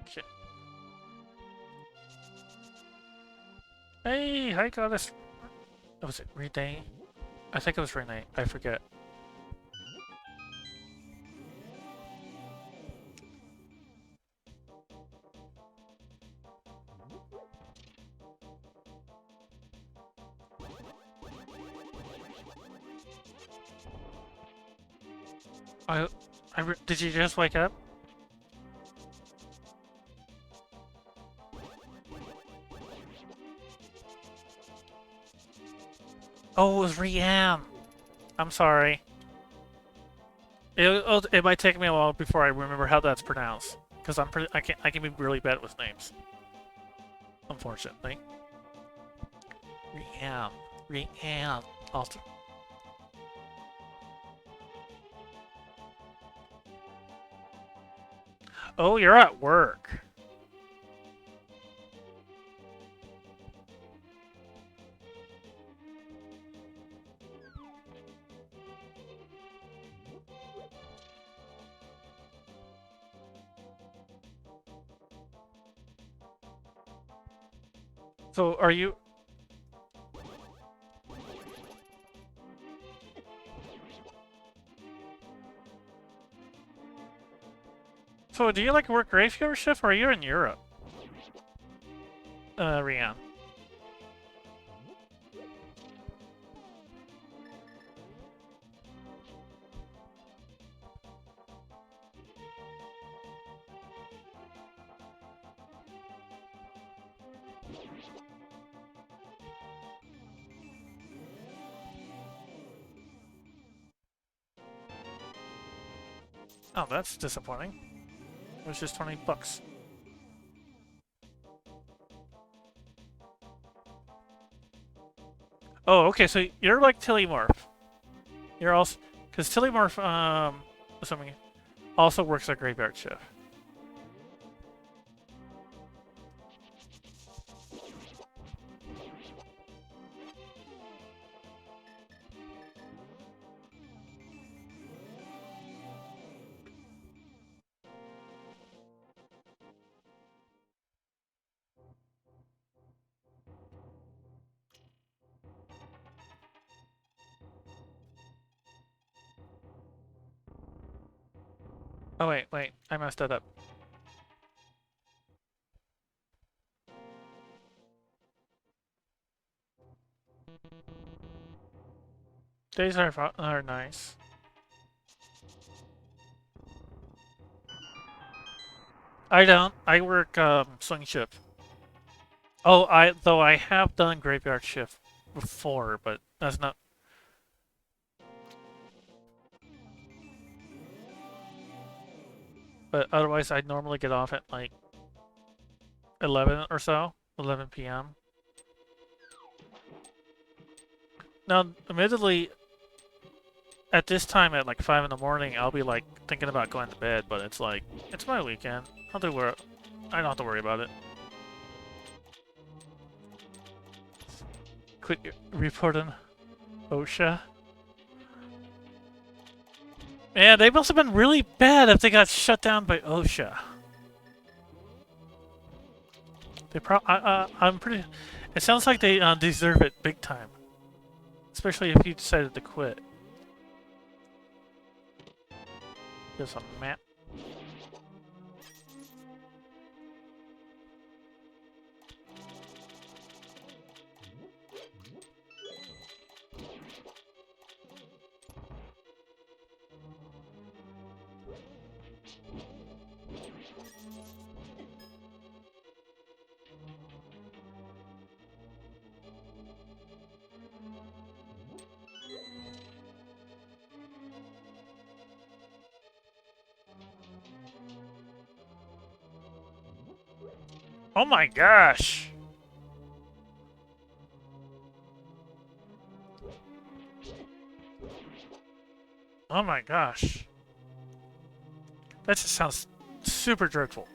Okay. Hey, hi goddess. Was it Renee? I think it was Renee. I forget. Did you just wake up? Oh, it was Riam. I'm sorry. It might take me a while before I remember how that's pronounced, because I can be really bad with names. Unfortunately. Riam. Rian. Also. Oh, you're at work. So, are you... So, do you like work graveyard shift, or are you in Europe? Rian. Oh, that's disappointing. It was just 20 bucks. Oh, okay, so you're like Tillymorph. You're also... Because Tillymorph, assuming, also works at graveyard shift. Oh, wait, I messed that up. Days are nice. I don't. I work swing shift. Oh, though I have done graveyard shift before, but that's not. But otherwise, I normally get off at like 11 or so, 11 p.m. Now, admittedly, at this time at like 5 in the morning, I'll be like thinking about going to bed, but it's like, it's my weekend. I don't have to worry about it. Quit reporting OSHA. Man, they must have been really bad if they got shut down by OSHA. They I'm pretty... It sounds like they deserve it big time. Especially if you decided to quit. There's a map. Oh my gosh! Oh my gosh. That just sounds super dreadful.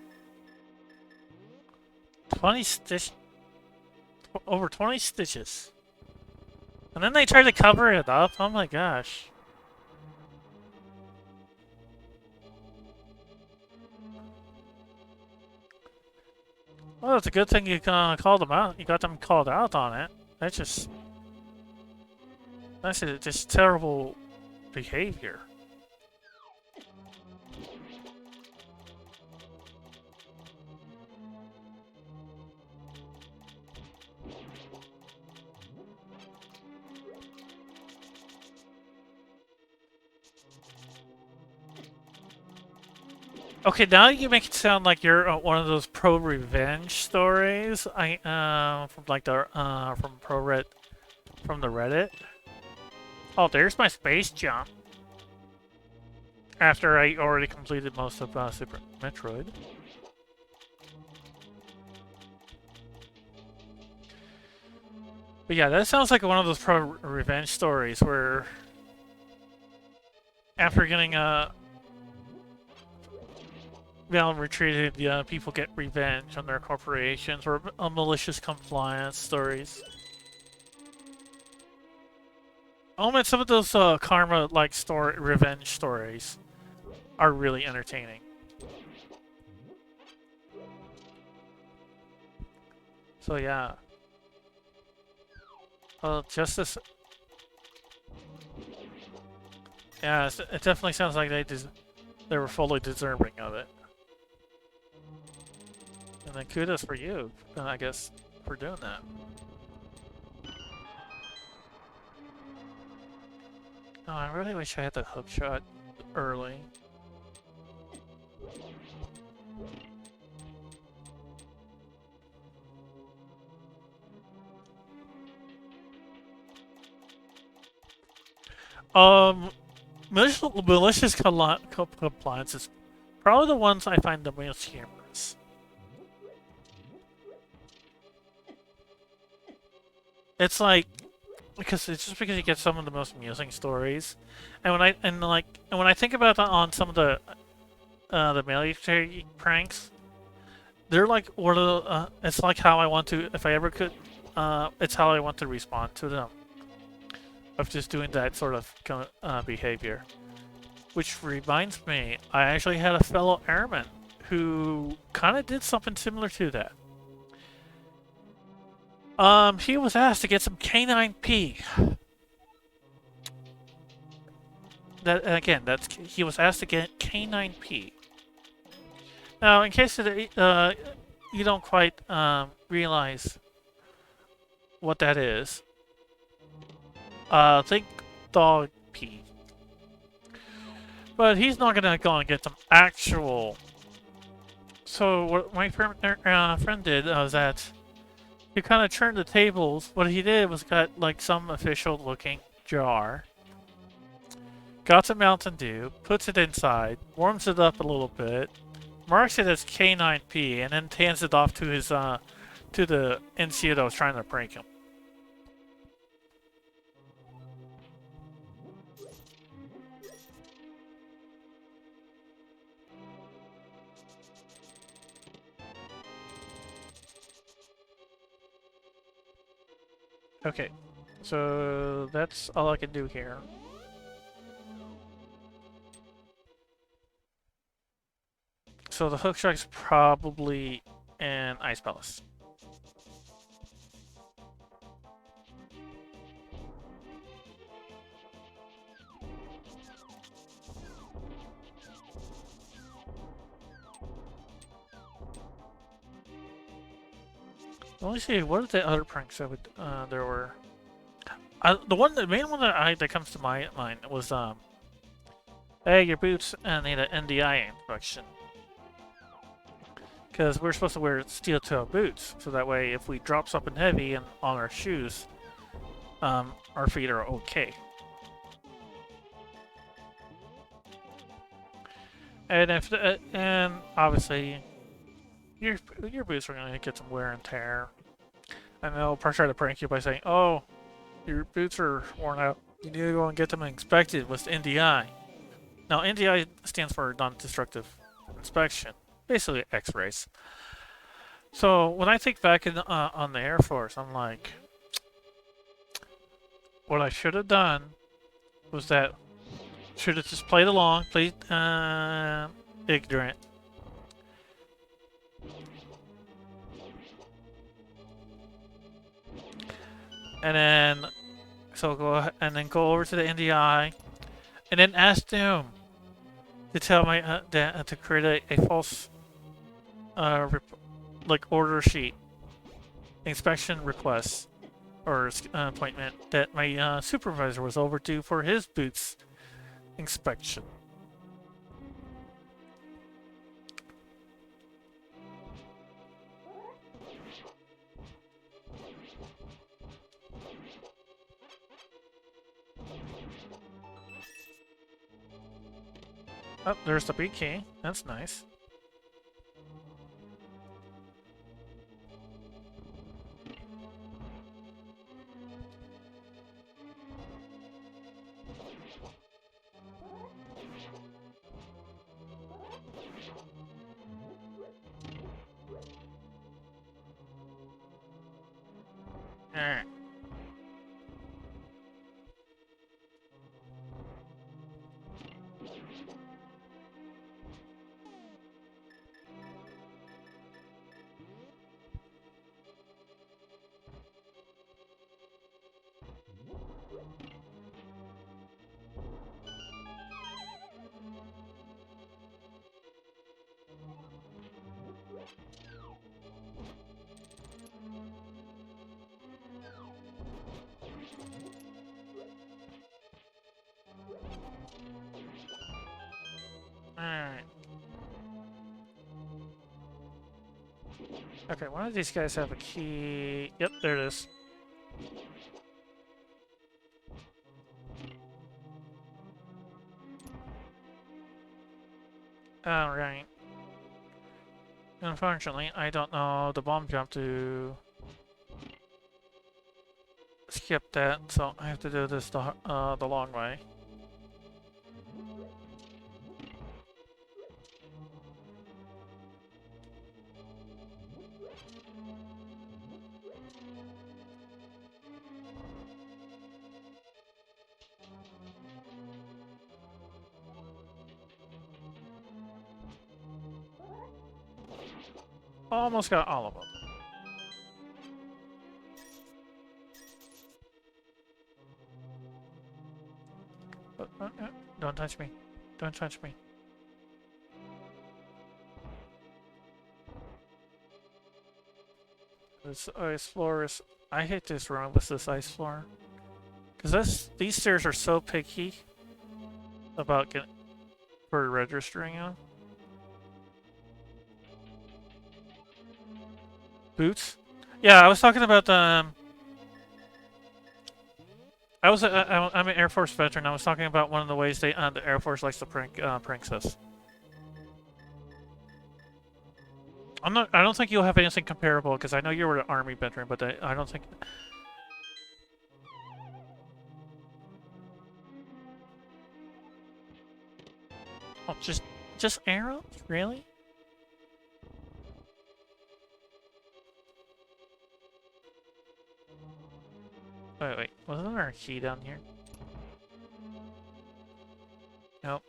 20 stitch... Over 20 stitches. And then they try to cover it up? Oh my gosh. Well, it's a good thing you called them out. You got them called out on it. That's just terrible behavior. Okay, now you make it sound like you're one of those pro revenge stories. From like the from the Reddit. Oh, there's my space jump. After I already completed most of Super Metroid. But yeah, that sounds like one of those pro revenge stories where after getting retreated, people get revenge on their corporations or malicious compliance stories. Oh man, some of those karma-like revenge stories are really entertaining. So yeah. Well, justice. Yeah, it definitely sounds like they were fully deserving of it. And then kudos for you, I guess, for doing that. Oh, I really wish I had the hook shot early. Malicious compliance is probably the ones I find the most humorous. It's like because it's just because you get some of the most amusing stories, and when I think about that on some of the military pranks, they're like it's like how I want to, if I ever could, it's how I want to respond to them. Of just doing that sort of behavior. Which reminds me, I actually had a fellow airman who kind of did something similar to that. He was asked to get some K9P. He was asked to get K9P. Now, in case you don't quite realize what that is, think dog pee. But he's not gonna go and get some actual. So what my friend did was that he kind of turned the tables. What he did was got like some official-looking jar, got some Mountain Dew, puts it inside, warms it up a little bit, marks it as K9P, and then hands it off to his to the NCO that was trying to prank him. Okay, so that's all I can do here. So the hook strike's probably an Ice Palace. Let me see, what are the other pranks that there were? The main one that comes to my mind was hey, your boots need an NDI inspection. Because we're supposed to wear steel-toe boots, so that way if we drop something heavy on our shoes, our feet are okay. And and obviously your boots are going to get some wear and tear. And they'll try to prank you by saying, "Oh, your boots are worn out. You need to go and get them inspected with NDI." Now, NDI stands for non-destructive inspection, basically X-rays. So when I think back on the Air Force, I'm like, what I should have done was that should have just played along, played ignorant. And then go over to the NDI, and then ask them to tell my to create a false like order sheet inspection request or appointment that my supervisor was overdue for his boots inspection. Oh, there's the B key. That's nice. Alright. Alright. Okay, one of these guys have a key. Yep, there it is. Alright. Unfortunately, I don't know the bomb jump to skip that, so I have to do this the long way. Almost got all of them. But, don't touch me. Don't touch me. This ice floor is... I hate this run with this ice floor. Because these stairs are so picky about for registering them. Boots? Yeah, I was talking about I'm an Air Force veteran. I was talking about one of the ways the Air Force likes to prank us. I don't think you'll have anything comparable because I know you were an Army veteran, but I don't think. Oh, just arrows? Really? Wait. Wasn't there a key down here? Nope.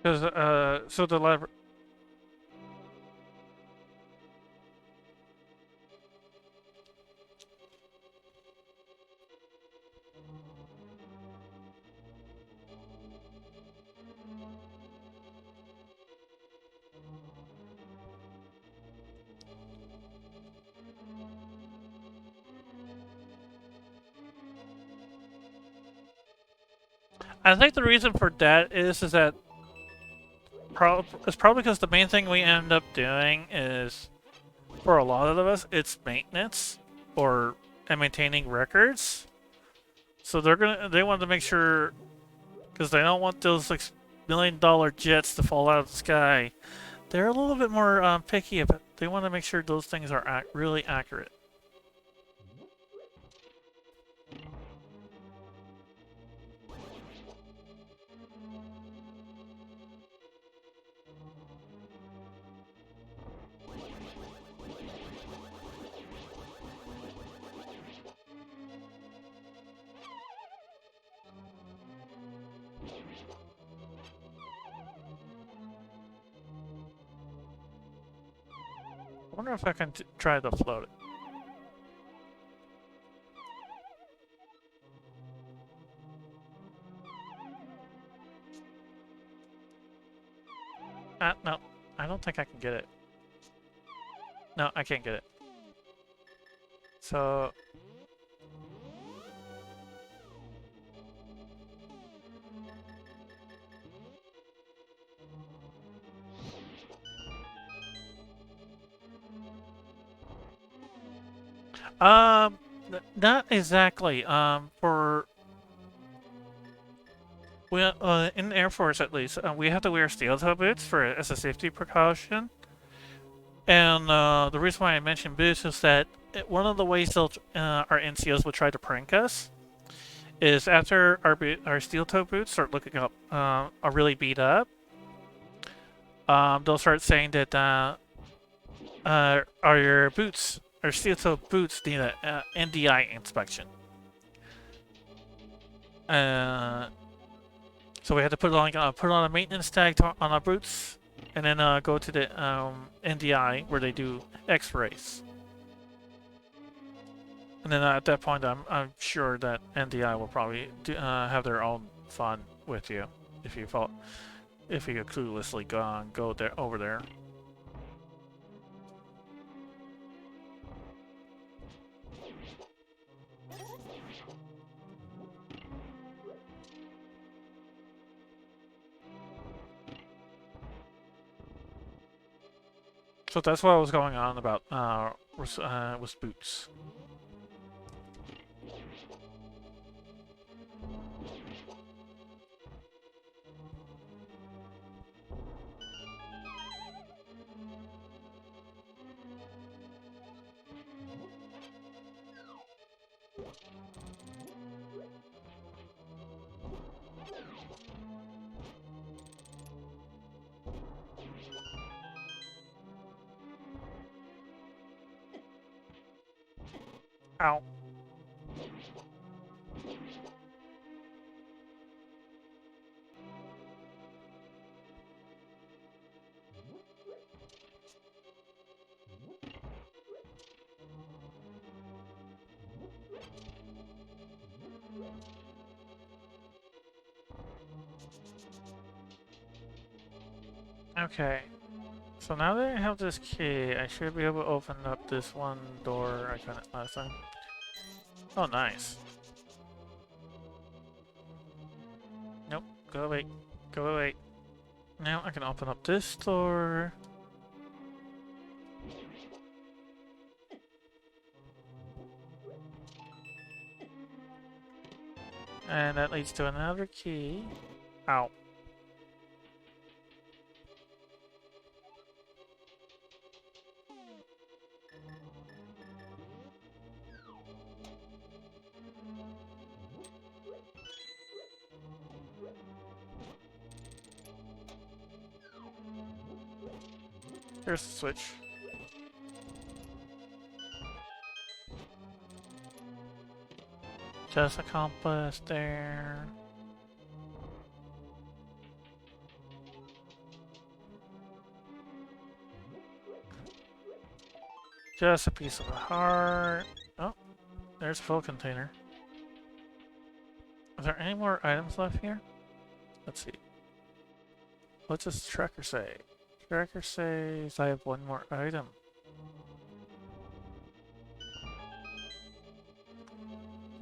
Because, so the lever... I think the reason for that is that it's probably because the main thing we end up doing is, for a lot of us, it's maintenance and maintaining records. So they want to make sure, because they don't want those like $1 million jets to fall out of the sky. They're a little bit more picky about. They want to make sure those things are really accurate. I wonder if I can try to float it. No. I don't think I can get it. No, I can't get it. So... not exactly. For in the Air Force at least, we have to wear steel-toe boots as a safety precaution. And the reason why I mentioned boots is that one of the ways our NCOs will try to prank us is after our steel-toe boots start looking up, are really beat up. They'll start saying that are your boots, our steel-toe boots, need a NDI inspection. So we had to put on a maintenance tag on our boots, and then go to the NDI where they do X-rays. And then at that point, I'm sure that NDI will probably have their own fun with you if you cluelessly go over there. So that's what was going on about with boots. Ow. Okay. So now that I have this key, I should be able to open up this one door I couldn't last time. Oh, nice. Nope. Go away. Go away. Now I can open up this door. And that leads to another key. Ow. Here's the switch. Just a compass there. Just a piece of a heart. Oh, there's a full container. Are there any more items left here? Let's see. What's this tracker say? Tracker says I have one more item.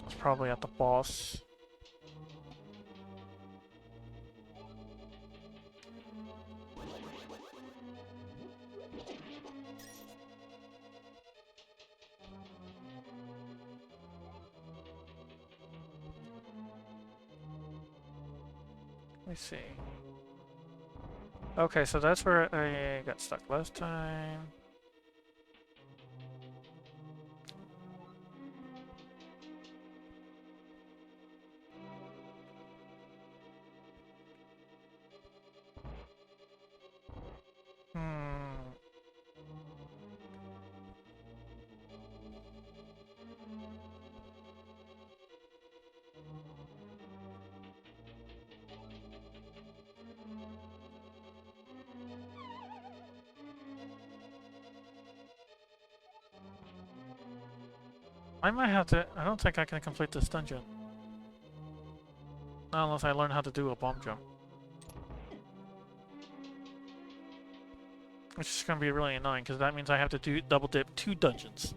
It's probably at the boss. Let me see. Okay, so that's where I got stuck last time. I might have to. I don't think I can complete this dungeon. Not unless I learn how to do a bomb jump. Which is going to be really annoying because that means I have to do double dip 2 dungeons.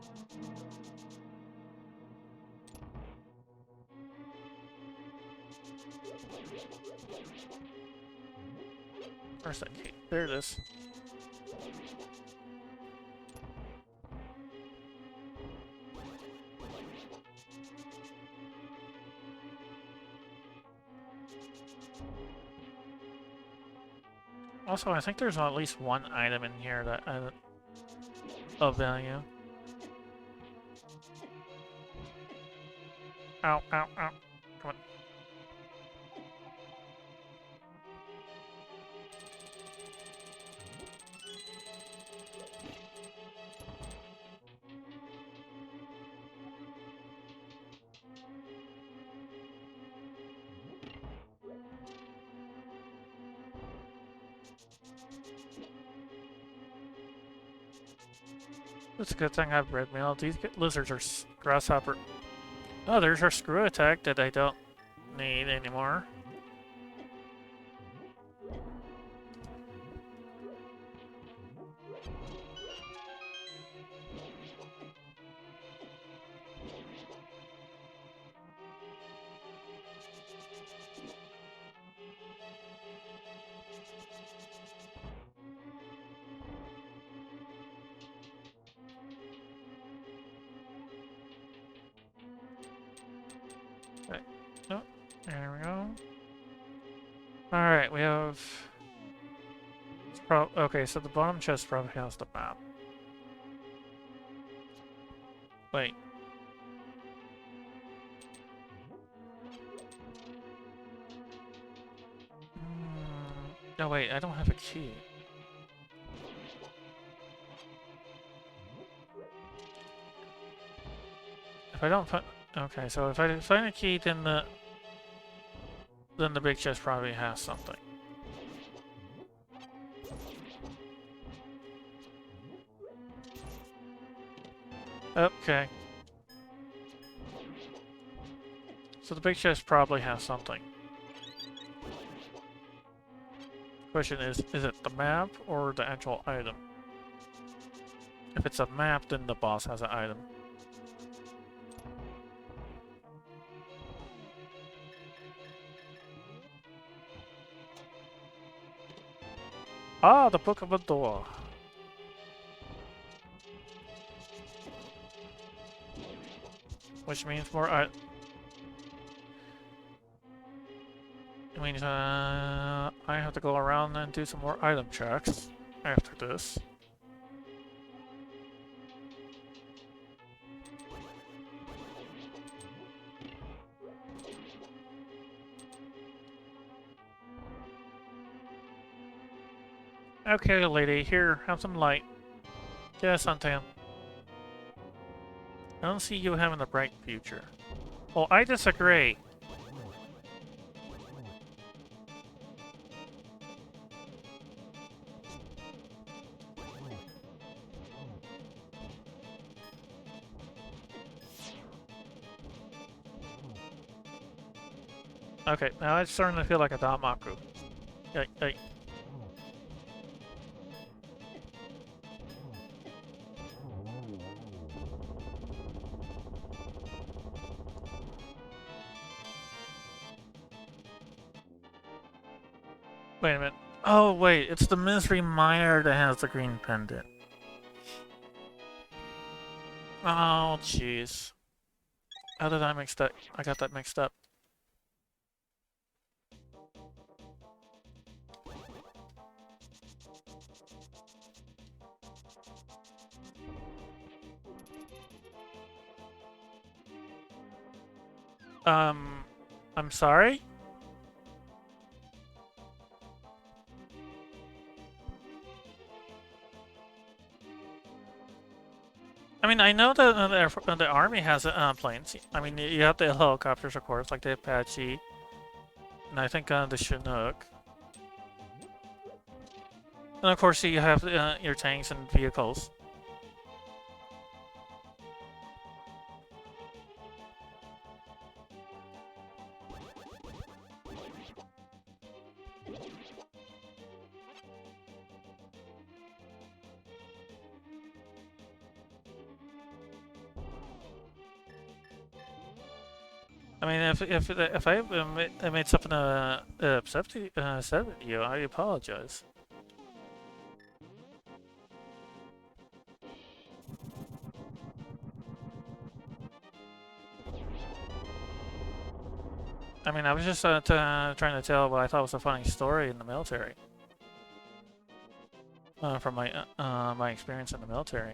Where's that key? There it is. Also, I think there's at least one item in here that of value. Ow, ow, ow. Come on. It's a good thing I have red mail. These lizards are grasshopper. Oh, there's our screw attack that I don't need anymore. Okay. Oh, there we go. Alright, we have... Okay, so the bottom chest probably has the map. Wait. No, wait, I don't have a key. If I don't put... Okay, so if I find a key, then the big chest probably has something. Okay. So the big chest probably has something. Question is it the map or the actual item? If it's a map, then the boss has an item. Ah, the Book of a Door. Which means more it means I have to go around and do some more item checks after this. Okay, lady, here, have some light. Yes, Suntan. I don't see you having a bright future. Well, I disagree. Okay, now it's starting to feel like a Damaku. Hey, hey. Wait a minute. Oh, wait, it's the Misery Miner that has the green pendant. Oh, jeez. How did I mix that? I got that mixed up. I'm sorry? I mean, I know that the army has planes. I mean, you have the helicopters, of course, like the Apache, and I think the Chinook. And of course, you have your tanks and vehicles. I mean, if I made something upset you, I apologize. I mean, I was just trying to tell what I thought was a funny story in the military. From my experience in the military.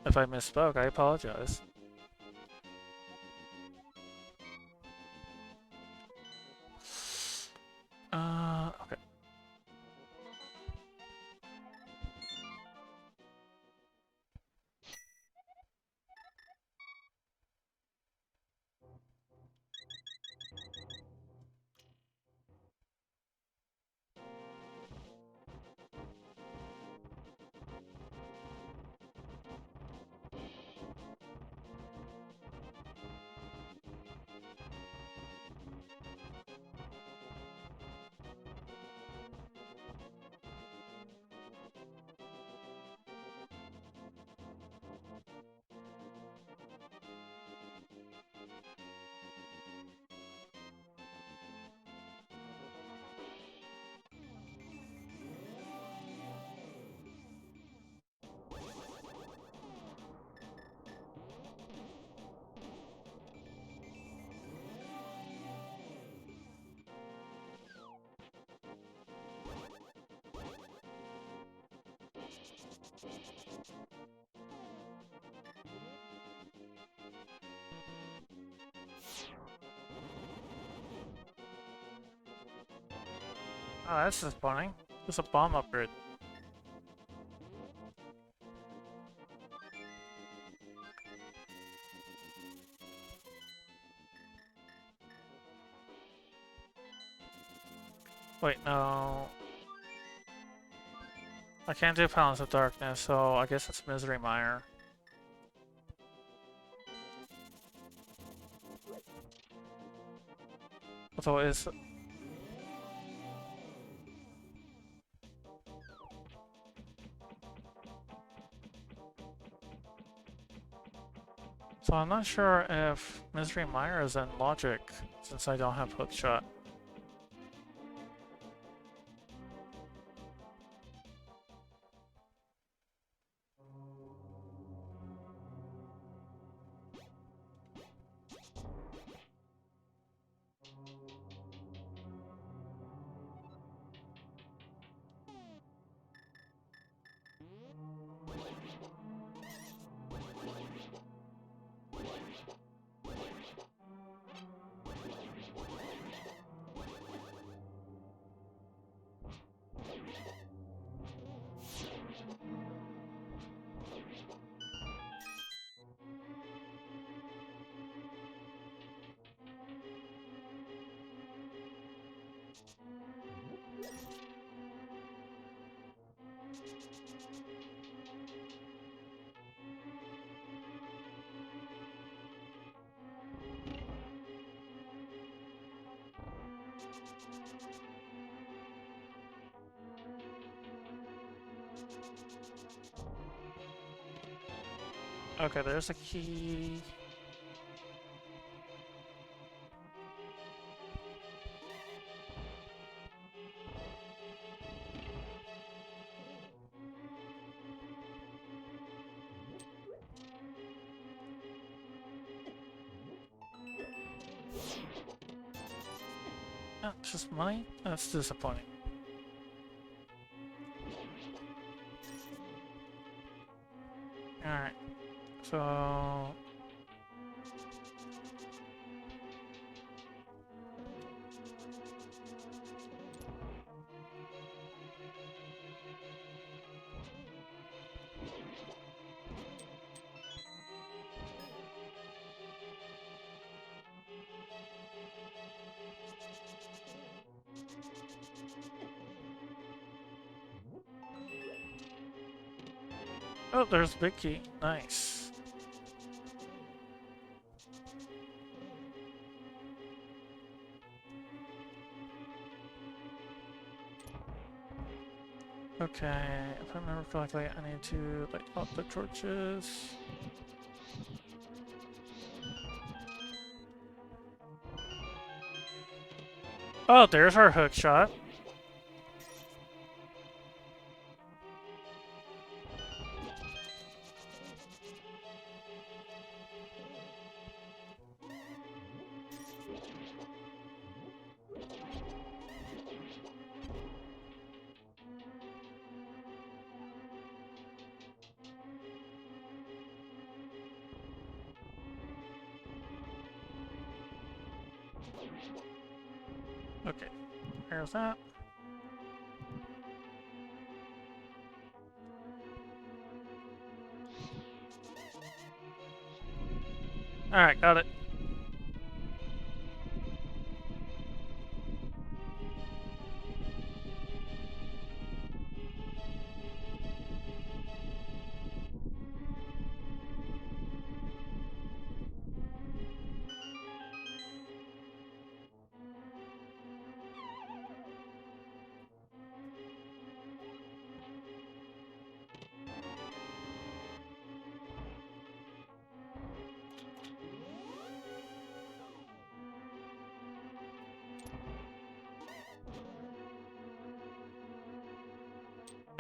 If I misspoke, I apologize. Okay. Oh, that's disappointing. It's a bomb upgrade. Wait, no. I can't do Palace of Darkness, so I guess it's Misery Mire. Although it's... So I'm not sure if Misery Mire is in Logic, since I don't have Hookshot. Okay, there's a key. Oh, it's just money? That's disappointing. Alright. So... Oh, there's the big key. Nice. Okay, if I remember correctly, I need to light up the torches. Oh, there's our hook shot. Okay, there's that. Alright, got it.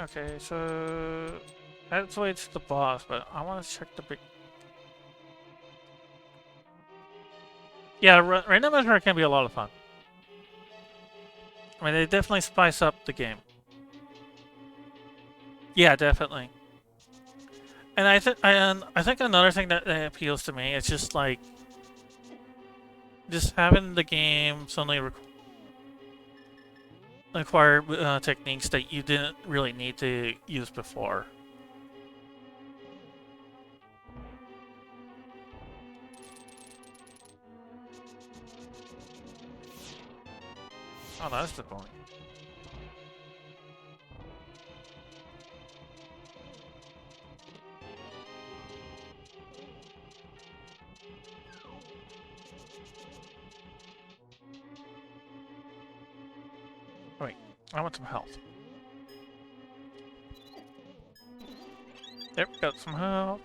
Okay, so that's the way it's the boss, but I want to check the big. Yeah, Randomizer can be a lot of fun. I mean, they definitely spice up the game. Yeah, definitely. And I think another thing that appeals to me is just like just having the game suddenly require techniques that you didn't really need to use before. Oh, that's the point. Wait, I want some health. Yep, got some health.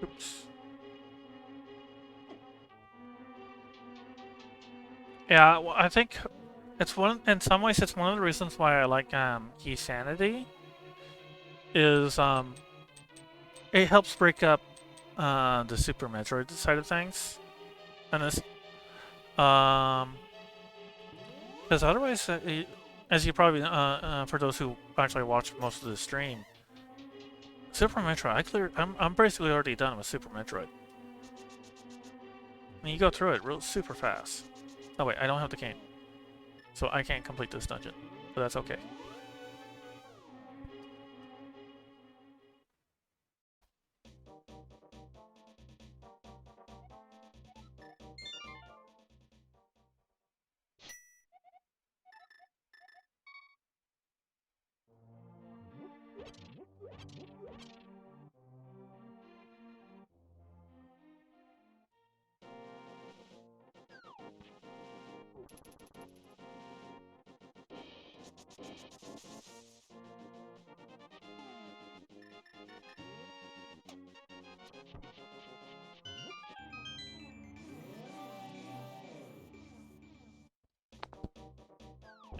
Oops. Yeah, well, I think it's one. In some ways, it's one of the reasons why I like Key Sanity. Is it helps break up the Super Metroid side of things, and this because otherwise, as you probably for those who actually watch most of the stream, Super Metroid, I'm basically already done with Super Metroid. And you go through it real super fast. Oh wait, I don't have the cane, so I can't complete this dungeon, but that's okay.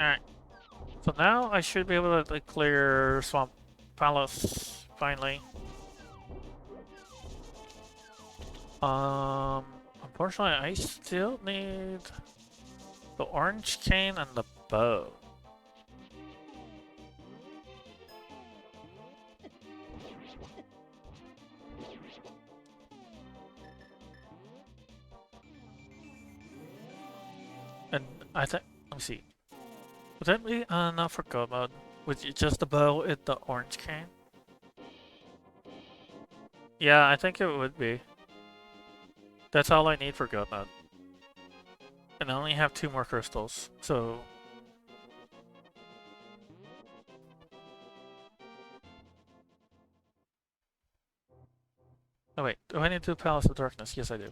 Alright, so now I should be able to like, clear Swamp Palace finally. Unfortunately, I still need the orange cane and the bow. And I think, let me see. Would that be enough for go mode? With just the bow and the orange cane? Yeah, I think it would be. That's all I need for go mode. And I only have 2 more crystals, so... Oh wait, do I need to do Palace of Darkness? Yes, I do.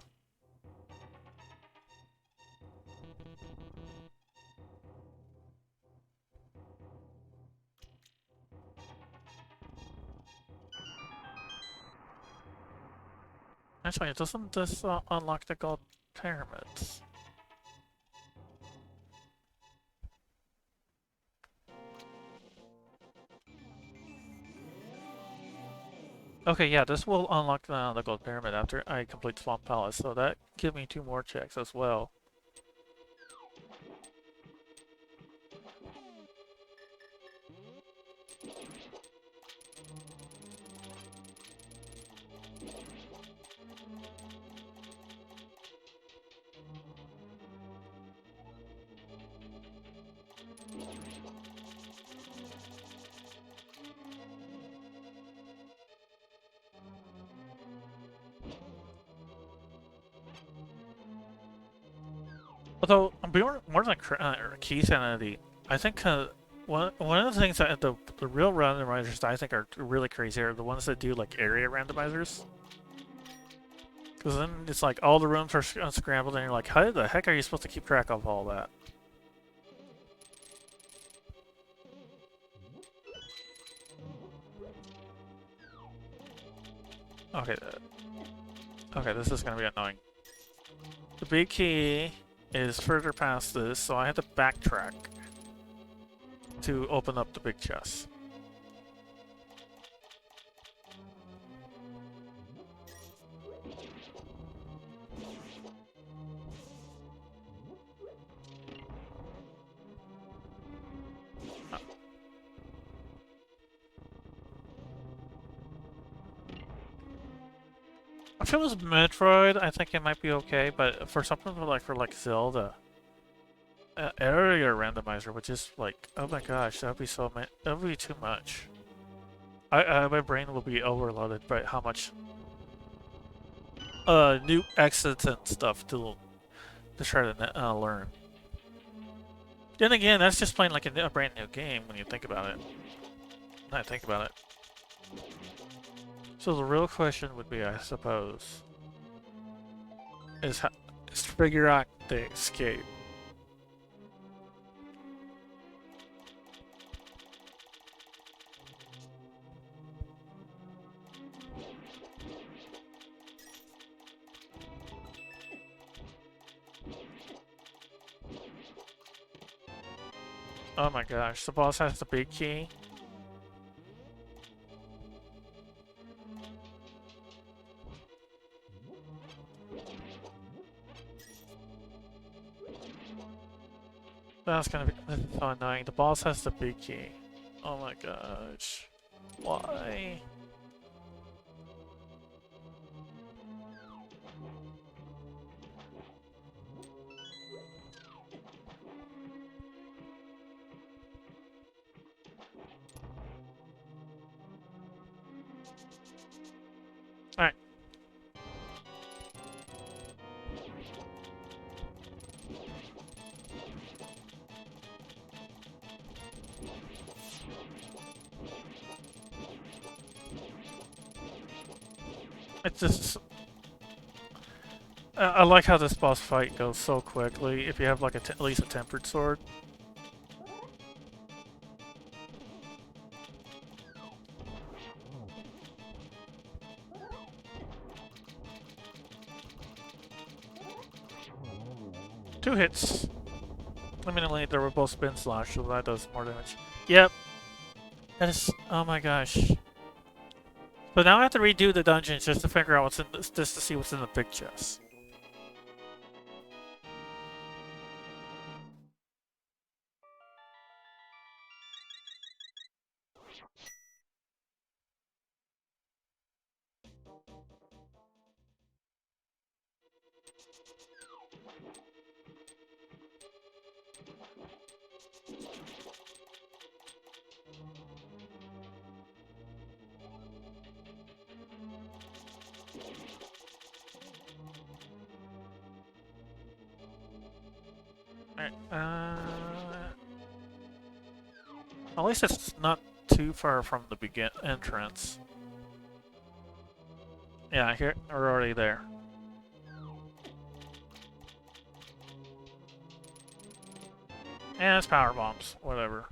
Actually, doesn't this unlock the gold pyramids? Okay, yeah, this will unlock the gold pyramid after I complete Swamp Palace, so that gives me 2 more checks as well. Although, more than key sanity, I think one of the things that the real randomizers that I think are really crazy are the ones that do like area randomizers. Because then it's like all the rooms are unscrambled, and you're like, how the heck are you supposed to keep track of all that? Okay, okay, this is gonna be annoying. The big key is further past this, so I have to backtrack to open up the big chest. If it was Metroid, I think it might be okay, but for something like Zelda, area randomizer, which is like, oh my gosh, that'd be that would be too much. My brain will be overloaded by how much new exits and stuff to try to learn. Then again, that's just playing like a brand new game when you think about it. When I think about it. So the real question would be, I suppose, is to figure out the escape. Oh my gosh, the boss has the big key. That's gonna be so annoying. The boss has the big key. Oh my gosh. Why? Alright. It's just... I like how this boss fight goes so quickly if you have like at least a tempered sword. Two hits. Liminally, they were both spin slash, so that does more damage. Yep. That is... oh my gosh. But now I have to redo the dungeons just to figure out what's in this, just to see what's in the big chest. At least it's not too far from the entrance. Yeah, here we're already there. Yeah, it's power bombs, whatever.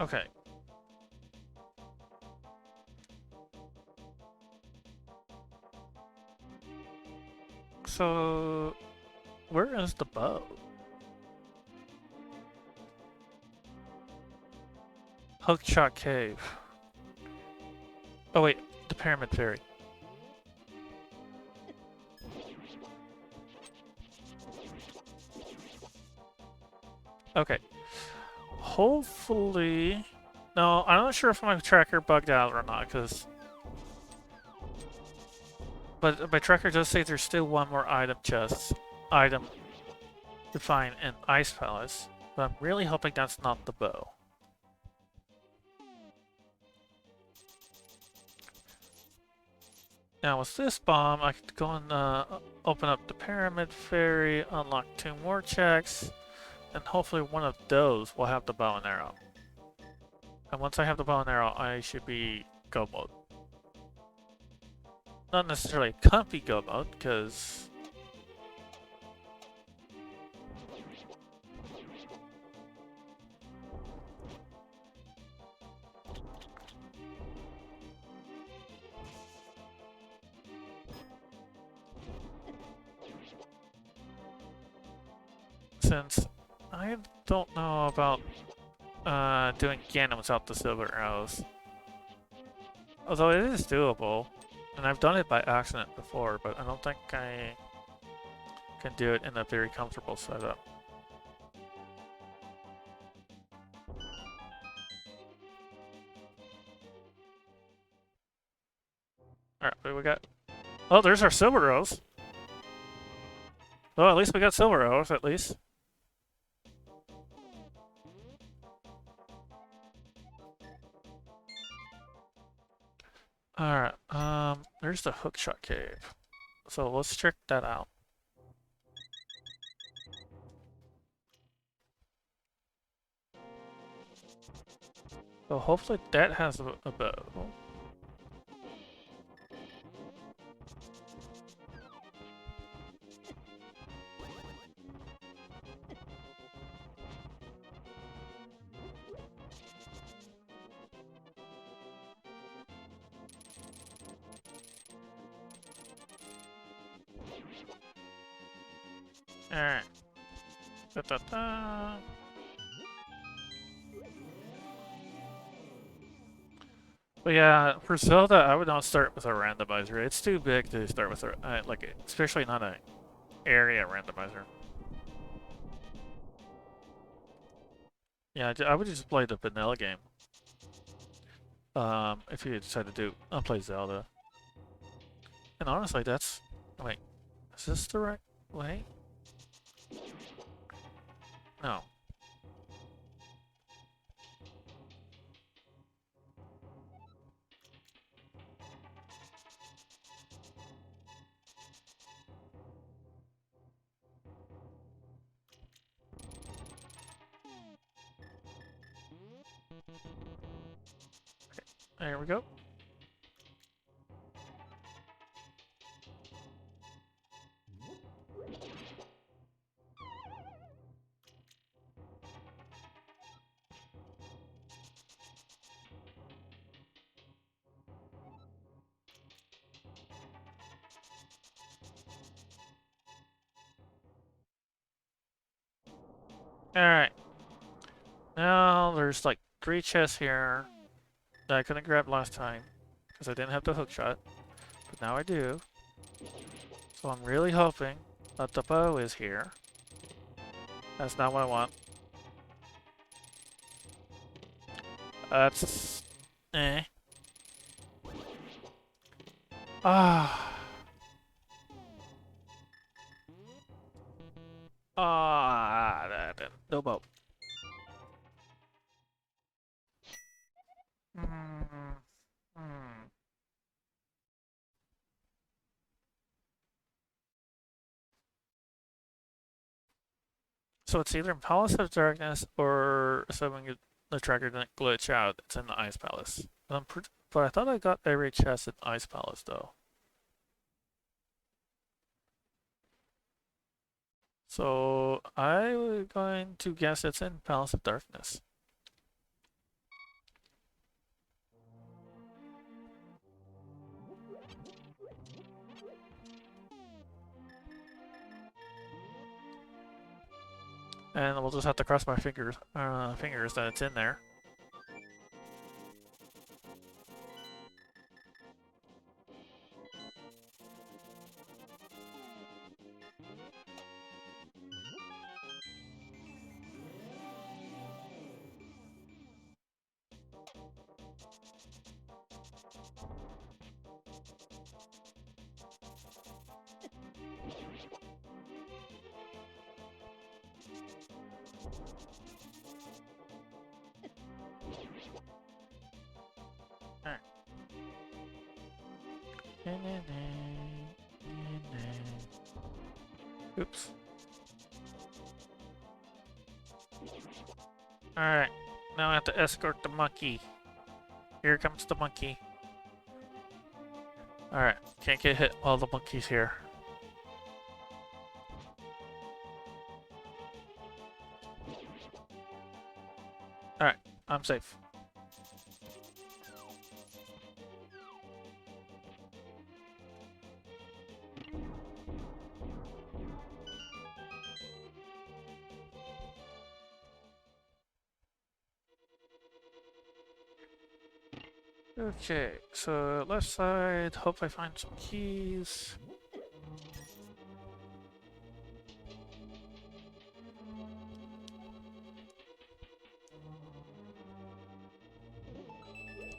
Okay. So, where is the bow? Hookshot Cave. Oh wait, the Pyramid Fairy. Okay. Hopefully... No, I'm not sure if my tracker bugged out or not, because... But my tracker does say there's still one more item to find in Ice Palace. But I'm really hoping that's not the bow. Now with this bomb, I could go and open up the Pyramid Fairy, unlock 2 more checks, and hopefully one of those will have the bow and arrow. And once I have the bow and arrow, I should be go mode. Not necessarily comfy go mode, because... Since I don't know about doing Ganon without the silver arrows. Although it is doable, and I've done it by accident before, but I don't think I can do it in a very comfortable setup. Alright, what do we got? Oh, there's our silver arrows. Well, at least we got silver arrows, at least. Alright, there's the Hookshot Cave. So let's check that out. So hopefully that has a bow. Alright. Da-da-da. But yeah, for Zelda, I would not start with a randomizer. It's too big to start with a, like, especially not an area randomizer. Yeah, I would just play the vanilla game. If you decide to play Zelda. And honestly, that's... Wait, is this the right way? No. There we go. Alright. Now there's like 3 chests here that I couldn't grab last time because I didn't have the hook shot. But now I do. So I'm really hoping that the bow is here. That's not what I want. That's... eh. Ah. No bow. Hmm. Hmm. So it's either in Palace of Darkness or assuming the tracker didn't glitch out, it's in the Ice Palace. But I thought I got every chest in Ice Palace though. So I'm going to guess it's in Palace of Darkness. And we'll just have to cross my fingers that it's in there. Alright. Oops. Alright. Now I have to escort the monkey. Here comes the monkey. Alright. Can't get hit while the monkey's here. Alright. I'm safe. Okay, so left side, hope I find some keys.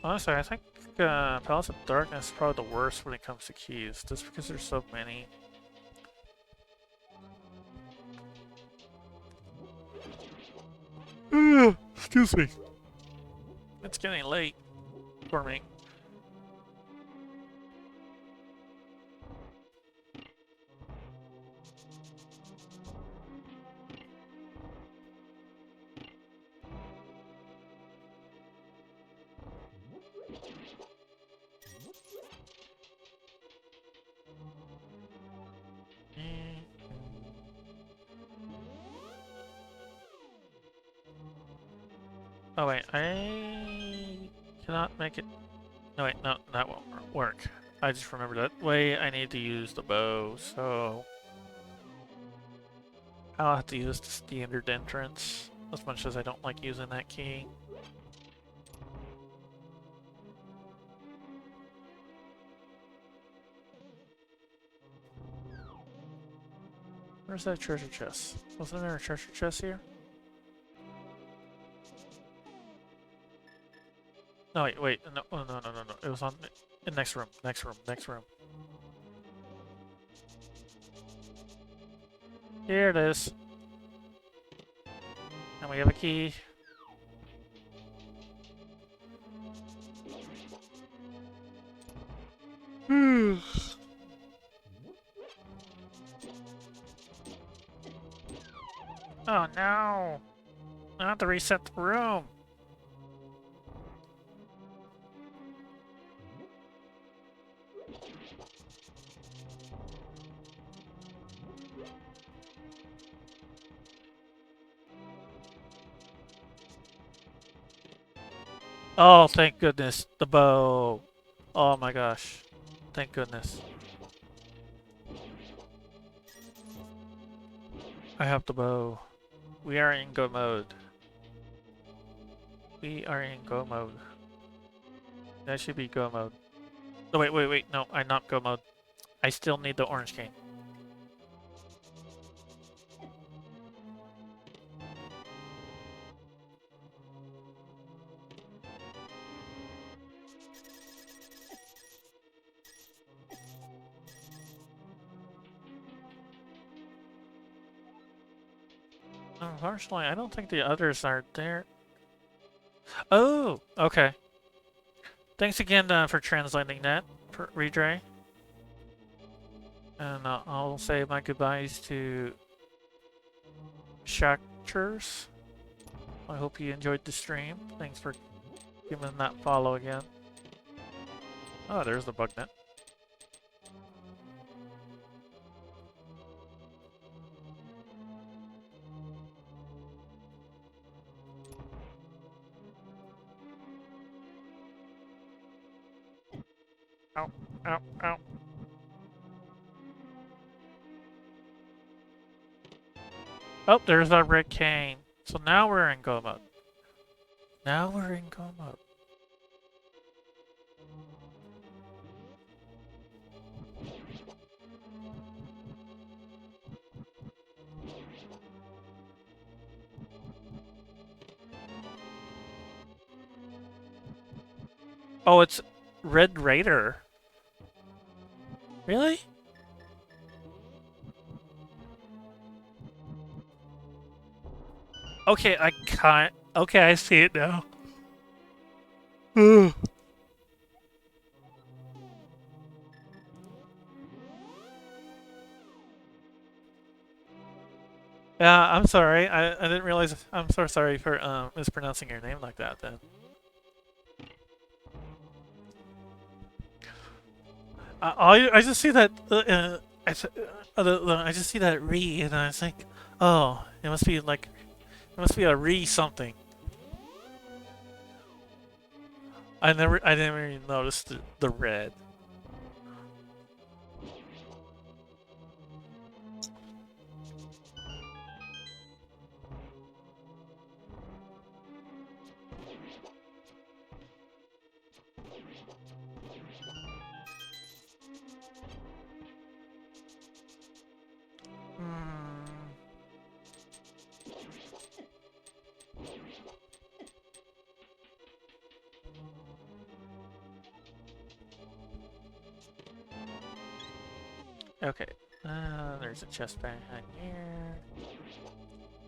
Honestly, I think Palace of Darkness is probably the worst when it comes to keys, just because there's so many. Excuse me. It's getting late for me. Oh wait, I cannot make it. No wait, no, that won't work. I just remembered that way I need to use the bow, so I'll have to use the standard entrance, as much as I don't like using that key. Where's that treasure chest? Wasn't there a treasure chest here? No, wait, no, oh, no. It was on the next room, next room. Here it is. And we have a key. Oh no! I have to reset the room. Oh, thank goodness. The bow. Oh my gosh. Thank goodness. I have the bow. We are in go mode. We are in go mode. That should be go mode. No, wait. No, I'm not go mode. I still need the orange cane. Unfortunately, I don't think the others are there. Oh, okay. Thanks again for translating that, for Redre. And I'll say my goodbyes to Shactures. I hope you enjoyed the stream. Thanks for giving that follow again. Oh, there's the bug net. Ow, ow. Oh, there's our red cane. So now we're in go mode. Now we're in go mode. Oh, it's Red Raider. Really? Okay, I can't. Okay, I see it now. Yeah, I'm sorry. I didn't realize. I'm so sorry for mispronouncing your name like that. Then I just see that I just see that re and I think, oh, it must be like it must be a re something. I never even noticed the red. Hmm. Okay. There's a chest behind here.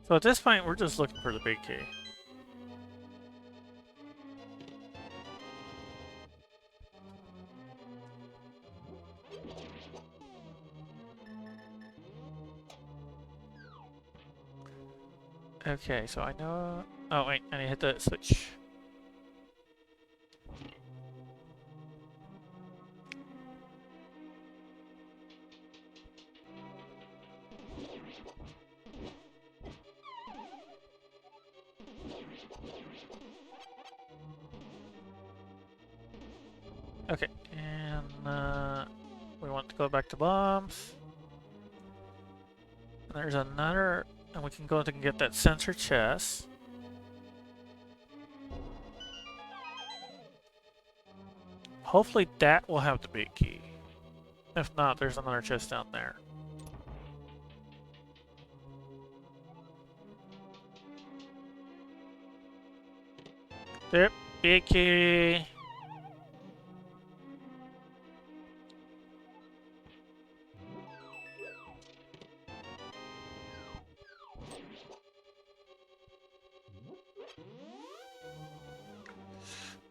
So at this point, we're just looking for the big key. Okay, so I know... Oh, wait, I need to hit the switch. Okay, and we want to go back to bombs. And there's another... And we can go and get that sensor chest. Hopefully that will have the big key. If not, there's another chest down there. Yep, big key.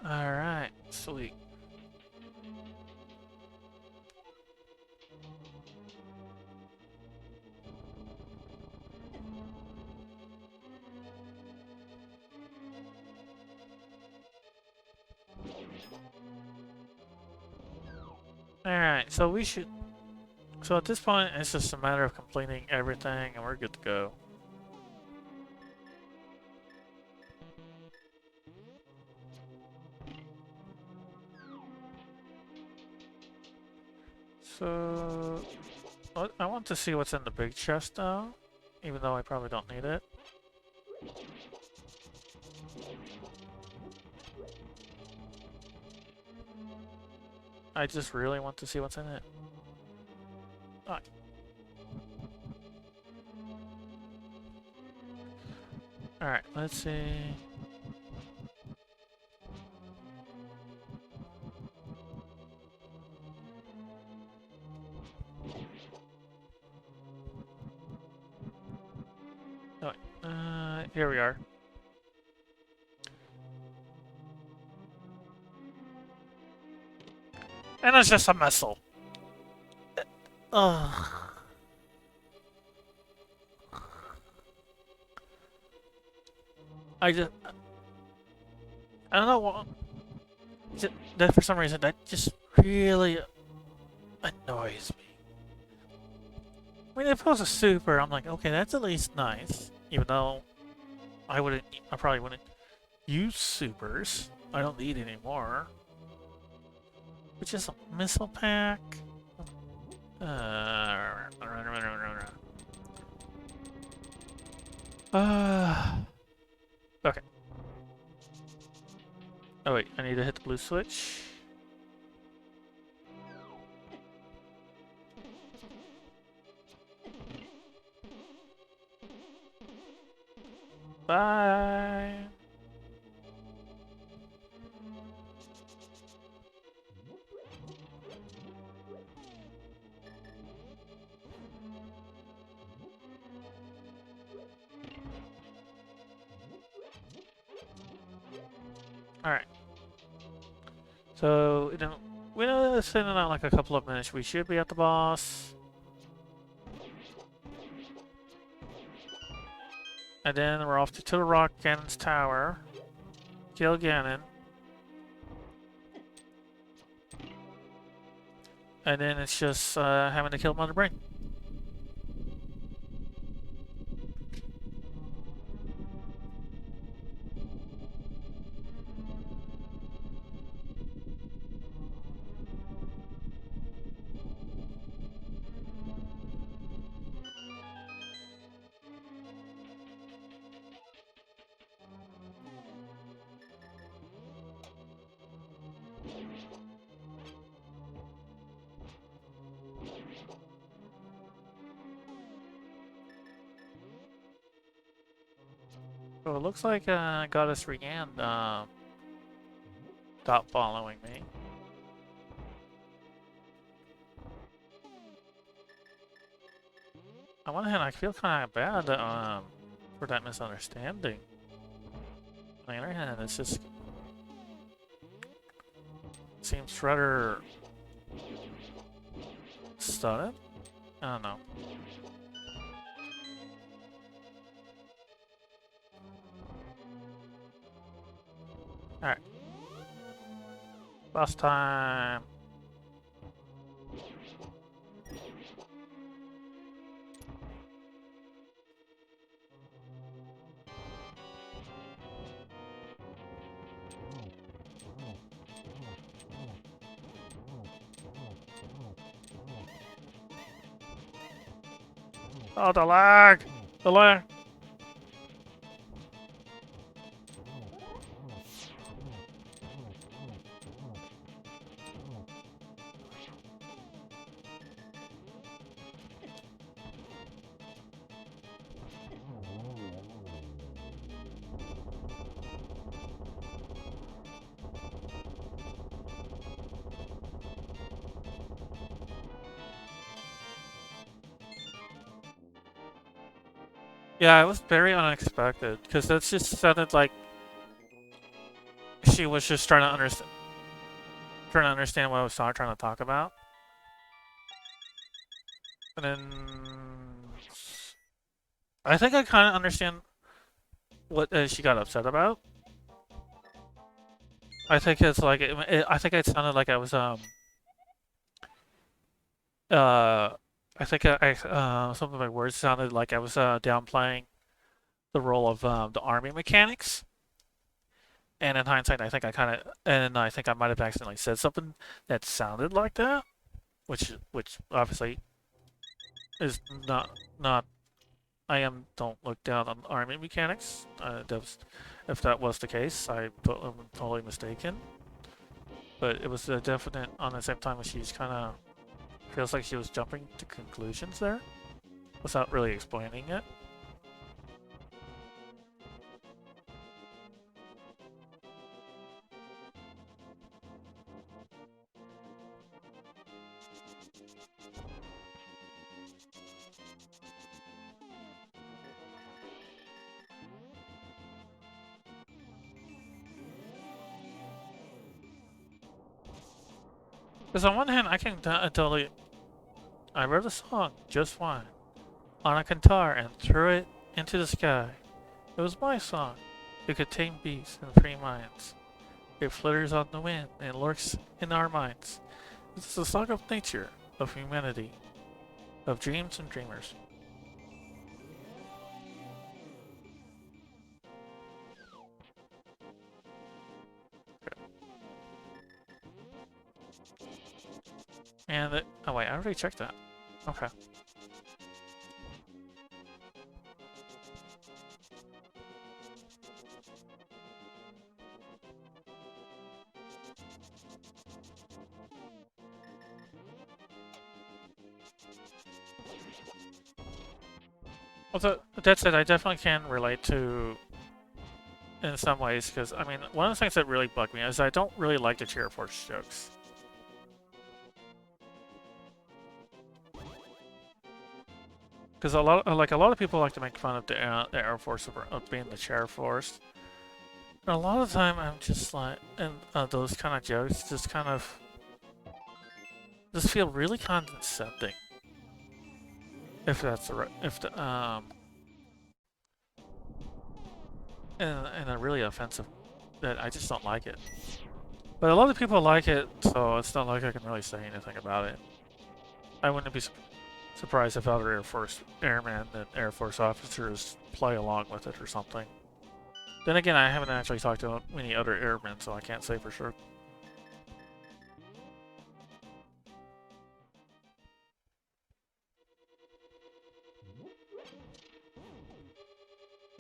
Alright, sweet. Alright, so we should... So at this point, it's just a matter of completing everything and we're good to go. So... I want to see what's in the big chest though, even though I probably don't need it. I just really want to see what's in it. Oh. Alright, let's see. Oh, here we are. And it's just a missile. Ugh. I don't know what... That for some reason, that just really annoys me. I mean, if it was a super, I'm like, okay, that's at least nice. Even though I probably wouldn't use supers. I don't need any more. Which is a missile pack. Okay. Oh wait, I need to hit the blue switch. Bye. Alright. So, we're sitting out like a couple of minutes. We should be at the boss. And then we're off to the Rock Ganon's tower. Kill Ganon. And then it's just having to kill Mother Brain. So it looks like Goddess Rian stopped following me. On one hand, I feel kind of bad for that misunderstanding. On the other hand, it's just seems rather sudden. I don't know. Alright. Boss time. Oh, the lag! The lag! Yeah, it was very unexpected, because that just sounded like she was just trying to understand what I was trying to talk about. And then I think I kind of understand what she got upset about. I think it's like I think it sounded like I was I think some of my words sounded like I was downplaying the role of the army mechanics. And in hindsight, I think I might have accidentally said something that sounded like that, which obviously is not. Don't look down on army mechanics. If that was the case, I'm totally mistaken. But it was definite on the same time as she's kind of feels like she was jumping to conclusions there without really explaining it. Because on one hand, I can totally. I wrote a song, just one, on a guitar and threw it into the sky. It was my song. It could tame beasts and free minds. It flutters on the wind and lurks in our minds. It's a song of nature, of humanity, of dreams and dreamers. And oh wait, I already checked that. Okay. Although, that said, I definitely can relate to in some ways, because, I mean, one of the things that really bug me is I don't really like the Chair Force jokes. Because a lot of people like to make fun of the Air Force of being the Chair Force. And a lot of the time, I'm just like, and those kind of jokes just feel really condescending. If that's the right, if the and a really offensive, that I just don't like it. But a lot of people like it, so it's not like I can really say anything about it. I wouldn't be surprised if other Air Force airmen and Air Force officers play along with it or something. Then again, I haven't actually talked to many other airmen, so I can't say for sure.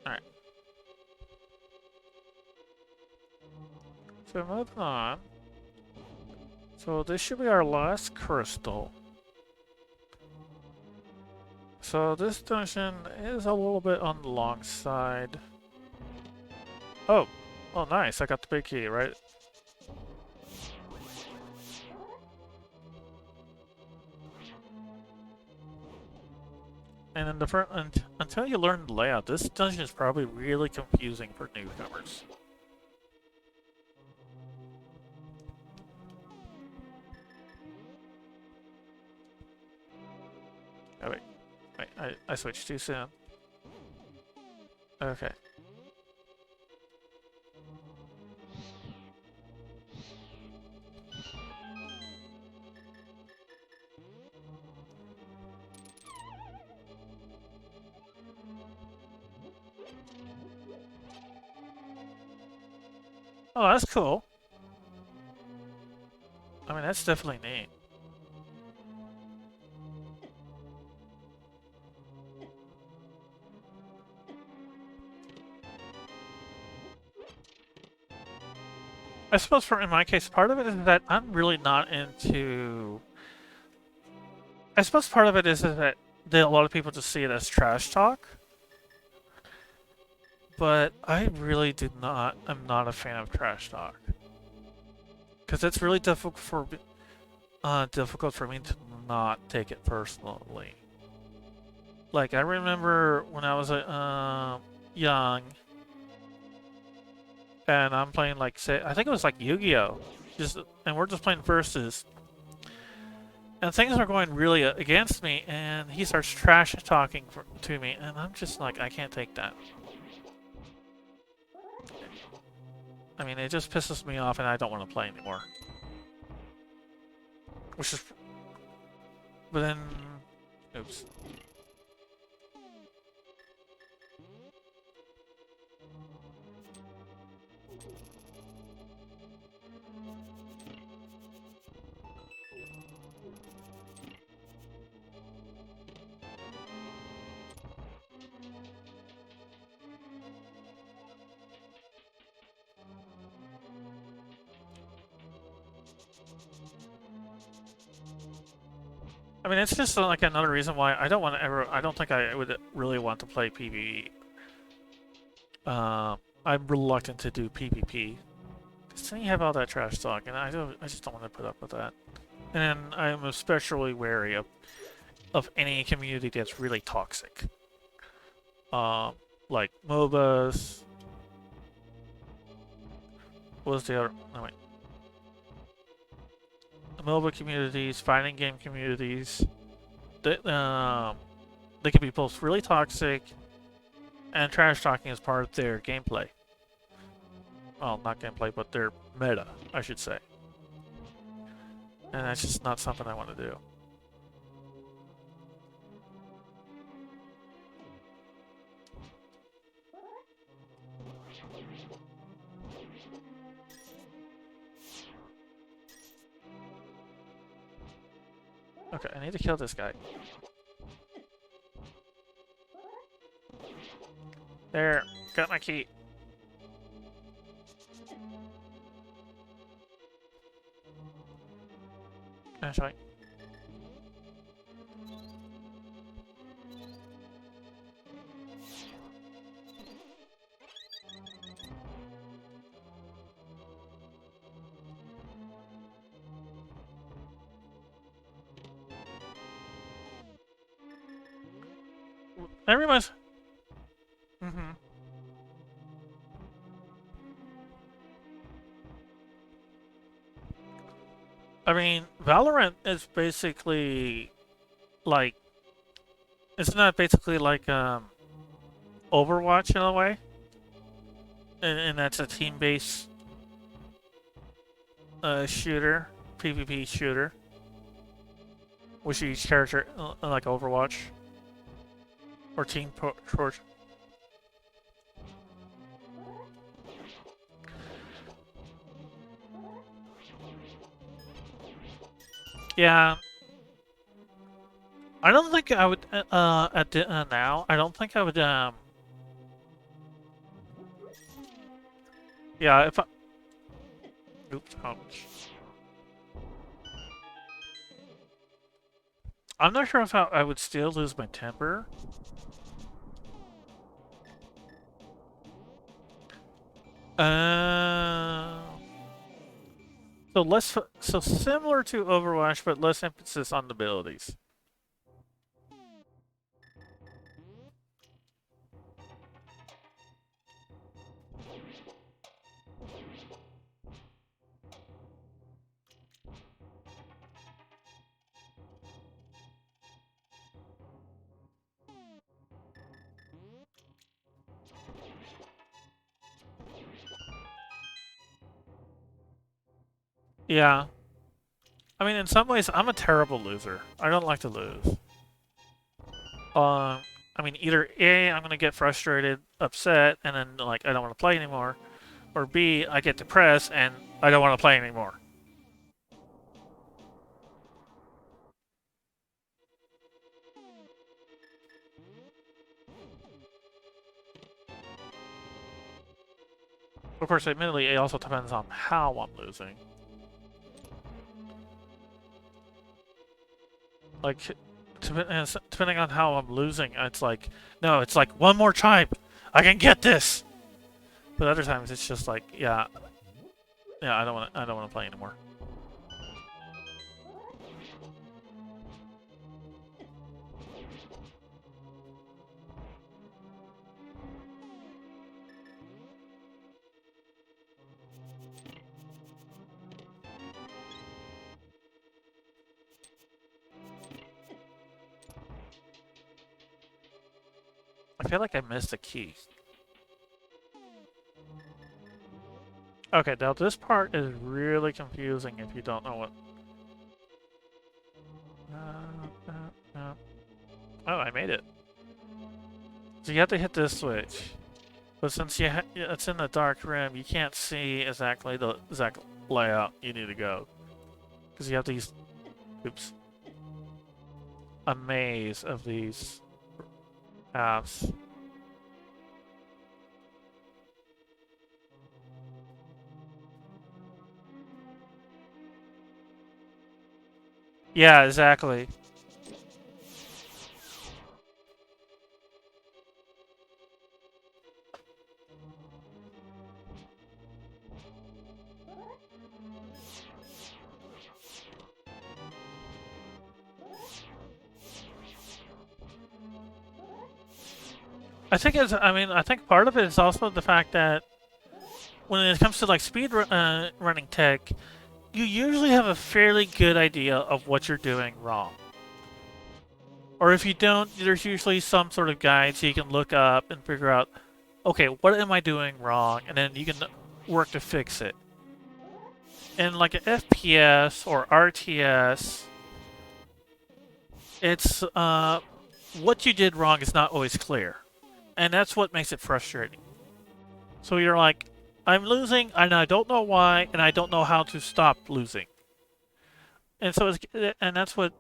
Alright. So moving on. So this should be our last crystal. So this dungeon is a little bit on the long side. Oh! Oh nice, I got the big key, right? And in the front, until you learn the layout, this dungeon is probably really confusing for newcomers. Oh wait, I switched too soon. Okay. Oh, that's cool. I mean, that's definitely neat. I suppose in my case, part of it is that I'm really not into... I suppose part of it is that a lot of people just see it as trash talk. But I really I'm not a fan of trash talk. Because it's really difficult for me to not take it personally. Like, I remember when I was young, and I'm playing, like, say, I think it was like Yu-Gi-Oh! And we're just playing versus. And things are going really against me, and he starts trash talking to me, and I'm just like, I can't take that. I mean, it just pisses me off, and I don't want to play anymore. Which is... But then... Oops. I mean, it's just like another reason why I don't think I would really want to play PvE. I'm reluctant to do PvP. Because then you have all that trash talk, and I just don't want to put up with that. And I'm especially wary of any community that's really toxic. Like MOBAs. What was the other? No, wait. MOBA communities, fighting game communities, they can be both really toxic and trash talking as part of their gameplay. Well, not gameplay, but their meta, I should say. And that's just not something I want to do. Okay, I need to kill this guy. There, got my key. Actually. Everyone's. Mm-hmm. I mean, Valorant is basically like, it's not basically like Overwatch in a way, and that's a team-based shooter, PvP shooter, with each character like Overwatch or Team Torch. Yeah, I don't think I would at the, now. I don't think I would yeah, if I oops, ouch. I'm not sure if I would still lose my temper. Uh, so similar to Overwatch, but less emphasis on the abilities. Yeah. I mean, in some ways, I'm a terrible loser. I don't like to lose. I mean, either A, I'm gonna get frustrated, upset, and then like I don't want to play anymore, or B, I get depressed and I don't want to play anymore. Of course, admittedly, it also depends on how I'm losing. Like, depending on how I'm losing, it's like, no, it's like one more time, I can get this. But other times, it's just like, yeah, I don't want to play anymore. I feel like I missed a key. Okay, now this part is really confusing if you don't know what. Oh, I made it. So you have to hit this switch. But since it's in the dark room, you can't see exactly the exact layout you need to go. Because you have these, oops, a maze of these paths. Yeah, exactly. I think part of it is also the fact that when it comes to like running tech, you usually have a fairly good idea of what you're doing wrong. Or if you don't, there's usually some sort of guide so you can look up and figure out, okay, what am I doing wrong? And then you can work to fix it. In like an FPS or RTS, it's what you did wrong is not always clear. And that's what makes it frustrating. So you're like, I'm losing and I don't know why and I don't know how to stop losing. And so that's what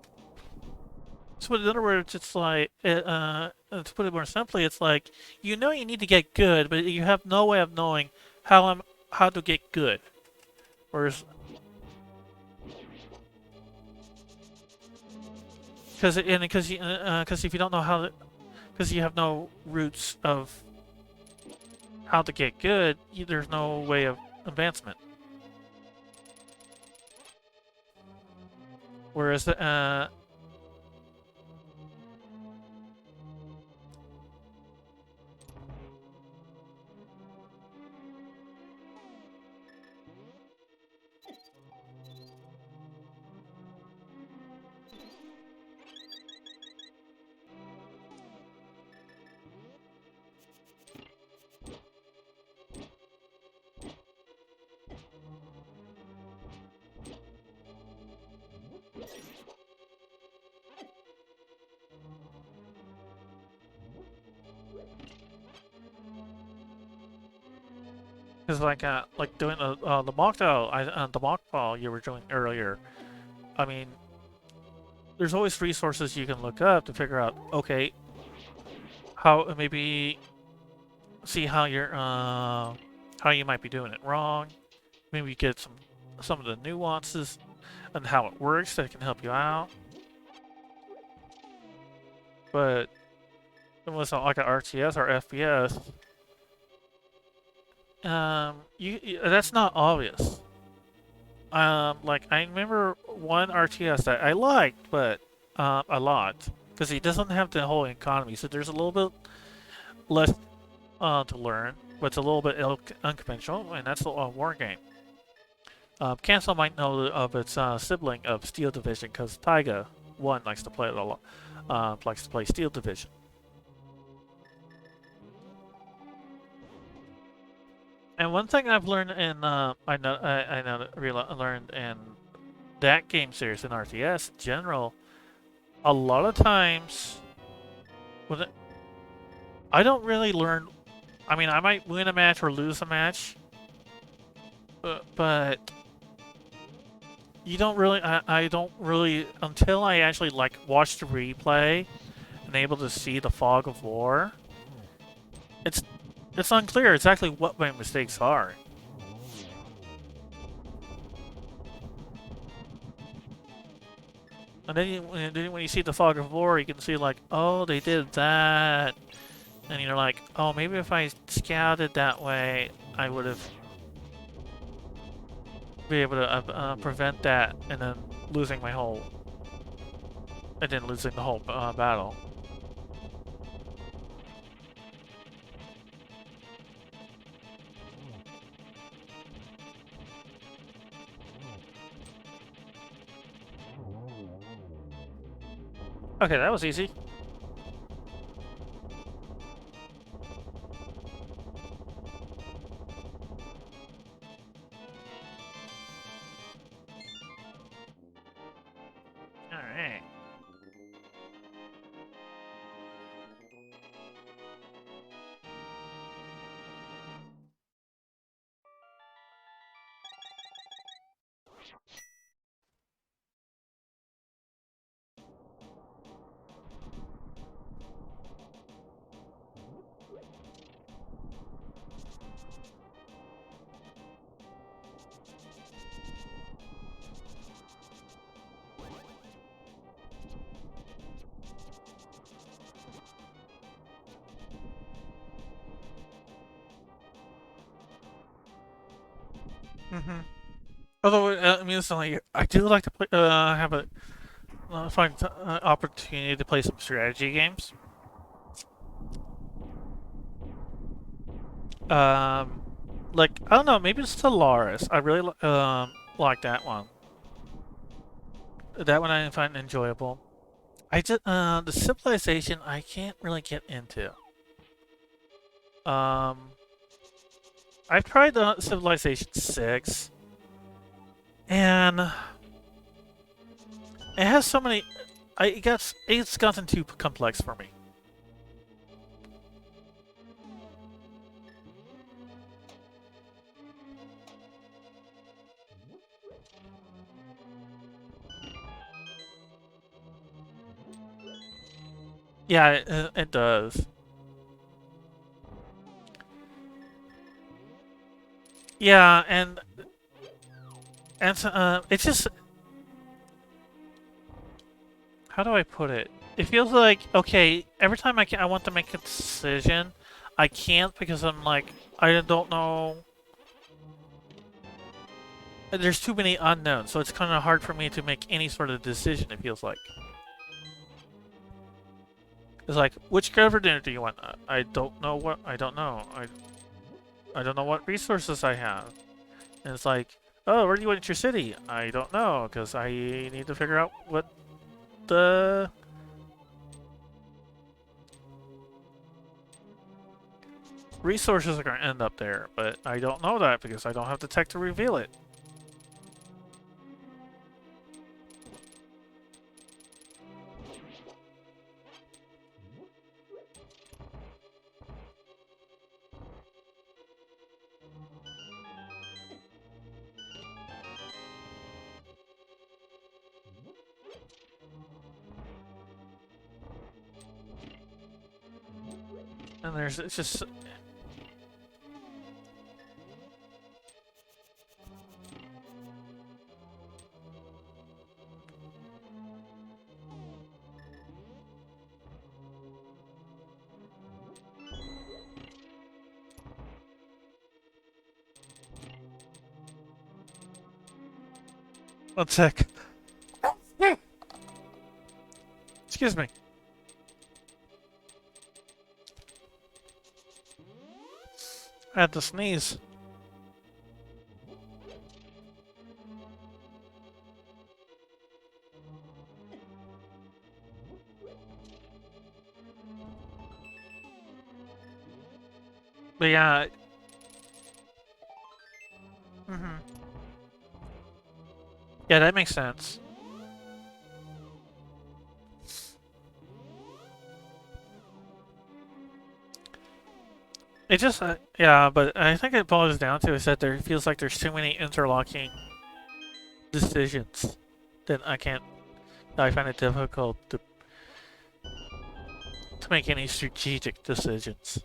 so in other words, it's like, to put it more simply, it's like you know you need to get good, but you have no way of knowing how to get good. Whereas, because if you don't know because you have no roots of how to get good, there's no way of advancement. Whereas Because like doing the mock trial, the mock trial you were doing earlier. I mean, there's always resources you can look up to figure out. Okay, how maybe see how you're how you might be doing it wrong. Maybe get some of the nuances and how it works that can help you out. But it was like an RTS or FPS. That's not obvious. Like I remember one RTS that I liked, but a lot because it doesn't have the whole economy, so there's a little bit less to learn, but it's a little bit unconventional, and that's a war game. Cancel might know of its sibling of Steel Division because Taiga 1 likes to play it a lot. Likes to play Steel Division. And one thing I've learned in learned in that game series in RTS in general, a lot of times when I don't really learn. I mean, I might win a match or lose a match, but you don't really. I don't really until I actually like watch the replay and able to see the fog of war. It's unclear exactly what my mistakes are. And then when you see the fog of war, you can see like, oh, they did that. And you're like, oh, maybe if I scouted that way, I would have be able to prevent that and then losing my whole... and then losing the whole battle. Okay, that was easy. Alright. Mm-hmm. Although, I mean, it's like, I do like to play, have a find opportunity to play some strategy games. Um, like I don't know, maybe it's Stellaris. I really like that one. That one I find enjoyable. I just the Civilization I can't really get into. Um, I've tried the Civilization 6, and it has so many. It's gotten too complex for me. Yeah, it does. Yeah, and it's just how do I put it? It feels like okay, every time I want to make a decision, I can't because I'm like I don't know. There's too many unknowns, so it's kind of hard for me to make any sort of decision. It feels like it's like which governor do you want? I don't know what I don't know. I don't know what resources I have, and it's like oh, where do you want your city? I don't know because I need to figure out what the resources are going to end up there, but I don't know that because I don't have the tech to reveal it. And it's just... One sec. Excuse me. I had to sneeze. But yeah. Yeah, that makes sense. It just, yeah, but I think it boils down to is that there feels like there's too many interlocking decisions that I find it difficult to make any strategic decisions.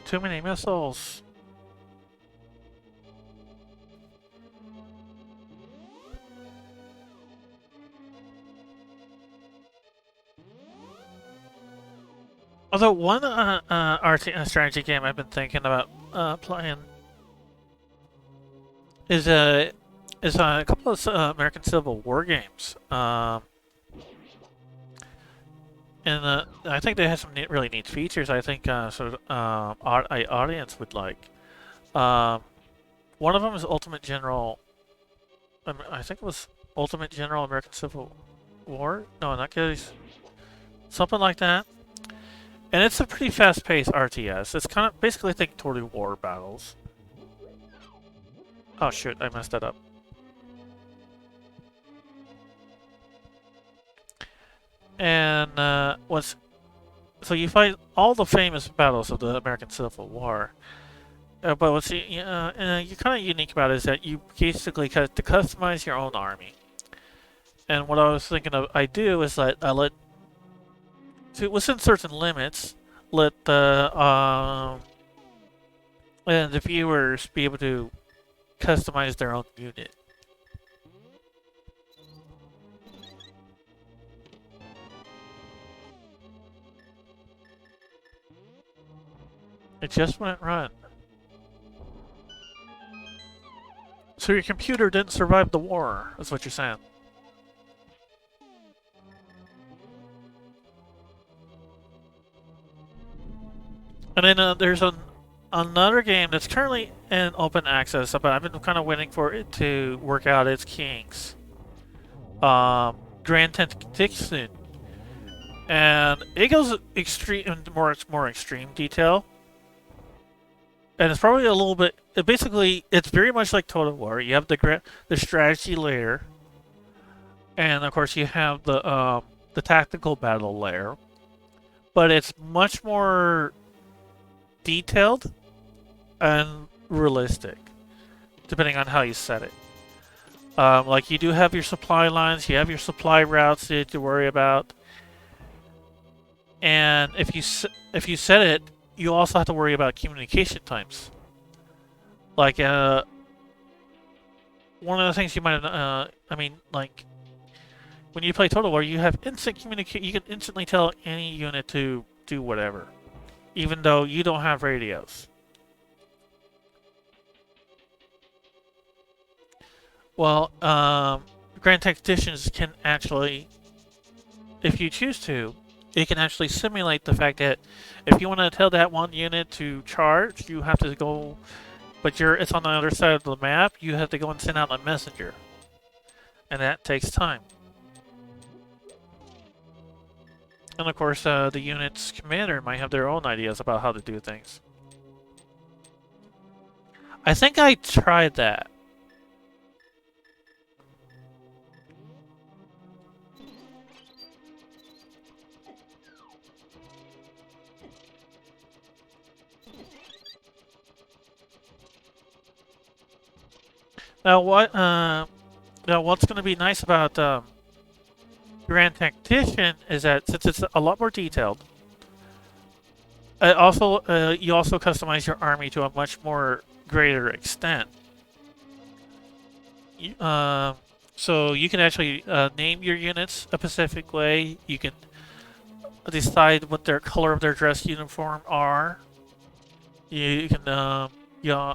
Too many missiles. Although one strategy game I've been thinking about playing is a couple of American Civil War games. And I think they have some really neat features. I think sort of audience would like. One of them is Ultimate General. I think it was Ultimate General American Civil War. No, in that case, something like that. And it's a pretty fast-paced RTS. It's kind of basically think Total War battles. Oh shoot, I messed that up. And so you fight all the famous battles of the American Civil War. But what's kind of unique about it is that you basically to customize your own army. And what I was thinking of, I do is that I let within certain limits, let the viewers be able to customize their own unit. It just wouldn't run. So your computer didn't survive the war, is what you're saying. And then there's another game that's currently in open access, but I've been kind of waiting for it to work out its kinks. Grand Tactician. And it goes more extreme detail. And it's probably a little bit. It's very much like Total War. You have the strategy layer, and of course you have the tactical battle layer. But it's much more detailed and realistic, depending on how you set it. Like you do have your supply lines, you have your supply routes you have to worry about, and if you set it, you also have to worry about communication times. Like one of the things you might like when you play Total War, you have instant communicate. You can instantly tell any unit to do whatever, even though you don't have radios. Well, Grand Tacticians can actually, if you choose to, it can actually simulate the fact that if you want to tell that one unit to charge, you have to go, but it's on the other side of the map, you have to go and send out a messenger. And that takes time. And of course, the unit's commander might have their own ideas about how to do things. I think I tried that. Now, Now, what's going to be nice about Grand Tactician is that since it's a lot more detailed, you also customize your army to a much more greater extent. So you can actually name your units a specific way. You can decide what their color of their dress uniform are. You can, yeah.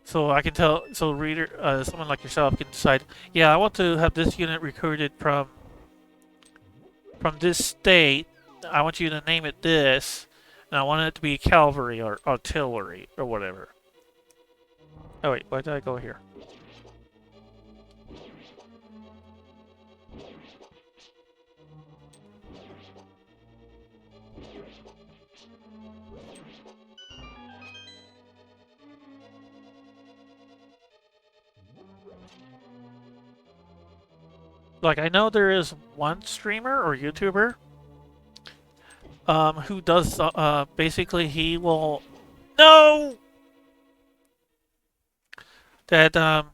So I can tell, so reader, someone like yourself can decide, yeah, I want to have this unit recruited from this state. I want you to name it this, and I want it to be cavalry or artillery or whatever. Oh wait, why did I go here? Like, I know there is one streamer or YouTuber who does, basically he will... No! That,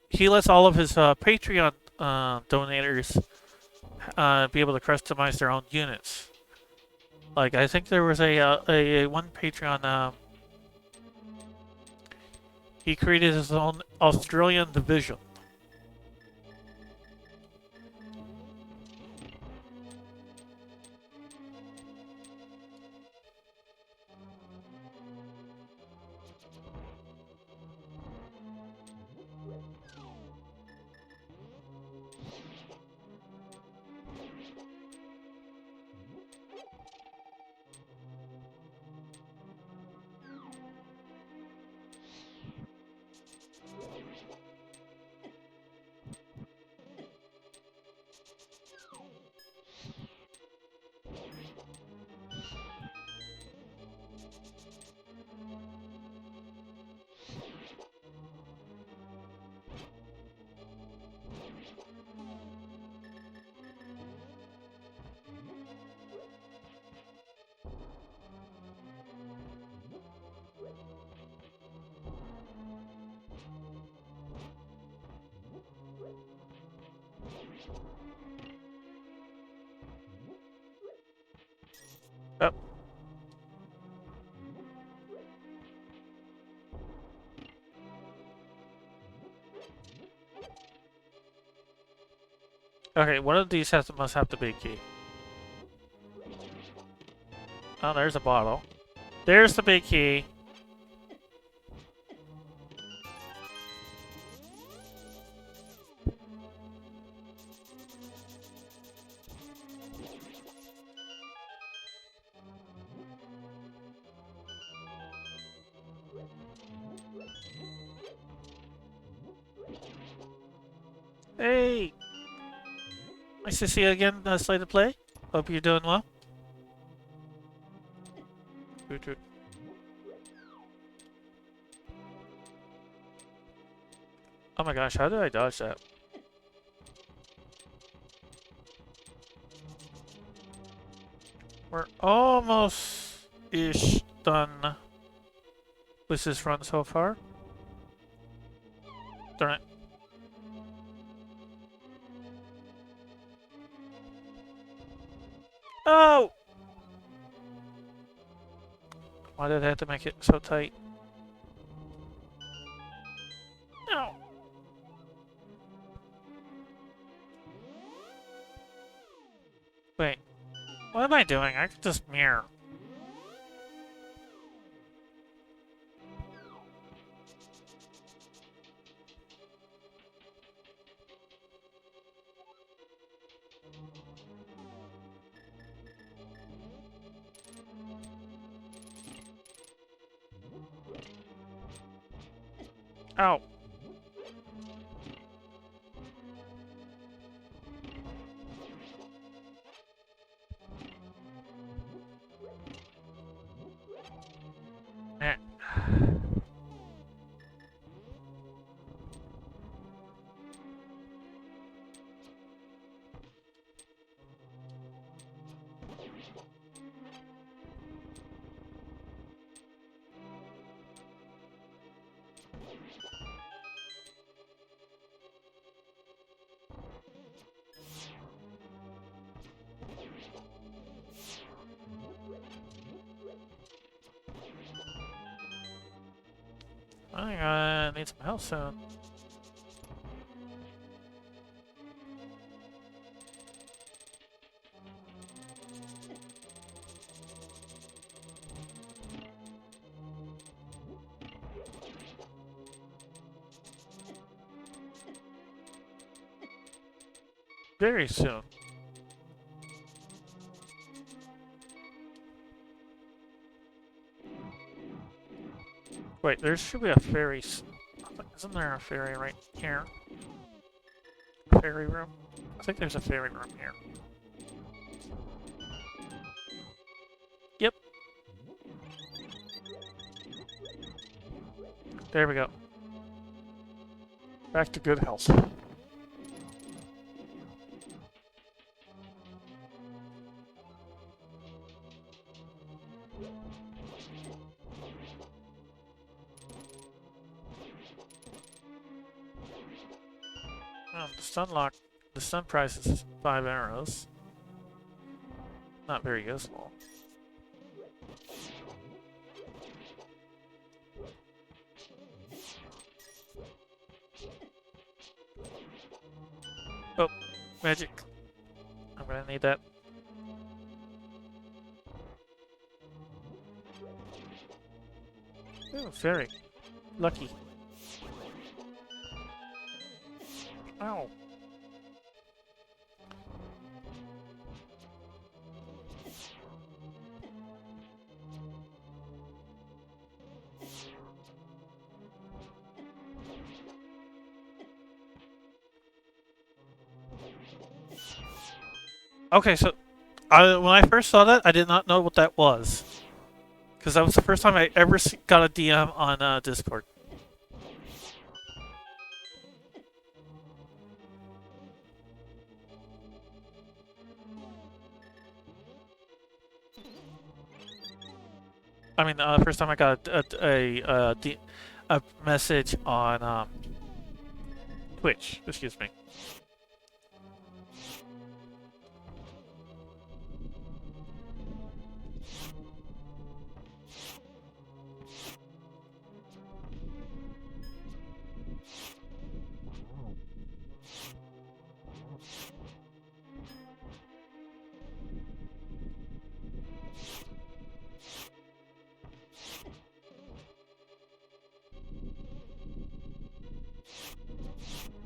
he lets all of his, Patreon, donators, be able to customize their own units. Like, I think there was a one Patreon, he created his own Australian division. Oh. Okay, one of these must have the big key. Oh, there's a bottle. There's the big key. Hey! Nice to see you again, Slay to Play. Hope you're doing well. Oh my gosh, how did I dodge that? We're almost-ish done with this run so far. Darn it. Oh! Why did I have to make it so tight? No! Wait. What am I doing? I could just mirror. Ow. Eh. I need some health soon. Very soon. Wait, there should be a ferry. Isn't there a ferry right here? Ferry room? I think there's a ferry room here. Yep. There we go. Back to good health. The stun price is 5 arrows. Not very useful. Oh, magic. I'm gonna need that. Ooh, fairy. Lucky. Ow. Okay, so when I first saw that, I did not know what that was. Because that was the first time I ever got a DM on Discord. I mean, the first time I got a message on Twitch, excuse me.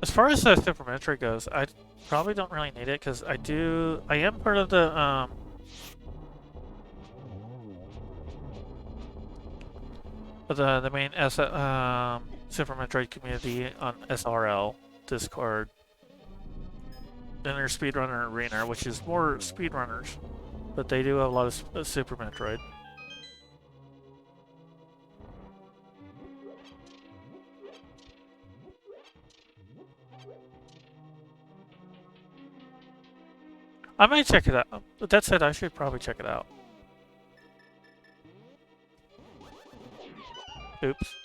As far as the Super Metroid goes, I probably don't really need it because I am part of the main Super Metroid community on SRL Discord. Then there's Speedrunner Arena, which is more speedrunners, but they do have a lot of Super Metroid. I might check it out. But that said, I should probably check it out. Oops.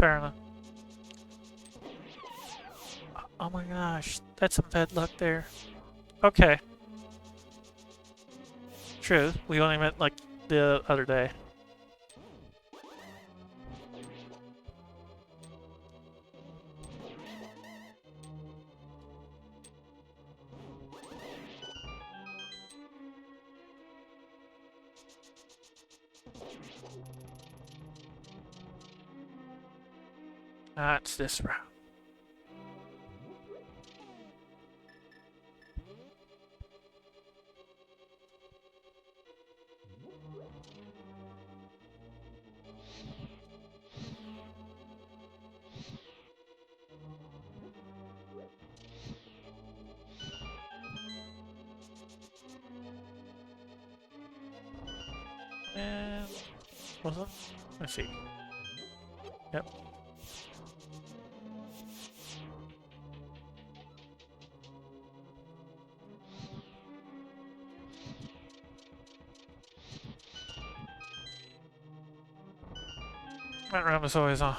Fair enough. Oh my gosh, that's some bad luck there. Okay. True, we only met like the other day. That's this route. And was it? Let's see. Yep. That round is always on.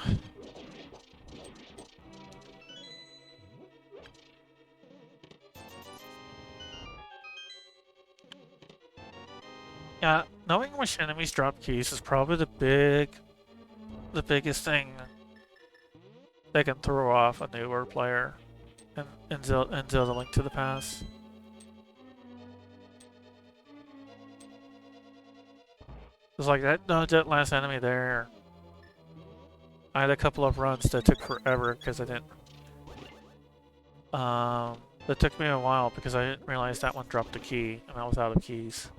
Yeah, knowing which enemies drop keys is probably the biggest thing that can throw off a newer player in Zelda Link to the Past. It's like that last enemy there. I had a couple of runs that took forever because I didn't. That took me a while because I didn't realize that one dropped a key and I was out of keys.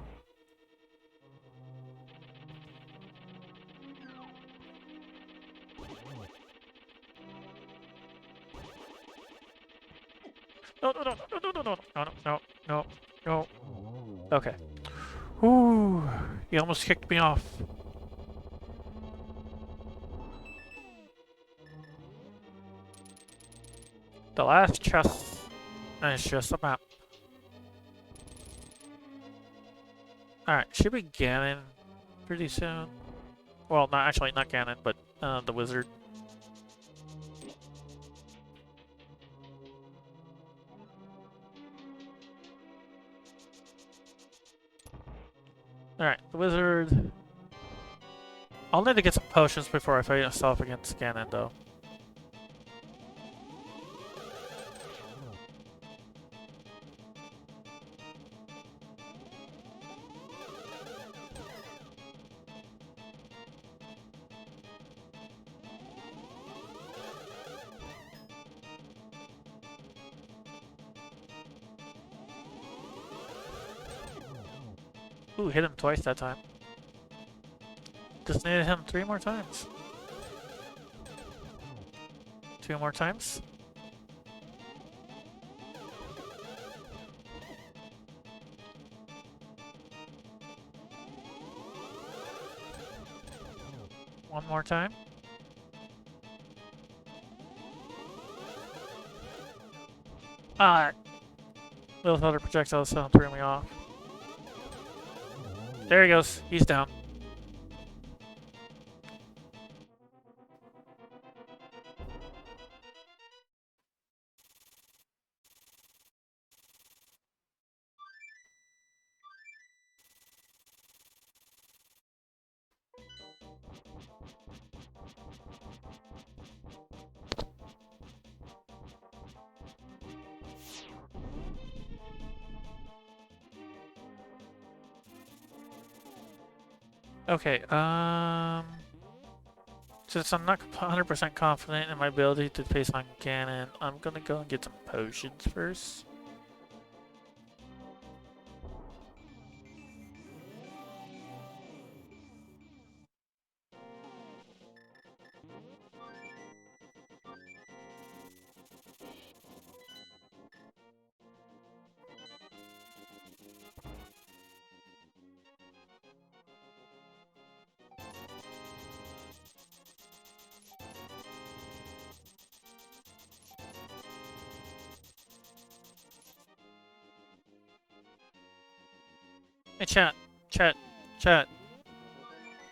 No, no, no, no, no, no, no, no, no, no, no. Okay. Whew. He almost kicked me off. The last chest is just a map. Alright, should be Ganon pretty soon. Well, not actually, not Ganon, but the wizard. Alright, the wizard. I'll need to get some potions before I fight myself against Ganon, though. Ooh, hit him twice that time. Just needed him 3 more times. 2 more times. One more time. Ah! Those other projectiles threw me off. There he goes. He's down. Okay, since I'm not 100% confident in my ability to face on Ganon, I'm gonna go and get some potions first. Hey, chat.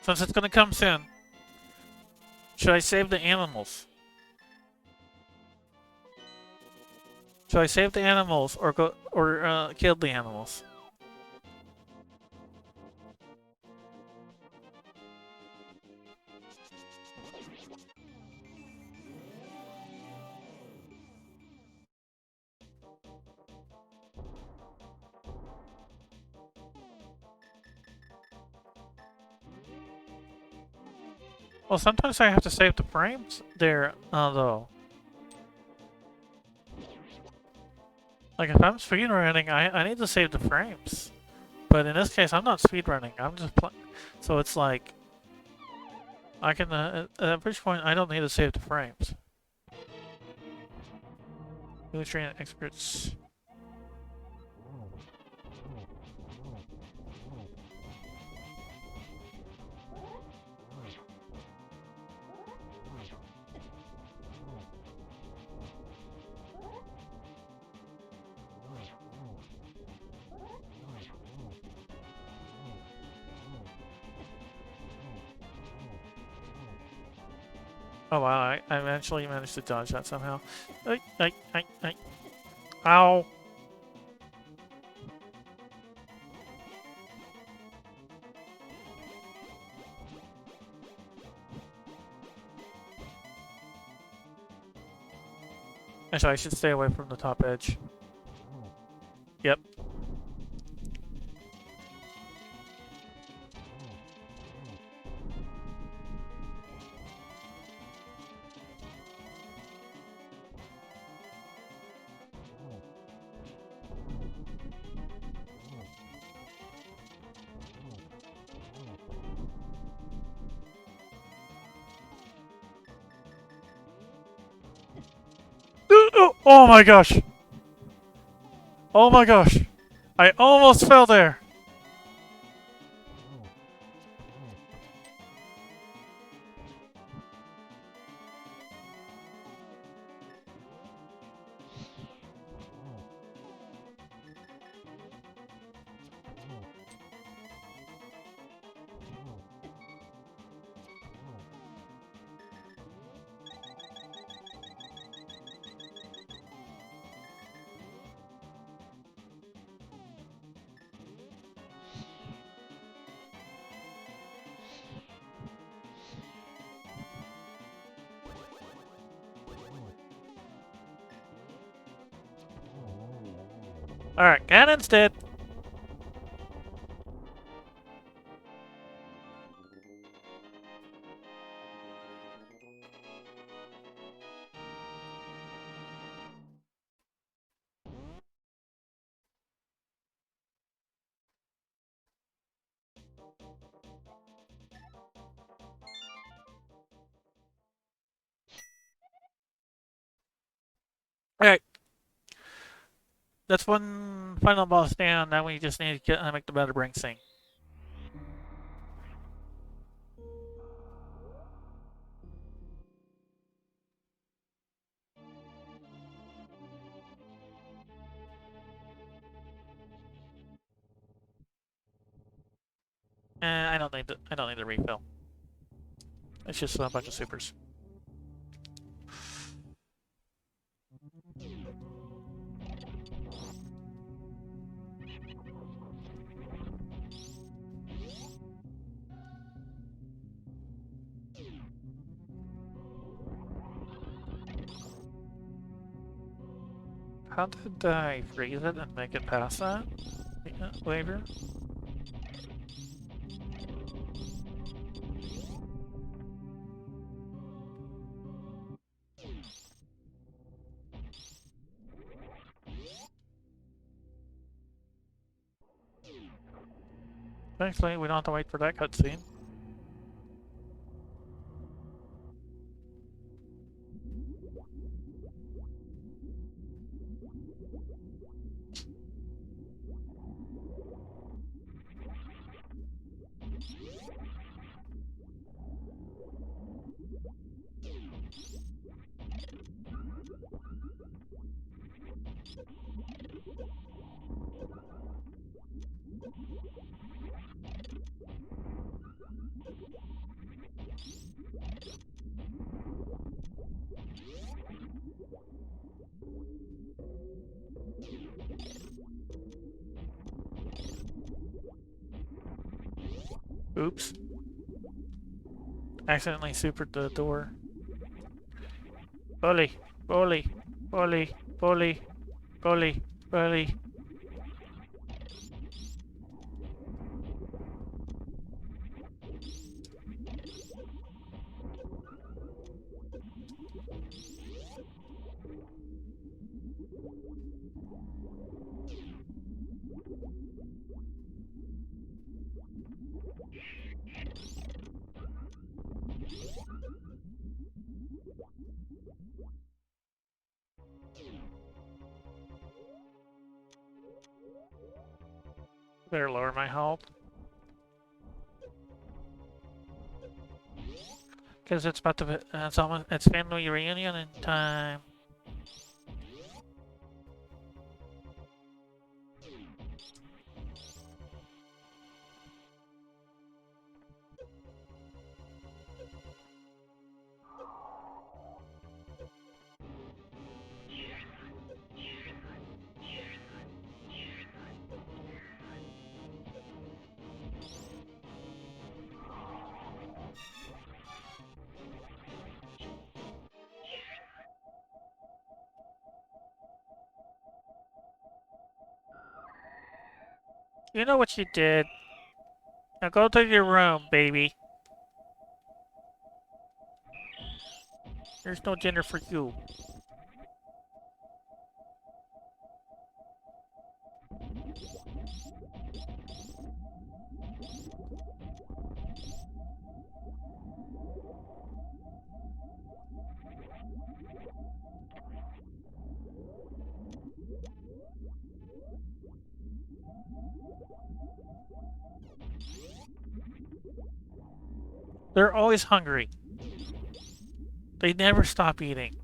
Since it's gonna come soon, should I save the animals? Should I save the animals or kill the animals? Well, sometimes I have to save the frames there, though. Like, if I'm speedrunning, I need to save the frames. But in this case, I'm not speedrunning. I'm just playing. So it's like, I can, at which point, I don't need to save the frames. Really train experts. Oh wow, I eventually managed to dodge that somehow. Ow! Actually, I should stay away from the top edge. Yep. Oh my gosh! Oh my gosh! I almost fell there! Alright, Ganon's dead. Alright. That's one final boss down. Now we just need to get make the better brain sing. I don't need the refill. It's just a bunch of supers. How did I freeze it and make it past that? Waiver? Thankfully, we don't have to wait for that cutscene. Oops. Accidentally supered the door. Bully! Bully! Bully! Bully! Bully! Bully! Better lower my health. Because it's about to be, it's family reunion in time. You know what you did. Now go to your room, baby. There's no dinner for you. They're always hungry. They never stop eating.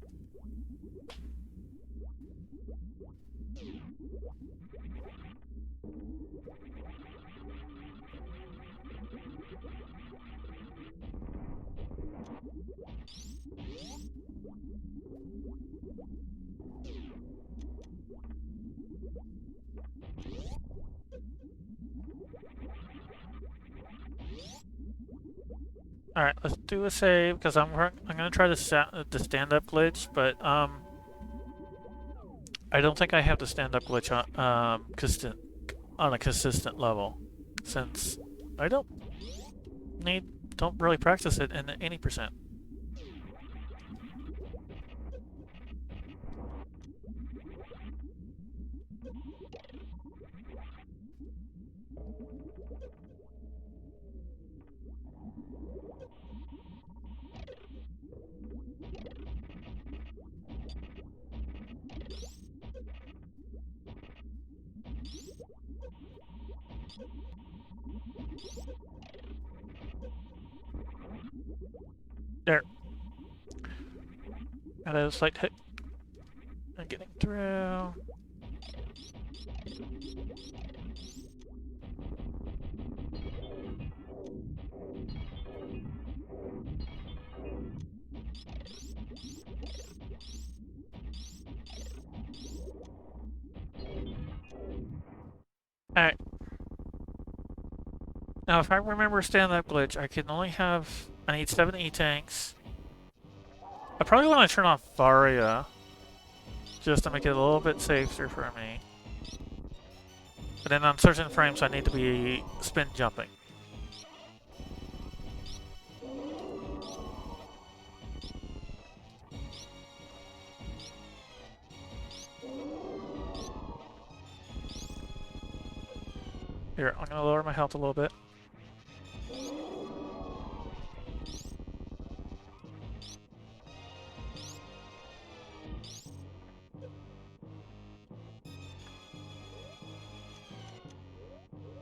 Alright, let's do a save, because I'm gonna try the stand-up glitch, but, I don't think I have the stand-up glitch on a consistent level, since I don't really practice it in any percent. There. Got a slight hit. I'm getting through. Alright. Now, if I remember stand-up glitch, I need 7 E-tanks. I probably want to turn off Varia, just to make it a little bit safer for me. But then on certain frames, I need to be spin jumping. Here, I'm gonna lower my health a little bit.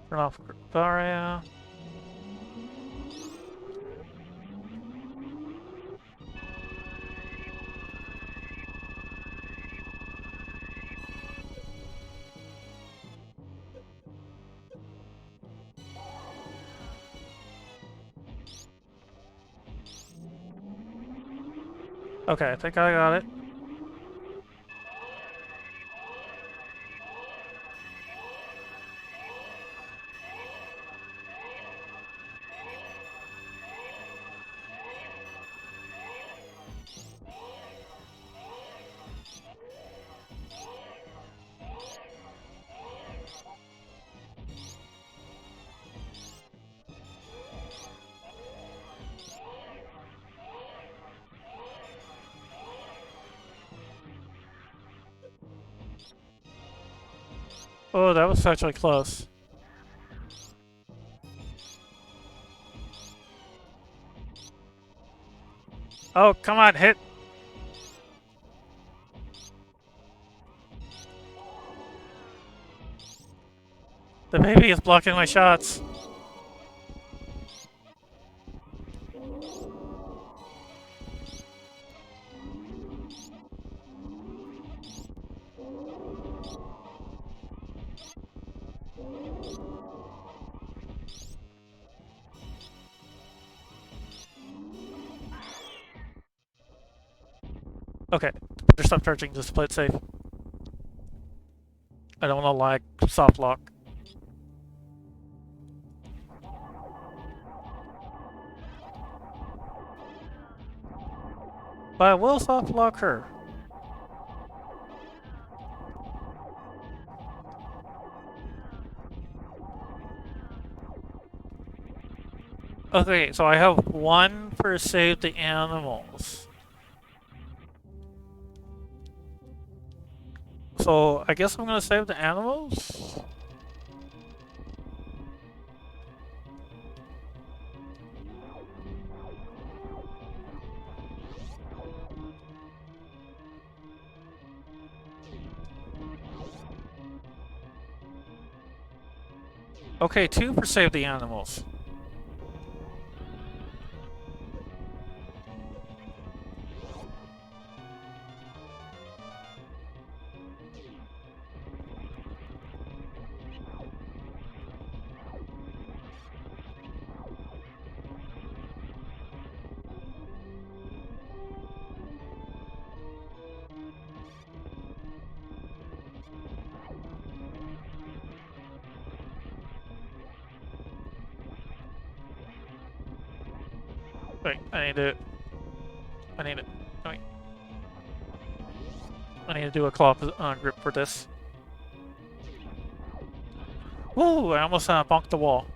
Turn off Varia. Okay, I think I got it. Oh, that was actually close. Oh, come on, hit! The baby is blocking my shots. Okay, better stop charging just to play it safe. I don't want to lag soft lock. But I will soft lock her. Okay, so I have one for save the animals. So I guess I'm gonna save the animals? Okay, 2 for save the animals. Wait, I need to... Wait. I need to do a claw grip for this. Woo! I almost bonked the wall.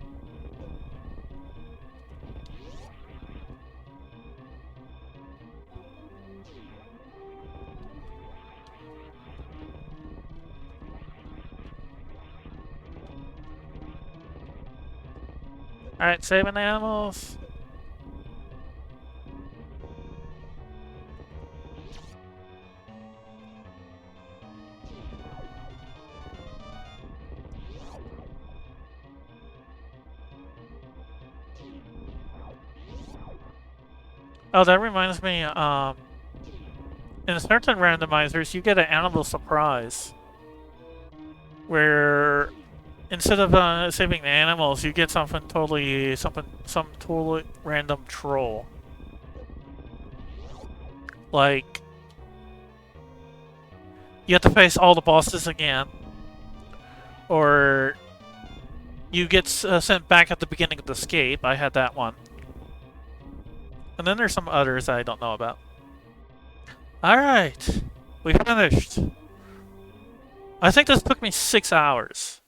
Alright, saving animals. Oh, that reminds me, in certain randomizers, you get an animal surprise. Where, instead of saving the animals, you get some totally random troll. Like, you have to face all the bosses again. Or, you get sent back at the beginning of the escape. I had that one. And then there's some others I don't know about. Alright, we finished. I think this took me 6 hours.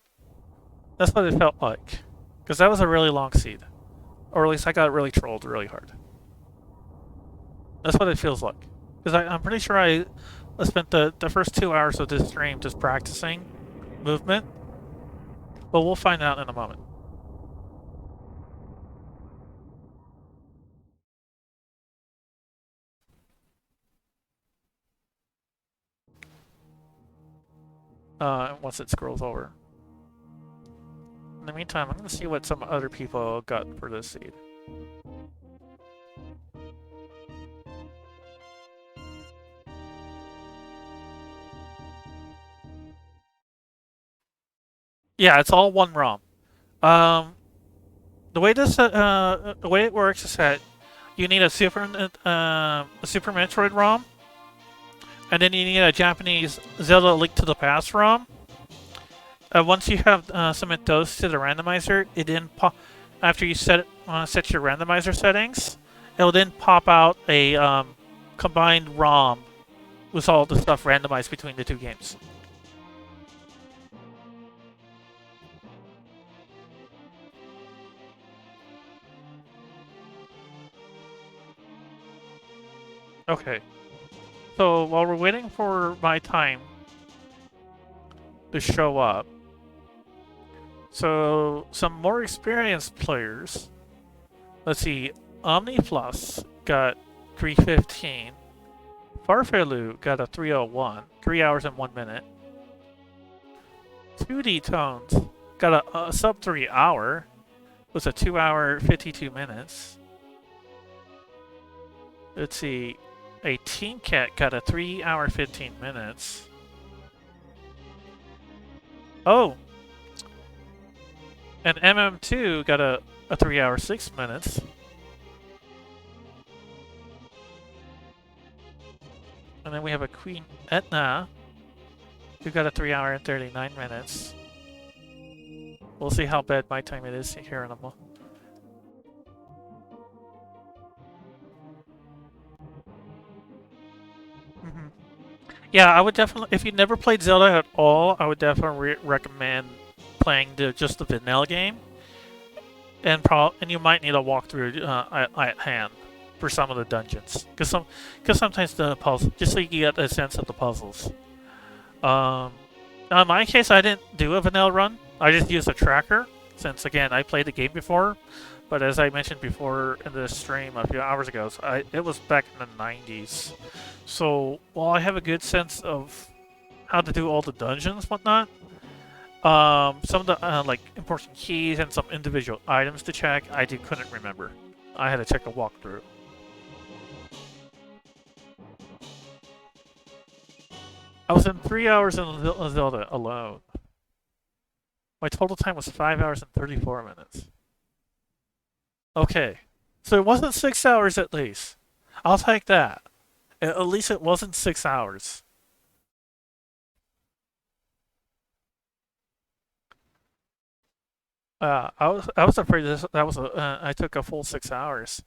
That's what it felt like. Because that was a really long seed. Or at least I got really trolled really hard. That's what it feels like. Because I'm pretty sure I spent the first 2 hours of this stream just practicing movement. But we'll find out in a moment. Once it scrolls over. In the meantime, I'm going to see what some other people got for this seed. Yeah, it's all one ROM. The way it works is that you need a Super Metroid ROM, and then you need a Japanese Zelda Link to the Past ROM. Once you have submit those to the randomizer, it then after you set your randomizer settings, it'll then pop out a combined ROM with all the stuff randomized between the two games. Okay. So while we're waiting for my time to show up, so some more experienced players. Let's see. OmniPlus got 3:15. Farfelu got a 3:01, 3 hours and 1 minute. 2D Tones got a sub 3 hour with a 2 hour 52 minutes. Let's see. A Team Cat got a 3 hour 15 minutes. Oh! And MM2 got a 3 hour 6 minutes. And then we have a Queen Etna who got a 3 hour and 39 minutes. We'll see how bad my time it is here in a moment. Yeah, I would definitely, if you never played Zelda at all, I would definitely recommend playing just the vanilla game. and you might need a walkthrough at hand for some of the dungeons, because sometimes the puzzle, just so you get a sense of the puzzles. Um, in my case, I didn't do a vanilla run. I just used a tracker, since again I played the game before. But as I mentioned before in the stream a few hours ago, it was back in the 90s. So while I have a good sense of how to do all the dungeons, whatnot, some of the like important keys and some individual items to check, couldn't remember. I had to check a walkthrough. I was in 3 hours in Zelda alone. My total time was 5 hours and 34 minutes. Okay, so it wasn't 6 hours at least. I'll take that. At least it wasn't 6 hours. I was afraid that was I took a full 6 hours.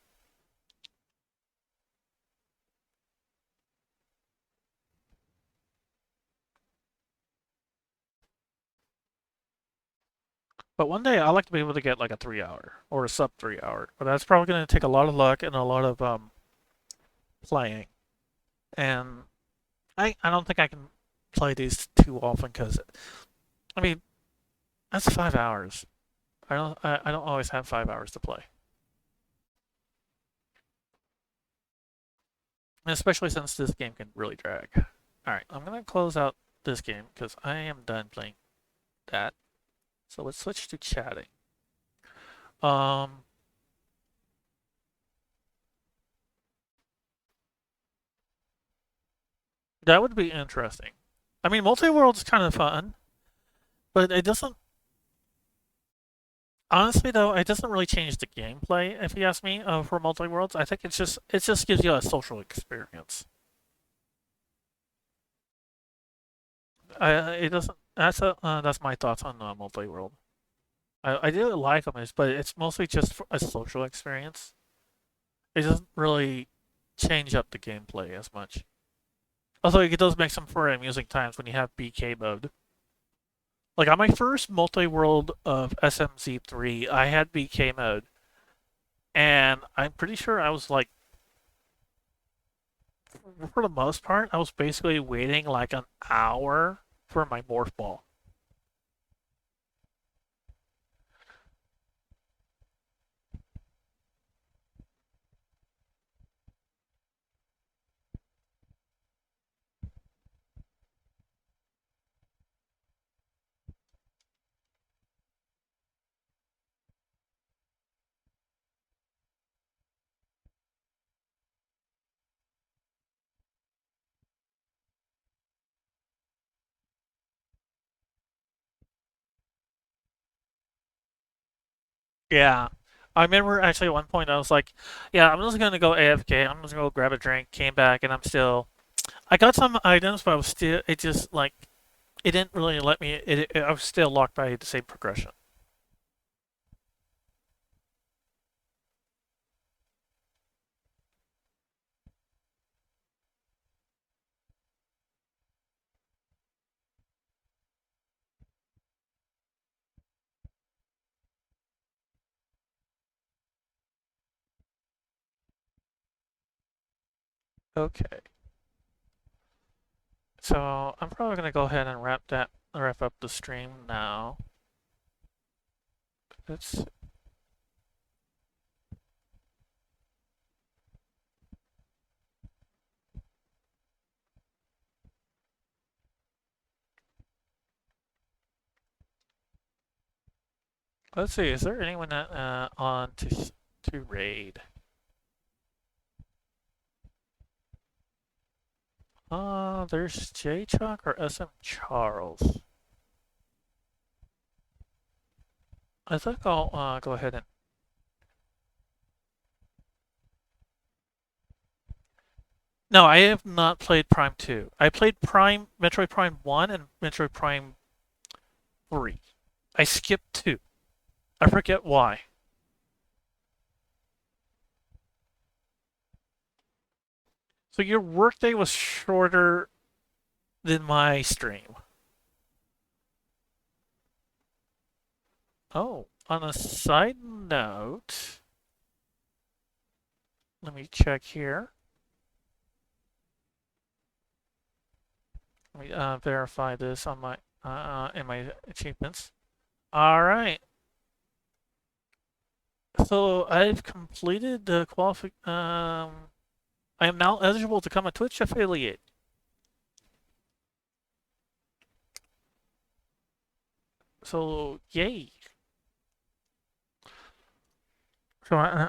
But one day I'd like to be able to get like a 3 hour or a sub 3 hour. But that's probably going to take a lot of luck and a lot of playing. And I don't think I can play these too often because I mean that's 5 hours. I don't always have 5 hours to play. And especially since this game can really drag. Alright, I'm gonna close out this game because I am done playing that. So let's switch to chatting. Um that would be interesting. I mean multi-world's kind of fun, but it doesn't honestly though, it doesn't really change the gameplay if you ask me for multi-worlds. I think it just gives you a social experience. It doesn't. That's my thoughts on multi-world. I do like them, but it's mostly just for a social experience. It doesn't really change up the gameplay as much. Although it does make some for amusing times when you have BK mode. Like on my first multi-world of SMZ3, I had BK mode, and I'm pretty sure I was like, for the most part, I was basically waiting like an hour for my morph ball. Yeah. I remember actually at one point I was like, yeah, I'm just gonna go AFK. I'm just gonna go grab a drink. Came back and I got some items, but I was still. It just like it didn't really let me. I was still locked by the same progression. Okay. So I'm probably gonna go ahead and wrap up the stream now. Let's let's see. Is there anyone on to raid? There's J Chalk or SM Charles. I think I'll go ahead and. No, I have not played Prime 2. I played Metroid Prime 1 and Metroid Prime 3. I skipped 2. I forget why. So your workday was shorter than my stream. Oh, On a side note, let me check here. Let me verify this on my in my achievements. All right. So I've completed the I am now eligible to become a Twitch affiliate. So yay! So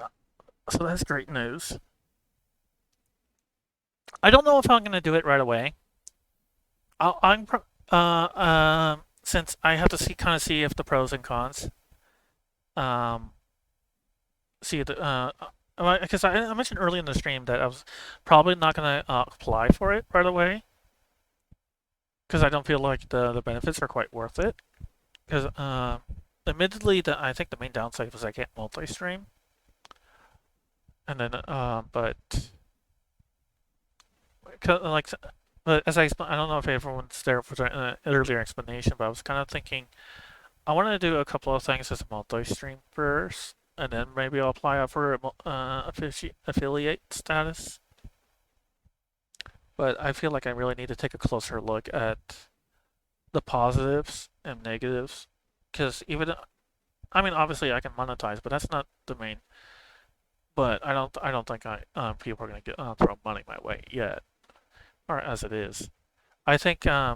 so that's great news. I don't know if I'm gonna do it right away. I'm since I have to kind of see if the pros and cons. Um, see the because I mentioned early in the stream that I was probably not gonna apply for it right away because I don't feel like the benefits are quite worth it. Because admittedly, I think the main downside was I can't multi-stream, and then but like but as I don't know if everyone's there for the earlier explanation, but I was kind of thinking I want to do a couple of things as a multi-stream first, and then maybe I'll apply for affiliate status. But I feel like I really need to take a closer look at the positives and negatives, because even I mean, obviously I can monetize, but that's not the main. But I don't think people are gonna get throw money my way yet, or as it is. I think I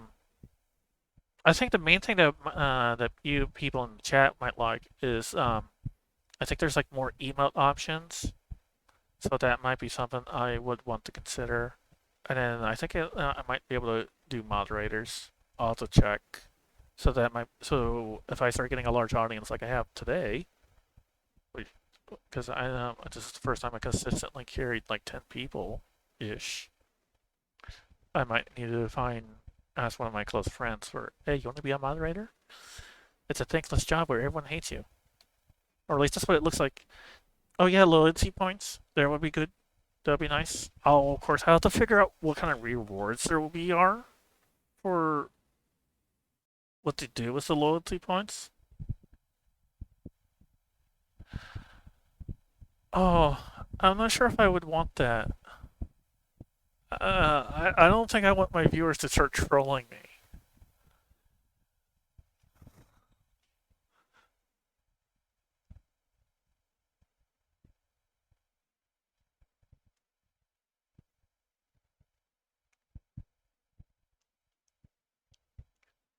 think the main thing that that you people in the chat might like is I think there's like more emote options, so that might be something I would want to consider. And then I think I might be able to do moderators. I'll have to check. So if I start getting a large audience like I have today, because this is the first time I consistently carried like 10 people ish, I might need to ask one of my close friends for, hey, you want to be a moderator? It's a thankless job where everyone hates you, or at least that's what it looks like. Oh yeah, loyalty points. There would be good. That'd be nice. Of course, I'll have to figure out what kind of rewards there will be are for what to do with the loyalty points. Oh, I'm not sure if I would want that. I don't think I want my viewers to start trolling me.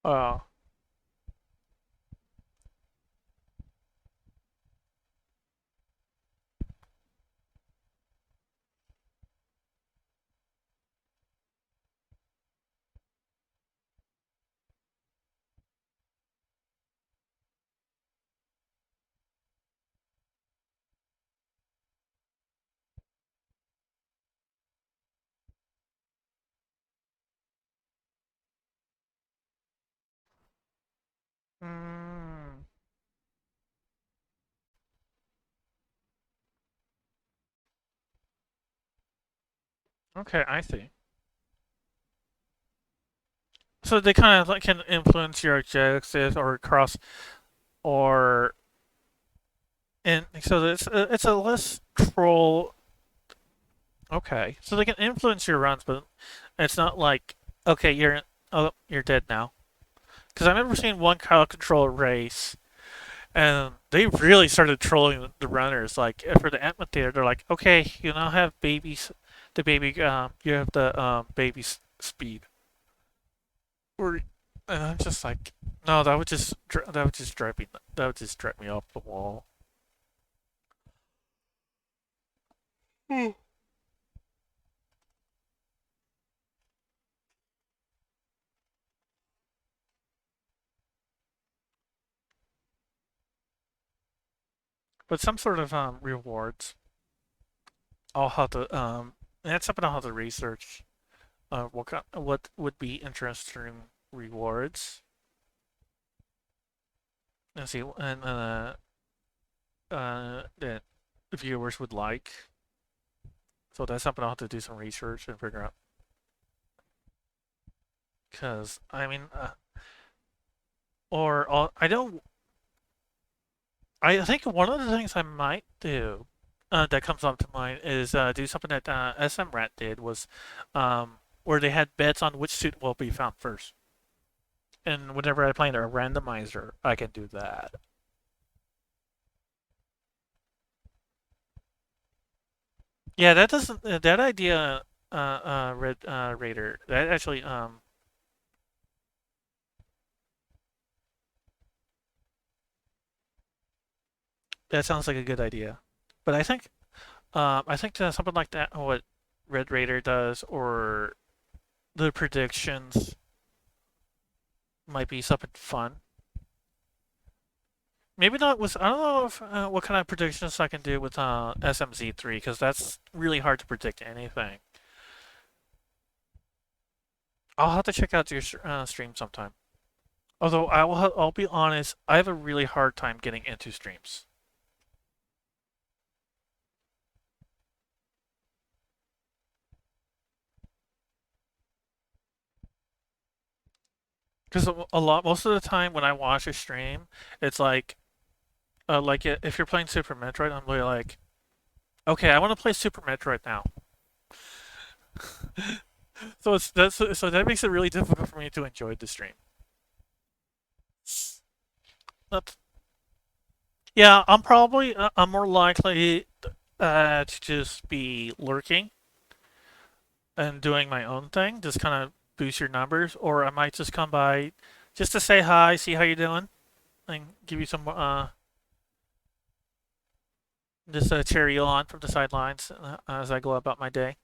Uh, mm, okay, I see. So they kind of like can influence your objectives or cross or and so it's a less troll. Okay, so they can influence your runs, but it's not like okay, you're dead now. Because I remember seeing one crowd control race, and they really started trolling the runners. Like for the amphitheater, they're like, okay, you now have babies, the baby, you have the baby speed. Or, and I'm just like, no, that would just drive me off the wall. Hmm. But some sort of rewards. I'll have to that's something I'll have to research. What would be interesting rewards and see and that viewers would like. So that's something I'll have to do some research and figure out. Because I mean, I don't. I think one of the things I might do that comes up to mind is do something that SMZ3 did was where they had bets on which suit will be found first. And whenever I play in a randomizer, I can do that. Yeah, that doesn't that idea, Red Raider. That actually that sounds like a good idea. But I think that something like that, what Red Raider does, or the predictions might be something fun. Maybe not with I don't know if what kind of predictions I can do with SMZ3 because that's really hard to predict anything. I'll have to check out your stream sometime. Although I'll be honest, I have a really hard time getting into streams because most of the time when I watch a stream, it's like if you're playing Super Metroid, I'm really like, okay, I want to play Super Metroid now. So that makes it really difficult for me to enjoy the stream. That's, yeah, I'm more likely to just be lurking and doing my own thing, just kind of boost your numbers, or I might just come by just to say hi, see how you're doing, and give you some just cheer you on from the sidelines as I go about my day.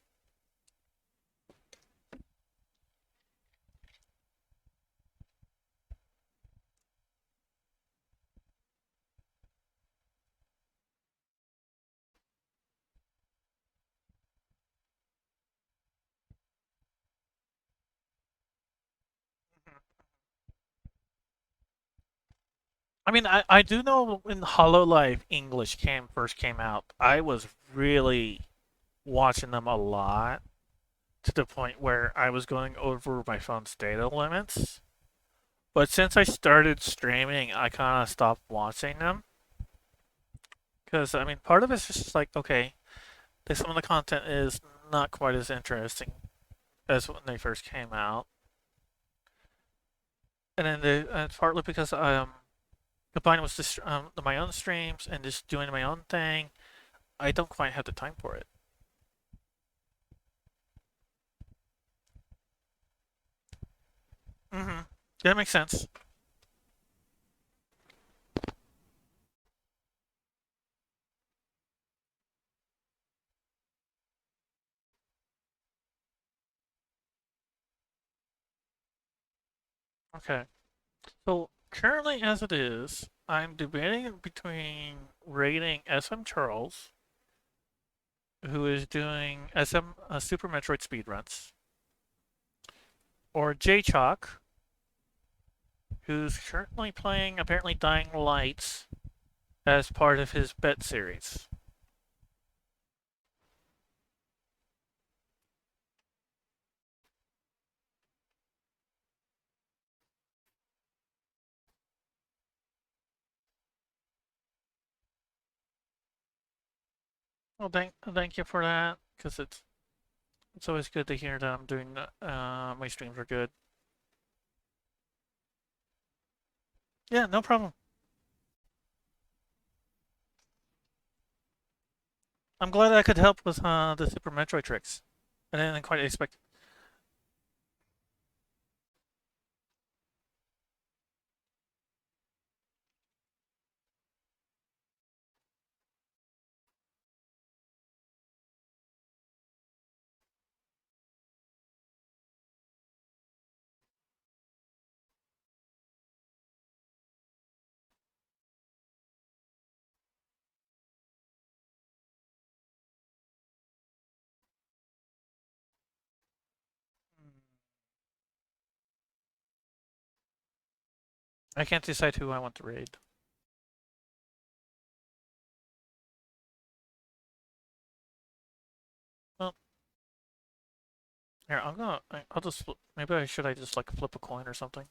I mean, I do know when Hololive English first came out, I was really watching them a lot to the point where I was going over my phone's data limits. But since I started streaming, I kind of stopped watching them because I mean, part of it's just like okay, some of the content is not quite as interesting as when they first came out, and then it's partly because combined with this, my own streams and just doing my own thing, I don't quite have the time for it. Mm-hmm. That makes sense. Okay. So currently, as it is, I'm debating between rating SM Charles, who is doing SM Super Metroid speedruns, or J Chalk, who's currently playing apparently Dying Light as part of his bet series. Well, thank you for that, because it's always good to hear that I'm doing my streams are good. Yeah, no problem. I'm glad I could help with the Super Metroid tricks. I didn't quite expect. I can't decide who I want to raid. Well, here I'll just maybe I just like flip a coin or something.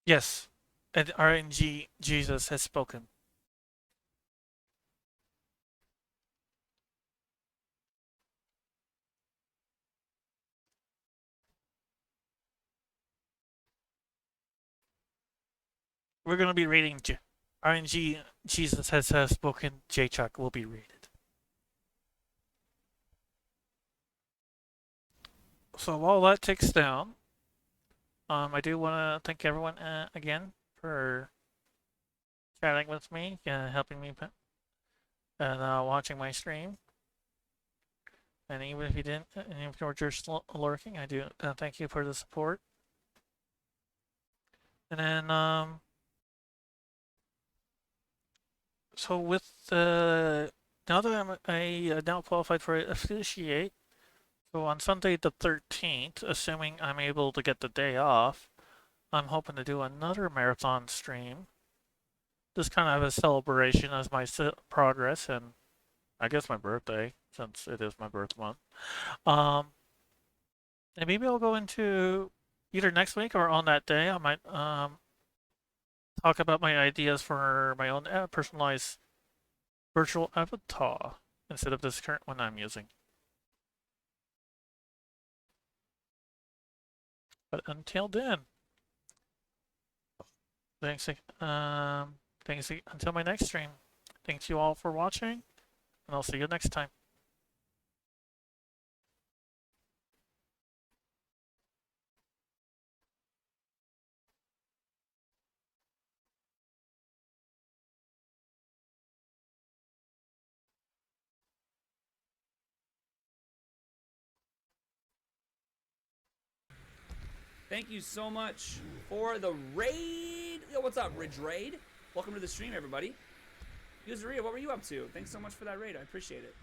Yes, and RNG Jesus has spoken. We're gonna be rating RNG Jesus has spoken. J Chuck will be rated. So while that ticks down, I do want to thank everyone again for chatting with me, helping me, and watching my stream. And even if you didn't, and if you're just lurking, I do thank you for the support. And then, so with now that I now qualified for officiate, so on Sunday the 13th, assuming I'm able to get the day off, I'm hoping to do another marathon stream. Just kind of a celebration as my progress and I guess my birthday, since it is my birth month. Um, and maybe I'll go into either next week or on that day. I might talk about my ideas for my own personalized virtual avatar instead of this current one I'm using. But until then, thanks. Thanks until my next stream. Thanks you all for watching, and I'll see you next time. Thank you so much for the raid. Yo, what's up, Ridge Raid? Welcome to the stream, everybody. Useria, what were you up to? Thanks so much for that raid. I appreciate it.